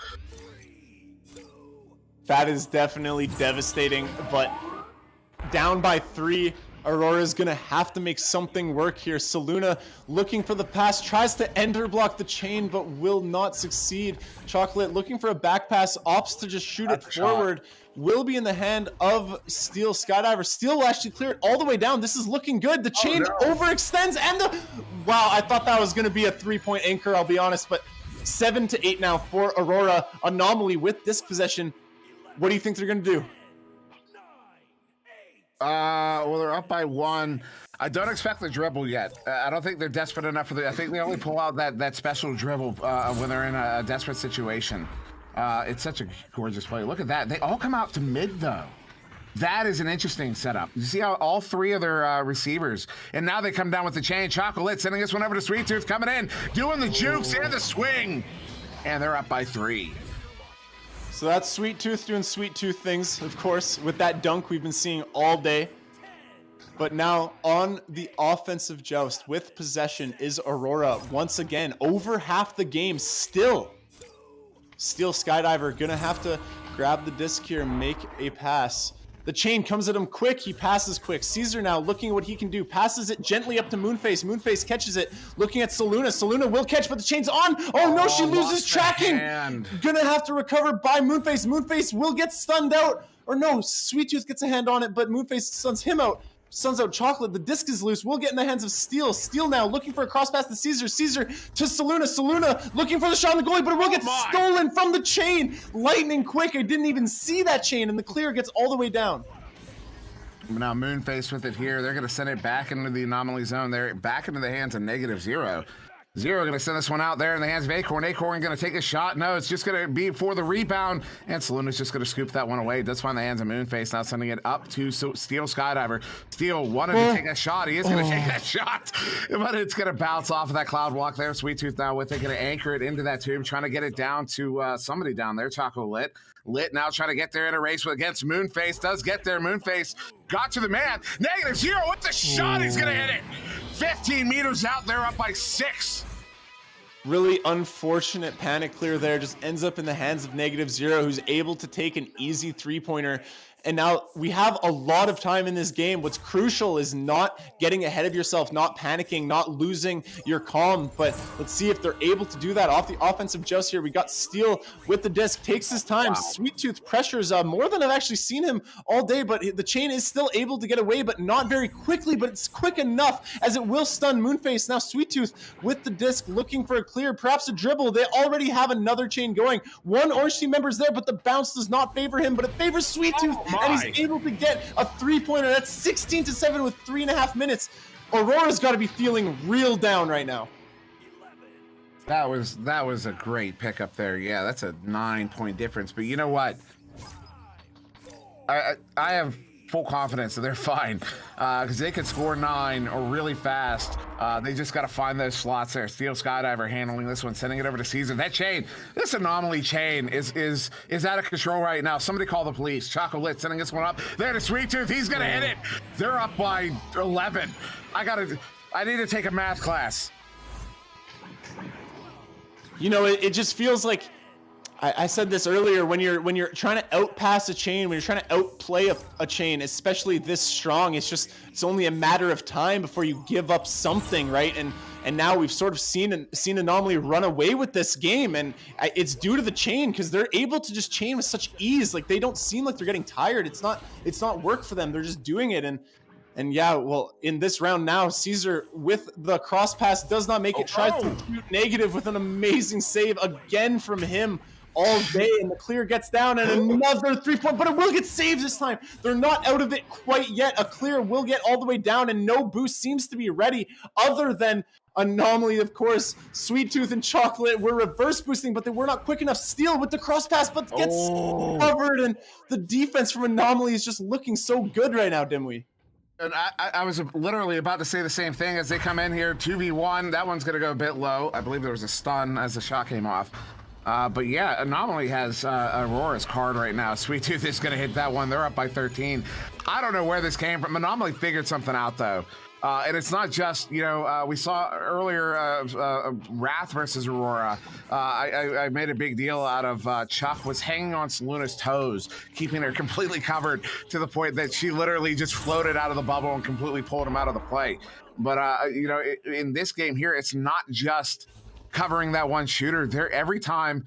That is definitely devastating, but down by 3. Aurora's gonna have to make something work here. Saluna looking for the pass, tries to ender block the chain, but will not succeed. Chocolate looking for a back pass, opts to just shoot it forward. Will be in the hand of Steel Skydiver. Steel will actually clear it all the way down. This is looking good. The chain overextends and the... Wow, I thought that was gonna be a 3-point anchor, I'll be honest, but 7-8 now for Aurora. Anomaly with disc possession. What do you think they're gonna do? Well, they're up by 1. I don't expect the dribble yet. I don't think they're desperate enough for the. I think they only pull out that special dribble when they're in a desperate situation. It's such a gorgeous play. Look at that. They all come out to mid though. That is an interesting setup. You see how all 3 of their receivers, and now they come down with the chain. Chocolate sending this one over to Sweet Tooth, coming in, doing the jukes and the swing, and they're up by 3. So that's Sweet Tooth doing Sweet Tooth things, of course, with that dunk we've been seeing all day. But now on the offensive joust with possession is Aurora once again. Over half the game still. Steel Skydiver gonna have to grab the disc here and make a pass. The chain comes at him quick. He passes quick. Caesar now looking at what he can do. Passes it gently up to Moonface. Moonface catches it. Looking at Saluna. Saluna will catch, but the chain's on. Oh no, she loses tracking. Gonna have to recover by Moonface. Moonface will get stunned out. Or no, Sweet Tooth gets a hand on it, but Moonface stuns him out. Stuns out Chocolate. The disc is loose. We'll get in the hands of Steel. Steel now looking for a cross pass to Caesar. Caesar to Saluna. Saluna looking for the shot on the goalie, but it will get stolen from the chain. Lightning quick. I didn't even see that chain, and the clear gets all the way down. Now Moonface with it here. They're going to send it back into the anomaly zone. They're back into the hands of -0. Zero going to send this one out there in the hands of Acorn. Acorn going to take a shot. No, it's just going to be for the rebound. And Saluna's just going to scoop that one away. Does find the hands of Moonface. Now sending it up to Steel Skydiver. Steel wanted to take a shot. He is going to take that shot. But it's going to bounce off of that cloud block there. Sweet Tooth now with it. Going to anchor it into that tube. Trying to get it down to somebody down there. Choco Lit. Lit now trying to get there in a race against Moonface. Does get there. Moonface got to the man. -0 with the shot. He's going to hit it. 15 meters out there, up by 6. Really unfortunate panic clear there. Just ends up in the hands of -0, who's able to take an easy 3-pointer. And now we have a lot of time in this game. What's crucial is not getting ahead of yourself, not panicking, not losing your calm. But let's see if they're able to do that off the offensive joust here. We got Steel with the disc, takes his time. Wow. Sweet Tooth pressures more than I've actually seen him all day, but the chain is still able to get away, but not very quickly, but it's quick enough as it will stun Moonface. Now Sweet Tooth with the disc looking for a clear, perhaps a dribble. They already have another chain going. One Orange Team member's there, but the bounce does not favor him, but it favors Sweet Tooth. And he's able to get a 3-pointer. That's 16-7 with 3.5 minutes. Aurora's got to be feeling real down right now. That was a great pickup there. Yeah, that's a 9-point difference. But you know what? I have full confidence that they're fine because they could score 9 or really fast. They just got to find those slots there. Steel Skydiver handling this one, sending it over to Caesar. That chain, this anomaly chain is out of control right now. Somebody call the police. Chocolate sending this one up there to Sweet Tooth. He's gonna hit it. They're up by 11. I need to take a math class. You know, it just feels like I said this earlier, when you're trying to outpass a chain, when you're trying to outplay a chain, especially this strong, it's only a matter of time before you give up something, right? And now we've sort of seen Anomaly run away with this game, and it's due to the chain, because they're able to just chain with such ease. Like, they don't seem like they're getting tired. It's not work for them. They're just doing it, and And yeah, well, in this round now, Caesar with the cross pass does not make it. Tries to shoot negative with an amazing save again from him all day, and the clear gets down, and another 3-point, but it will get saved this time. They're not out of it quite yet. A clear will get all the way down, and no boost seems to be ready other than Anomaly, of course. Sweet Tooth and Chocolate were reverse boosting, but they were not quick enough. Steal with the cross pass, but gets covered, and the defense from Anomaly is just looking so good right now, Dimwee. And I was literally about to say the same thing as they come in here. 2v1, that one's going to go a bit low. I believe there was a stun as the shot came off. But yeah, Anomaly has Aurora's card right now. Sweet Tooth is going to hit that one. They're up by 13. I don't know where this came from. Anomaly figured something out, though. And it's not just, you know, we saw earlier Wrath versus Aurora. I made a big deal out of Chuck was hanging on Soluna's toes, keeping her completely covered to the point that she literally just floated out of the bubble and completely pulled him out of the play. But, you know, in this game here, it's not just covering that one shooter. There every time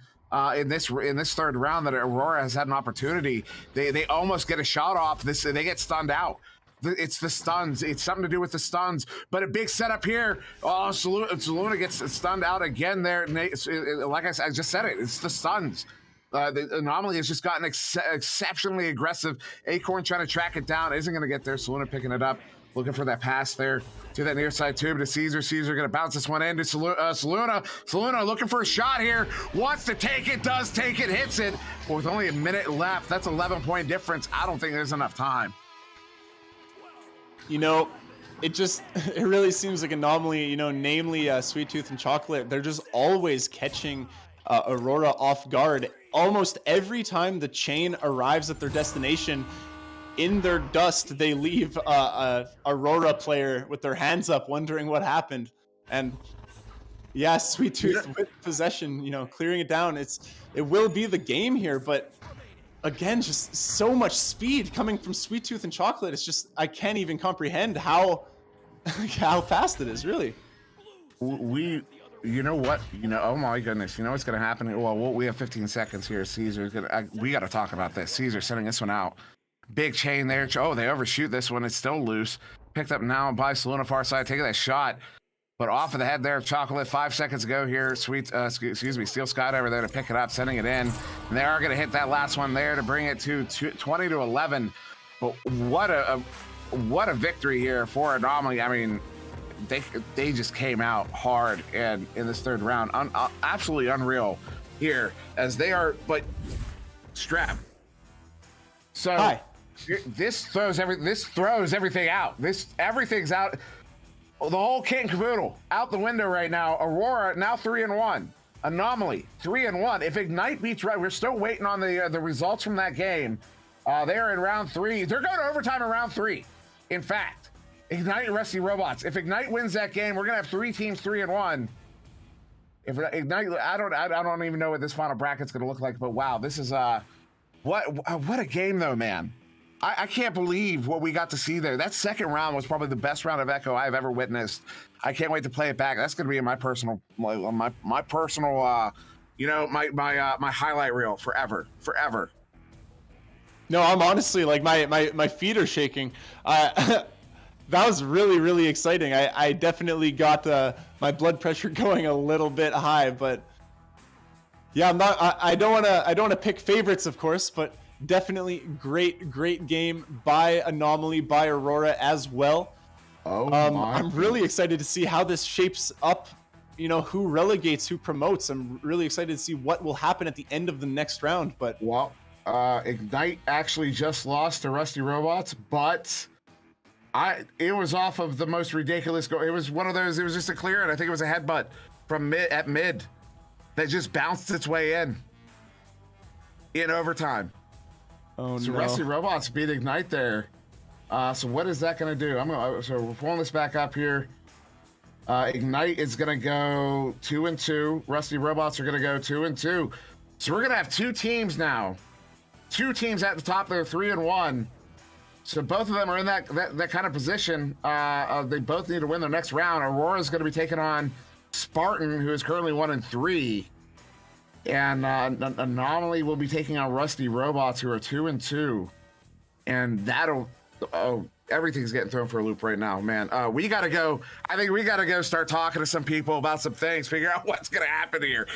in this third round that Aurora has had an opportunity, they almost get a shot off. They get stunned out. It's the stuns. It's something to do with the stuns. But a big setup here. Oh, Saluna gets stunned out again there. Like I just said it. It's the stuns. The Anomaly has just gotten exceptionally aggressive. Acorn trying to track it down. Isn't going to get there. Saluna picking it up. Looking for that pass there to that near side tube to Caesar. Caesar going to bounce this one into Saluna. Saluna looking for a shot here. Wants to take it. Does take it. Hits it. But with only a minute left, that's 11-point difference. I don't think there's enough time. You know, it really seems like Anomaly, you know, namely Sweet Tooth and Chocolate, they're just always catching Aurora off guard. Almost every time the chain arrives at their destination, in their dust, they leave a Aurora player with their hands up wondering what happened. And yeah, Sweet Tooth with possession, you know, clearing it down. It will be the game here, but again, just so much speed coming from Sweet Tooth and Chocolate. It's just, I can't even comprehend how fast it is, really. You know what? You know, oh my goodness. You know what's going to happen? Well, we have 15 seconds here. Caesar's going to, we got to talk about this. Caesar sending this one out. Big chain there. Oh, they overshoot this one. It's still loose. Picked up now by Saluna far side, taking that shot. But off of the head there of Chocolate, 5 seconds ago here, Steel Skydiver there to pick it up, sending it in. And they are going to hit that last one there to bring it to 20-11. But what a victory here for Anomaly. I mean, they just came out hard and in this third round. Absolutely unreal here as they are, but Strap. So hi. This throws everything out. Everything's out. The whole kit and caboodle out the window right now. Aurora now 3-1. Anomaly 3-1. If Ignite beats Red, we're still waiting on the results from that game. They are in round 3. They're going to overtime in round 3. In fact, Ignite and Rusty Robots. If Ignite wins that game, we're going to have 3 teams 3-1. If Ignite, I don't even know what this final bracket's going to look like. But wow, this is what a game though, man. I can't believe what we got to see there. That second round was probably the best round of Echo I've ever witnessed. I can't wait to play it back. That's going to be in my personal, my personal, you know, my highlight reel forever. No, I'm honestly like my feet are shaking. That was really exciting. I definitely got my blood pressure going a little bit high, but yeah, I don't want to pick favorites, of course, but definitely great game by Anomaly, by Aurora as well. I'm really excited to see how this shapes up, you know, who relegates, who promotes. I'm really excited to see what will happen at the end of the next round. But well, Ignite actually just lost to Rusty Robots, but it was off of the most ridiculous goal. It was one of those, it was just a clear, and I think it was a headbutt from mid that just bounced its way in overtime. Oh, so no. Rusty Robots beat Ignite there. So what is that going to do? So we're pulling this back up here. Ignite is going to go 2-2. Rusty Robots are going to go 2-2. So we're going to have 2 teams now. 2 teams at the top there, 3-1. So both of them are in that kind of position. They both need to win their next round. Aurora is going to be taking on Spartan, who is currently 1-3. And Anomaly will be taking on Rusty Robots, who are 2-2, and that'll everything's getting thrown for a loop right now, man. We got to go. I think we got to go start talking to some people about some things, figure out what's going to happen here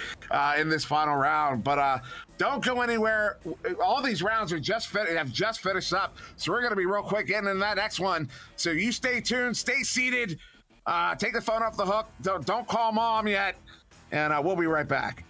in this final round. But don't go anywhere. All these rounds have just finished up. So we're going to be real quick getting into that next one. So you stay tuned, stay seated, take the phone off the hook. Don't call mom yet. And we'll be right back.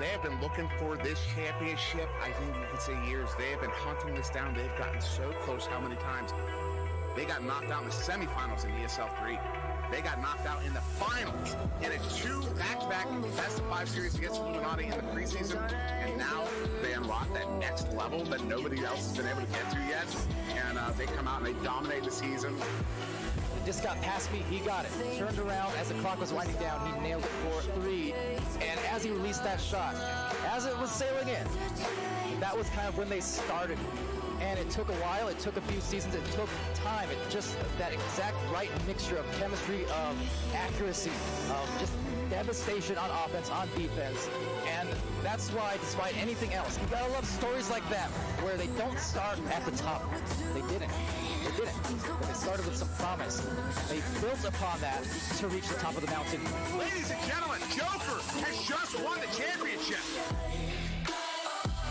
They have been looking for this championship, I think you could say years. They have been hunting this down. They've gotten so close how many times? They got knocked out in the semifinals in ESL 3. They got knocked out in the finals in a 2 back-to-back best-of-5 series against Illuminati in the preseason. And now they unlock that next level that nobody else has been able to get to yet. And they come out and they dominate the season. It just got past me, he got it. Turned around as the clock was winding down, he nailed it for 3. And as he released that shot, as it was sailing in, that was kind of when they started. And it took a while, it took a few seasons, it took time. It just that exact right mixture of chemistry, of accuracy, of just devastation on offense, on defense. And that's why, despite anything else, you gotta love stories like that, where they don't start at the top. They didn't. They didn't. But they started with some promise. They built upon that to reach the top of the mountain. Ladies and gentlemen, Joker has just won the championship.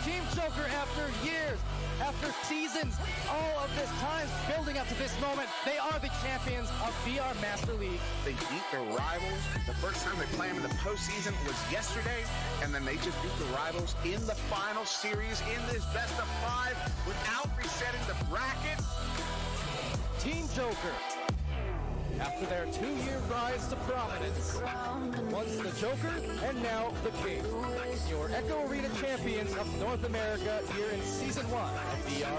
Team Joker, after years, after seasons, all of this time building up to this moment, they are the champions of VR Master League. They beat their rivals. The first time they played them in the postseason was yesterday, and then they just beat the rivals in the final series in this best-of-5 without resetting the bracket. Team Joker, after their 2-year rise to prominence, once the Joker and now the King, your Echo Arena champions of North America here in Season 1 of VRML.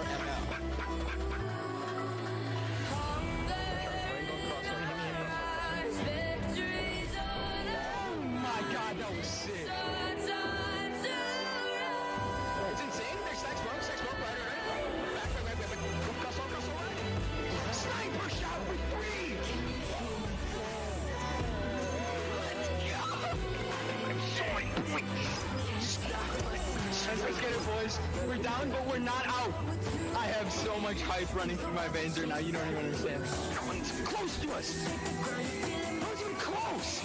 Oh my god, that was sick. It's insane. Next smoke, right. Back. Castle. Sniper shot with 3. Let's get it, boys. We're down, but we're not out. I have so much hype running through my veins right now. You don't even understand. No one's close to us. No one's even close.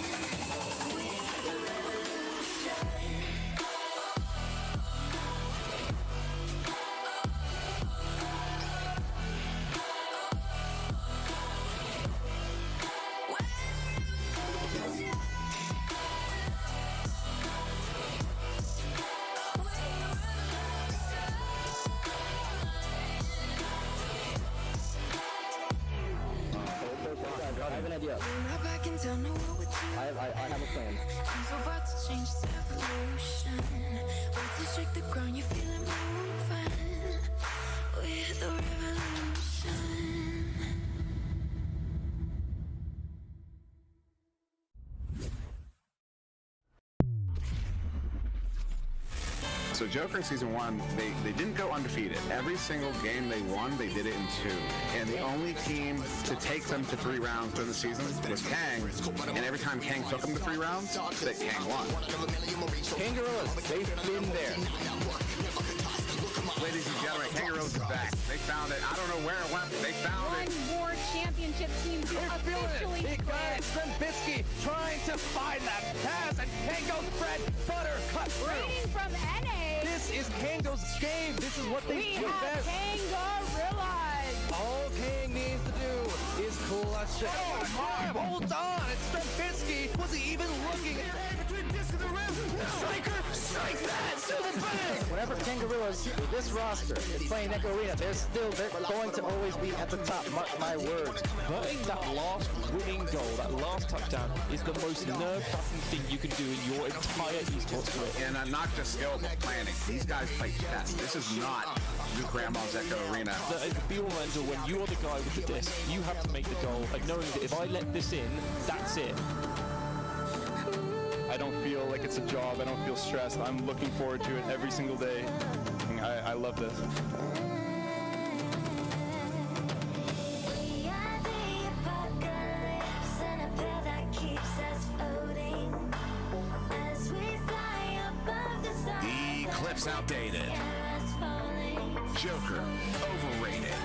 idea. I have a plan. So Joker in Season 1, they didn't go undefeated. Every single game they won, they did it in 2. And the only team to take them to 3 rounds during the season was Kang. And every time Kang took them to 3 rounds, that Kang won. Kangaroos, they've been there. Ladies and gentlemen, Kangaroos is back. They found it. I don't know where it went, but they found it. One more championship team to officially Big guy Trubisky trying to find that pass, and Kango's bread butter cut through. Rain from NA. This is Kango's game. This is what they do best. Kangarillas. All Kang needs to do is clutch it. Oh my! Hold on! It's Trubisky. Was he even looking? Between disc and the rim. Striker, strike that! Silver bang! Whenever Kangarillas with this roster is playing Echo Arena, they're going to always be at the top. Mark my words. Getting that last winning goal, that last touchdown, is the most nerve-wracking thing you can do in your entire esports career. And not just skill, but planning. These guys play chess. This is not your grandma's Echo Arena. The be-all and end-all, when you are the guy with the disc, you have to make the goal, like knowing that if I let this in, that's it. I don't feel like it's a job. I don't feel stressed. I'm looking forward to it every single day. I love this. The clip's outdated. Joker, overrated.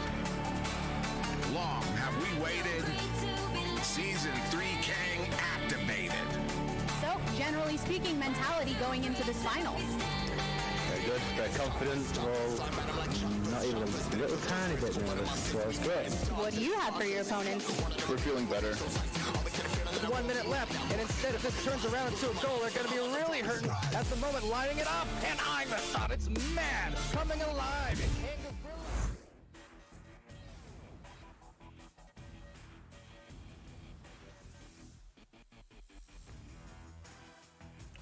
Long have we waited. Season 3 Kang activated. So, generally speaking, mentality going into this final. Very good, very confident. Well, not even a little tiny bit nervous, so it's great. What do you have for your opponents? We're feeling better. With 1 minute left, and instead if this turns around into a goal, they're going to be really hurting at the moment, lining it up, and I'm the shot. It's mad, coming alive.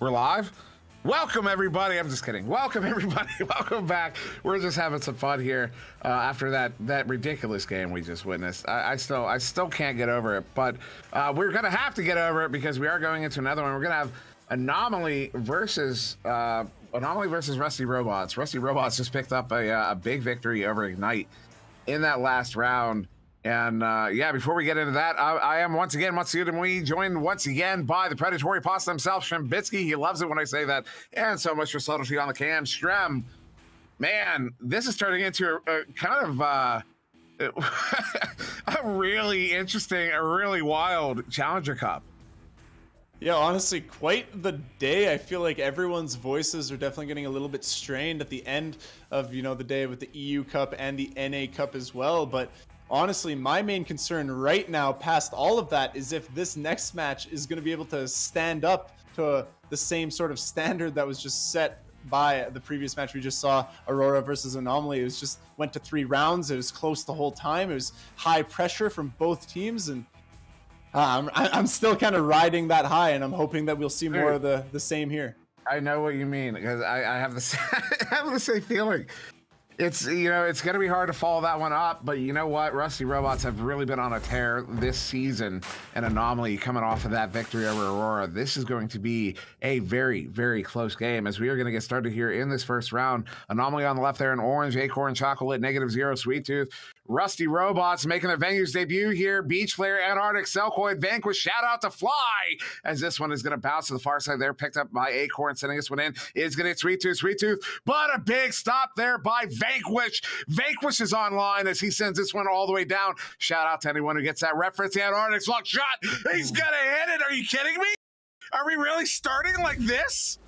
We're live. Welcome everybody. I'm just kidding. Welcome everybody. Welcome back. We're just having some fun here after that ridiculous game we just witnessed. I still can't get over it, but we're gonna have to get over it because we are going into another one. We're gonna have Anomaly versus Rusty Robots. Rusty Robots just picked up a big victory over Ignite in that last round. And yeah, before we get into that, I am once again joined once again by the predatory pasta himself, Shembitsky. He loves it when I say that. And so much for subtlety on the cam. Strem, man, this is turning into a kind of a really interesting, a really wild Challenger Cup. Yeah, honestly, quite the day. I feel like everyone's voices are definitely getting a little bit strained at the end of, the day with the EU Cup and the NA Cup as well. But honestly, my main concern right now, past all of that, is if this next match is going to be able to stand up to the same sort of standard that was just set by the previous match we just saw, Aurora versus Anomaly. It was just went to 3 rounds. It was close the whole time. It was high pressure from both teams, and I'm still kind of riding that high, and I'm hoping that we'll see more of the same here. I know what you mean, because I have the same feeling. It's it's going to be hard to follow that one up, but you know what? Rusty Robots have really been on a tear this season, and Anomaly coming off of that victory over Aurora. This is going to be a very, very close game as we are going to get started here in this first round. Anomaly on the left there in orange, Acorn Chocolate, -0, Sweet Tooth. Rusty Robots making their venue's debut here. Beach Flare, Antarctic, Selkoid, Vanquish, shout out to Fly, as this one is going to bounce to the far side there, picked up by Acorn, sending this one in. Is going to get Sweet Tooth, but a big stop there by Vanquish. Vanquish is online as he sends this one all the way down. Shout out to anyone who gets that reference. Antarctic's lock shot. He's going to hit it. Are you kidding me? Are we really starting like this?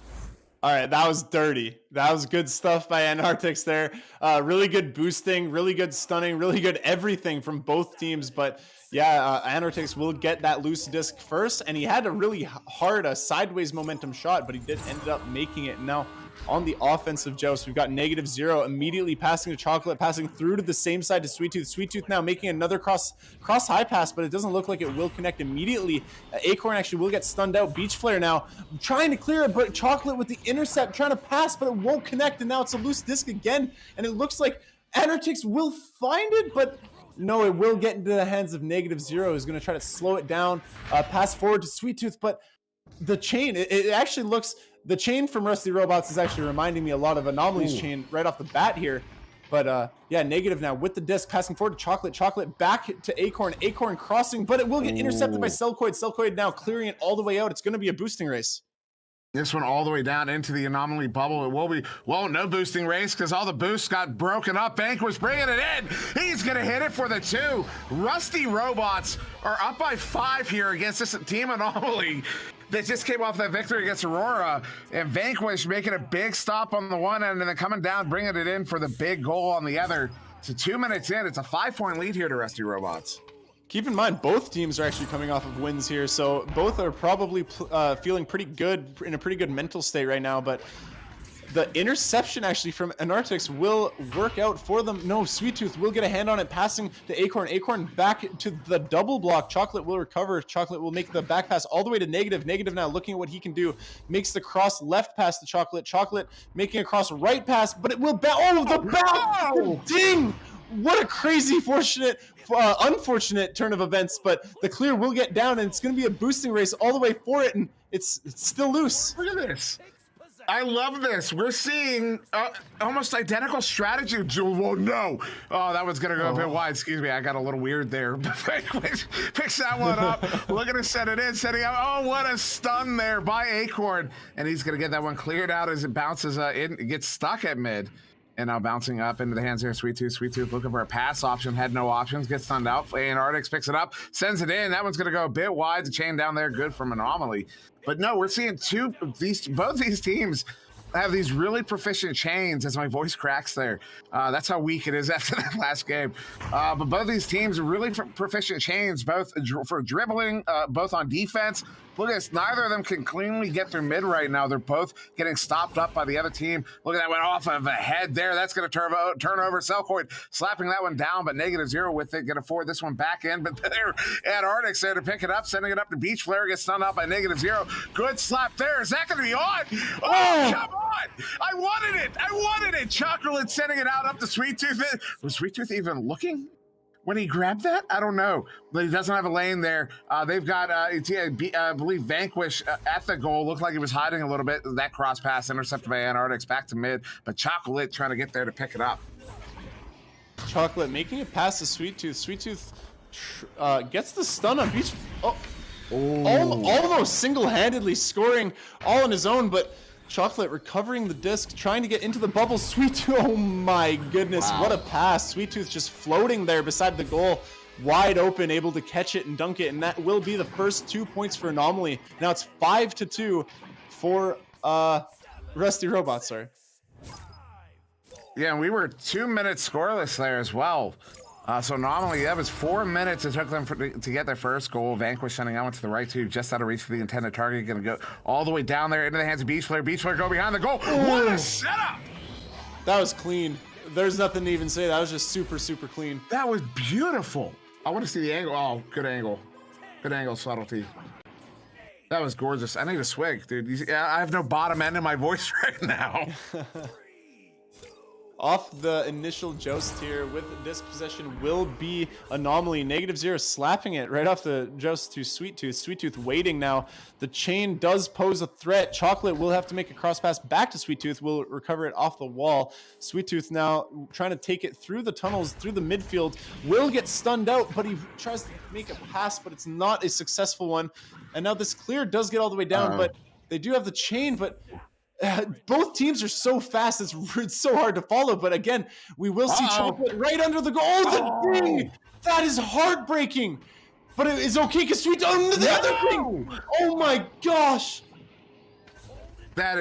All right, that was dirty. That was good stuff by Antarctics there. Really good boosting, really good stunning, really good everything from both teams. But yeah, Antarctics will get that loose disc first, and he had a really hard sideways momentum shot, but he did end up making it. Now, on the offensive Joust. We've got -0 immediately passing to Chocolate, passing through to the same side to Sweet Tooth. Sweet Tooth now making another cross high pass, but it doesn't look like it will connect immediately. Acorn actually will get stunned out. Beach Flare now trying to clear it, but Chocolate with the intercept trying to pass, but it won't connect, and now it's a loose disc again, and it looks like Anartix will find it, but no, it will get into the hands of -0. Is going to try to slow it down, pass forward to Sweet Tooth, but the chain, it actually looks, the chain from Rusty Robots is actually reminding me a lot of Anomaly's chain right off the bat here. But yeah, Negative now with the disc, passing forward to Chocolate. Chocolate back to Acorn. Acorn crossing, but it will get intercepted by Selkoid. Selkoid now clearing it all the way out. It's going to be a boosting race. This one all the way down into the Anomaly bubble. It will be, well, no boosting race because all the boosts got broken up. Vanquish bringing it in. He's going to hit it for the 2. Rusty Robots are up by 5 here against this team Anomaly that just came off that victory against Aurora. And Vanquish making a big stop on the one end and then coming down, bringing it in for the big goal on the other. So 2 minutes in, it's a 5-point lead here to Rusty Robots. Keep in mind, both teams are actually coming off of wins here, so both are probably feeling pretty good, in a pretty good mental state right now, but the interception actually from Anartix will work out for them. No, Sweet Tooth will get a hand on it, passing to Acorn. Acorn back to the double block. Chocolate will recover. Chocolate will make the back pass all the way to Negative. Negative now looking at what he can do. Makes the cross left pass to Chocolate. Chocolate making a cross right pass, but it will the back! The ding! What a crazy unfortunate turn of events, but the clear will get down, and it's going to be a boosting race all the way for it, and it's still loose. Look at this. I love this. We're seeing almost identical strategy. Well, no. Oh, that one's going to go a bit wide. Excuse me. I got a little weird there. Picks that one up. Looking to set it in. Setting up. Oh, what a stun there by Acorn. And he's going to get that one cleared out as it bounces in. It gets stuck at mid. And now bouncing up into the hands here, Sweet Tooth. Sweet Tooth looking for a pass option, had no options, gets stunned out. Antarctic picks it up, sends it in. That one's going to go a bit wide. The chain down there, good from Anomaly. But no, we're seeing both these teams have these really proficient chains, as my voice cracks there. That's how weak it is after that last game. But both these teams are really proficient chains, both for dribbling, both on defense. Look at this, neither of them can cleanly get through mid right now. They're both getting stopped up by the other team. Look at that, went off of a head there. That's going to turn over. Selkoid slapping that one down, but -0 with it. Going to forward this one back in, but there, Antarctic there to pick it up, sending it up to Beach Flare, gets stunned out by -0. Good slap there. Is that going to be on? Oh, come on! I wanted it. Chocolate sending it out up to Sweet Tooth. Was Sweet Tooth even looking when he grabbed that? I don't know, but he doesn't have a lane there. They've got, I believe, Vanquish at the goal. Looked like he was hiding a little bit. That cross pass intercepted by Antarctic back to mid, but Chocolate trying to get there to pick it up. Chocolate making it past to Sweet Tooth. Sweet Tooth gets the stun on Beach. Almost single-handedly scoring all on his own, but Chocolate recovering the disc, trying to get into the bubble. Sweet Tooth, oh my goodness, what a pass. Sweet Tooth just floating there beside the goal, wide open, able to catch it and dunk it, and that will be the first 2 points for Anomaly. Now it's 5-2 for Rusty Robots, sorry. Yeah, and we were 2 minutes scoreless there as well. So Anomaly, that was 4 minutes it took them to get their first goal. Vanquish sending that one to the right too, just out of reach for the intended target. Going to go all the way down there into the hands of Beach Flare. Beach Flare go behind the goal. What a setup! That was clean. There's nothing to even say. That was just super clean. That was beautiful. I want to see the angle. Oh, good angle. Good angle subtlety. That was gorgeous. I need a swig, dude. I have no bottom end in my voice right now. Off the initial joust here with disc possession will be Anomaly. -0 slapping it right off the joust to Sweet Tooth. Sweet Tooth waiting now. The chain does pose a threat. Chocolate will have to make a cross pass back to Sweet Tooth. Will recover it off the wall. Sweet Tooth now trying to take it through the tunnels, through the midfield. Will get stunned out, but he tries to make a pass, but it's not a successful one. And now this clear does get all the way down, but they do have the chain, but both teams are so fast, it's so hard to follow. But again, we will see Chocolate right under the goal. Oh, the ding! That is heartbreaking. But it is okay because Sweet the other thing. Oh my gosh! That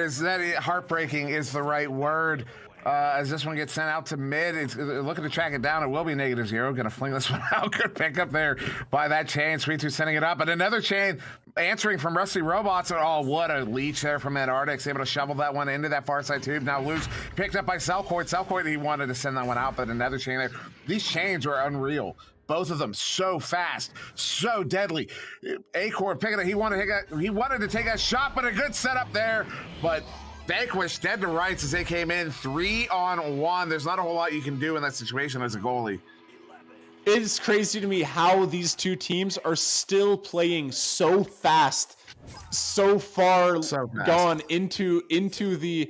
heartbreaking is the right word. As this one gets sent out to mid, it's looking to track it down. It will be -0. Gonna fling this one out. Good pick up there by that chain. Sweet Tooth sending it up, and another chain answering from Rusty Robots. Oh, what a leech there from Antarctics, able to shovel that one into that far side tube. Now loose, picked up by Selkoid. Selkoid, he wanted to send that one out, but another chain there. These chains are unreal. Both of them so fast, so deadly. Acorn picking it. He wanted to take a shot, but a good setup there. But Vanquish dead to rights as they came in 3-on-1. There's not a whole lot you can do in that situation as a goalie. It is crazy to me how these two teams are still playing so fast, so far gone into the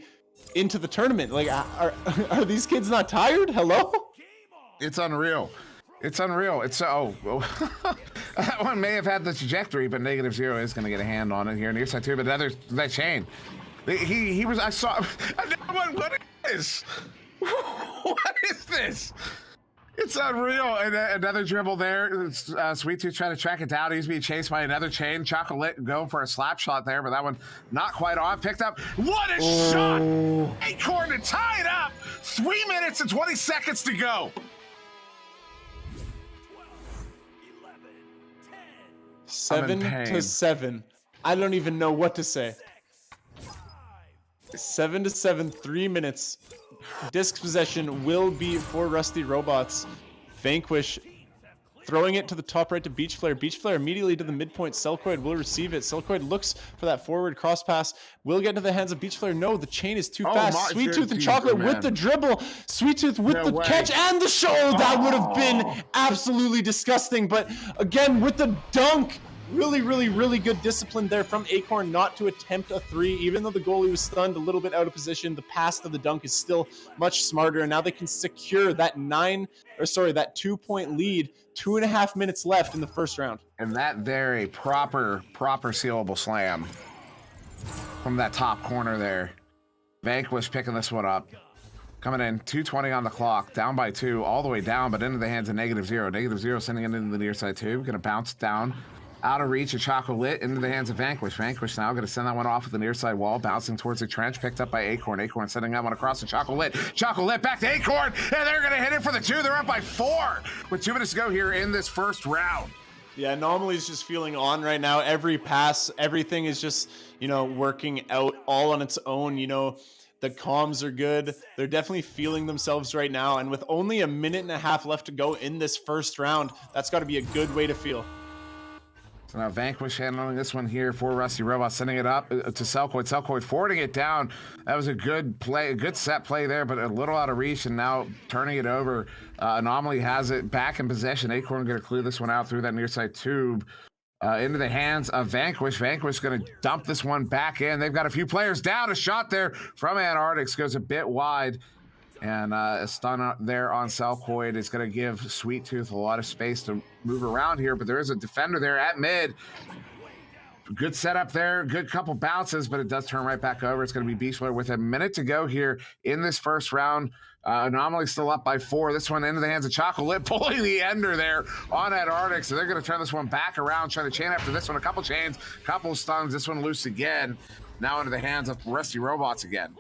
tournament. Like, are these kids not tired? Hello? It's unreal. It's unreal. It's that one may have had the trajectory, but -0 is going to get a hand on it here near side too. But that chain, he was. I saw another one. What is this? What is this? It's unreal. And another dribble there. Sweet Tooth trying to track it down. He's being chased by another chain. Chocolate going for a slap shot there, but that one not quite on. Picked up. What a shot! Acorn to tie it up. 3 minutes and 20 seconds to go. 7-7. I don't even know what to say. 7-7, 3 minutes. Disc possession will be for Rusty Robots. Vanquish throwing it to the top right to Beach Flare. Beach Flare immediately to the midpoint. Selkoid will receive it. Selkoid looks for that forward cross pass. Will get into the hands of Beach Flare. No, the chain is too fast. Sweet Tooth and Chocolate with the dribble. Sweet Tooth with the catch and the show. That would have been absolutely disgusting. But again, with the dunk. Really good discipline there from Acorn not to attempt a 3, even though the goalie was stunned, a little bit out of position. The pass to the dunk is still much smarter, and now they can secure that 2-point lead. 2.5 minutes left in the first round. And that there, a proper sealable slam from that top corner there. Vanquish picking this one up. Coming in, 2:20 on the clock, down by 2, all the way down, but into the hands of -0. -0 sending it into the near side tube. Going to bounce down. Out of reach of Chocolate into the hands of Vanquish. Vanquish now going to send that one off of the near side wall, bouncing towards the trench, picked up by Acorn. Acorn sending that one across to Chocolate. Chocolate back to Acorn, and they're going to hit it for the 2. They're up by 4 with 2 minutes to go here in this first round. Yeah, Anomaly's just feeling on right now. Every pass, everything is just, working out all on its own. The comms are good. They're definitely feeling themselves right now. And with only a minute and a half left to go in this first round, that's got to be a good way to feel. So now Vanquish handling this one here for Rusty Robot, sending it up to Selkoid. Selkoid forwarding it down. That was a good play, a good set play there, but a little out of reach, and now turning it over. Anomaly has it back in possession. Acorn going to clear this one out through that near side tube into the hands of Vanquish. Vanquish going to dump this one back in. They've got a few players down. A shot there from Antarctics goes a bit wide. And a stun there on Selkoid is going to give Sweet Tooth a lot of space to move around here, but there is a defender there at mid. Good setup there, good couple bounces, but it does turn right back over. It's going to be Beach Flare with a minute to go here in this first round. Anomaly still up by 4. This one into the hands of Chocolate, pulling the ender there on Antarctic. So they're going to turn this one back around, try to chain after this one. A couple chains, couple stuns. This one loose again. Now into the hands of Rusty Robots again.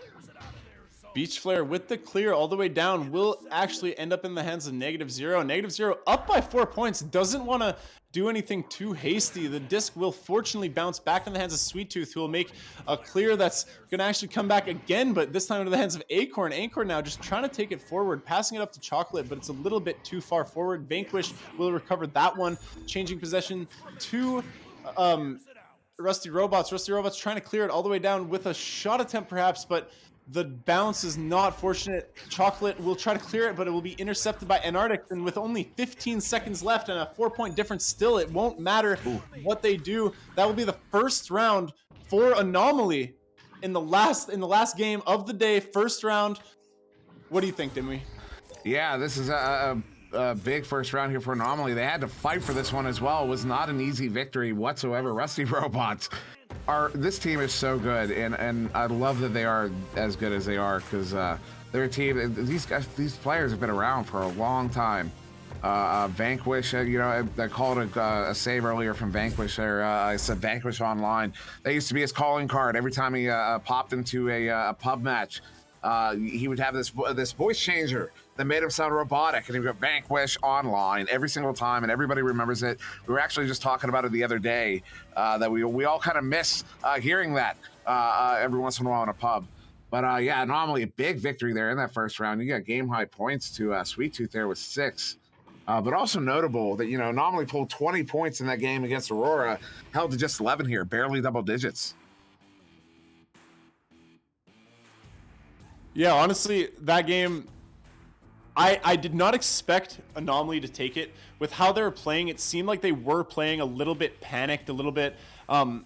Beach Flare with the clear all the way down will actually end up in the hands of -0. -0 up by 4 points. Doesn't want to do anything too hasty. The disc will fortunately bounce back in the hands of Sweet Tooth, who will make a clear that's going to actually come back again, but this time into the hands of Acorn. Acorn now just trying to take it forward, passing it up to Chocolate, but it's a little bit too far forward. Vanquish will recover that one, changing possession to Rusty Robots. Rusty Robots trying to clear it all the way down with a shot attempt perhaps, but the bounce is not fortunate. Chocolate will try to clear it, but it will be intercepted by Antarctic. And with only 15 seconds left and a 4-point difference still, it won't matter what they do. That will be the first round for Anomaly in the last game of the day. First round. What do you think, Dimmy? Yeah, this is a big first round here for Anomaly. They had to fight for this one as well. It was not an easy victory whatsoever. Rusty Robots. This team is so good, and I love that they are as good as they are, because they're a team. These players have been around for a long time. Vanquish, I called a save earlier from Vanquish there. I said Vanquish Online. That used to be his calling card every time he popped into a pub match. he would have this voice changer that made him sound robotic, and he would go Vanquish online every single time, and everybody remembers it. We were actually just talking about it the other day, that we all kind of miss hearing that every once in a while in a pub. But yeah, Anomaly, a big victory there in that first round. You got game high points to Sweet Tooth there with 6. But also notable that, Anomaly pulled 20 points in that game against Aurora, held to just 11 here, barely double digits. Yeah, honestly, that game, I did not expect Anomaly to take it. With how they were playing, it seemed like they were playing a little bit panicked, a little bit. Once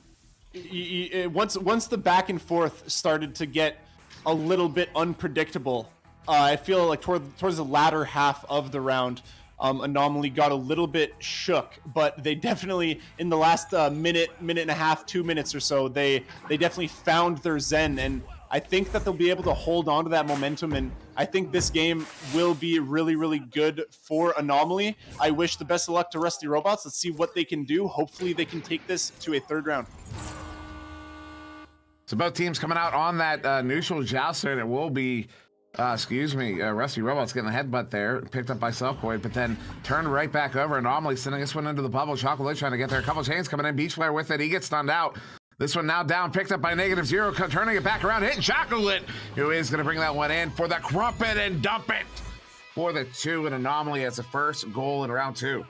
the back and forth started to get a little bit unpredictable, I feel like towards the latter half of the round, Anomaly got a little bit shook, but they definitely, in the last minute and a half, 2 minutes or so, they definitely found their zen, and I think that they'll be able to hold on to that momentum, and I think this game will be really, really good for Anomaly. I wish the best of luck to Rusty Robots. Let's see what they can do. Hopefully they can take this to a 3rd round. So both teams coming out on that neutral jouster, and it will be, Rusty Robots getting the headbutt there, picked up by Selkoid, but then turned right back over. Anomaly sending this one into the bubble. Chocolate trying to get there. A couple chains coming in. Beach Flare with it. He gets stunned out. This one now down, picked up by -0, turning it back around, hitting Chocolate, who is going to bring that one in for the crumpet and dump it for the 2, and Anomaly as the first goal in round 2.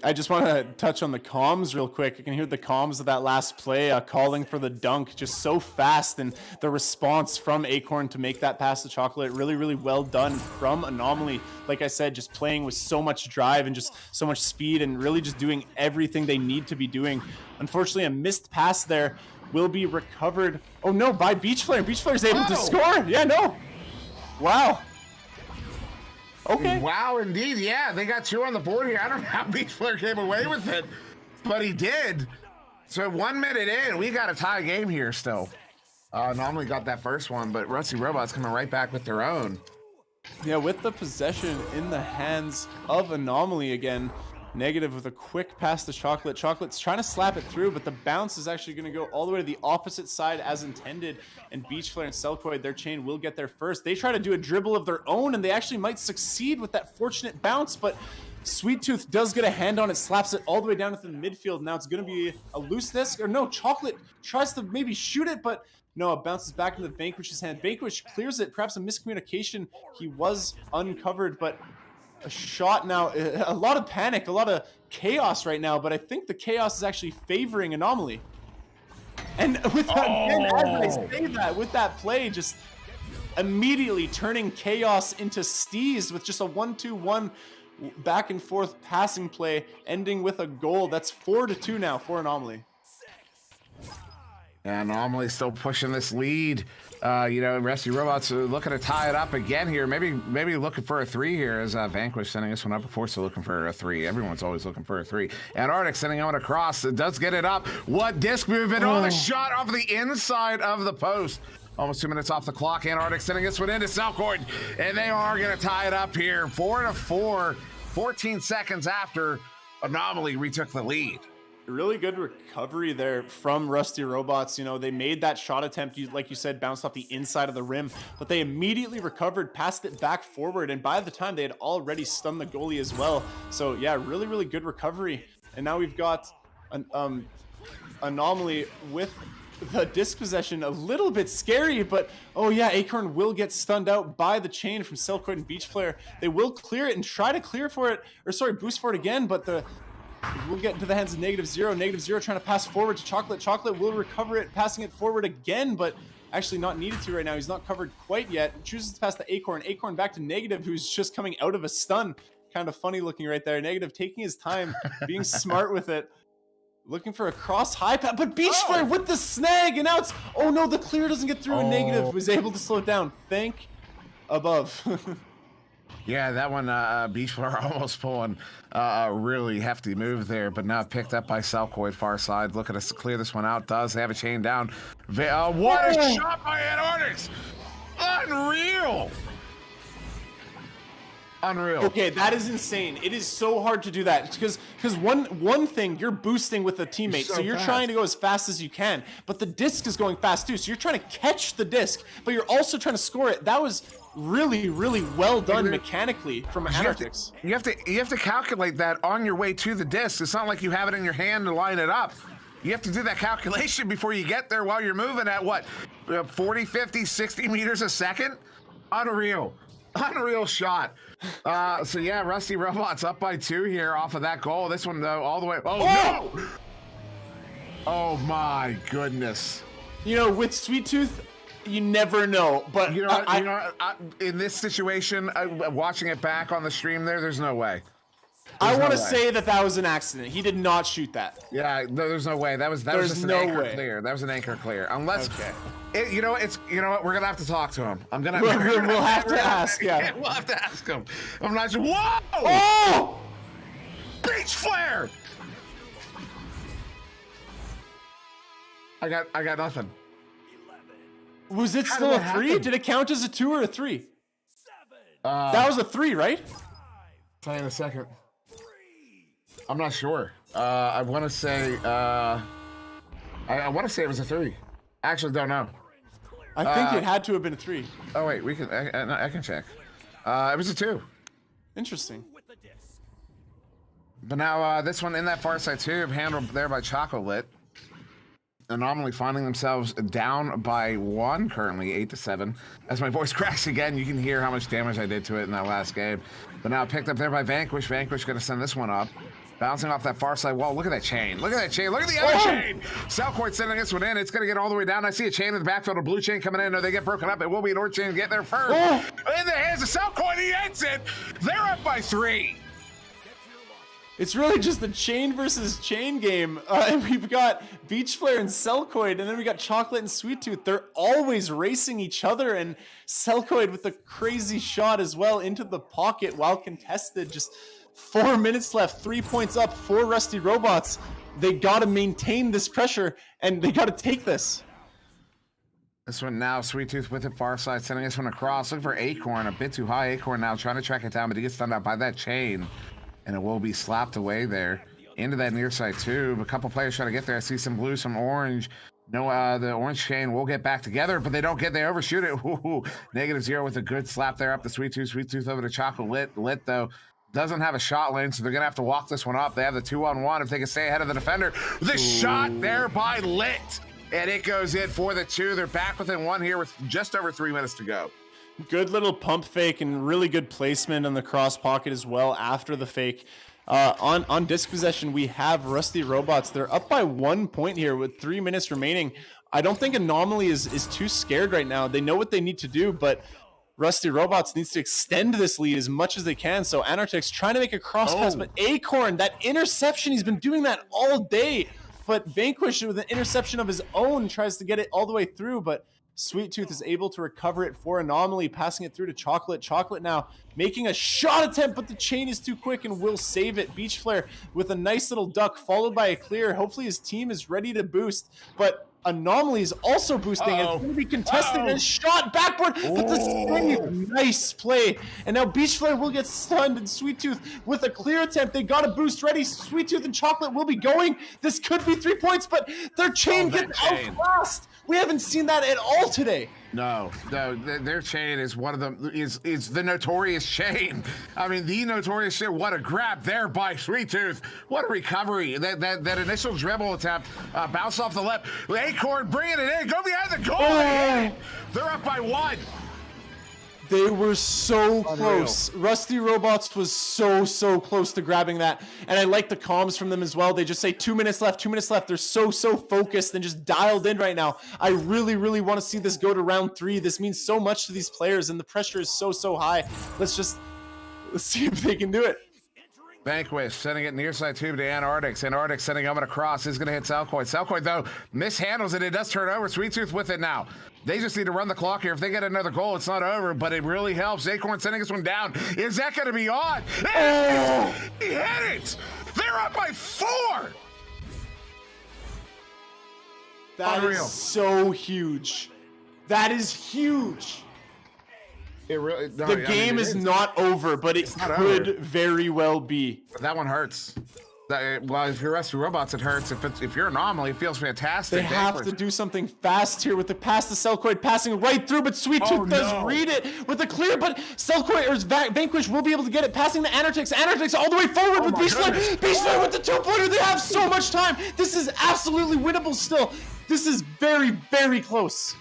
I just want to touch on the comms real quick. You can hear the comms of that last play calling for the dunk just so fast, and the response from Acorn to make that pass to Chocolate, really, really well done from Anomaly. Like I said, just playing with so much drive and just so much speed, and really just doing everything they need to be doing. Unfortunately, a missed pass there will be recovered. Oh no, by Beach Flare. Beach Flare is able to score. Yeah, no. Wow. Okay. Wow, indeed. Yeah, they got 2 on the board here. I don't know how Beach Flare came away with it, but he did. So 1 minute in, we got a tie game here still. Anomaly got that first one, but Rusty Robots coming right back with their own. Yeah, with the possession in the hands of Anomaly again. Negative with a quick pass to Chocolate. Chocolate's trying to slap it through, but the bounce is actually going to go all the way to the opposite side as intended. And Beach Flare and Selkoid, their chain will get there first. They try to do a dribble of their own, and they actually might succeed with that fortunate bounce, but Sweet Tooth does get a hand on it, slaps it all the way down into the midfield. Now it's going to be a loose disc, or no, Chocolate tries to maybe shoot it, but no, it bounces back into Vanquish's hand. Vanquish clears it, perhaps a miscommunication. He was uncovered, but a shot now, a lot of panic, a lot of chaos right now, but I think the chaos is actually favoring Anomaly. And with again, as I say that, with that play, just immediately turning chaos into steez with just a 1-2-1 back and forth passing play, ending with a goal. That's 4-2 now for Anomaly. And Anomaly still pushing this lead. Rusty Robots are looking to tie it up again here. Maybe looking for a 3 here as Vanquish sending this one up before, still looking for a 3. Everyone's always looking for a 3. Antarctic sending one across. It does get it up. What disc movement? Oh, the shot off the inside of the post. Almost 2 minutes off the clock. Antarctic sending this one into Selkoid. And they are going to tie it up here. 4-4. 14 seconds after Anomaly retook the lead. Really good recovery there from Rusty Robots. They made that shot attempt, like you said, bounced off the inside of the rim, but they immediately recovered, passed it back forward, and by the time they had already stunned the goalie as well. So yeah, really, really good recovery. And now we've got an Anomaly with the disc possession, a little bit scary, but oh yeah, Acorn will get stunned out by the chain from Selkoid and Beach Flare. They will clear it and try to clear for it, or sorry, boost for it again, but we'll get into the hands of -0. -0 trying to pass forward to Chocolate. Chocolate will recover it, passing it forward again, but actually not needed to right now. He's not covered quite yet. Chooses to pass to Acorn. Acorn back to Negative, who's just coming out of a stun. Kind of funny looking right there. Negative taking his time, being smart with it. Looking for a cross high pass, but Beach Flare with the snag, and now it's, oh no, the clear doesn't get through, and Negative was able to slow it down. Thank above. Yeah, that one, Beach Flare almost pulling a really hefty move there, but now picked up by Selkoid far side. Look at us clear this one out. Does have a chain down. What a shot by Antarctic! Unreal! Unreal. Okay, that is insane. It is so hard to do that because one thing, you're boosting with a teammate, so you're fast. trying to go as fast as you can, but the disc is going fast too, so you're trying to catch the disc, but you're also trying to score it. That was really, really well done mechanically from Anartix. You have to calculate that on your way to the disc. It's not like you have it in your hand to line it up. You have to do that calculation before you get there while you're moving at what, 40, 50, 60 meters a second? Unreal shot. So yeah, Rusty Robots up by 2 here off of that goal. This one though, all the way. Oh no! Oh my goodness. You know, with Sweet Tooth, you never know. But you know, in this situation, watching it back on the stream, there's no way. I want to say that was an accident. He did not shoot that. Yeah, there's no way. That was just an anchor clear. That was an anchor clear. Unless, you know what? We're gonna have to talk to him. We'll have to ask. Yeah, we'll have to ask him. I'm not sure. Whoa! Oh! Beach flare! I got nothing. Was it still a 3? Did it count as a 2 or a 3? That was a 3, right? Tell you in a second. I'm not sure. I want to say. I want to say it was a 3. Actually, don't know. I think it had to have been a 3. Oh wait, we can. I can check. It was a 2. Interesting. But now this one in that far side tube, handled there by Chocolate. Anomaly finding themselves down by 1 currently, 8-7. As my voice cracks again, you can hear how much damage I did to it in that last game. But now picked up there by Vanquish. Vanquish gonna send this one up. Bouncing off that far side wall. Look at that chain. Look at that chain. Look at the other chain. Cellcourt sending this one in. It's going to get all the way down. I see a chain in the backfield. A blue chain coming in. No, they get broken up. It will be an orange chain get there first. In the hands of Cellcourt. He ends it. They're up by 3. It's really just the chain versus chain game. And we've got Beach Flare and Cellcoid, and then we got Chocolate and Sweet Tooth. They're always racing each other, and Cellcoid with a crazy shot as well into the pocket while contested. Just 4 minutes left, 3 points up for Rusty Robots. They got to maintain this pressure, and they got to take this. This one now, Sweet Tooth with it far side, sending this one across. Looking for Acorn, a bit too high. Acorn now trying to track it down, but he gets stunned out by that chain. And it will be slapped away there into that near side tube. A couple players trying to get there. I see some blue, some orange. No, the orange chain will get back together, but they don't get, they overshoot it. Ooh, -0 with a good slap there up the Sweet Tooth. Sweet Tooth over to Chocolate. Lit, though, doesn't have a shot lane, so they're going to have to walk this one up. They have the 2-on-1 if they can stay ahead of the defender. The shot there by Lit. And it goes in for the 2. They're back within 1 here with just over 3 minutes to go. Good little pump fake and really good placement on the cross pocket as well after the fake. On disc possession, we have Rusty Robots. They're up by 1 point here with 3 minutes remaining. I don't think Anomaly is too scared right now. They know what they need to do, but Rusty Robots needs to extend this lead as much as they can. So Anartix trying to make a cross pass, but Acorn, that interception, he's been doing that all day. But Vanquish with an interception of his own tries to get it all the way through, but Sweet Tooth is able to recover it for Anomaly, passing it through to Chocolate. Chocolate now making a shot attempt, but the chain is too quick and will save it. Beach Flare with a nice little duck, followed by a clear. Hopefully his team is ready to boost, but Anomaly is also boosting. It's going to be contested and shot backboard, but the save. Nice play. And now Beach Flare will get stunned, and Sweet Tooth with a clear attempt. They got a boost ready. Sweet Tooth and Chocolate will be going. This could be 3 points, but their chain gets outclassed. We haven't seen that at all today. No, their chain is one of them. Is the notorious chain? I mean, the notorious chain. What a grab there by Sweet Tooth. What a recovery. That initial dribble attempt, bounce off the left. Acorn bringing it in. Go behind the goal. They're up by 1. They were so close. Rusty Robots was so close to grabbing that. And I like the comms from them as well. They just say 2 minutes left, 2 minutes left. They're so focused and just dialed in right now. I really want to see this go to round 3. This means so much to these players, and the pressure is so high. Let's see if they can do it. Vanquish sending it near side tube to Antarctics. Antarctics sending up and across. Is going to hit Cellcoid. Cellcoid, though, mishandles it. It does turn over. Sweet Tooth with it now. They just need to run the clock here. If they get another goal, it's not over, but it really helps. Acorn sending this one down. Is that going to be on? He hit it! They're up by 4! That is so huge. That is huge. It really, no, The I mean, game it is not over, but it could very well be. That one hurts. Well, if you're Rusty Robots, it hurts. If you're Anomaly, it feels fantastic. They have to do something fast here with the pass to Selkoid passing right through, but Sweet Tooth does read it with a clear, but Selkoid or Vanquish will be able to get it, passing to Anortix. Anortix all the way forward with Beastflame. Beastflame with the 2-pointer. They have so much time. This is absolutely winnable still. This is very, very close.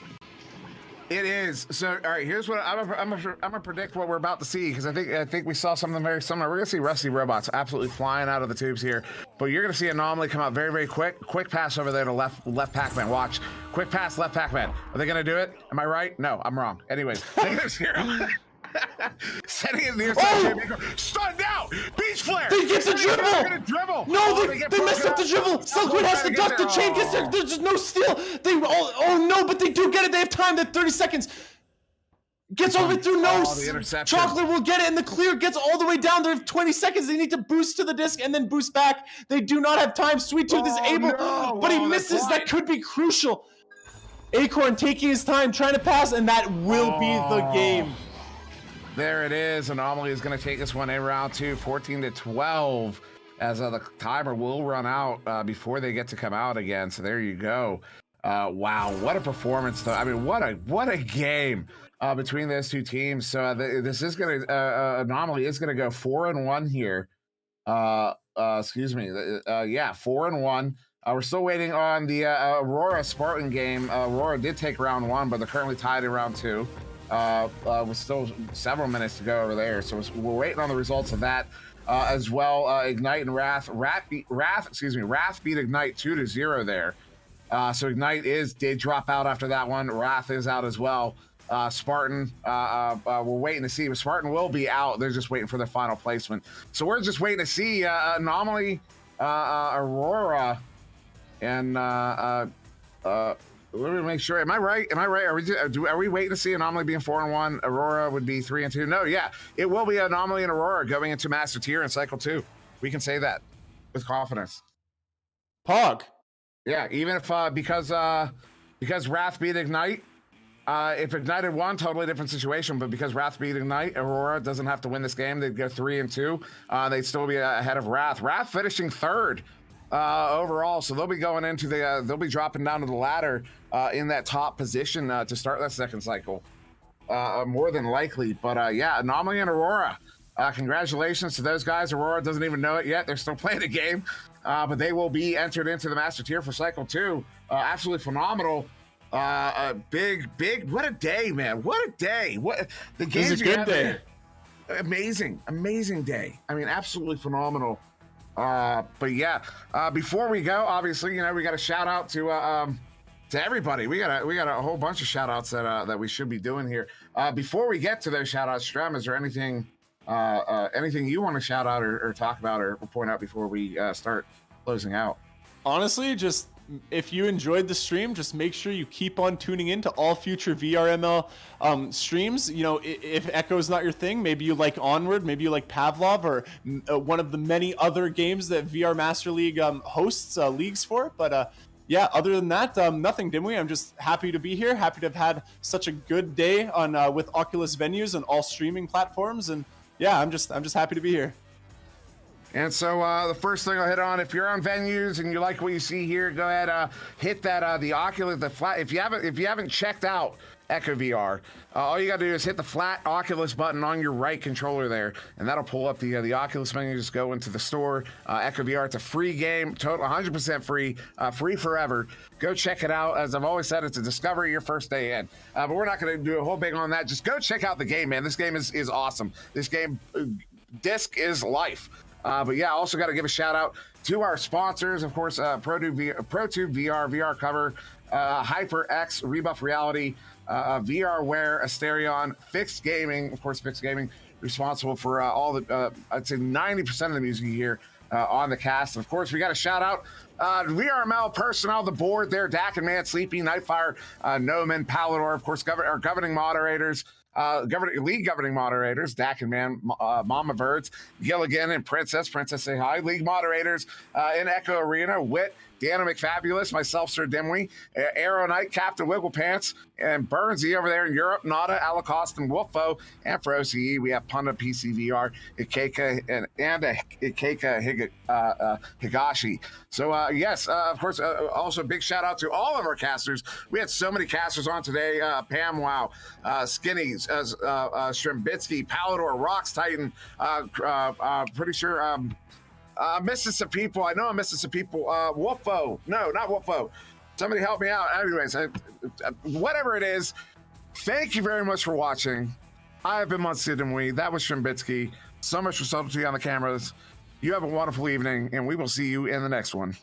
It is. So, all right, here's what I'm gonna predict what we're about to see, because I think we saw something very similar. We're gonna see Rusty Robots absolutely flying out of the tubes here, but you're gonna see Anomaly come out very, very quick. Quick pass over there to left Pac-Man. Watch. Quick pass left Pac-Man. Are they gonna do it? Am I right? No, I'm wrong. Anyways, setting it near stunned out. Beach flare. They get the dribble. No, they messed up the dribble. Selkoid has to duck. The chain gets there. There's just no steal. Oh no, but they do get it. They have time. That 30 seconds. Gets all the way through. No, Chocolate will get it, and the clear gets all the way down. They have 20 seconds. They need to boost to the disc and then boost back. They do not have time. Sweet Tooth is able, but he misses. That could be crucial. Acorn taking his time, trying to pass, and that will be the game. There it is. Anomaly is going to take this one in round 2, 14-12, as the timer will run out before they get to come out again. So there you go. Wow, what a performance, though. I mean, what a game between those two teams. So this is going to Anomaly is going to go 4-1 here. Excuse me. Yeah, 4-1. We're still waiting on the Aurora Spartan game. Aurora did take round 1, but they're currently tied in round 2. With still several minutes to go over there, so we're waiting on the results of that as well. Ignite and Wrath beat Ignite 2-0 there. So Ignite did drop out after that one. Wrath is out as well. Spartan, we're waiting to see. Spartan will be out. They're just waiting for their final placement. So we're just waiting to see Anomaly, Aurora, and let me make sure. Am I right? Are we waiting to see Anomaly being 4-1? Aurora would be 3-2. No, yeah, it will be Anomaly and Aurora going into Master Tier in Cycle 2. We can say that with confidence. Pog. Yeah, even if because Wrath beat Ignite. If Ignite had won, totally different situation. But because Wrath beat Ignite, Aurora doesn't have to win this game. They'd go 3-2. They'd still be ahead of Wrath. Wrath finishing 3rd. Overall, so they'll be going into they'll be dropping down to the ladder in that top position to start that second cycle, more than likely. But yeah, Anomaly and Aurora, congratulations to those guys. Aurora doesn't even know it yet; they're still playing the game, but they will be entered into the Master Tier for Cycle 2. Absolutely phenomenal. Big. What a day, man! What a day! What the game is a good day. Amazing day. I mean, absolutely phenomenal. But yeah, before we go, obviously, we got a shout out to everybody. We got a whole bunch of shout outs that we should be doing here. Before we get to those shout outs, Strem, is there anything you want to shout out or talk about or point out before we start closing out? Honestly, just if you enjoyed the stream, just make sure you keep on tuning in to all future VRML streams. If Echo is not your thing, maybe you like Onward, maybe you like Pavlov, or one of the many other games that VR Master League hosts leagues for. But yeah, other than that, nothing, Dimwee. I'm just happy to be here. Happy to have had such a good day on with Oculus venues and all streaming platforms. And yeah, I'm just happy to be here. And so the first thing I'll hit on, if you're on venues and you like what you see here, go ahead, hit that the Oculus, the flat. If you haven't checked out Echo VR, all you got to do is hit the flat Oculus button on your right controller there, and that'll pull up the Oculus menu. Just go into the store, Echo VR. It's a free game, total 100% free, free forever. Go check it out. As I've always said, it's a discovery your first day in. But we're not going to do a whole big on that. Just go check out the game, man. This game is awesome. This game, disc is life. But yeah, also got to give a shout out to our sponsors, of course, ProTube VR, VR Cover, HyperX, Rebuff Reality, VRware, Asterion, Fixed Gaming, of course, Fixed Gaming, responsible for all the, I'd say 90% of the music you hear on the cast. And of course, we got a shout out VRML personnel, the board there, Dak and Man, Sleepy, Nightfire, Noman, Palador, of course, our governing moderators. League governing moderators, Dak and Man, Mama Birds, Gilligan and Princess say hi. League moderators in Echo Arena, Wit, Deanna McFabulous, myself, Sir Dimwee, Arrow Knight, Captain Wigglepants, and Burnsy over there in Europe, Nada, Alacost, and Wolfo. And for OCE, we have Punda, PCVR, Ikeka, and Ikeka Higashi. So, yes, of course, also a big shout out to all of our casters. We had so many casters on today. Pam Wow, Skinny, Shrimbitsky, Palador, Rocks Titan, pretty sure missing some people. I know I'm missing some people. Wolfo. No, not Wolfo. Somebody help me out. Anyways, whatever it is, thank you very much for watching. I have been Muncie Dimwee. That was Shrimbitsky. So much for subtlety on the cameras. You have a wonderful evening, and we will see you in the next one.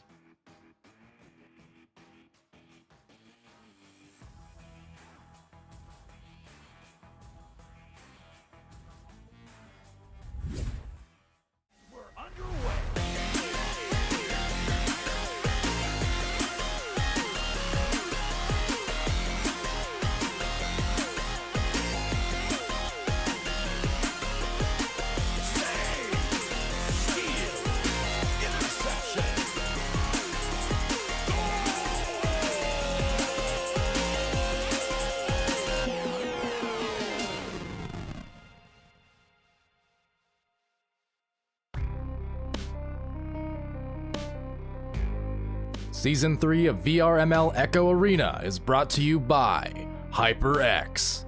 Season 3 of VRML Echo Arena is brought to you by HyperX,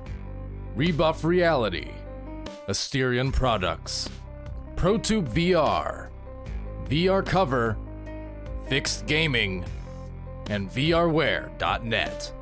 Rebuff Reality, Asterion Products, ProTube VR, VR Cover, Fixed Gaming, and VRware.net.